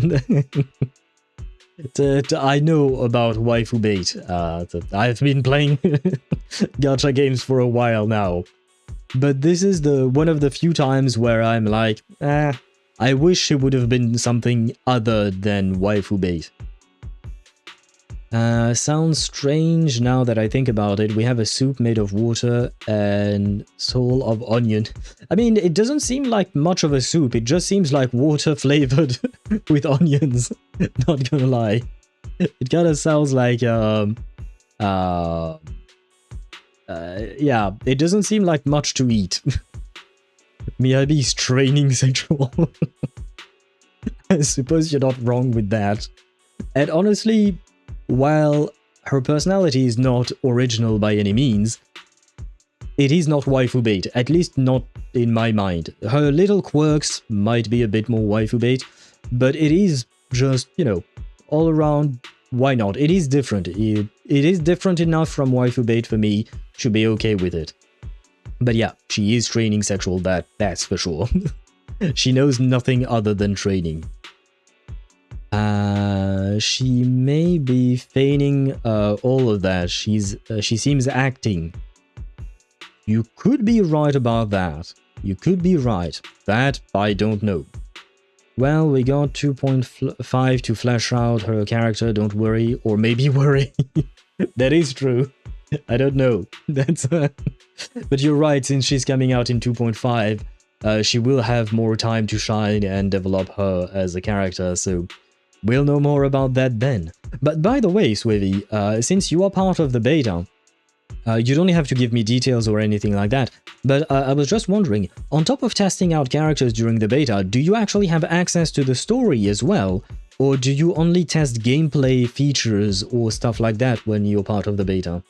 I know about waifu bait. I've been playing gacha games for a while now. But this is one of the few times where I'm like, I wish it would have been something other than waifu bait. Sounds strange now that I think about it. We have a soup made of water and soul of onion. I mean, it doesn't seem like much of a soup. It just seems like water flavored with onions. Not gonna lie. It kind of sounds like, yeah, it doesn't seem like much to eat. Miyabi's training sexual. I suppose you're not wrong with that. And honestly, while her personality is not original by any means, it is not waifu bait, at least not in my mind. Her little quirks might be a bit more waifu bait, but it is just, you know, all around, why not? It is different. It is different enough from waifu bait for me to be okay with it. But yeah, she is training sexual, that's for sure. She knows nothing other than training. She may be feigning all of that. She seems acting. You could be right about that. You could be right. That I don't know. Well, we got 2.5 to flesh out her character, don't worry. Or maybe worry. That is true. I don't know. That's but you're right, since she's coming out in 2.5, she will have more time to shine and develop her as a character, so we'll know more about that then. But by the way, Swivy, since you are part of the beta, you don't have to give me details or anything like that, but I was just wondering, on top of testing out characters during the beta, do you actually have access to the story as well? Or do you only test gameplay features or stuff like that when you're part of the beta?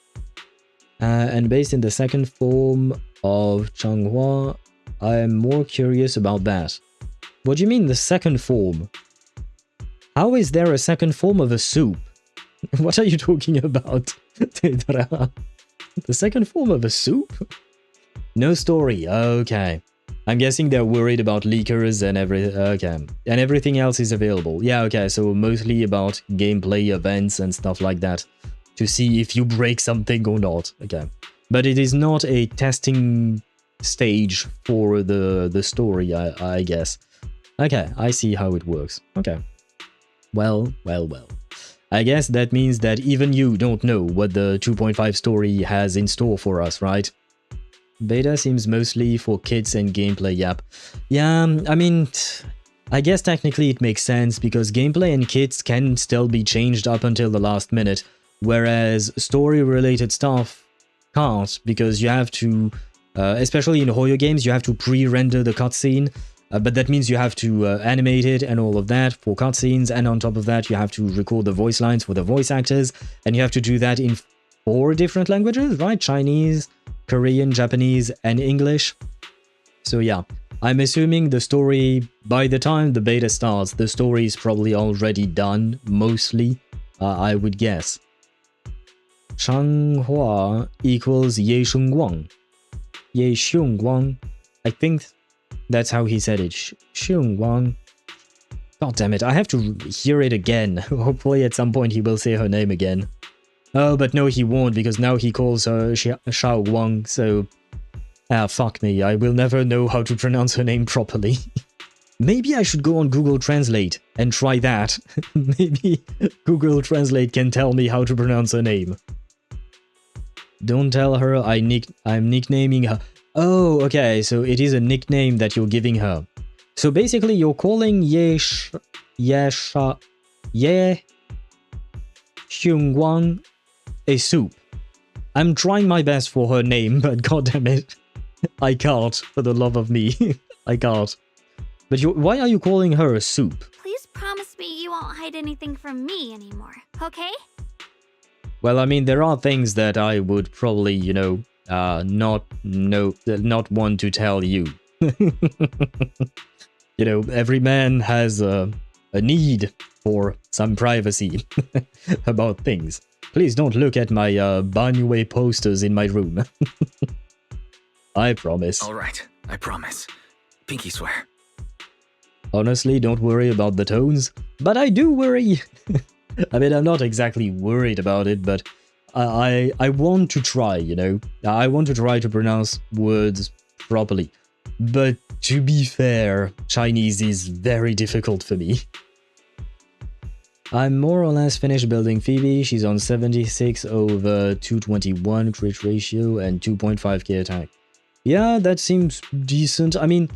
And based in the second form of Changhua, I am more curious about that. What do you mean the second form? How is there a second form of a soup? What are you talking about? The second form of a soup? No story, okay. I'm guessing they're worried about leakers and everything, okay. And everything else is available. Yeah, okay, so mostly about gameplay events and stuff like that. To see if you break something or not, okay. But it is not a testing stage for the story, I guess. Okay, I see how it works, okay. Well. I guess that means that even you don't know what the 2.5 story has in store for us, right? Beta seems mostly for kids and gameplay, yep. Yeah, I mean, I guess technically it makes sense because gameplay and kits can still be changed up until the last minute, whereas story-related stuff can't, because you have to, especially in HoYo games, you have to pre-render the cutscene. But that means you have to animate it and all of that for cutscenes, and on top of that you have to record the voice lines for the voice actors, and you have to do that in 4 different languages, right? Chinese, Korean, Japanese, and English. So yeah, I'm assuming the story, by the time the beta starts, the story is probably already done, mostly, I would guess. Changhua equals Ye Shengguang. Ye Shengguang. I think that's how he said it. Shengguang. God damn it, I have to hear it again. Hopefully at some point he will say her name again. Oh, but no, he won't, because now he calls her Xiaoguang, so... Ah, fuck me, I will never know how to pronounce her name properly. Maybe I should go on Google Translate and try that. Maybe Google Translate can tell me how to pronounce her name. Don't tell her I'm nicknaming her. Oh, okay, so it is a nickname that you're giving her. So basically you're calling Ye Xiongguang a soup. I'm trying my best for her name, but goddammit, I can't, for the love of me. I can't. But why are you calling her a soup? Please promise me you won't hide anything from me anymore, okay? Well, I mean, there are things that I would probably, you know, not want to tell you. You know, every man has a need for some privacy about things. Please don't look at my Banuye posters in my room. I promise. Alright, I promise. Pinky swear. Honestly, don't worry about the tones, but I do worry. I mean, I'm not exactly worried about it, but I want to try, you know? I want to try to pronounce words properly. But to be fair, Chinese is very difficult for me. I'm more or less finished building Phoebe. She's on 76 over 221 crit ratio and 2.5k attack. Yeah, that seems decent. I mean,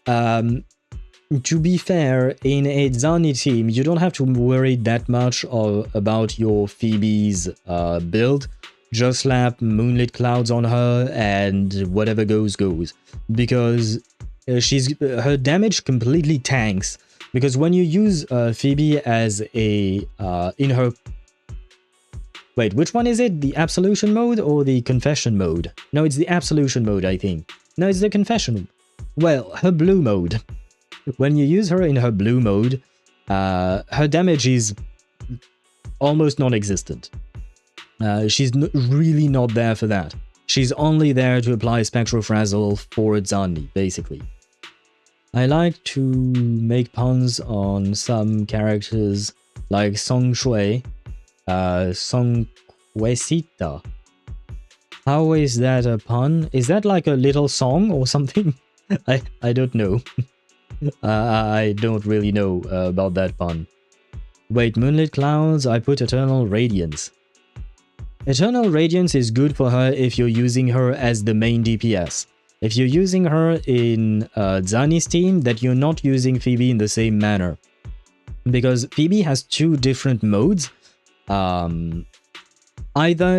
to be fair, in a Zani team, you don't have to worry that much about your Phoebe's build. Just slap Moonlit Clouds on her and whatever goes, goes. Because her damage completely tanks. Because when you use Phoebe as a... in her... Wait, which one is it? The Absolution mode or the Confession mode? No, it's the Absolution mode, I think. No, it's the Confession. Well, her blue mode. When you use her in her blue mode, her damage is almost non-existent. She's really not there for that. She's only there to apply Spectral Frazzle for Zani, basically. I like to make puns on some characters like Song Shui, Song Quesita. How is that a pun? Is that like a little song or something? I don't know. I don't really know about that pun. Wait, Moonlit Clouds, I put Eternal Radiance. Eternal Radiance is good for her if you're using her as the main DPS. If you're using her in Zani's team, that you're not using Phoebe in the same manner. Because Phoebe has two different modes. Either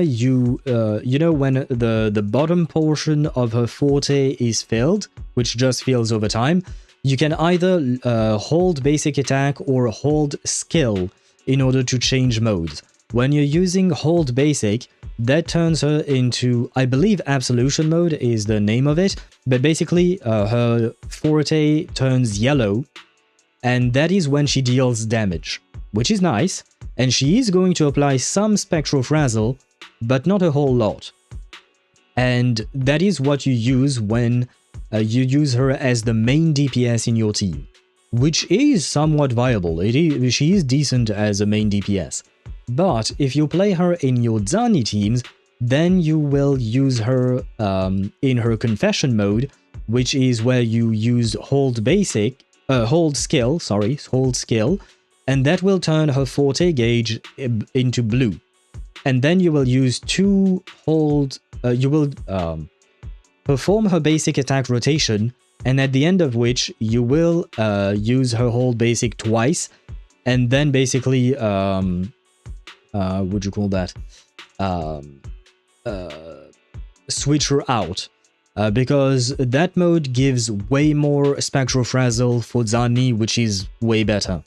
you know, when the bottom portion of her forte is filled, which just fills over time, you can either hold basic attack or hold skill in order to change modes. When you're using hold basic, that turns her into, I believe Absolution mode is the name of it, but basically her forte turns yellow, and that is when she deals damage, which is nice, and she is going to apply some Spectral Frazzle, but not a whole lot. And that is what you use when you use her as the main DPS in your team, which is somewhat viable. She is decent as a main DPS. But if you play her in your Zani teams, then you will use her in her Confession mode, which is where you use hold skill, and that will turn her forte gauge into blue. And then you will use two hold, you will perform her basic attack rotation, and at the end of which you will use her hold basic twice, and then basically would you call that? Switch her out. Because that mode gives way more Spectral Frazzle for Zani, which is way better.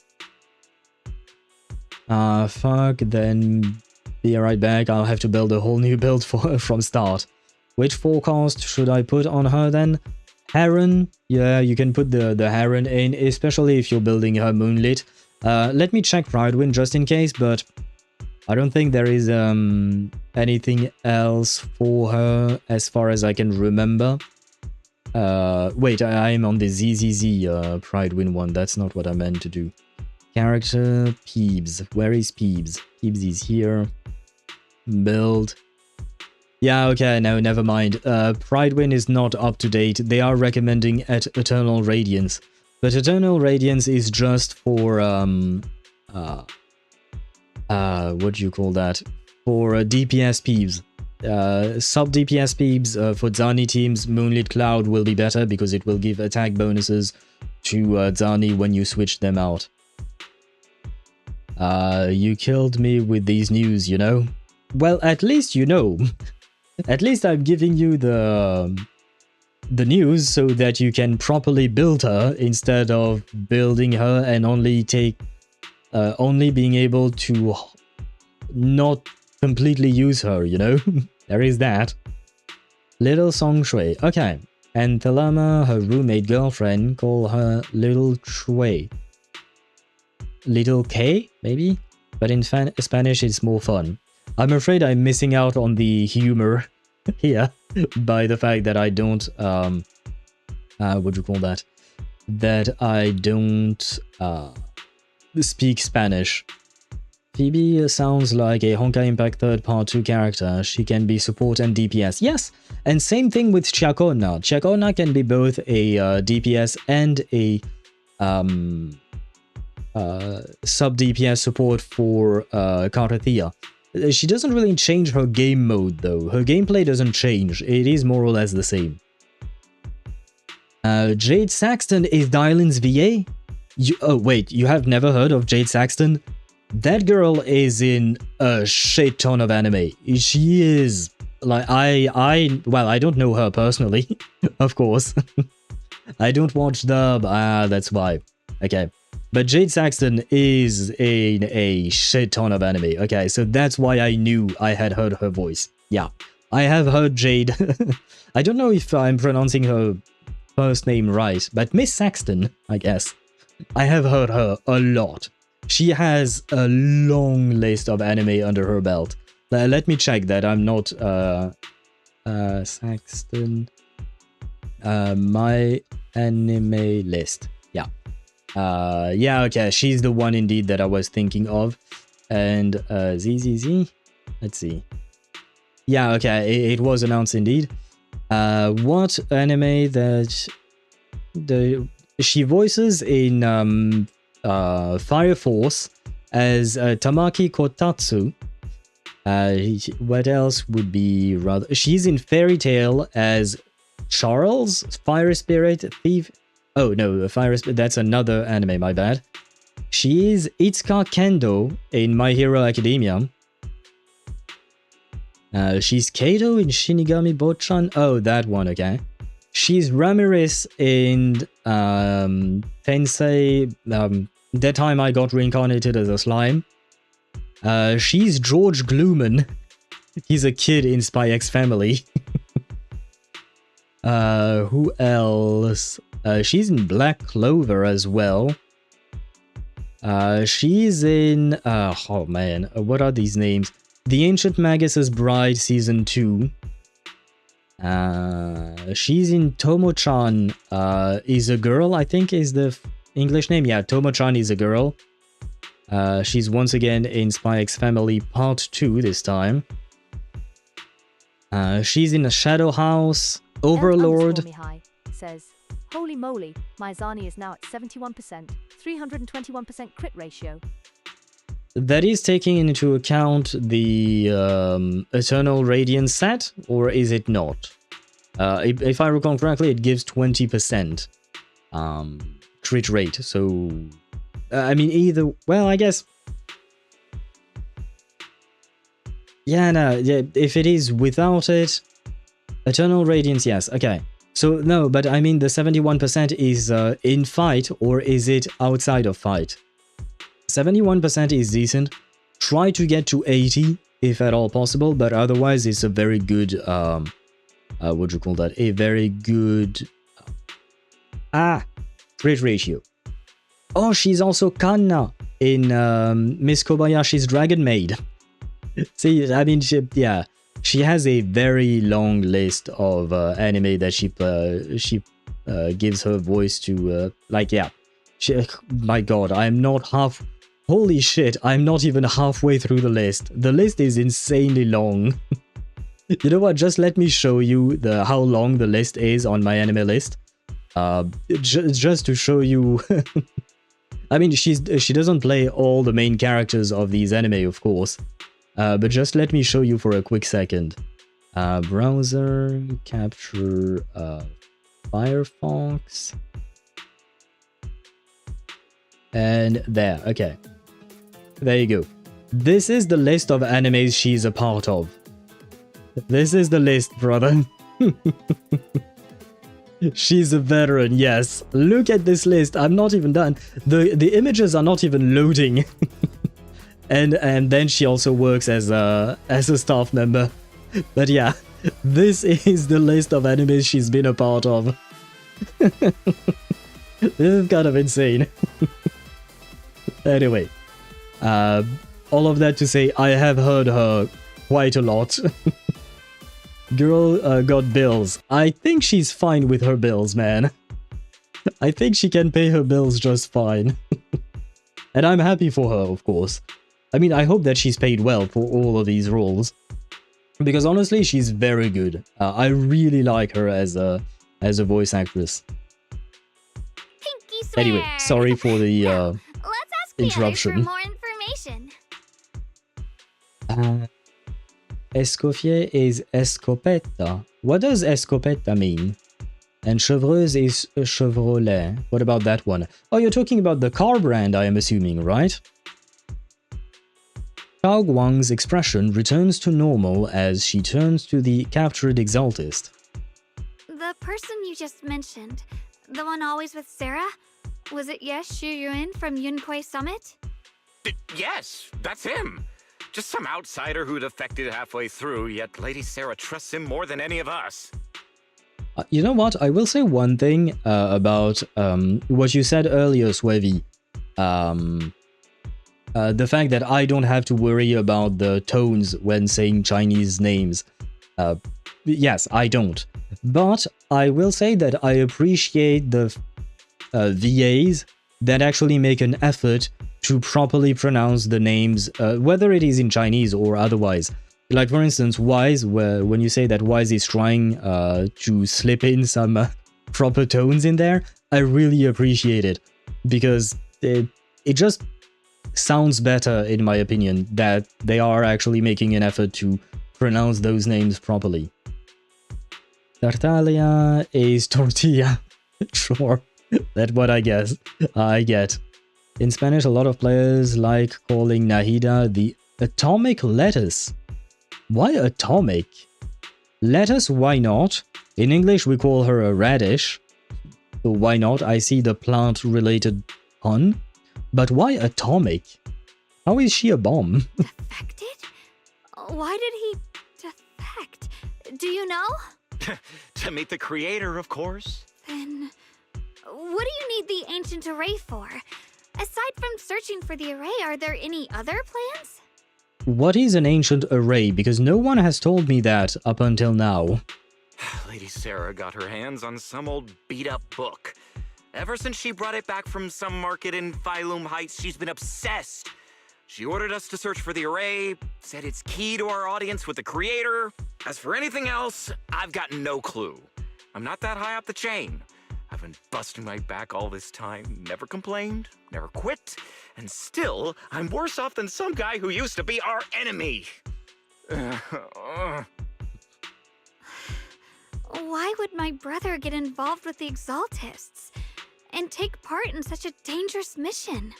Fuck, then be right back. I'll have to build a whole new build for her from start. Which forecast should I put on her then? Heron? Yeah, you can put the Heron in, especially if you're building her Moonlit. Let me check Pridewind just in case, but I don't think there is anything else for her as far as I can remember. Wait, I'm on the ZZZ Pridewind one. That's not what I meant to do. Character, Peebs. Where is Peebs? Peebs is here. Build. Yeah, okay, no, never mind. Pridewind is not up to date. They are recommending at Eternal Radiance. But Eternal Radiance is just for what do you call that? For DPS peeps. Sub DPS peeps for Zani teams, Moonlit Cloud will be better because it will give attack bonuses to Zani when you switch them out. You killed me with these news, you know? Well, at least you know. At least I'm giving you the news so that you can properly build her instead of building her and only being able to not completely use her, you know? There is that. Little Song Shui. Okay. And Thelema, her roommate girlfriend, call her Little Shui. Little K, maybe? But in Spanish it's more fun. I'm afraid I'm missing out on the humor here by the fact that I don't, what do you call that? That I don't speak Spanish. Phoebe sounds like a Honkai Impact 3rd Part 2 character. She can be support and DPS. Yes, and same thing with Chakona. Chakona can be both a DPS and a sub DPS support for Carthea. She doesn't really change her game mode though. Her gameplay doesn't change. It is more or less the same. Jade Saxton is Dialyn's VA? Oh wait, you have never heard of Jade Saxton? That girl is in a shit ton of anime. She is like well, I don't know her personally, of course. I don't watch dub. That's why. Okay. But Jade Saxton is in a shit ton of anime. Okay, so that's why I knew I had heard her voice. Yeah, I have heard Jade. I don't know if I'm pronouncing her first name right, but Miss Saxton, I guess. I have heard her a lot. She has a long list of anime under her belt. Let me check that I'm not Saxton. My anime list. Yeah. Yeah, okay, she's the one indeed that I was thinking of. And ZZZ, let's see. Yeah, okay, it was announced indeed. What anime that she voices in Fire Force as Tamaki Kotatsu. What else would be rather? She's in Fairy Tail as Charles, Fire Spirit Thief. Oh no, Fire Spirit, that's another anime, my bad. She is Itsuka Kendo in My Hero Academia. She's Kato in Shinigami Bochan. Oh, that one, okay. She's Ramirez in Tensei, That Time I Got Reincarnated as a Slime. She's George Glooman. He's a kid in Spy X Family. Who else? She's in Black Clover as well. She's in... oh man, what are these names? The Ancient Magus's Bride Season 2. She's in Tomo-chan is a girl, I think is the English name. Yeah, Tomo-chan is a girl. She's once again in Spy X Family Part 2 this time. She's in a Shadow House. Overlord says, holy moly, my Zani is now at 71%, 321% crit ratio. That is taking into account the Eternal Radiance set, or is it not? If I recall correctly, it gives 20% crit rate, so... I mean, either... Well, I guess... Yeah, no, yeah, if it is without it... Eternal Radiance, yes, okay. So, no, but I mean the 71% is in fight, or is it outside of fight? 71% is decent. Try to get to 80, if at all possible, but otherwise it's a very good, what do you call that? A very good... crit ratio. Oh, she's also Kanna in Miss Kobayashi's Dragon Maid. See, I mean, yeah. She has a very long list of anime that she gives her voice to, like, yeah. My god, I'm not half... Holy shit, I'm not even halfway through the list. The list is insanely long. You know what, just let me show you how long the list is on my anime list. Just to show you. I mean, she doesn't play all the main characters of these anime, of course. But just let me show you for a quick second. Browser, capture, Firefox. And there, okay. There you go. This is the list of animes she's a part of. This is the list, brother. She's a veteran, yes. Look at this list. I'm not even done. The images are not even loading. and then she also works as a staff member. But yeah, this is the list of animes she's been a part of. This is kind of insane. Anyway, all of that to say, I have heard her quite a lot. Girl got bills. I think she's fine with her bills, man. I think she can pay her bills just fine. And I'm happy for her, of course. I mean, I hope that she's paid well for all of these roles. Because honestly, she's very good. I really like her as a voice actress. Anyway, sorry for the Let's ask interruption. Peter for more information. Escoffier is escopeta. What does escopeta mean? And chevreuse is Chevrolet. What about that one? Oh, you're talking about the car brand, I am assuming, right? Xiao Guang's expression returns to normal as she turns to the captured exaltist. The person you just mentioned, the one always with Sarah, was it Yes Shuyuin from Yunquei Summit? Yes, that's him. Just some outsider who defected halfway through, yet Lady Sarah trusts him more than any of us. You know what? I will say one thing about what you said earlier, Swevi. The fact that I don't have to worry about the tones when saying Chinese names. Yes, I don't. But I will say that I appreciate the VAs that actually make an effort to properly pronounce the names, whether it is in Chinese or otherwise. Like, for instance, Wise, when you say that Wise is trying to slip in some proper tones in there, I really appreciate it. Because it just sounds better, in my opinion, that they are actually making an effort to pronounce those names properly. Tartaglia is tortilla. Sure, that's what I guess. I get. In Spanish, a lot of players like calling Nahida the atomic lettuce. Why atomic? Lettuce, why not? In English, we call her a radish. So why not? I see the plant-related pun. But why atomic? How is she a bomb? Defected? Why did he defect? Do you know? To meet the creator, of course. Then, what do you need the ancient array for? Aside from searching for the array, are there any other plans? What is an ancient array? Because no one has told me that up until now. Lady Sarah got her hands on some old beat-up book. Ever since she brought it back from some market in Phainon Heights, she's been obsessed. She ordered us to search for the array, said it's key to our audience with the creator. As for anything else, I've got no clue. I'm not that high up the chain. I've been busting my back all this time, never complained, never quit, and still, I'm worse off than some guy who used to be our enemy. Why would my brother get involved with the Exaltists and take part in such a dangerous mission?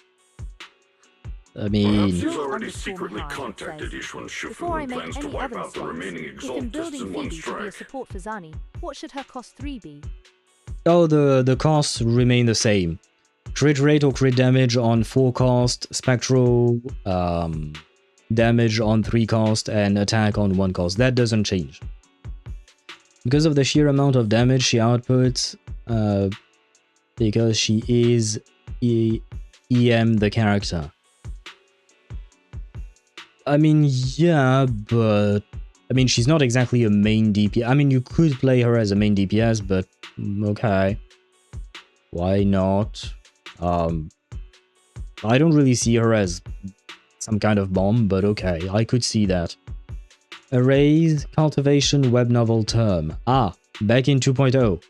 I mean... Perhaps he's already secretly contacted Ishuan Shifu and plans to wipe out the remaining Exaltists in one strike. Support for Zani. What should her cost 3 be? Oh, the costs remain the same. Crit rate or crit damage on 4 cost, spectral damage on 3 cost, and attack on 1 cost. That doesn't change. Because of the sheer amount of damage she outputs, because she is EM the character. I mean, yeah, but... I mean, she's not exactly a main DPS. I mean, you could play her as a main DPS, but okay. Why not? I don't really see her as some kind of bomb, but okay, I could see that. Arrays, cultivation, web novel term. Ah, back in 2.0.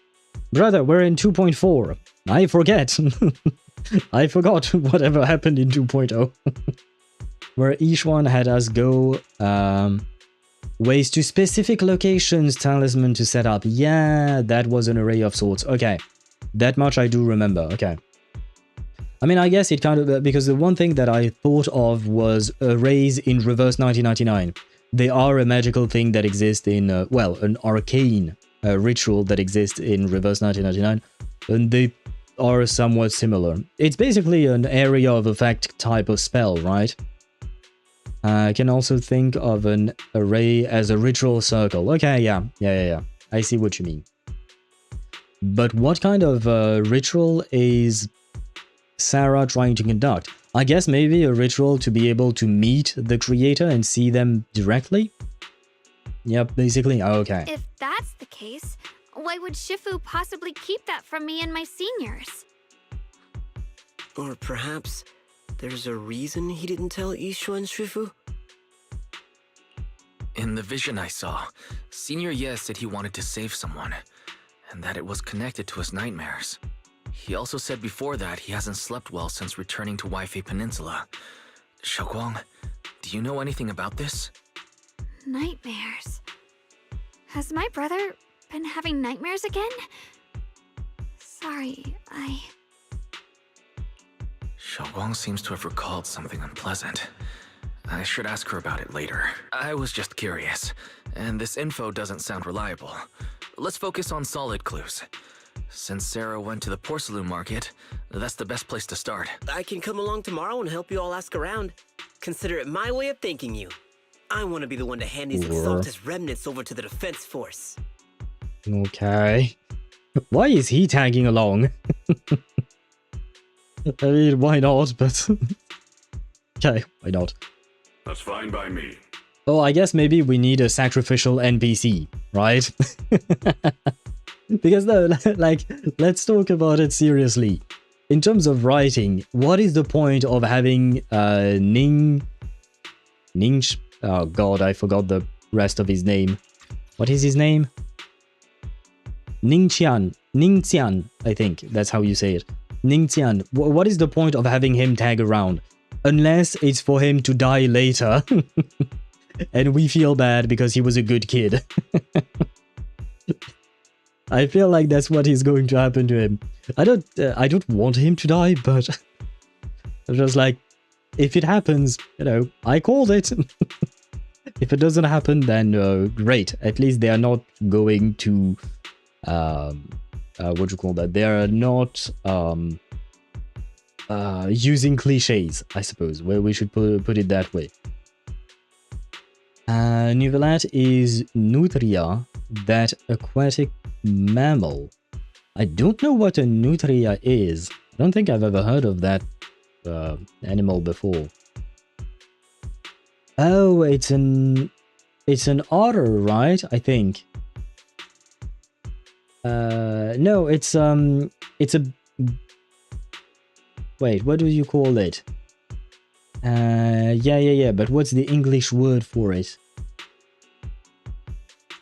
Brother, we're in 2.4. I forget. I forgot whatever happened in 2.0. Where each one had us go ways to specific locations, talisman to set up. Yeah, that was an array of sorts. Okay, that much I do remember. Okay. I mean, I guess it kind of... because the one thing that I thought of was arrays in reverse 1999. They are a magical thing that exists in... well, an arcane ritual that exists in reverse 1999. And they are somewhat similar. It's basically an area of effect type of spell, right? I can also think of an array as a ritual circle. Okay, yeah. I see what you mean. But what kind of ritual is Sarah trying to conduct? I guess maybe a ritual to be able to meet the creator and see them directly? Yep, basically. Okay. If that's the case, why would Shifu possibly keep that from me and my seniors? Or perhaps there's a reason he didn't tell Ishu and Shifu? In the vision I saw, Senior Ye said he wanted to save someone, and that it was connected to his nightmares. He also said before that he hasn't slept well since returning to Waifei Peninsula. Xiaoguang, do you know anything about this? Nightmares. Has my brother been having nightmares again? Sorry, Xiaoguang seems to have recalled something unpleasant. I should ask her about it later. I was just curious, and this info doesn't sound reliable. Let's focus on solid clues. Since Sarah went to the porcelain market, that's the best place to start. I can come along tomorrow and help you all ask around. Consider it my way of thanking you. I want to be the one to hand these Cultits remnants over to the defense force. Okay. Why is he tagging along? I mean, why not, but... okay, why not? That's fine by me. Oh, I guess maybe we need a sacrificial NPC, right? Because no, like, let's talk about it seriously. In terms of writing, what is the point of having oh god, I forgot the rest of his name. What is his name? Ningqian, I think that's how you say it. Ningqian, what is the point of having him tag around? Unless it's for him to die later. And we feel bad because he was a good kid. I feel like that's what is going to happen to him. I don't want him to die, but I'm just like, if it happens, you know, I called it. If it doesn't happen, then great. At least they are not going to, what do you call that? They are not using cliches, I suppose. Where we should put it that way. Nuvelat is nutria, that aquatic mammal. I don't know what a nutria is. I don't think I've ever heard of that animal before. Oh, it's an otter, right? I think. No, it's a... Wait, what do you call it? Yeah, but what's the English word for it?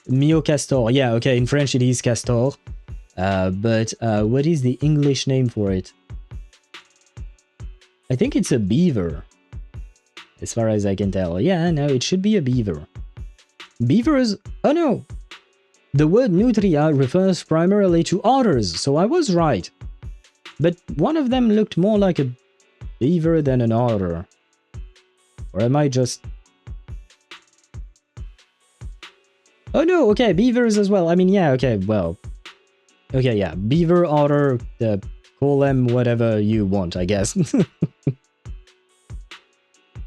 Myocastor. Yeah, okay, in French it is castor. But what is the English name for it? I think it's a beaver. As far as I can tell. Yeah, no, it should be a beaver. Beavers? Oh no! The word nutria refers primarily to otters, so I was right. But one of them looked more like a beaver than an otter. Or am I just... Oh no, okay, beavers as well. I mean, yeah, okay, well. Okay, yeah, beaver, otter, call them whatever you want, I guess.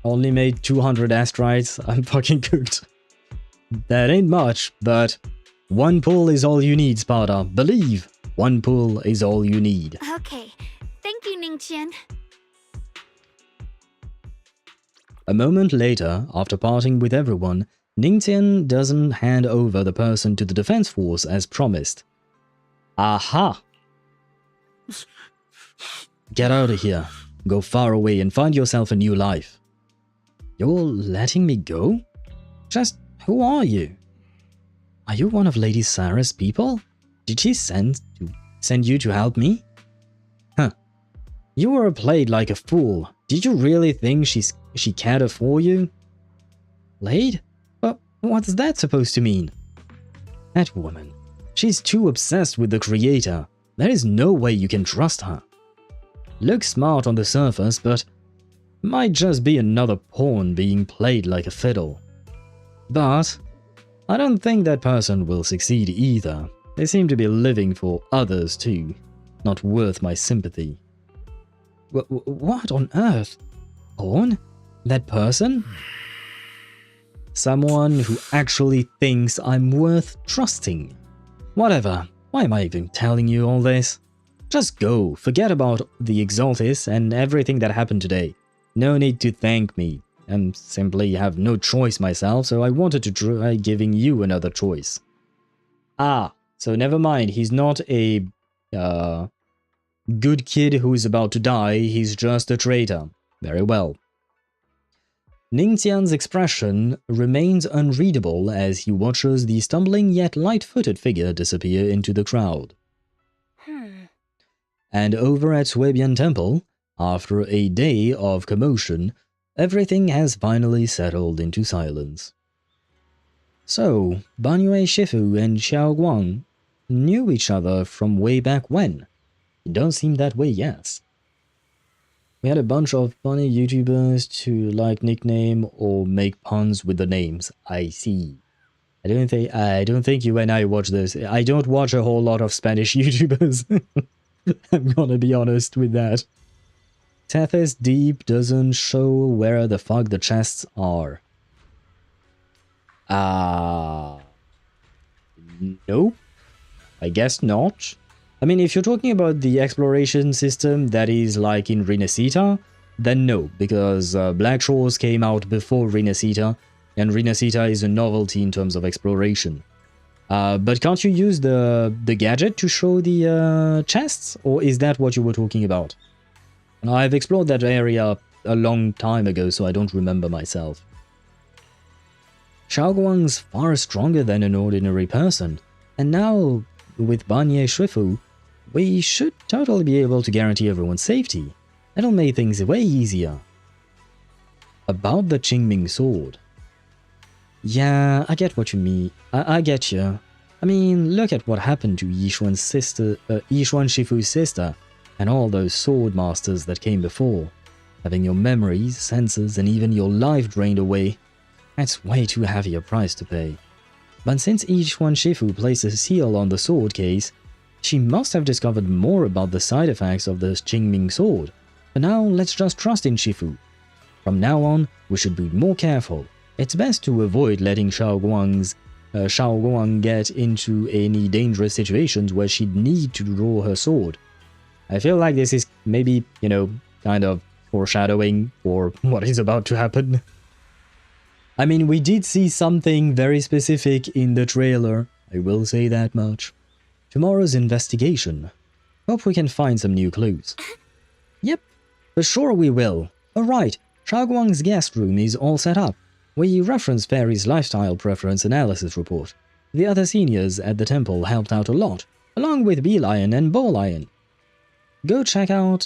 Only made 200 astrites, I'm fucking cooked. That ain't much, but one pull is all you need, Sparta. Believe, one pull is all you need. Okay, thank you, Ningqian. A moment later, after parting with everyone, Ningqian doesn't hand over the person to the defense force as promised. Aha! Get out of here. Go far away and find yourself a new life. You're letting me go? Just who are you? Are you one of Lady Sarah's people? Did she send to send you to help me? Huh. You were played like a fool. Did you really think she cared for you? Played? But what's that supposed to mean? That woman. She's too obsessed with the creator. There is no way you can trust her. Looks smart on the surface, but might just be another pawn being played like a fiddle. But I don't think that person will succeed either. They seem to be living for others too. Not worth my sympathy. What on earth? Pawn? That person? Someone who actually thinks I'm worth trusting. Whatever. Why am I even telling you all this? Just go. Forget about the Exaltis and everything that happened today. No need to thank me. I simply have no choice myself, so I wanted to try giving you another choice. Ah, so never mind. He's not a good kid who's about to die. He's just a traitor. Very well. Ningxian's expression remains unreadable as he watches the stumbling yet light-footed figure disappear into the crowd. And over at Swabian Temple, after a day of commotion, everything has finally settled into silence. So, Banuye Shifu and Xiao Guang knew each other from way back when. It don't seem that way, yes. We had a bunch of funny YouTubers to like nickname or make puns with the names. I see. I don't think you and I watch this. I don't watch a whole lot of Spanish YouTubers. I'm gonna be honest with that. Tethys Deep doesn't show where the fuck the chests are. Nope. I guess not. I mean, if you're talking about the exploration system that is like in Renacita, then no, because Black Shores came out before Renacita, and Renacita is a novelty in terms of exploration. But can't you use the gadget to show the chests, or is that what you were talking about? I've explored that area a long time ago, so I don't remember myself. Xiaoguang's far stronger than an ordinary person, and now, with Banuye Shifu, we should totally be able to guarantee everyone's safety. That'll make things way easier. About the Qingming sword. Yeah, I get what you mean. I get you. I mean, look at what happened to Yishuan Shifu's sister, and all those sword masters that came before. Having your memories, senses, and even your life drained away. That's way too heavy a price to pay. But since Yishuan Shifu placed a seal on the sword case, she must have discovered more about the side effects of the Qingming sword. But now, let's just trust in Shifu. From now on, we should be more careful. It's best to avoid letting Xiaoguang get into any dangerous situations where she'd need to draw her sword. I feel like this is maybe, you know, kind of foreshadowing for what is about to happen. I mean, we did see something very specific in the trailer, I will say that much. Tomorrow's investigation. Hope we can find some new clues. Yep, for sure we will. Alright, Xiaoguang's guest room is all set up. We referenced Fairy's lifestyle preference analysis report. The other seniors at the temple helped out a lot, along with Bee-Lion and Bow-Lion. Go and check on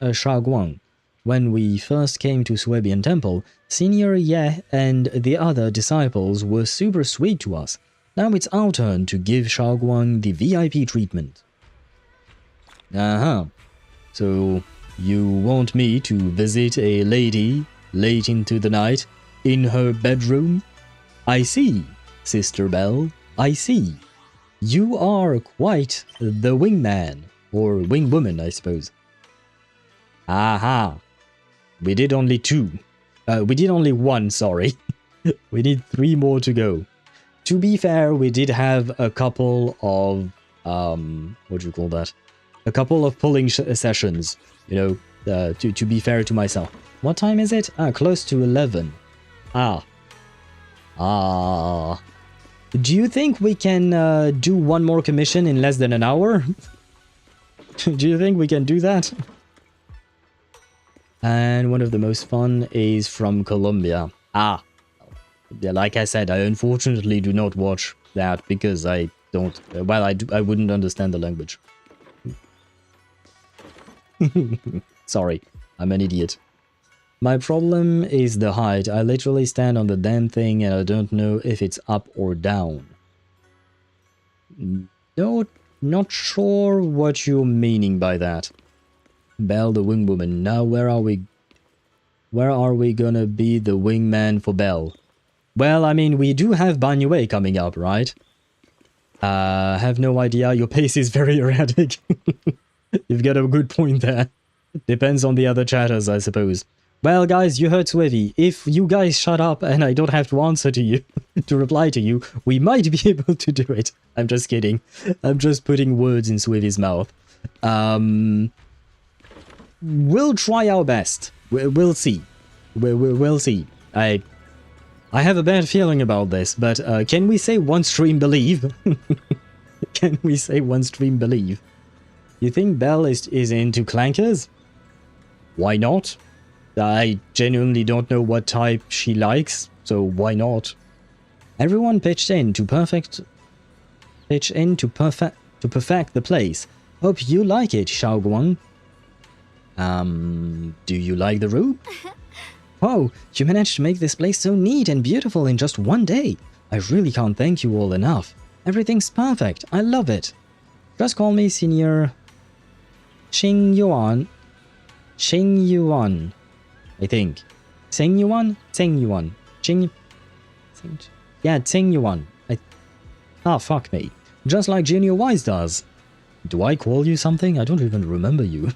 Xiaoguang. When we first came to Swabian Temple, Senior Ye and the other disciples were super sweet to us. Now it's our turn to give Xiaoguang the VIP treatment. So, you want me to visit a lady late into the night in her bedroom? I see, Sister Belle, I see. You are quite the wingman, or wingwoman, I suppose. Aha. We did only two. We did only one, sorry. We need 3 more to go. To be fair, we did have a couple of, what do you call that? A couple of pulling sessions, you know, to be fair to myself. What time is it? Close to 11. Do you think we can do one more commission in less than an hour? Do you think we can do that? And one of the most fun is from Colombia. Yeah, like I said, I unfortunately do not watch that because I don't... well, I wouldn't understand the language. Sorry, I'm an idiot. My problem is the height. I literally stand on the damn thing and I don't know if it's up or down. No, not sure what you're meaning by that. Belle the wingwoman. Now where are we? Where are we gonna be the wingman for Belle? Well, I mean, we do have Banuye coming up, right? Have no idea. Your pace is very erratic. You've got a good point there. Depends on the other chatters, I suppose. Well, guys, you heard Swivy. If you guys shut up and I don't have to answer to you, to reply to you, we might be able to do it. I'm just kidding. I'm just putting words in Swivy's mouth. We'll try our best. We'll see. We'll see. I have a bad feeling about this, but can we say one stream believe? Can we say one stream believe? You think Belle is into clankers? Why not? I genuinely don't know what type she likes, so why not? Everyone pitched in to perfect the place. Hope you like it, Xiaoguang. Do you like the room? Whoa, you managed to make this place so neat and beautiful in just one day. I really can't thank you all enough. Everything's perfect. I love it. Just call me Senior Qing Yuan. Qing Yuan, I think. Tsing Yuan? Tsing Yuan. Qing... yeah, Tsing Yuan. Ah, fuck me. Just like Junior Wise does. Do I call you something? I don't even remember you.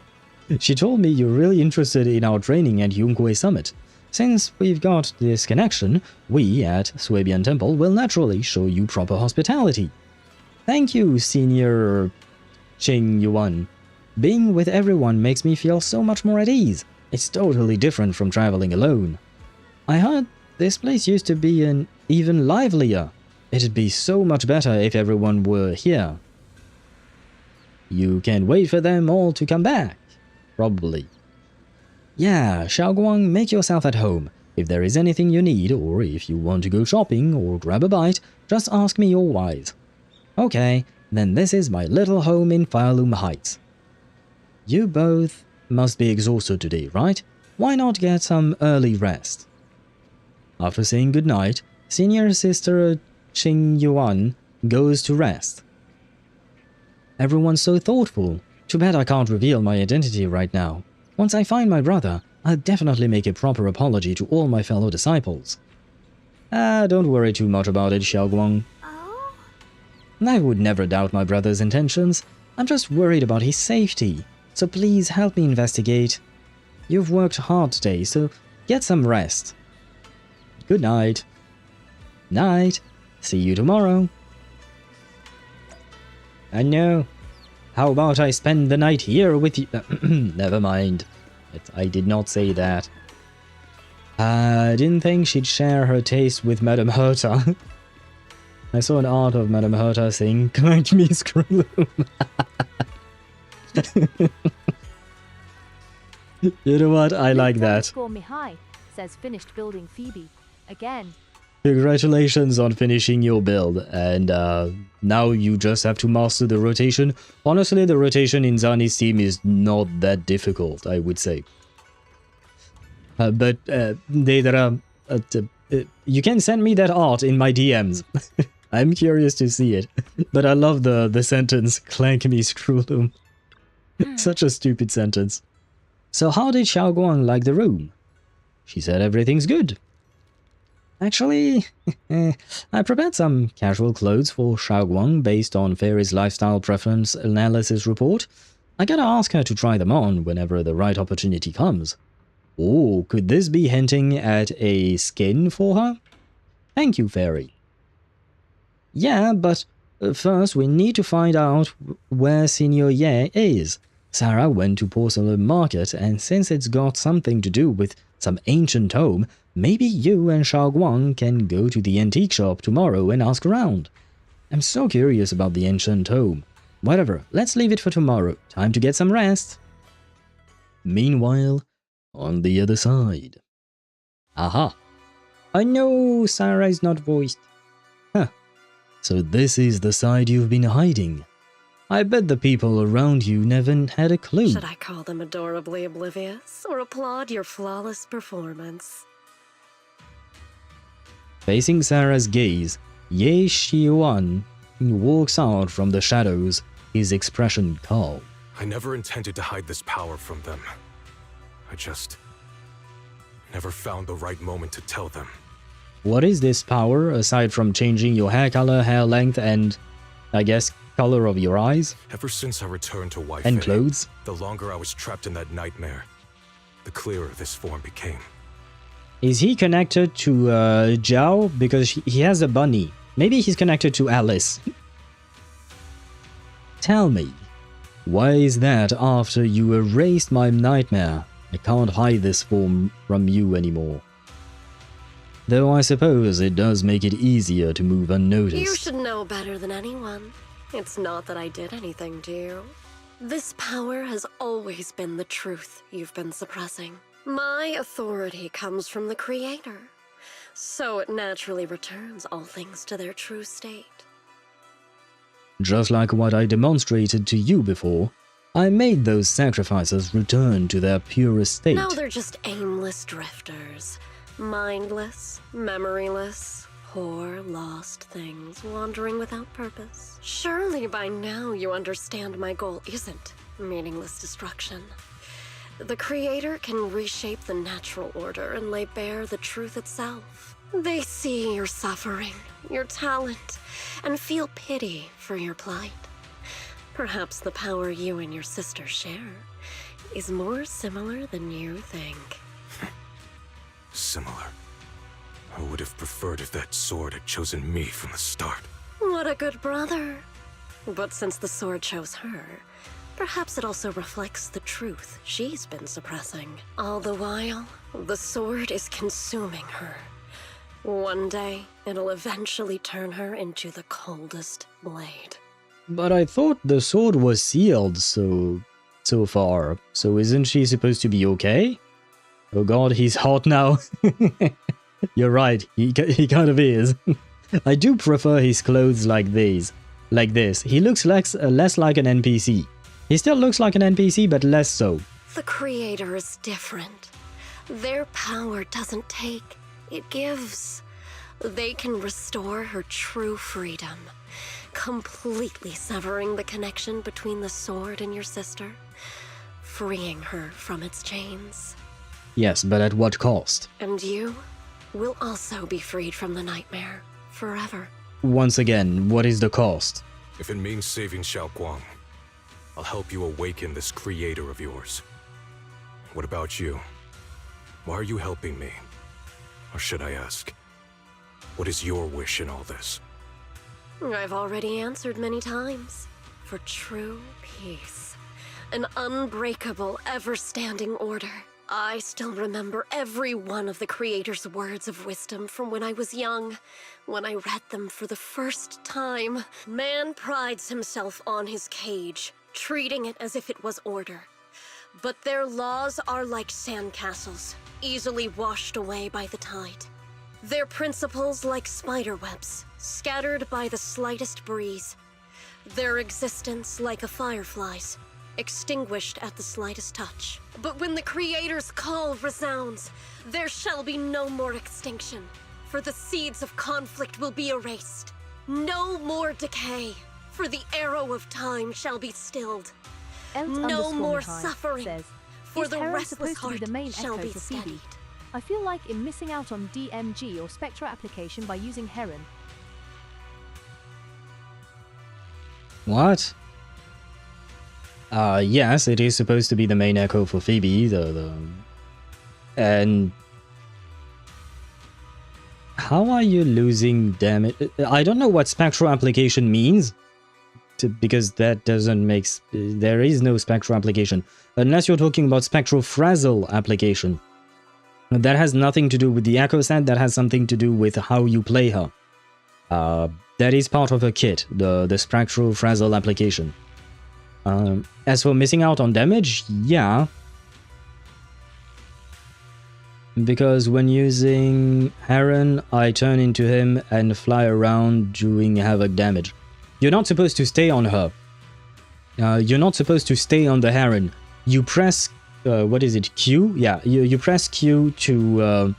She told me you're really interested in our training at Yunque Summit. Since we've got this connection, we at Swabian Temple will naturally show you proper hospitality. Thank you, Senior Qing Yuan. Being with everyone makes me feel so much more at ease. It's totally different from traveling alone. I heard this place used to be even livelier. It'd be so much better if everyone were here. You can wait for them all to come back. Probably. Yeah, Xiaoguang, make yourself at home. If there is anything you need, or if you want to go shopping or grab a bite, just ask me or Wise. Okay, then this is my little home in Firelum Heights. You both must be exhausted today, right? Why not get some early rest? After saying goodnight, Senior Sister Qing Yuan goes to rest. Everyone's so thoughtful. Too bad I can't reveal my identity right now. Once I find my brother, I'll definitely make a proper apology to all my fellow disciples. Don't worry too much about it, Xiaoguang. Oh? I would never doubt my brother's intentions. I'm just worried about his safety. So please help me investigate. You've worked hard today, so get some rest. Good night. Night. See you tomorrow. I know. How about I spend the night here with you? Never mind. I did not say that. I didn't think she'd share her taste with Madame Herta. I saw an art of Madame Herta saying, "Clank me, Scrollum." You know what? I like that. Score me high, says finished building Phoebe. Again. Congratulations on finishing your build, and now you just have to master the rotation. Honestly, the rotation in Zani's team is not that difficult, I would say. But you can send me that art in my DMs. I'm curious to see it. But I love the sentence, "Clank me, Scrollum." Such a stupid sentence. So how did Xiaoguang like the room? She said everything's good. Actually, I prepared some casual clothes for Xiaoguang based on Fairy's lifestyle preference analysis report. I gotta ask her to try them on whenever the right opportunity comes. Oh, could this be hinting at a skin for her? Thank you, Fairy. Yeah, but first we need to find out where Senior Ye is. Sarah went to Porcelain Market, and since it's got something to do with some ancient home, maybe you and Xiaoguang can go to the antique shop tomorrow and ask around. I'm so curious about the ancient home. Whatever, let's leave it for tomorrow. Time to get some rest. Meanwhile, on the other side. Aha. Oh no, Sarah is not voiced. Huh. So this is the side you've been hiding. I bet the people around you never had a clue. Should I call them adorably oblivious or applaud your flawless performance? Facing Sarah's gaze, Ye Xiuan walks out from the shadows, his expression calm. I never intended to hide this power from them. I just never found the right moment to tell them. What is this power, aside from changing your hair color, hair length, and, I guess, color of your eyes? Ever since I returned to Wi-Fi, and clothes? The longer I was trapped in that nightmare, the clearer this form became. Is he connected to Zhao? Because he has a bunny. Maybe he's connected to Alice. Tell me, why is that after you erased my nightmare, I can't hide this form from you anymore? Though I suppose it does make it easier to move unnoticed. You should know better than anyone. It's not that I did anything to you. This power has always been the truth you've been suppressing. My authority comes from the Creator, so it naturally returns all things to their true state. Just like what I demonstrated to you before, I made those sacrifices return to their purest state. Now they're just aimless drifters, mindless, memoryless, poor, lost things wandering without purpose. Surely by now you understand my goal isn't meaningless destruction. The Creator can reshape the natural order and lay bare the truth itself. They see your suffering, your talent, and feel pity for your plight. Perhaps the power you and your sister share is more similar than you think. Similar? I would have preferred if that sword had chosen me from the start. What a good brother. But since the sword chose her, perhaps it also reflects the truth she's been suppressing. All the while, the sword is consuming her. One day, it'll eventually turn her into the coldest blade. But I thought the sword was sealed so far. So isn't she supposed to be okay? Oh god, he's hot now. You're right, he kind of is. I do prefer his clothes like this. He looks less like an NPC. He still looks like an NPC, but less so. The Creator is different. Their power doesn't take, it gives. They can restore her true freedom, completely severing the connection between the sword and your sister, freeing her from its chains. Yes, but at what cost? And you will also be freed from the nightmare forever. Once again, what is the cost? If it means saving Xiaoguang, I'll help you awaken this creator of yours. What about you? Why are you helping me? Or should I ask, what is your wish in all this? I've already answered many times. For true peace. An unbreakable, ever-standing order. I still remember every one of the Creator's words of wisdom from when I was young. When I read them for the first time. Man prides himself on his cage, treating it as if it was order. But their laws are like sandcastles, easily washed away by the tide. Their principles like spiderwebs, scattered by the slightest breeze. Their existence like a firefly's, extinguished at the slightest touch. But when the Creator's call resounds, there shall be no more extinction, for the seeds of conflict will be erased. No more decay, for the arrow of time shall be stilled. No more suffering, for the restless heart shall be steadied. I feel like I'm missing out on DMG or Spectra application by using Heron. What? Yes, it is supposed to be the main echo for Phoebe, and how are you losing damage? I don't know what spectral application means, because that doesn't make... There is no spectral application, unless you're talking about spectral frazzle application. That has nothing to do with the echo set, that has something to do with how you play her. That is part of her kit, the spectral frazzle application. As for missing out on damage, yeah. Because when using Heron, I turn into him and fly around doing havoc damage. You're not supposed to stay on her. You're not supposed to stay on the Heron. You press, what is it, Q? Yeah, you press Q to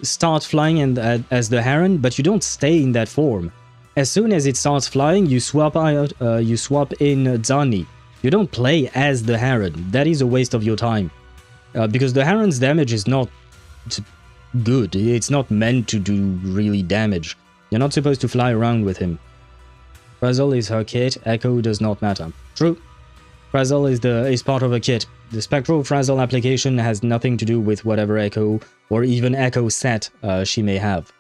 start flying as the Heron, but you don't stay in that form. As soon as it starts flying, you swap out, you swap in Zani. You don't play as the Heron. That is a waste of your time. Because the Heron's damage is not good. It's not meant to do really damage. You're not supposed to fly around with him. Frazzle is her kit. Echo does not matter. True. Frazzle is part of a kit. The Spectral Frazzle application has nothing to do with whatever Echo or even Echo set she may have.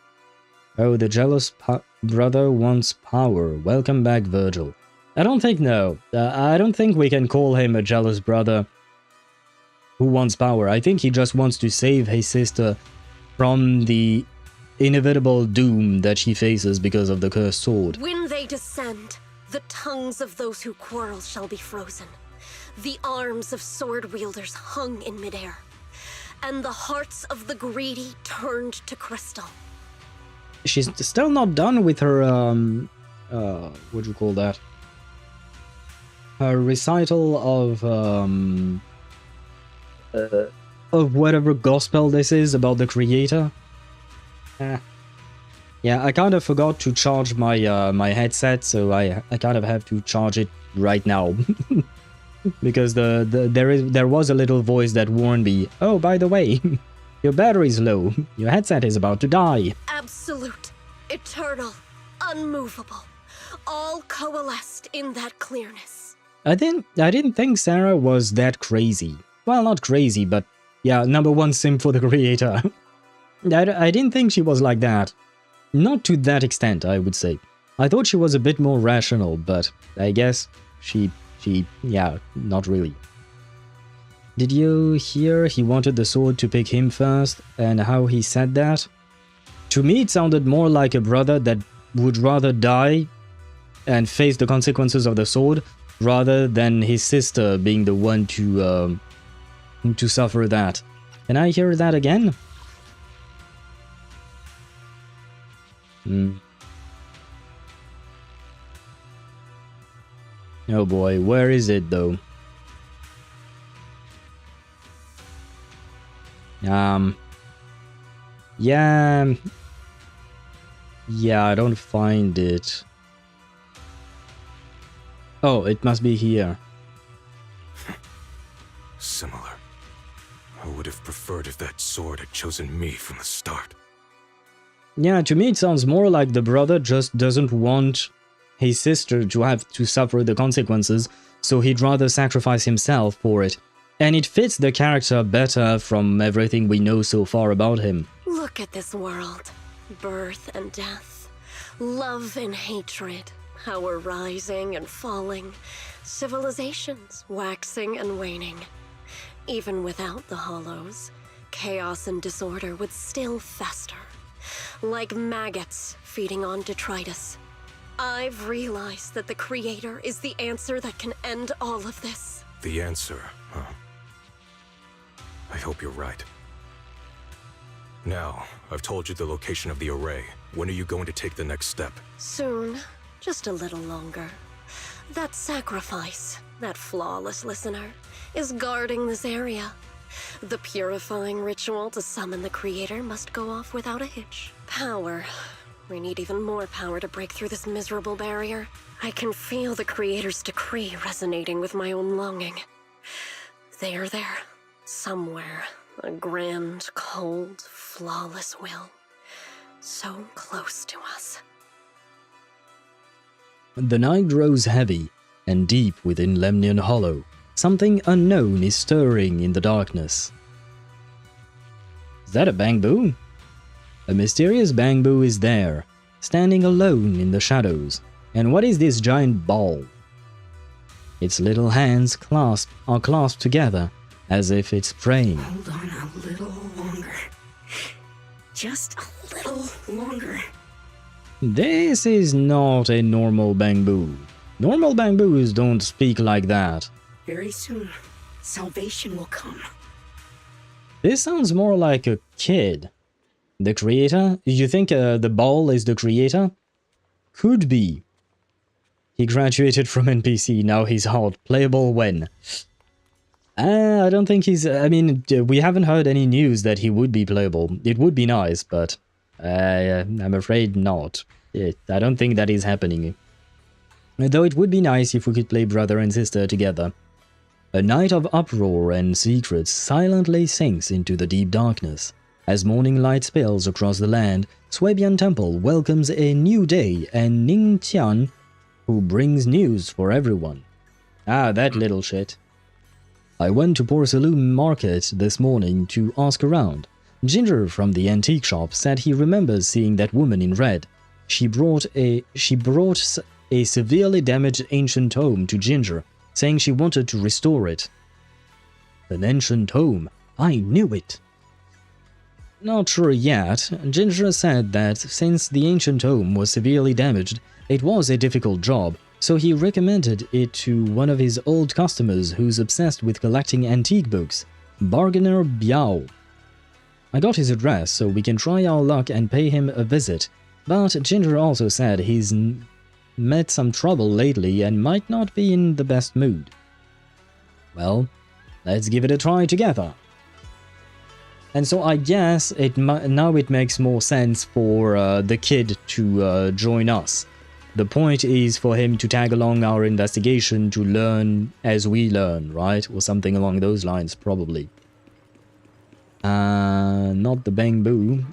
Oh, the jealous brother wants power. Welcome back, Virgil. I don't think no. I don't think we can call him a jealous brother who wants power. I think he just wants to save his sister from the inevitable doom that she faces because of the cursed sword. When they descend, the tongues of those who quarrel shall be frozen. The arms of sword wielders hung in midair, and the hearts of the greedy turned to crystal. She's still not done with her, what do you call that? Her recital of whatever gospel this is about the creator. Yeah, I kind of forgot to charge my my headset, so I kind of have to charge it right now. Because there was a little voice that warned me, oh, by the way, your battery's low, your headset is about to die. Absolute, eternal, unmovable, all coalesced in that clearness. I didn't think Sarah was that crazy. Well, not crazy, but yeah, #1 sim for the creator. I didn't think she was like that. Not to that extent, I would say. I thought she was a bit more rational, but I guess yeah, not really. Did you hear he wanted the sword to pick him first, and how he said that? To me, it sounded more like a brother that would rather die and face the consequences of the sword, rather than his sister being the one to suffer that. Can I hear that again? Oh boy, where is it though? Yeah, I don't find it. Oh, it must be here. Similar. I would have preferred if that sword had chosen me from the start. Yeah, to me it sounds more like the brother just doesn't want his sister to have to suffer the consequences, so he'd rather sacrifice himself for it. And it fits the character better from everything we know so far about him. Look at this world. Birth and death. Love and hatred. Power rising and falling. Civilizations waxing and waning. Even without the hollows, chaos and disorder would still fester. Like maggots feeding on detritus. I've realized that the Creator is the answer that can end all of this. The answer, huh? I hope you're right. Now, I've told you the location of the array. When are you going to take the next step? Soon. Just a little longer. That sacrifice, that flawless listener, is guarding this area. The purifying ritual to summon the Creator must go off without a hitch. Power. We need even more power to break through this miserable barrier. I can feel the Creator's decree resonating with my own longing. They are there, somewhere. A grand, cold, flawless will. So close to us. The night grows heavy, and deep within Lemnian Hollow, something unknown is stirring in the darkness. Is that a bamboo? A mysterious bamboo is there, standing alone in the shadows. And what is this giant ball? Its little hands are clasped together, as if it's praying. Hold on a little longer. Just a little longer. This is not a normal bamboo. Normal bamboos don't speak like that. Very soon, salvation will come. This sounds more like a kid. The creator? You think the ball is the creator? Could be. He graduated from NPC, now he's hot. Playable when? I don't think he's... I mean, we haven't heard any news that he would be playable. It would be nice, but I'm afraid not. I don't think that is happening. Though it would be nice if we could play brother and sister together. A night of uproar and secrets silently sinks into the deep darkness. As morning light spills across the land, Swabian Temple welcomes a new day and Ning Tian, who brings news for everyone. Ah, that little shit. I went to Porcelain Market this morning to ask around. Ginger from the antique shop said he remembers seeing that woman in red. She brought a severely damaged ancient tome to Ginger, saying she wanted to restore it. An ancient tome. I knew it. Not sure yet. Ginger said that since the ancient tome was severely damaged, it was a difficult job, so he recommended it to one of his old customers who's obsessed with collecting antique books, Bargainer Biao. I got his address so we can try our luck and pay him a visit, but Ginger also said he's met some trouble lately and might not be in the best mood. Well, let's give it a try together. And so I guess now it makes more sense for the kid to join us. The point is for him to tag along our investigation to learn as we learn, right? Or something along those lines, probably. Not the Bangbu.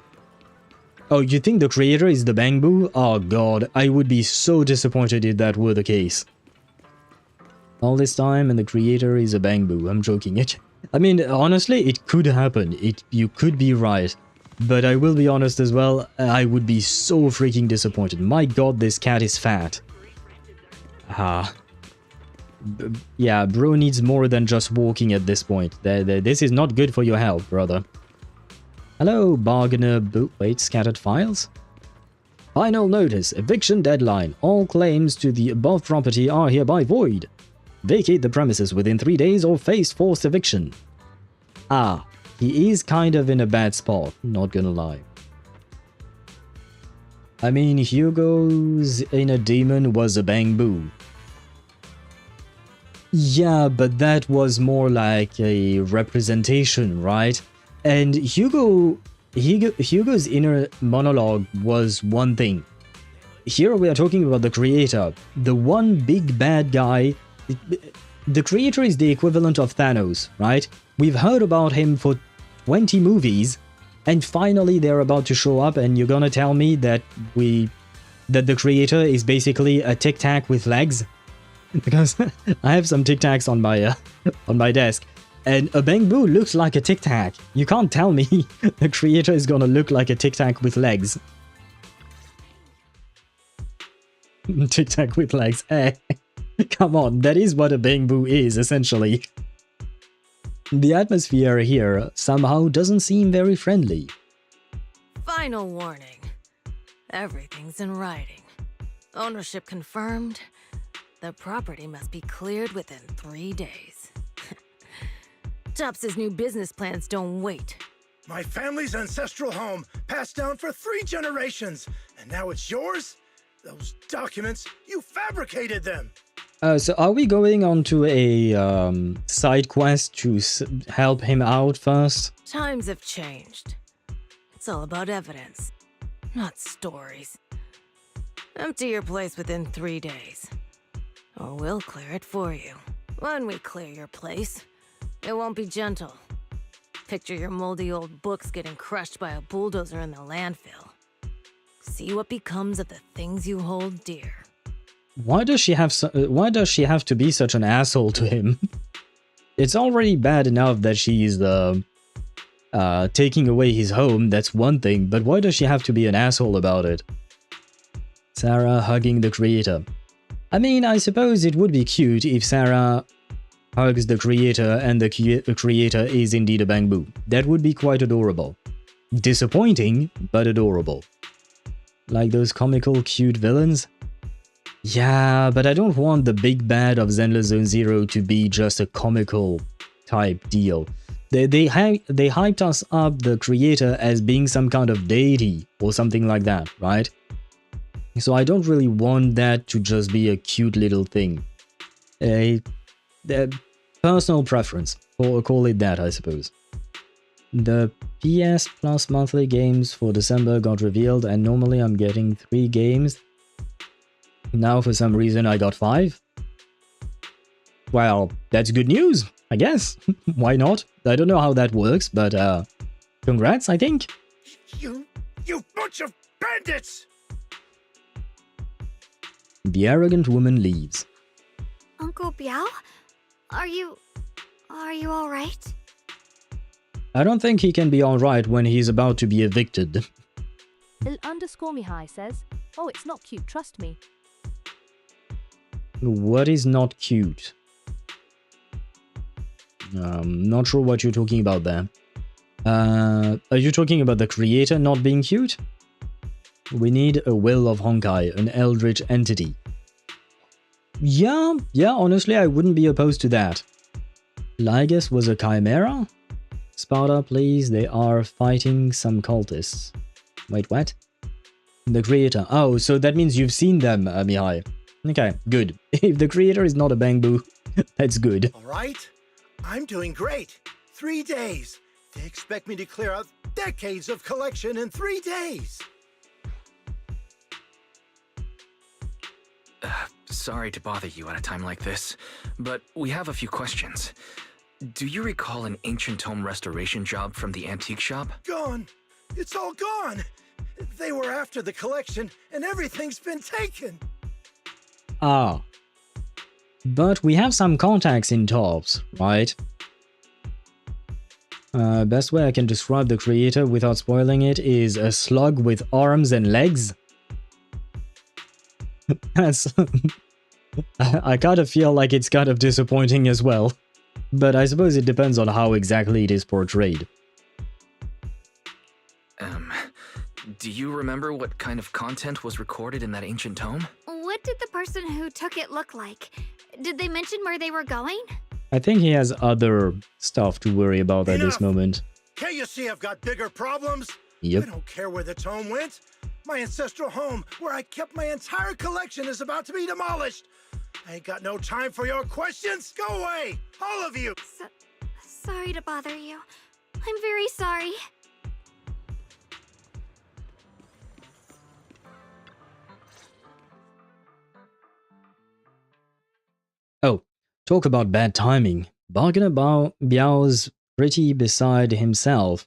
Oh, you think the creator is the Bangbu? Oh god, I would be so disappointed if that were the case. All this time and the creator is a Bangbu. I'm joking. I mean, honestly, it could happen. You could be right. But I will be honest as well, I would be so freaking disappointed. My god, this cat is fat. Yeah, bro needs more than just walking at this point. This is not good for your health, brother. Hello, bargainer. Wait, scattered files? Final notice. Eviction deadline. All claims to the above property are hereby void. Vacate the premises within 3 days or face forced eviction. Ah, he is kind of in a bad spot, not gonna lie. I mean, Hugo's inner demon was a Bangbu. Yeah, but that was more like a representation, right? And Hugo's inner monologue was one thing. Here we are talking about the creator, the one big bad guy. The creator is the equivalent of Thanos, right? We've heard about him for 20 movies, and finally they're about to show up, and you're gonna tell me that the creator is basically a Tic Tac with legs? Because I have some Tic Tacs on my desk, and a Bangbu looks like a Tic Tac. You can't tell me the creator is gonna look like a Tic Tac with legs. Tic Tac with legs, eh? Come on, that is what a Bangbu is, essentially. The atmosphere here somehow doesn't seem very friendly. Final warning. Everything's in writing. Ownership confirmed. The property must be cleared within 3 days. Tops's new business plans don't wait. My family's ancestral home, passed down for 3 generations, and now it's yours? Those documents, you fabricated them! So are we going on to a side quest to help him out first? Times have changed. It's all about evidence, not stories. Empty your place within 3 days, or we'll clear it for you. When we clear your place, it won't be gentle. Picture your moldy old books getting crushed by a bulldozer in the landfill. See what becomes of the things you hold dear. Why does she have to be such an asshole to him? It's already bad enough that she's taking away his home, that's one thing, but why does she have to be an asshole about it? Sarah hugging the creator. I mean, I suppose it would be cute if Sarah hugs the creator and the creator is indeed a Bangbu. That would be quite adorable. Disappointing, but adorable. Like those comical cute villains? Yeah, but I don't want the big bad of Zenless Zone Zero to be just a comical type deal. They hyped us up, the creator, as being some kind of deity or something like that, right? So I don't really want that to just be a cute little thing. A personal preference, or call it that, I suppose. The PS Plus monthly games for December got revealed, and normally I'm getting 3 games. Now for some reason I got 5. Well, that's good news, I guess. Why not? I don't know how that works, but congrats, I think. You bunch of bandits! The arrogant woman leaves. Uncle Biao? Are you all right? I don't think he can be alright when he's about to be evicted. Il_Mihai says, "Oh, it's not cute, trust me." What is not cute? Not sure what you're talking about there. Are you talking about the creator not being cute? We need a will of Honkai, an eldritch entity. Yeah, honestly, I wouldn't be opposed to that. Lygus was a chimera? Sparta, please, they are fighting some cultists. Wait, what? The creator. Oh, so that means you've seen them, Mihai. Okay, good. If the creator is not a bangboo, that's good. All right, I'm doing great. 3 days. They expect me to clear out decades of collection in 3 days. Sorry to bother you at a time like this, but we have a few questions. Do you recall an ancient tome restoration job from the antique shop? Gone. It's all gone. They were after the collection, and everything's been taken. Ah. But we have some contacts in Torps, right? Best way I can describe the creator without spoiling it is a slug with arms and legs. That's... I kind of feel like it's kind of disappointing as well. But I suppose it depends on how exactly it is portrayed. Do you remember what kind of content was recorded in that ancient tome? What did the person who took it look like? Did they mention where they were going? I think he has other stuff to worry about at this moment. Can't you see I've got bigger problems? Yep. I don't care where the tome went. My ancestral home, where I kept my entire collection, is about to be demolished. I ain't got no time for your questions. Go away, all of you. Sorry to bother you. I'm very sorry. Oh, talk about bad timing. Bargainer Biao's pretty beside himself.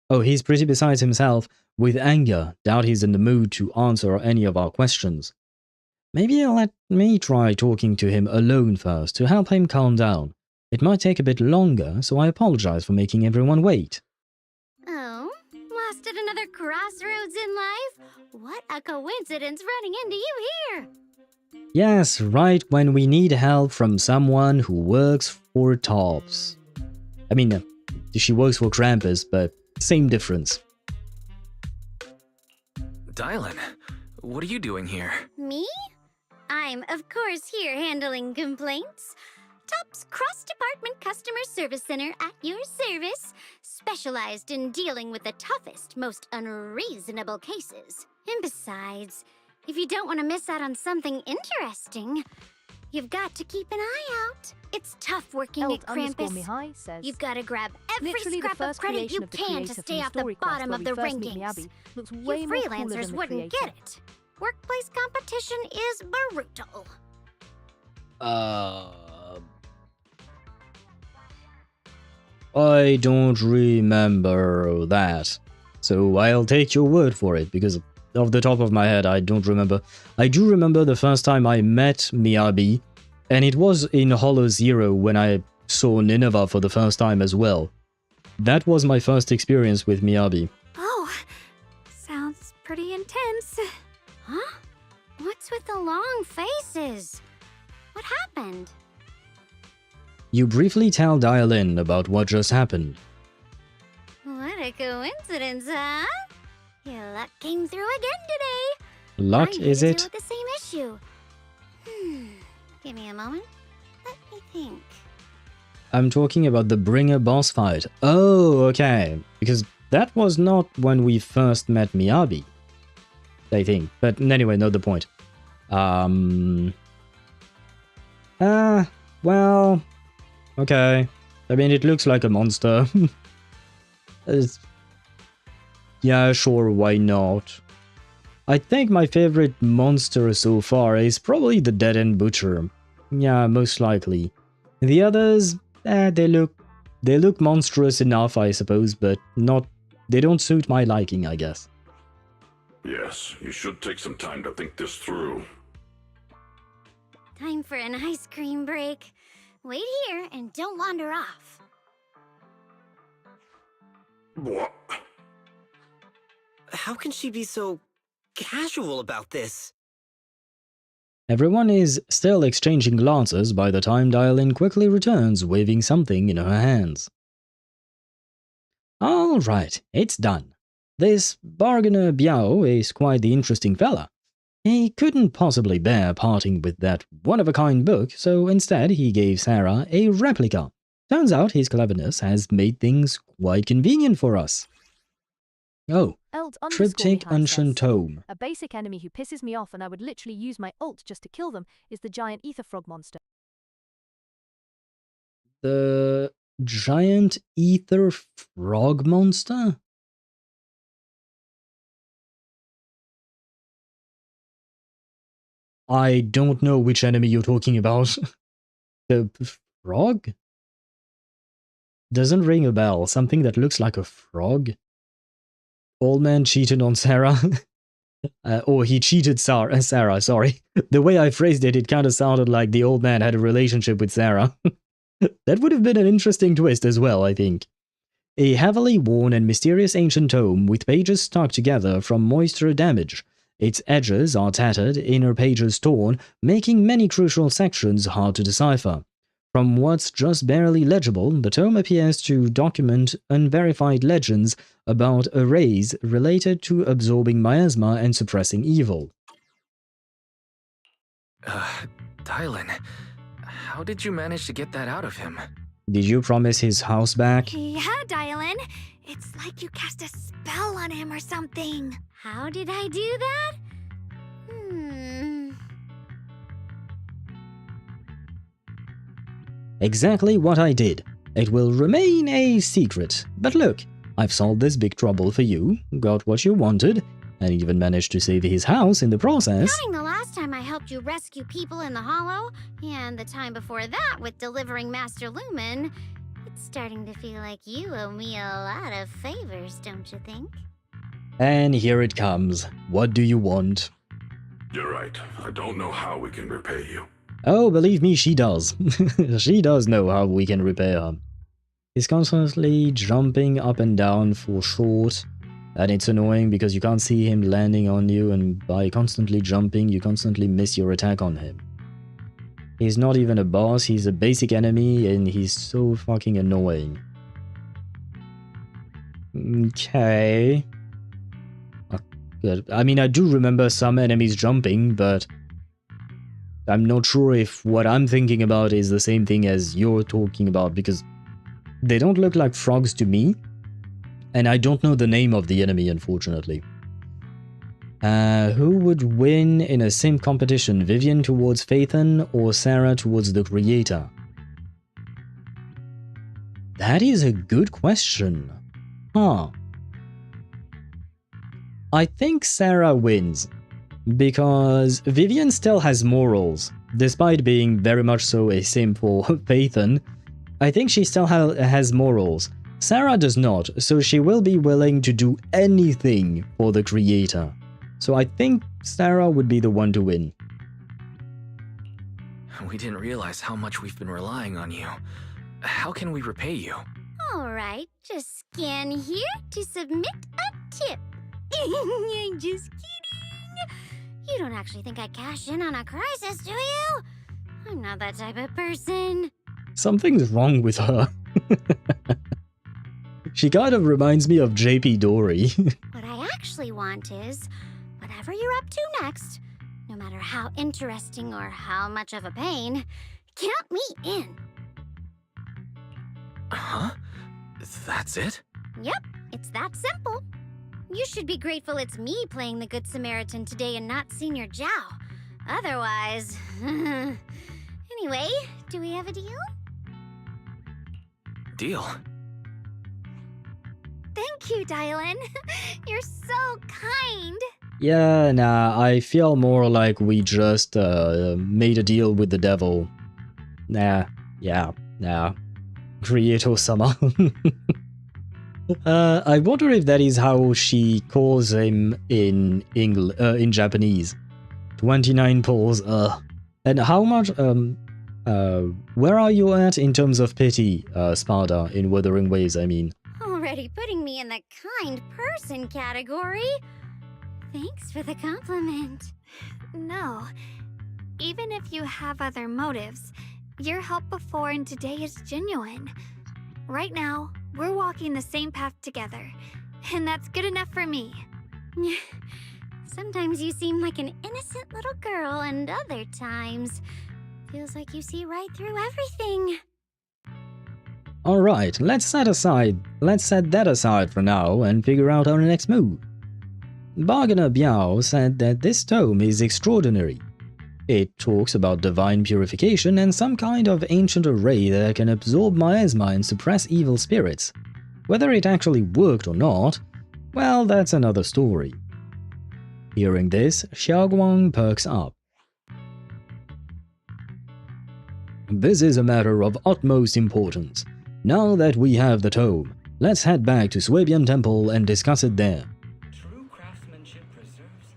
Oh, he's pretty beside himself with anger. Doubt he's in the mood to answer any of our questions. Maybe let me try talking to him alone first to help him calm down. It might take a bit longer, so I apologize for making everyone wait. Oh, lost at another crossroads in life? What a coincidence running into you here! Yes, right when we need help from someone who works for Torps. I mean, she works for Krampus, but same difference. Dialyn, what are you doing here? Me? I'm, of course, here handling complaints. Top's cross-department customer service center at your service, specialized in dealing with the toughest, most unreasonable cases. And besides, if you don't want to miss out on something interesting, you've got to keep an eye out. It's tough working at Krampus. Mihai says, You've got to grab every literally scrap of credit you can to stay off the bottom of the rankings. looks You way more cooler freelancers than the wouldn't creator. get it. Workplace competition is brutal. I don't remember that. So I'll take your word for it, because off the top of my head, I don't remember. I do remember the first time I met Miyabi, and it was in HoYoZero when I saw Nineveh for the first time as well. That was my first experience with Miyabi. Oh, sounds pretty intense. Huh? What's with the long faces? What happened? You briefly tell Dialyn about what just happened. What a coincidence, huh? Your luck came through again today. Luck, I'm is here to it? deal with the same issue. Give me a moment. Let me think. I'm talking about the Bringer boss fight. Oh, okay. Because that was not when we first met Miyabi, I think. But anyway, not the point. Well, okay. I mean, it looks like a monster. Yeah, sure, why not? I think my favorite monster so far is probably the Dead End Butcher. Yeah, most likely. The others, they look monstrous enough, I suppose, but they don't suit my liking, I guess. Yes, you should take some time to think this through. Time for an ice cream break. Wait here and don't wander off. What? How can she be so casual about this? Everyone is still exchanging glances by the time Dialyn quickly returns, waving something in her hands. Alright, it's done. This bargainer Biao is quite the interesting fella. He couldn't possibly bear parting with that one-of-a-kind book, so instead he gave Sarah a replica. Turns out his cleverness has made things quite convenient for us. Oh, Triptych Ancient Tome. A basic enemy who pisses me off and I would literally use my ult just to kill them is the giant ether frog monster. The giant ether frog monster? I don't know which enemy you're talking about. The frog? Doesn't ring a bell. Something that looks like a frog? Old man cheated on Sarah. Or he cheated Sarah, sorry. The way I phrased it, it kind of sounded like the old man had a relationship with Sarah. That would have been an interesting twist as well, I think. A heavily worn and mysterious ancient tome with pages stuck together from moisture damage. Its edges are tattered, inner pages torn, making many crucial sections hard to decipher. From what's just barely legible, the tome appears to document unverified legends about arrays related to absorbing miasma and suppressing evil. Dialyn, how did you manage to get that out of him? Did you promise his house back? Yeah, Dialyn. It's like you cast a spell on him or something. How did I do that? Exactly what I did. It will remain a secret. But look, I've solved this big trouble for you, got what you wanted, and even managed to save his house in the process. Counting the last time I helped you rescue people in the Hollow, and the time before that with delivering Master Lumen, it's starting to feel like you owe me a lot of favors, don't you think? And here it comes. What do you want? You're right. I don't know how we can repay you. Oh, believe me, she does. She does know how we can repay her. He's constantly jumping up and down for short, and it's annoying because you can't see him landing on you, and by constantly jumping, you constantly miss your attack on him. He's not even a boss, he's a basic enemy, and he's so fucking annoying. Okay. Good. I mean, I do remember some enemies jumping, but I'm not sure if what I'm thinking about is the same thing as you're talking about, because they don't look like frogs to me, and I don't know the name of the enemy, unfortunately. Who would win in a sim competition, Vivian towards Phaethon or Sarah towards the Creator? That is a good question. Huh. I think Sarah wins, because Vivian still has morals, despite being very much so a sim for Phaethon. I think she still has morals. Sarah does not, so she will be willing to do anything for the Creator. So I think Sarah would be the one to win. We didn't realize how much we've been relying on you. How can we repay you? Alright, just scan here to submit a tip. I'm just kidding. You don't actually think I cash in on a crisis, do you? I'm not that type of person. Something's wrong with her. She kind of reminds me of JP Dory. What I actually want is, whatever you're up to next, no matter how interesting or how much of a pain, count me in. Huh? That's it? Yep, it's that simple. You should be grateful it's me playing the Good Samaritan today and not Senior Zhao. Otherwise... Anyway, do we have a deal? Deal? Thank you, Dialyn. You're so kind. Yeah, nah, I feel more like we just made a deal with the devil. Nah, Creator-sama. I wonder if that is how she calls him in Japanese. 29 pulls, And how much, where are you at in terms of pity, Sparda, in Wuthering Waves, I mean? Already putting me in the kind person category? Thanks for the compliment. No. Even if you have other motives, your help before and today is genuine. Right now, we're walking the same path together, and that's good enough for me. Sometimes you seem like an innocent little girl, and other times, feels like you see right through everything. Alright, let's set that aside for now and figure out our next move. Bargainer Biao said that this tome is extraordinary. It talks about divine purification and some kind of ancient array that can absorb miasma and suppress evil spirits. Whether it actually worked or not, well, that's another story. Hearing this, Xiaoguang perks up. This is a matter of utmost importance. Now that we have the tome, let's head back to Swabian Temple and discuss it there.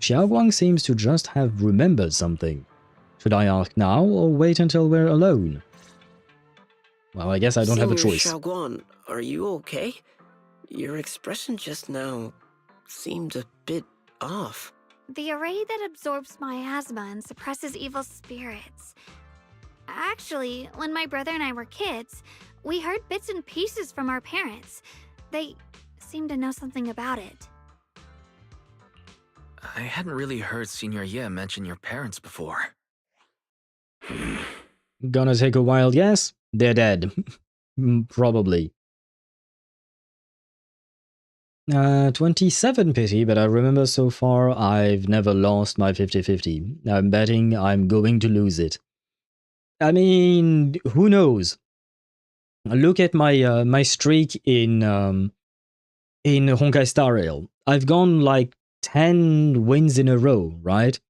Xiaoguang seems to just have remembered something. Should I ask now or wait until we're alone? Well, I guess I don't have a choice. Xiaoguang, are you okay? Your expression just now seemed a bit off. The array that absorbs miasma and suppresses evil spirits. Actually, when my brother and I were kids, we heard bits and pieces from our parents. They seemed to know something about it. I hadn't really heard Senior Ye mention your parents before. Gonna take a wild guess? They're dead. Probably. 27 pity, but I remember so far I've never lost my 50-50. I'm betting I'm going to lose it. I mean, who knows? Look at my my streak in Honkai Star Rail. I've gone like 10 wins in a row, right?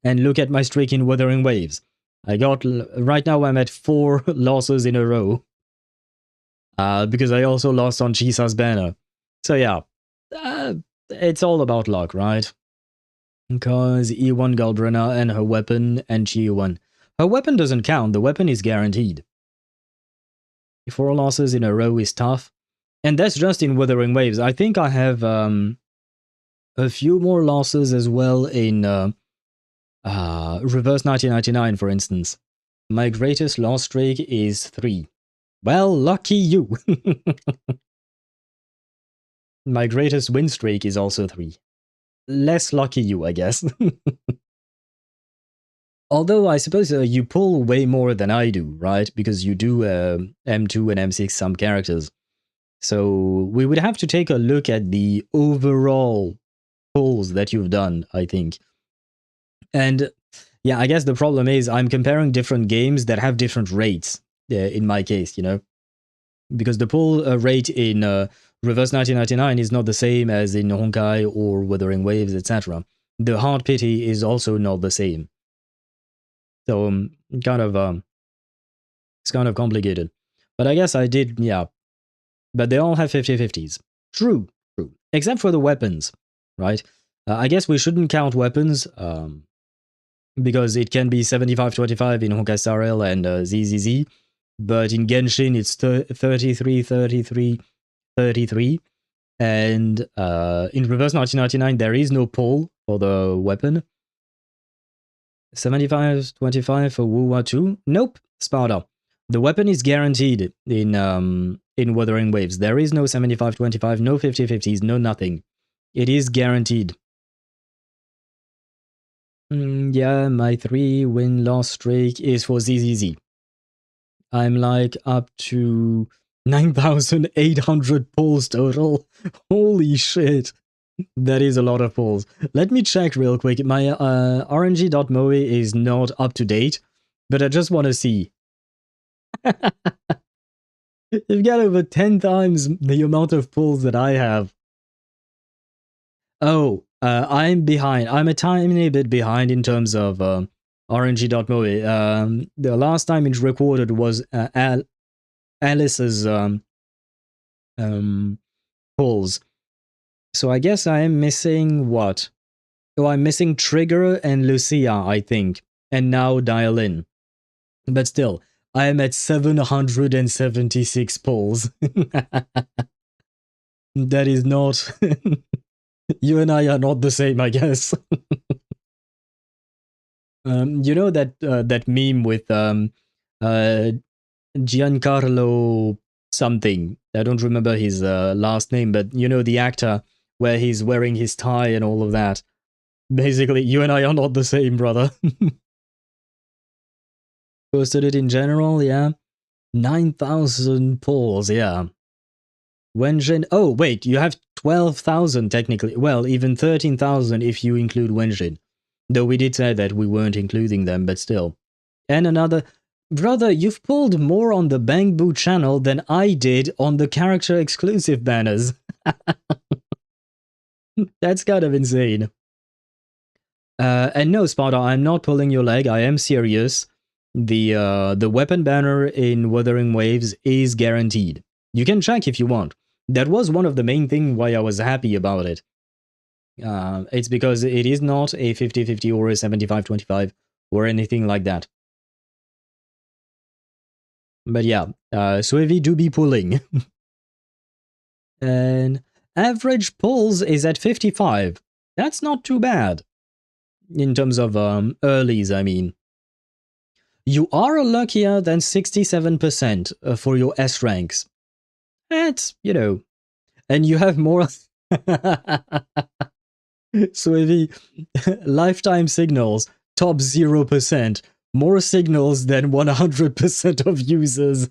And look at my streak in Wuthering Waves. Right now I'm at 4 losses in a row. Because I also lost on Chisa's banner. So yeah, it's all about luck, right? Because E1 Galbrina and her weapon and Chi1. Her weapon doesn't count, the weapon is guaranteed. 4 losses in a row is tough. And that's just in Wuthering Waves. I think I have a few more losses as well in Reverse 1999, for instance. My greatest loss streak is 3. Well, lucky you! My greatest win streak is also 3. Less lucky you, I guess. Although I suppose you pull way more than I do, right? Because you do M2 and M6 some characters. So we would have to take a look at the overall pulls that you've done, I think. And yeah, I guess the problem is I'm comparing different games that have different rates, in my case, you know? Because the pull rate in Reverse 1999 is not the same as in Honkai or Wuthering Waves, etc. The hard pity is also not the same. So it's kind of complicated. But I guess I did, yeah. But they all have 50-50s. True. Except for the weapons, right? I guess we shouldn't count weapons, because it can be 75-25 in Honkai Star Rail and ZZZ. But in Genshin, it's 33-33-33. And in Reverse 1999, there is no pull for the weapon. 75-25 for Wuwa 2? Nope, Sparda. The weapon is guaranteed in Wuthering Waves. There is no 75-25, no 50-50s, no nothing. It is guaranteed. Yeah, my 3-win loss streak is for ZZZ. I'm like up to 9,800 pulls total. Holy shit. That is a lot of pulls. Let me check real quick. My RNG.moe is not up to date, but I just want to see. You've got over 10 times the amount of pulls that I have. Oh, I'm behind. I'm a tiny bit behind in terms of RNG.moe. The last time it recorded was Alice's pulls. So I guess I am missing what? Oh, I'm missing Trigger and Lucia, I think. And now Dialyn. But still, I am at 776 pulls. That is not... You and I are not the same, I guess. You know that meme with Giancarlo something. I don't remember his last name, but you know, the actor where he's wearing his tie and all of that. Basically, you and I are not the same, brother. Posted it in general, yeah. 9,000 pulls, yeah. Wenjin. Oh, wait, you have 12,000 technically. Well, even 13,000 if you include Wenjin. Though we did say that we weren't including them, but still. And another... Brother, you've pulled more on the Bang Boo channel than I did on the character exclusive banners. That's kind of insane. And no, Sparta, I'm not pulling your leg. I am serious. The weapon banner in Wuthering Waves is guaranteed. You can check if you want. That was one of the main things why I was happy about it. It's because it is not a 50-50 or a 75-25 or anything like that. But yeah, Suevi do be pulling. And average pulls is at 55. That's not too bad. In terms of earlies, I mean. You are luckier than 67% for your S ranks. That's, you know. And you have more... Suevi, lifetime signals, top 0%. More signals than 100% of users.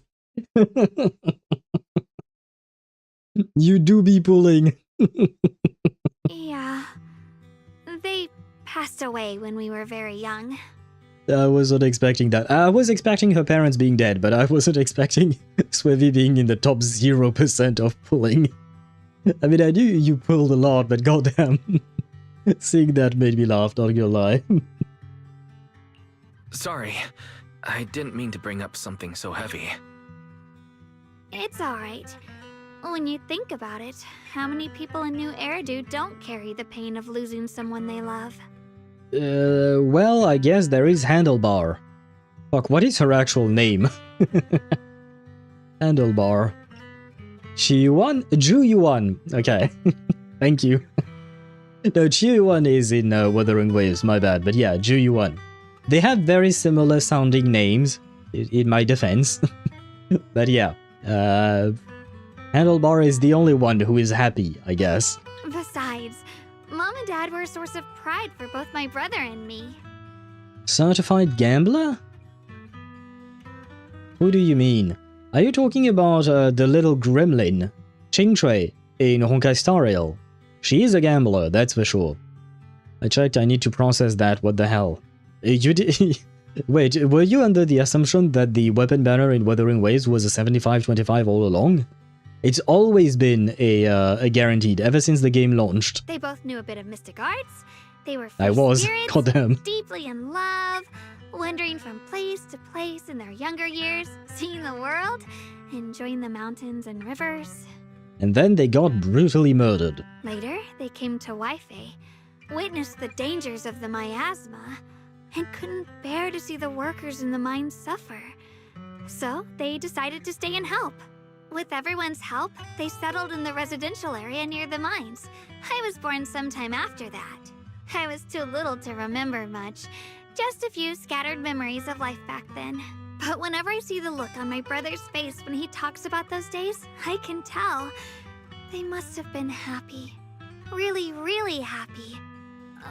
You do be pulling. Yeah. They passed away when we were very young. I wasn't expecting that. I was expecting her parents being dead, but I wasn't expecting Suevi being in the top 0% of pulling. I mean, I knew you pulled a lot, but goddamn. Seeing that made me laugh, not gonna lie. Sorry, I didn't mean to bring up something so heavy. It's alright. When you think about it, how many people in New Eridu don't carry the pain of losing someone they love? Well, I guess there is Handlebar. Fuck, what is her actual name? Handlebar. Chiyuan? Juyuan. Okay. Thank you. No, Chiyuan is in Wuthering Waves, my bad. But yeah, Juyuan. They have very similar sounding names, in my defense. But yeah, Handlebar is the only one who is happy, I guess. Besides, Mom and Dad were a source of pride for both my brother and me. Certified gambler? Who do you mean? Are you talking about the little gremlin, Qingchui, in Honkai Star Rail? She is a gambler, that's for sure. I checked, I need to process that, what the hell. You did... Wait, were you under the assumption that the weapon banner in Wuthering Waves was a 75-25 all along? It's always been a guaranteed, ever since the game launched. They both knew a bit of mystic arts. They were I was, spirits, goddamn. deeply in love, wandering from place to place in their younger years, seeing the world, enjoying the mountains and rivers. And then they got brutally murdered. Later, they came to Wi-Fi, witnessed the dangers of the miasma, and couldn't bear to see the workers in the mines suffer. So they decided to stay and help. With everyone's help, they settled in the residential area near the mines. I was born sometime after that. I was too little to remember much, just a few scattered memories of life back then. But whenever I see the look on my brother's face when he talks about those days, I can tell they must have been happy. Really, really happy.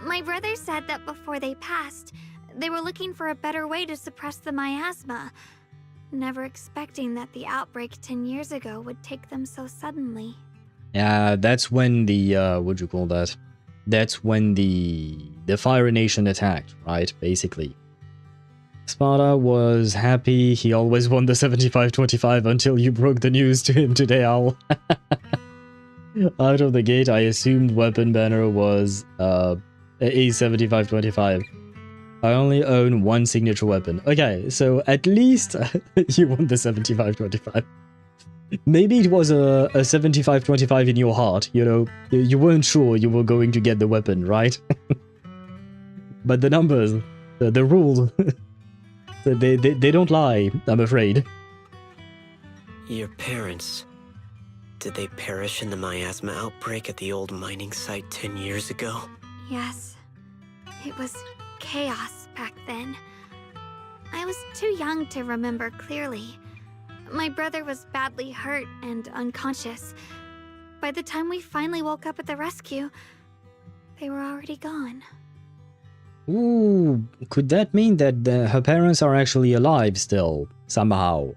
My brother said that before they passed, they were looking for a better way to suppress the miasma. never expecting that the outbreak 10 years ago would take them so suddenly. Yeah, that's when the, what'd you call that? That's when the Fire Nation attacked, right? Basically. Sparta was happy. He always won the 75-25 until you broke the news to him today, Owl. Out of the gate, I assumed weapon banner was a 75-25. I only own one signature weapon. Okay, so at least you won the 75-25. Maybe it was a 75-25 in your heart, you know, you weren't sure you were going to get the weapon, right? But the numbers, the rules, they don't lie, I'm afraid. Your parents, did they perish in the miasma outbreak at the old mining site 10 years ago? Yes. It was chaos back then. I was too young to remember clearly. My brother was badly hurt and unconscious. By the time we finally woke up at the rescue, they were already gone. Ooh, could that mean that her parents are actually alive still, somehow?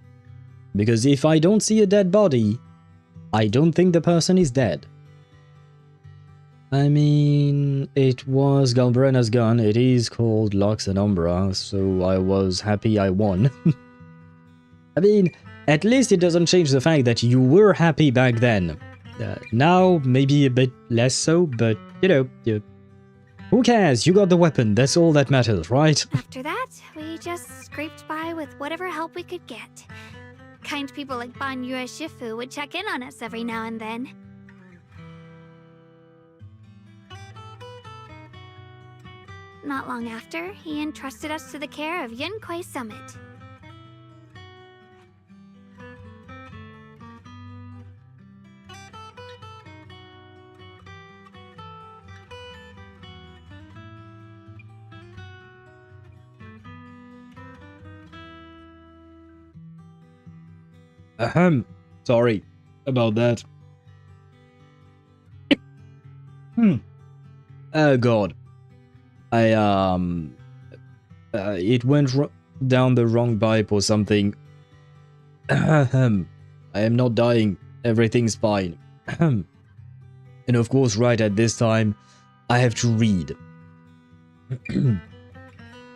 Because if I don't see a dead body, I don't think the person is dead. I mean, it was Galbrena's gun, it is called Lux and Umbra, so I was happy I won. I mean, at least it doesn't change the fact that you were happy back then. Now, maybe a bit less so, but, you know, who cares? You got the weapon, that's all that matters, right? After that, we just scraped by with whatever help we could get. Kind people like Banuye Shifu would check in on us every now and then. Not long after, he entrusted us to the care of Yunquai Summit. Sorry about that. Oh god. It went down the wrong pipe or something. I am not dying. Everything's fine. And of course, right at this time, I have to read.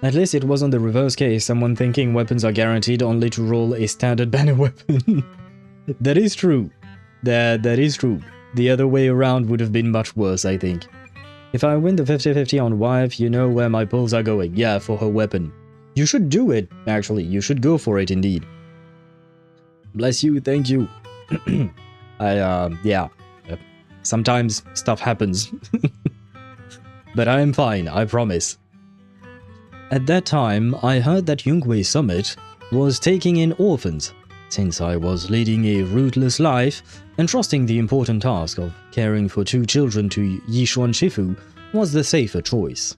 At least it wasn't the reverse case, someone thinking weapons are guaranteed only to roll a standard banner weapon. That is true. That is true. The other way around would have been much worse, I think. If I win the 50-50 on wife, you know where my pulls are going. Yeah, for her weapon. You should do it, actually. You should go for it, indeed. Bless you, thank you. Yeah. Sometimes stuff happens. But I am fine, I promise. At that time, I heard that Yunquai Summit was taking in orphans. Since I was leading a rootless life, entrusting the important task of caring for 2 children to Yishuan Shifu was the safer choice.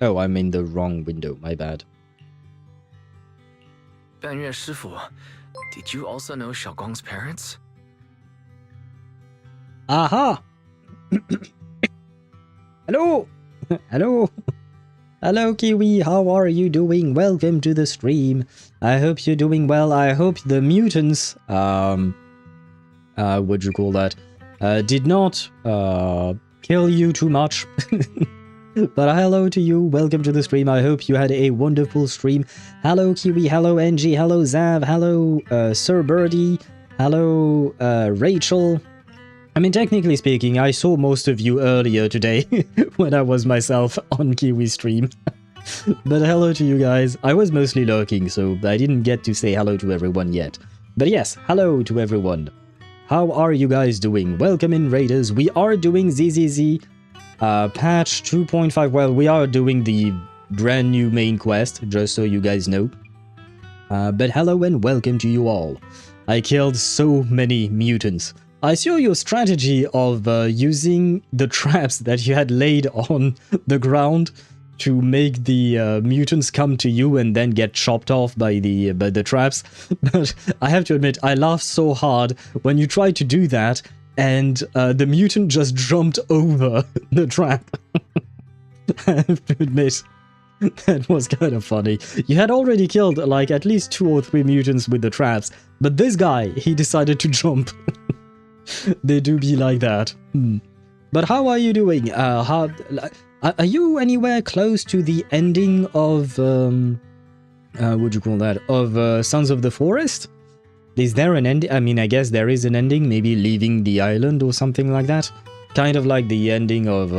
Oh, I'm in the wrong window, my bad. Banuye Shifu, did you also know Xiaoguang's parents? Aha! Hello! Hello! Hello, Kiwi, how are you doing? Welcome to the stream. I hope you're doing well. I hope the mutants, what'd you call that? Did not, kill you too much. But hello to you, welcome to the stream. I hope you had a wonderful stream. Hello, Kiwi, hello, NG, hello, Zav, hello, Sir Birdie, hello, Rachel. I mean, technically speaking, I saw most of you earlier today when I was myself on Kiwi stream. But hello to you guys. I was mostly lurking, so I didn't get to say hello to everyone yet. But yes, hello to everyone. How are you guys doing? Welcome in, Raiders. We are doing ZZZ patch 2.5. Well, we are doing the brand new main quest, just so you guys know. But hello and welcome to you all. I killed so many mutants. I saw your strategy of using the traps that you had laid on the ground to make the mutants come to you and then get chopped off by the traps. But I have to admit, I laughed so hard when you tried to do that and the mutant just jumped over the trap. I have to admit, That was kind of funny. You had already killed like at least 2 or 3 mutants with the traps, but this guy, he decided to jump. They do be like that. But how are you doing? Are you anywhere close to the ending of what do you call that? Of Sons of the Forest? Is there an ending? I mean, I guess there is an ending, maybe leaving the island or something like that. Kind of like the ending of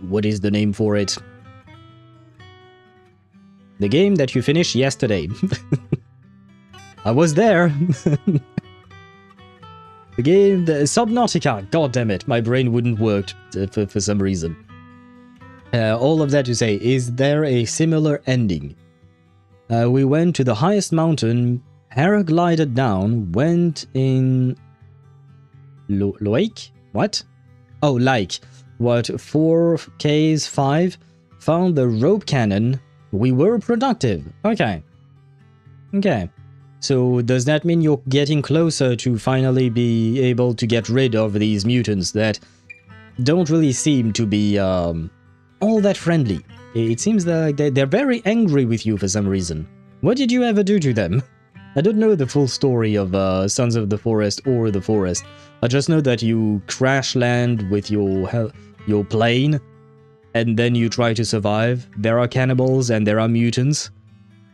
what is the name for it? The game that you finished yesterday. I was there. The game, the Subnautica. God damn it, my brain wouldn't work for some reason. All of that to say, is there a similar ending? We went to the highest mountain, paraglided down, went in... Lake? What? Oh, like. What, 4 Ks, 5? Found the rope cannon. We were productive. Okay. Okay. So does that mean you're getting closer to finally be able to get rid of these mutants that don't really seem to be all that friendly? It seems like they're very angry with you for some reason. What did you ever do to them? I don't know the full story of Sons of the Forest or the Forest. I just know that you crash land with your plane and then you try to survive. There are cannibals and there are mutants.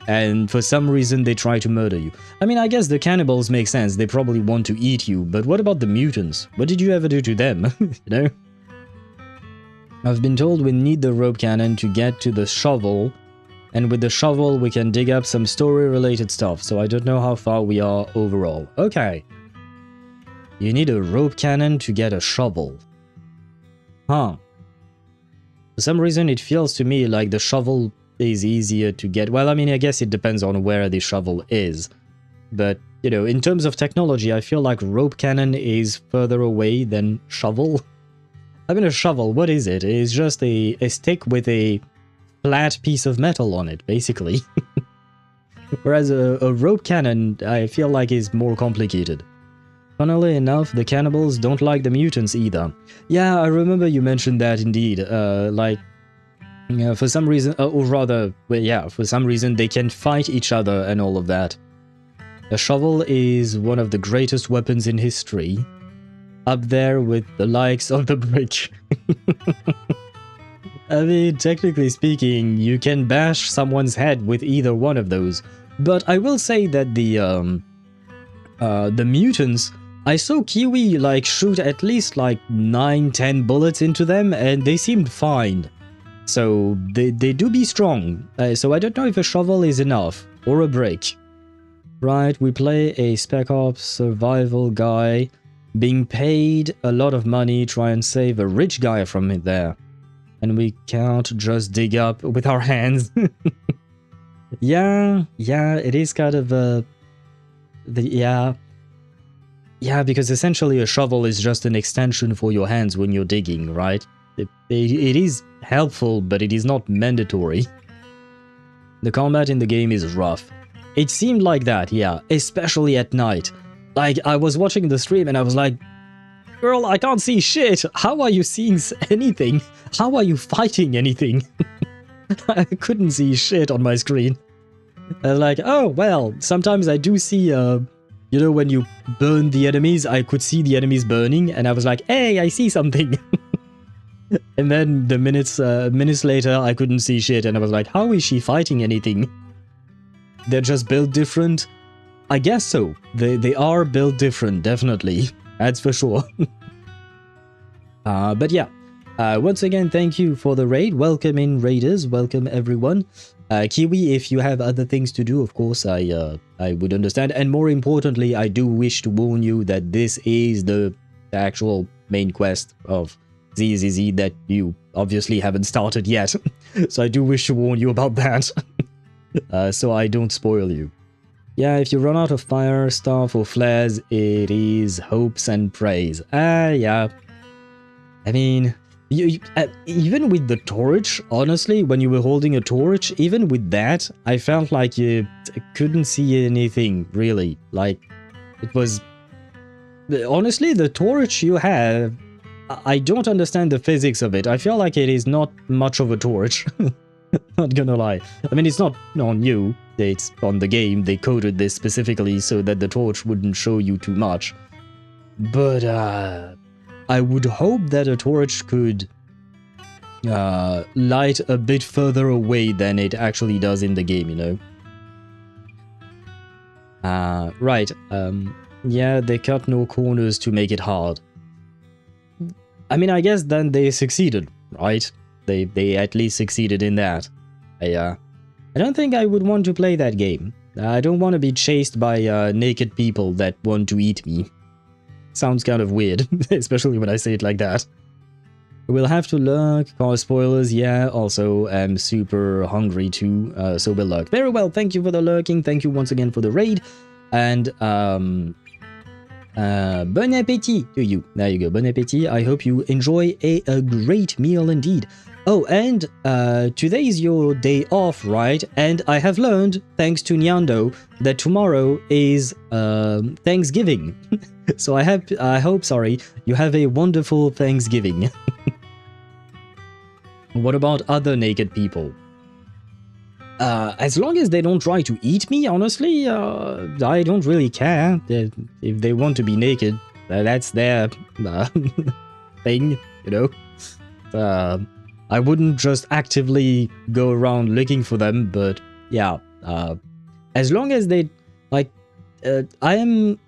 And for some reason they try to murder you. I mean, I guess the cannibals make sense. They probably want to eat you. But what about the mutants? What did you ever do to them? You know? I've been told we need the rope cannon to get to the shovel. And with the shovel we can dig up some story-related stuff. So I don't know how far we are overall. Okay. You need a rope cannon to get a shovel. Huh. For some reason it feels to me like the shovel is easier to get. Well, I mean, I guess it depends on where the shovel is. But, you know, in terms of technology, I feel like rope cannon is further away than shovel. I mean, a shovel, what is it? It's just a stick with a flat piece of metal on it, basically. Whereas a rope cannon, I feel like is more complicated. Funnily enough, the cannibals don't like the mutants either. Yeah, I remember you mentioned that indeed. For some reason, or rather, well, yeah, for some reason they can fight each other and all of that. A shovel is one of the greatest weapons in history, up there with the likes of the brick. I mean, technically speaking, you can bash someone's head with either one of those, but I will say that the mutants, I saw Kiwi like shoot at least like 9-10 bullets into them and they seemed fine. So they do be strong, so I don't know if a shovel is enough, or a brick. Right, we play a Spec Ops survival guy, being paid a lot of money, try and save a rich guy from it there. And we can't just dig up with our hands. Yeah, it is kind of yeah, because essentially a shovel is just an extension for your hands when you're digging, right? It is helpful, but it is not mandatory. The combat in the game is rough. It seemed like that, yeah, especially at night. Like, I was watching the stream and I was like, girl, I can't see shit. How are you seeing anything? How are you fighting anything? I couldn't see shit on my screen. I was like, oh, well, sometimes I do see, you know, when you burn the enemies, I could see the enemies burning, and I was like, hey, I see something. And then the minutes later, I couldn't see shit, and I was like, how is she fighting anything? They're just built different? I guess so. They are built different, definitely. That's for sure. But yeah, once again, thank you for the raid. Welcome in, raiders. Welcome, everyone. Kiwi, if you have other things to do, of course, I would understand. And more importantly, I do wish to warn you that this is the actual main quest of ZZZ that you obviously haven't started yet. So I do wish to warn you about that. So I don't spoil you. Yeah, if you run out of fire, stuff, or flares, it is hopes and praise. Yeah. I mean, even with the torch, honestly, when you were holding a torch, even with that, I felt like you couldn't see anything, really. Like, it was... Honestly, the torch you have, I don't understand the physics of it. I feel like it is not much of a torch. Not gonna lie. I mean, it's not on you. It's on the game. They coded this specifically so that the torch wouldn't show you too much. But I would hope that a torch could light a bit further away than it actually does in the game, you know? Right. Yeah, they cut no corners to make it hard. I mean, I guess then they succeeded, right? They at least succeeded in that. I don't think I would want to play that game. I don't want to be chased by naked people that want to eat me. Sounds kind of weird, especially when I say it like that. We'll have to lurk. Car spoilers, yeah. Also, I'm super hungry too, so we'll lurk. Very well, thank you for the lurking. Thank you once again for the raid. And, bon appétit to you. There you go, bon appétit. I hope you enjoy a great meal indeed. Oh, and today is your day off, right? And I have learned, thanks to Nyando, that tomorrow is Thanksgiving. So I hope, you have a wonderful Thanksgiving. What about other naked people? As long as they don't try to eat me, honestly, I don't really care. If they want to be naked, that's their thing, you know? I wouldn't just actively go around looking for them, but yeah, as long as they, like, I am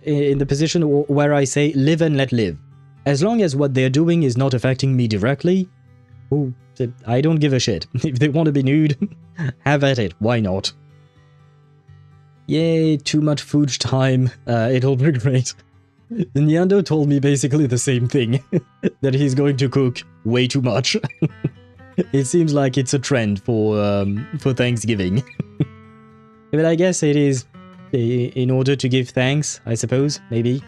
in the position where I say live and let live. As long as what they're doing is not affecting me directly, I don't give a shit. If they want to be nude, have at it, why not? Yay, too much food time, it'll be great. Nyando told me basically the same thing, that he's going to cook way too much. It seems like it's a trend for Thanksgiving. But I guess it is in order to give thanks, I suppose, maybe.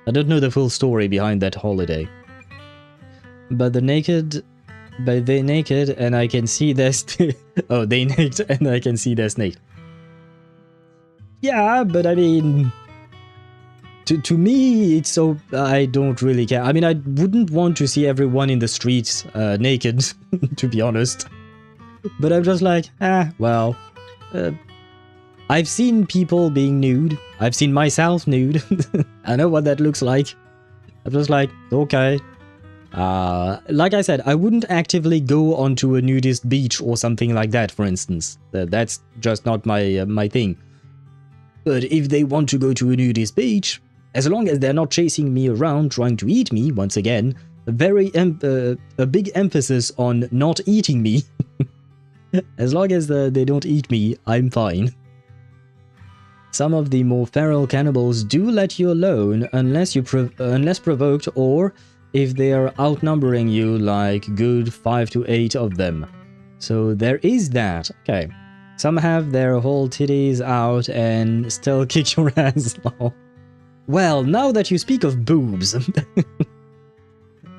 I don't know the full story behind that holiday. But they naked and I can see their oh, they naked and I can see their snake. Yeah, but I mean, to me, it's so, I don't really care. I mean, I wouldn't want to see everyone in the streets naked, to be honest. But I'm just like, well, I've seen people being nude. I've seen myself nude. I know what that looks like. I'm just like, okay. Like I said, I wouldn't actively go onto a nudist beach or something like that, for instance. That's just not my thing. But if they want to go to a nudist beach, as long as they're not chasing me around trying to eat me, once again, a big emphasis on not eating me. As long as they don't eat me, I'm fine. Some of the more feral cannibals do let you alone unless provoked, or if they are outnumbering you like good 5 to 8 of them. So there is that. Okay. Some have their whole titties out and still kick your ass. Well, now that you speak of boobs,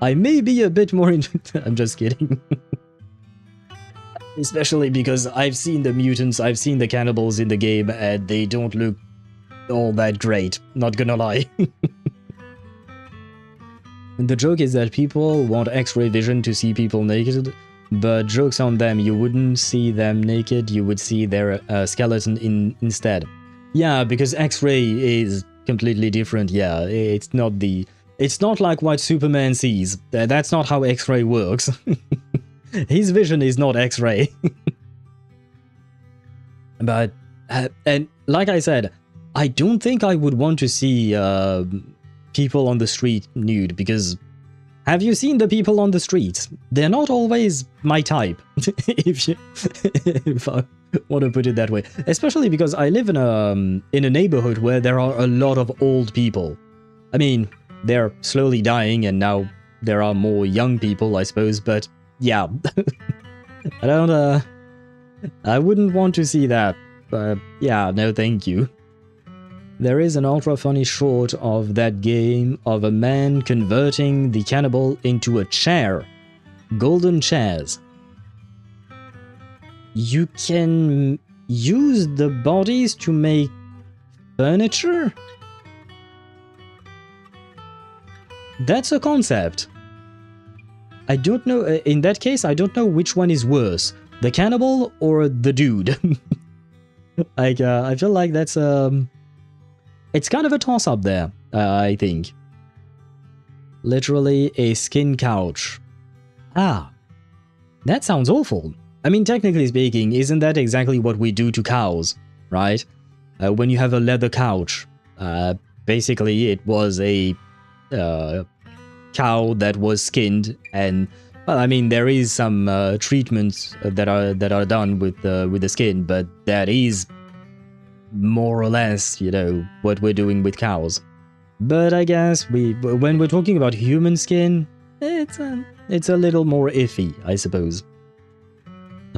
I may be a bit more interested. I'm just kidding. Especially because I've seen the mutants, I've seen the cannibals in the game, and they don't look all that great, not gonna lie. The joke is that people want X-ray vision to see people naked, but joke's on them, you wouldn't see them naked, you would see their skeleton instead. Yeah, because X-ray is completely different, yeah, it's not like what Superman sees. That's not how X-ray works. His vision is not X-ray. But, and like I said, I don't think I would want to see people on the street nude, because have you seen the people on the streets? They're not always my type, if I want to put it that way. Especially because I live in a neighborhood where there are a lot of old people. I mean, they're slowly dying, and now there are more young people, I suppose, but yeah. I wouldn't want to see that, but yeah, no thank you. There is an ultra funny short of that game of a man converting the cannibal into a chair. Golden chairs. You can use the bodies to make furniture? That's a concept. I don't know, in that case, I don't know which one is worse, the cannibal or the dude. Like, I feel like that's, it's kind of a toss-up there, I think. Literally a skin couch. Ah, that sounds awful. I mean, technically speaking, isn't that exactly what we do to cows, right? When you have a leather couch, basically it was a cow that was skinned, and well, I mean, there is some treatments that are done with the skin, but that is more or less, you know, what we're doing with cows. But I guess when we're talking about human skin, it's a little more iffy, I suppose.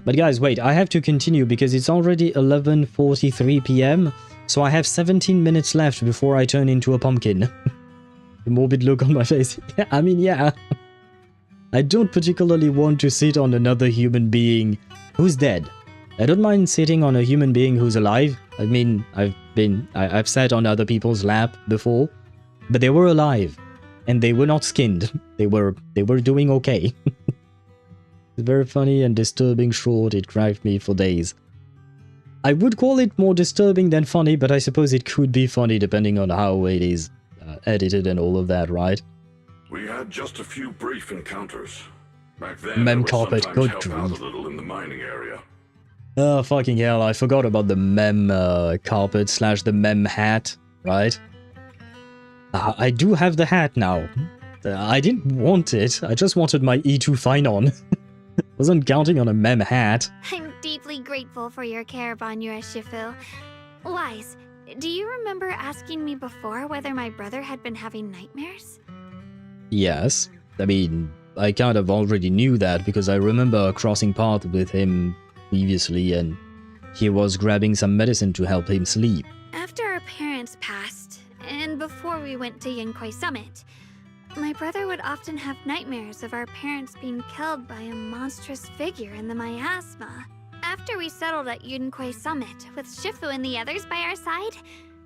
But guys, wait, I have to continue because it's already 11:43 p.m. So I have 17 minutes left before I turn into a pumpkin. The morbid look on my face. Yeah, I mean, yeah. I don't particularly want to sit on another human being who's dead. I don't mind sitting on a human being who's alive. I mean, I've sat on other people's lap before, but they were alive and they were not skinned. They were doing okay. It's very funny and disturbing short. It cracked me for days. I would call it more disturbing than funny, but I suppose it could be funny depending on how it is edited and all of that, right? We had just a few brief encounters. Back then, Mem I would carpet, sometimes good help out grief. a little in the mining area. Oh, fucking hell, I forgot about the mem carpet slash the mem hat, right? I do have the hat now. I didn't want it, I just wanted my E2 Phainon. Wasn't counting on a mem hat. I'm deeply grateful for your care, Banuye Shifu. Wise, do you remember asking me before whether my brother had been having nightmares? Yes, I mean, I kind of already knew that because I remember crossing paths with him previously and he was grabbing some medicine to help him sleep. After our parents passed, and before we went to Yenkoi Summit, my brother would often have nightmares of our parents being killed by a monstrous figure in the miasma. After we settled at Yenkoi Summit, with Shifu and the others by our side,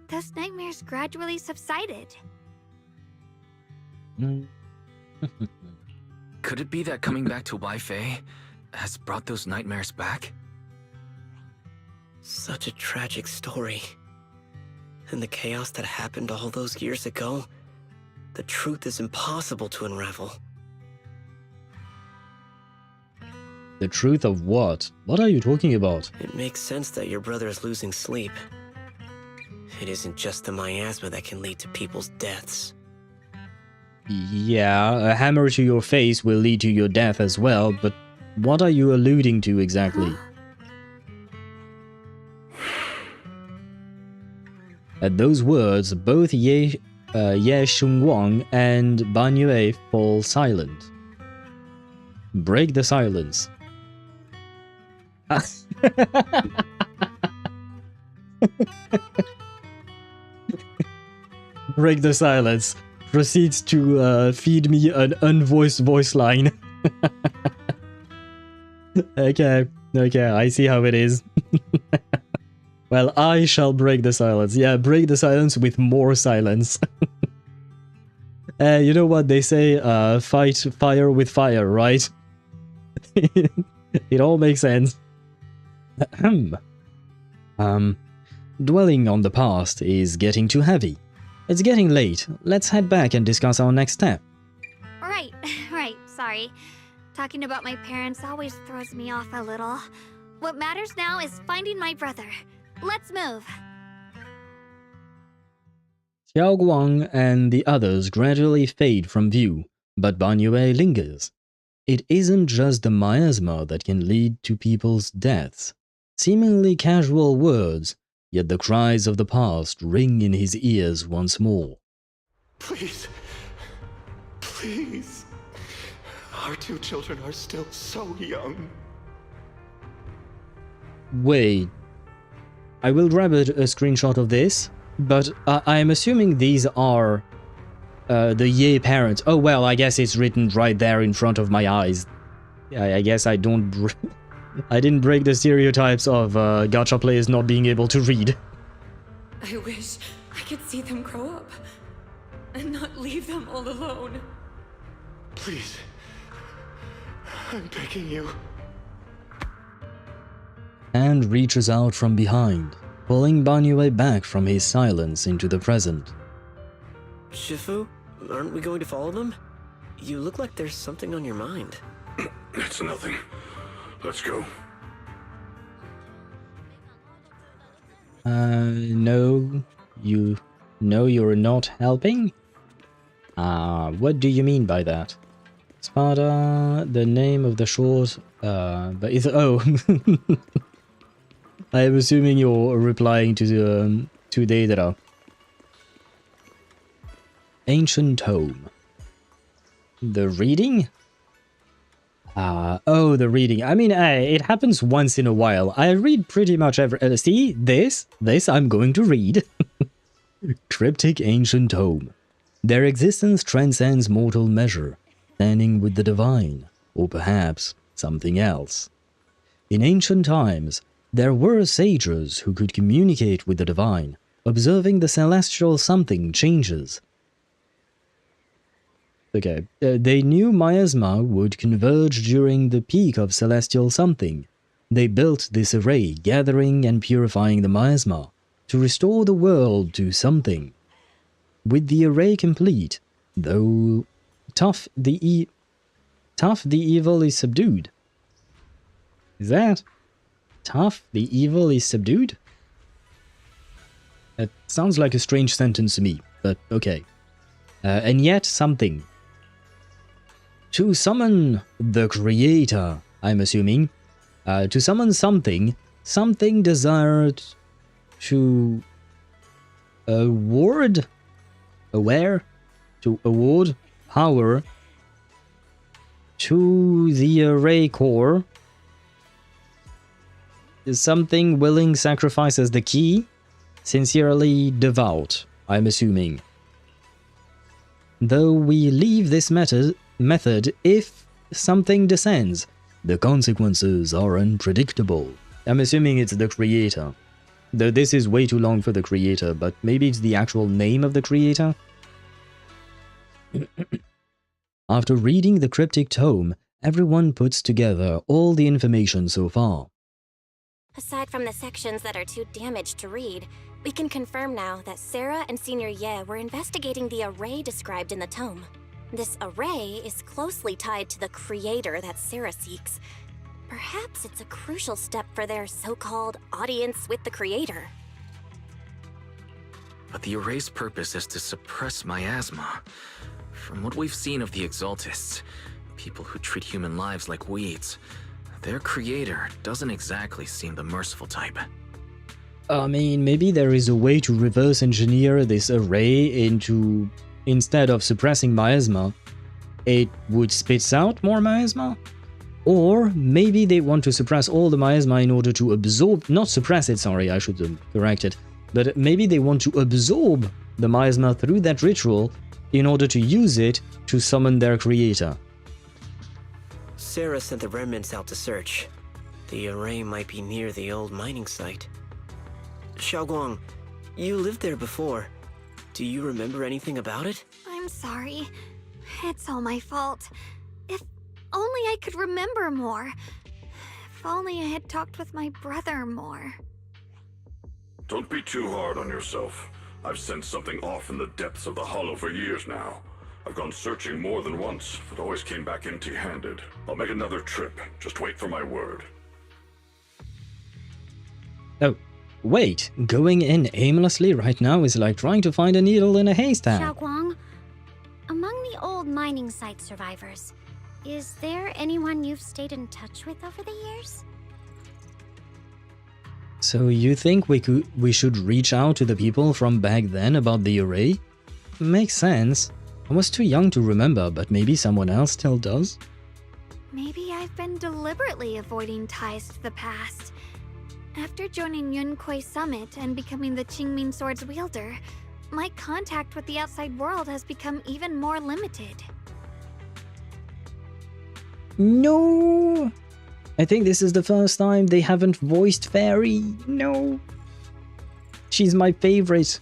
those nightmares gradually subsided. Could it be that coming back to Wi-Fi has brought those nightmares back? Such a tragic story. And the chaos that happened all those years ago, the truth is impossible to unravel. The truth of what? What are you talking about? It makes sense that your brother is losing sleep. It isn't just the miasma that can lead to people's deaths. Yeah, a hammer to your face will lead to your death as well, but what are you alluding to exactly? At those words, both Ye Shunguang and Banuye fall silent. Break the silence. Break the silence. Proceeds to feed me an unvoiced voice line. Okay, I see how it is. Well, I shall break the silence. Yeah, break the silence with more silence. You know what they say, fight fire with fire, right? It all makes sense. Dwelling on the past is getting too heavy. It's getting late. Let's head back and discuss our next step. Right, sorry. Talking about my parents always throws me off a little. What matters now is finding my brother. Let's move. Xiaoguang and the others gradually fade from view, but Banuye lingers. It isn't just the miasma that can lead to people's deaths. Seemingly casual words, yet the cries of the past ring in his ears once more. Please. Please. Our two children are still so young. Wait. I will grab a screenshot of this, but I am assuming these are the Ye parents. Oh well, I guess it's written right there in front of my eyes. I guess I don't... I didn't break the stereotypes of gacha players not being able to read. I wish I could see them grow up and not leave them all alone. Please. I'm begging you. Hand reaches out from behind, pulling Banuye back from his silence into the present. Shifu, aren't we going to follow them? You look like there's something on your mind. It's nothing. Let's go. No, you're not helping? What do you mean by that? Sparta, the name of the shores, but it's, oh. I am assuming you're replying to Deidara. Ancient Tome. The reading? Oh, the reading. I mean, it happens once in a while. I read pretty much every... see, this I'm going to read. Cryptic Ancient Tome. Their existence transcends mortal measure, standing with the divine, or perhaps something else. In ancient times, there were sages who could communicate with the divine, observing the celestial something changes. Okay, they knew miasma would converge during the peak of celestial something. They built this array, gathering and purifying the miasma, to restore the world to something. With the array complete, though tough the evil is subdued. Is that? Tough the evil is subdued? That sounds like a strange sentence to me, but okay. And yet something. To summon the creator, I'm assuming. To summon something desired to award power to the array core. Is something willing sacrifice as the key? Sincerely devout, I'm assuming. Though we leave this method, if something descends, the consequences are unpredictable. I'm assuming it's the creator. Though this is way too long for the creator, but maybe it's the actual name of the creator? After reading the cryptic tome, everyone puts together all the information so far. Aside from the sections that are too damaged to read, we can confirm now that Sarah and Senior Ye were investigating the array described in the tome. This array is closely tied to the creator that Sarah seeks. Perhaps it's a crucial step for their so-called audience with the creator. But the array's purpose is to suppress miasma. From what we've seen of the Exaltists, people who treat human lives like weeds, their creator doesn't exactly seem the merciful type. I mean, maybe there is a way to reverse engineer this array into... Instead of suppressing miasma, it would spit out more miasma? Or maybe they want to suppress all the miasma in order to absorb... Not suppress it, sorry, I should correct it. But maybe they want to absorb the miasma through that ritual in order to use it to summon their creator. Sarah sent the remnants out to search. The array might be near the old mining site. Xiaoguang, you lived there before. Do you remember anything about it? I'm sorry. It's all my fault. If only I could remember more. If only I had talked with my brother more. Don't be too hard on yourself. I've sensed something off in the depths of the hollow for years now. I've gone searching more than once, but always came back empty-handed. I'll make another trip. Just wait for my word. Oh, wait. Going in aimlessly right now is like trying to find a needle in a haystack. Xiaoguang, among the old mining site survivors, is there anyone you've stayed in touch with over the years? So you think we should reach out to the people from back then about the array? Makes sense. I was too young to remember, but maybe someone else still does? Maybe I've been deliberately avoiding ties to the past. After joining Yunkoi Summit and becoming the Qingming Sword's wielder, my contact with the outside world has become even more limited. No! I think this is the first time they haven't voiced Fairy. No. She's my favorite.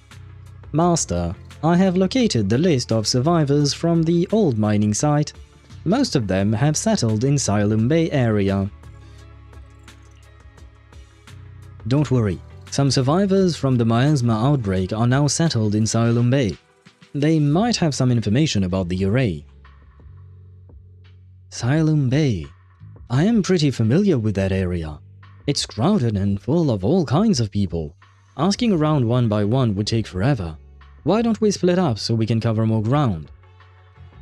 Master, I have located the list of survivors from the old mining site. Most of them have settled in Xylem Bay area. Don't worry, some survivors from the miasma outbreak are now settled in Xylem Bay. They might have some information about the array. Xylem Bay. I am pretty familiar with that area. It's crowded and full of all kinds of people. Asking around one by one would take forever. Why don't we split up so we can cover more ground?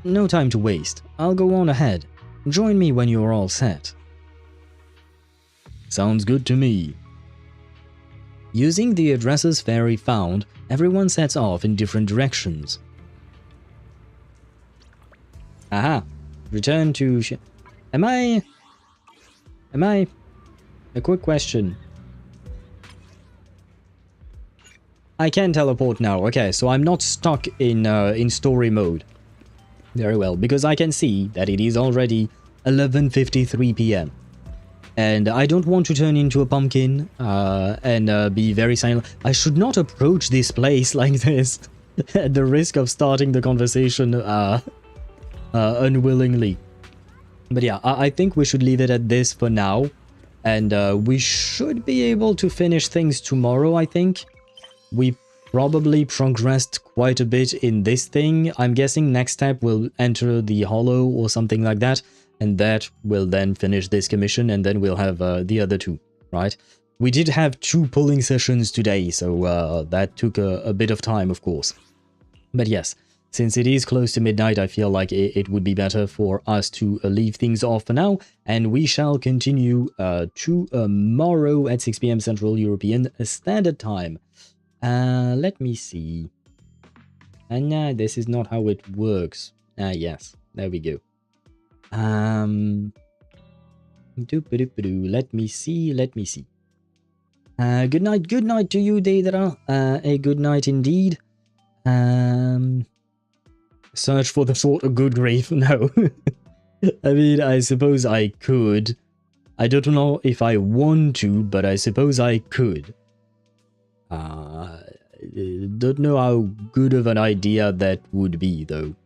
No time to waste. I'll go on ahead. Join me when you're all set. Sounds good to me. Using the addresses Fairy found, everyone sets off in different directions. Aha! Return to Am I... A quick question. I can teleport now. Okay, so I'm not stuck in story mode. Very well, because I can see that it is already 11:53 p.m. And I don't want to turn into a pumpkin and be very silent. I should not approach this place like this at the risk of starting the conversation unwillingly. But yeah, I think we should leave it at this for now. And we should be able to finish things tomorrow, I think. We probably progressed quite a bit in this thing. I'm guessing next step we'll enter the hollow or something like that. And that will then finish this commission, and then we'll have the other two, right? We did have 2 pulling sessions today, so that took a bit of time, of course. But yes, since it is close to midnight, I feel like it would be better for us to leave things off for now, and we shall continue tomorrow at 6 p.m. Central European Standard Time. Let me see. No, this is not how it works. Yes, there we go. Let me see. Good night to you, Daedra. A good night indeed. Search for the thought of good grief. No. I mean, I suppose I could. I don't know if I want to, but I suppose I could. Don't know how good of an idea that would be, though.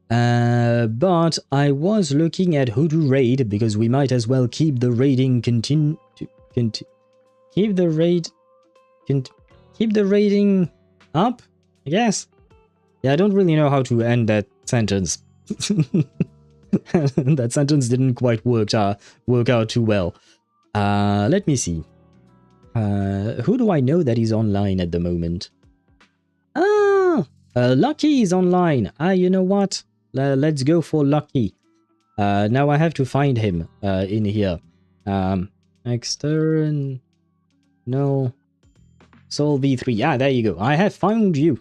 But I was looking at who to raid, because we might as well keep the raiding keep the raiding up, I guess. Yeah, I don't really know how to end that sentence. That sentence didn't quite work out too well. Let me see. Who do I know that is online at the moment? Lucky is online. You know what? Let's go for Lucky. Now I have to find him in here. Extern... No. Soul V3. Yeah, there you go. I have found you.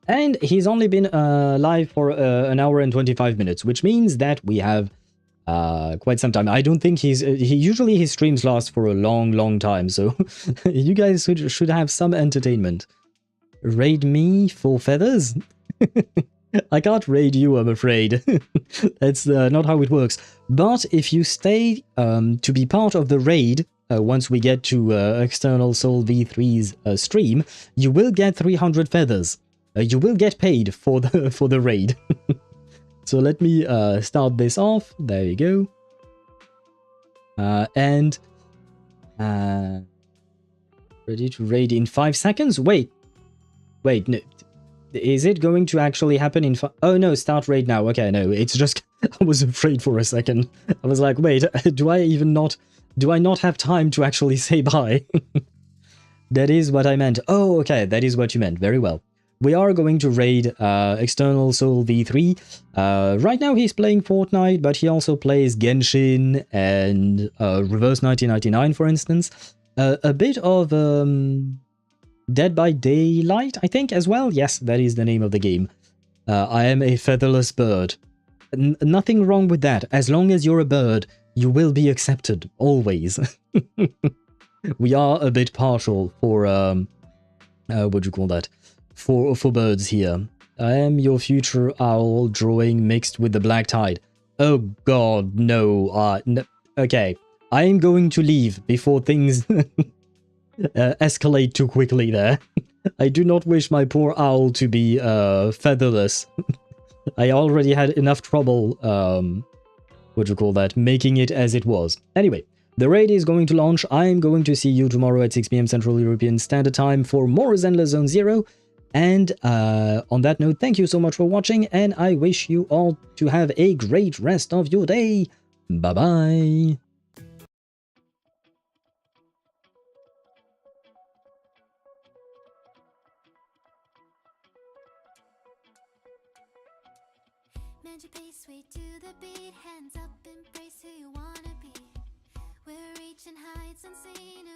And he's only been live for an hour and 25 minutes, which means that we have quite some time. I don't think usually his streams last for a long time, so you guys should have some entertainment. Raid me for feathers? I can't raid you, I'm afraid. That's not how it works. But if you stay to be part of the raid, once we get to External Soul V3's stream, you will get 300 feathers. You will get paid for the raid. So let me start this off. There you go. And ready to raid in 5 seconds? Wait, no. Is it going to actually happen in Oh no, start raid now. Okay, no, it's just I was afraid for a second. I was like, wait, do I not have time to actually say bye? That is what I meant. Oh, okay, that is what you meant. Very well. We are going to raid External Soul V3. Right now he's playing Fortnite, but he also plays Genshin and Reverse 1999, for instance. A bit of Dead by Daylight, I think, as well. Yes, that is the name of the game. I am a featherless bird. Nothing wrong with that. As long as you're a bird, you will be accepted, always. We are a bit partial for, what do you call that? For birds here. I am your future owl drawing mixed with the black tide. Oh god, no. No. Okay, I am going to leave before things escalate too quickly there. I do not wish my poor owl to be featherless I already had enough trouble, what do you call that, making it as it was. Anyway, the raid is going to launch. I'm going to see you tomorrow at 6 p.m. Central European Standard Time for more Zenless Zone Zero. And on that note, thank you so much for watching, and I wish you all to have a great rest of your day. Bye-bye. Mend your pace, way to the beat. Hands up, embrace who you wanna be. We're reaching heights unseen.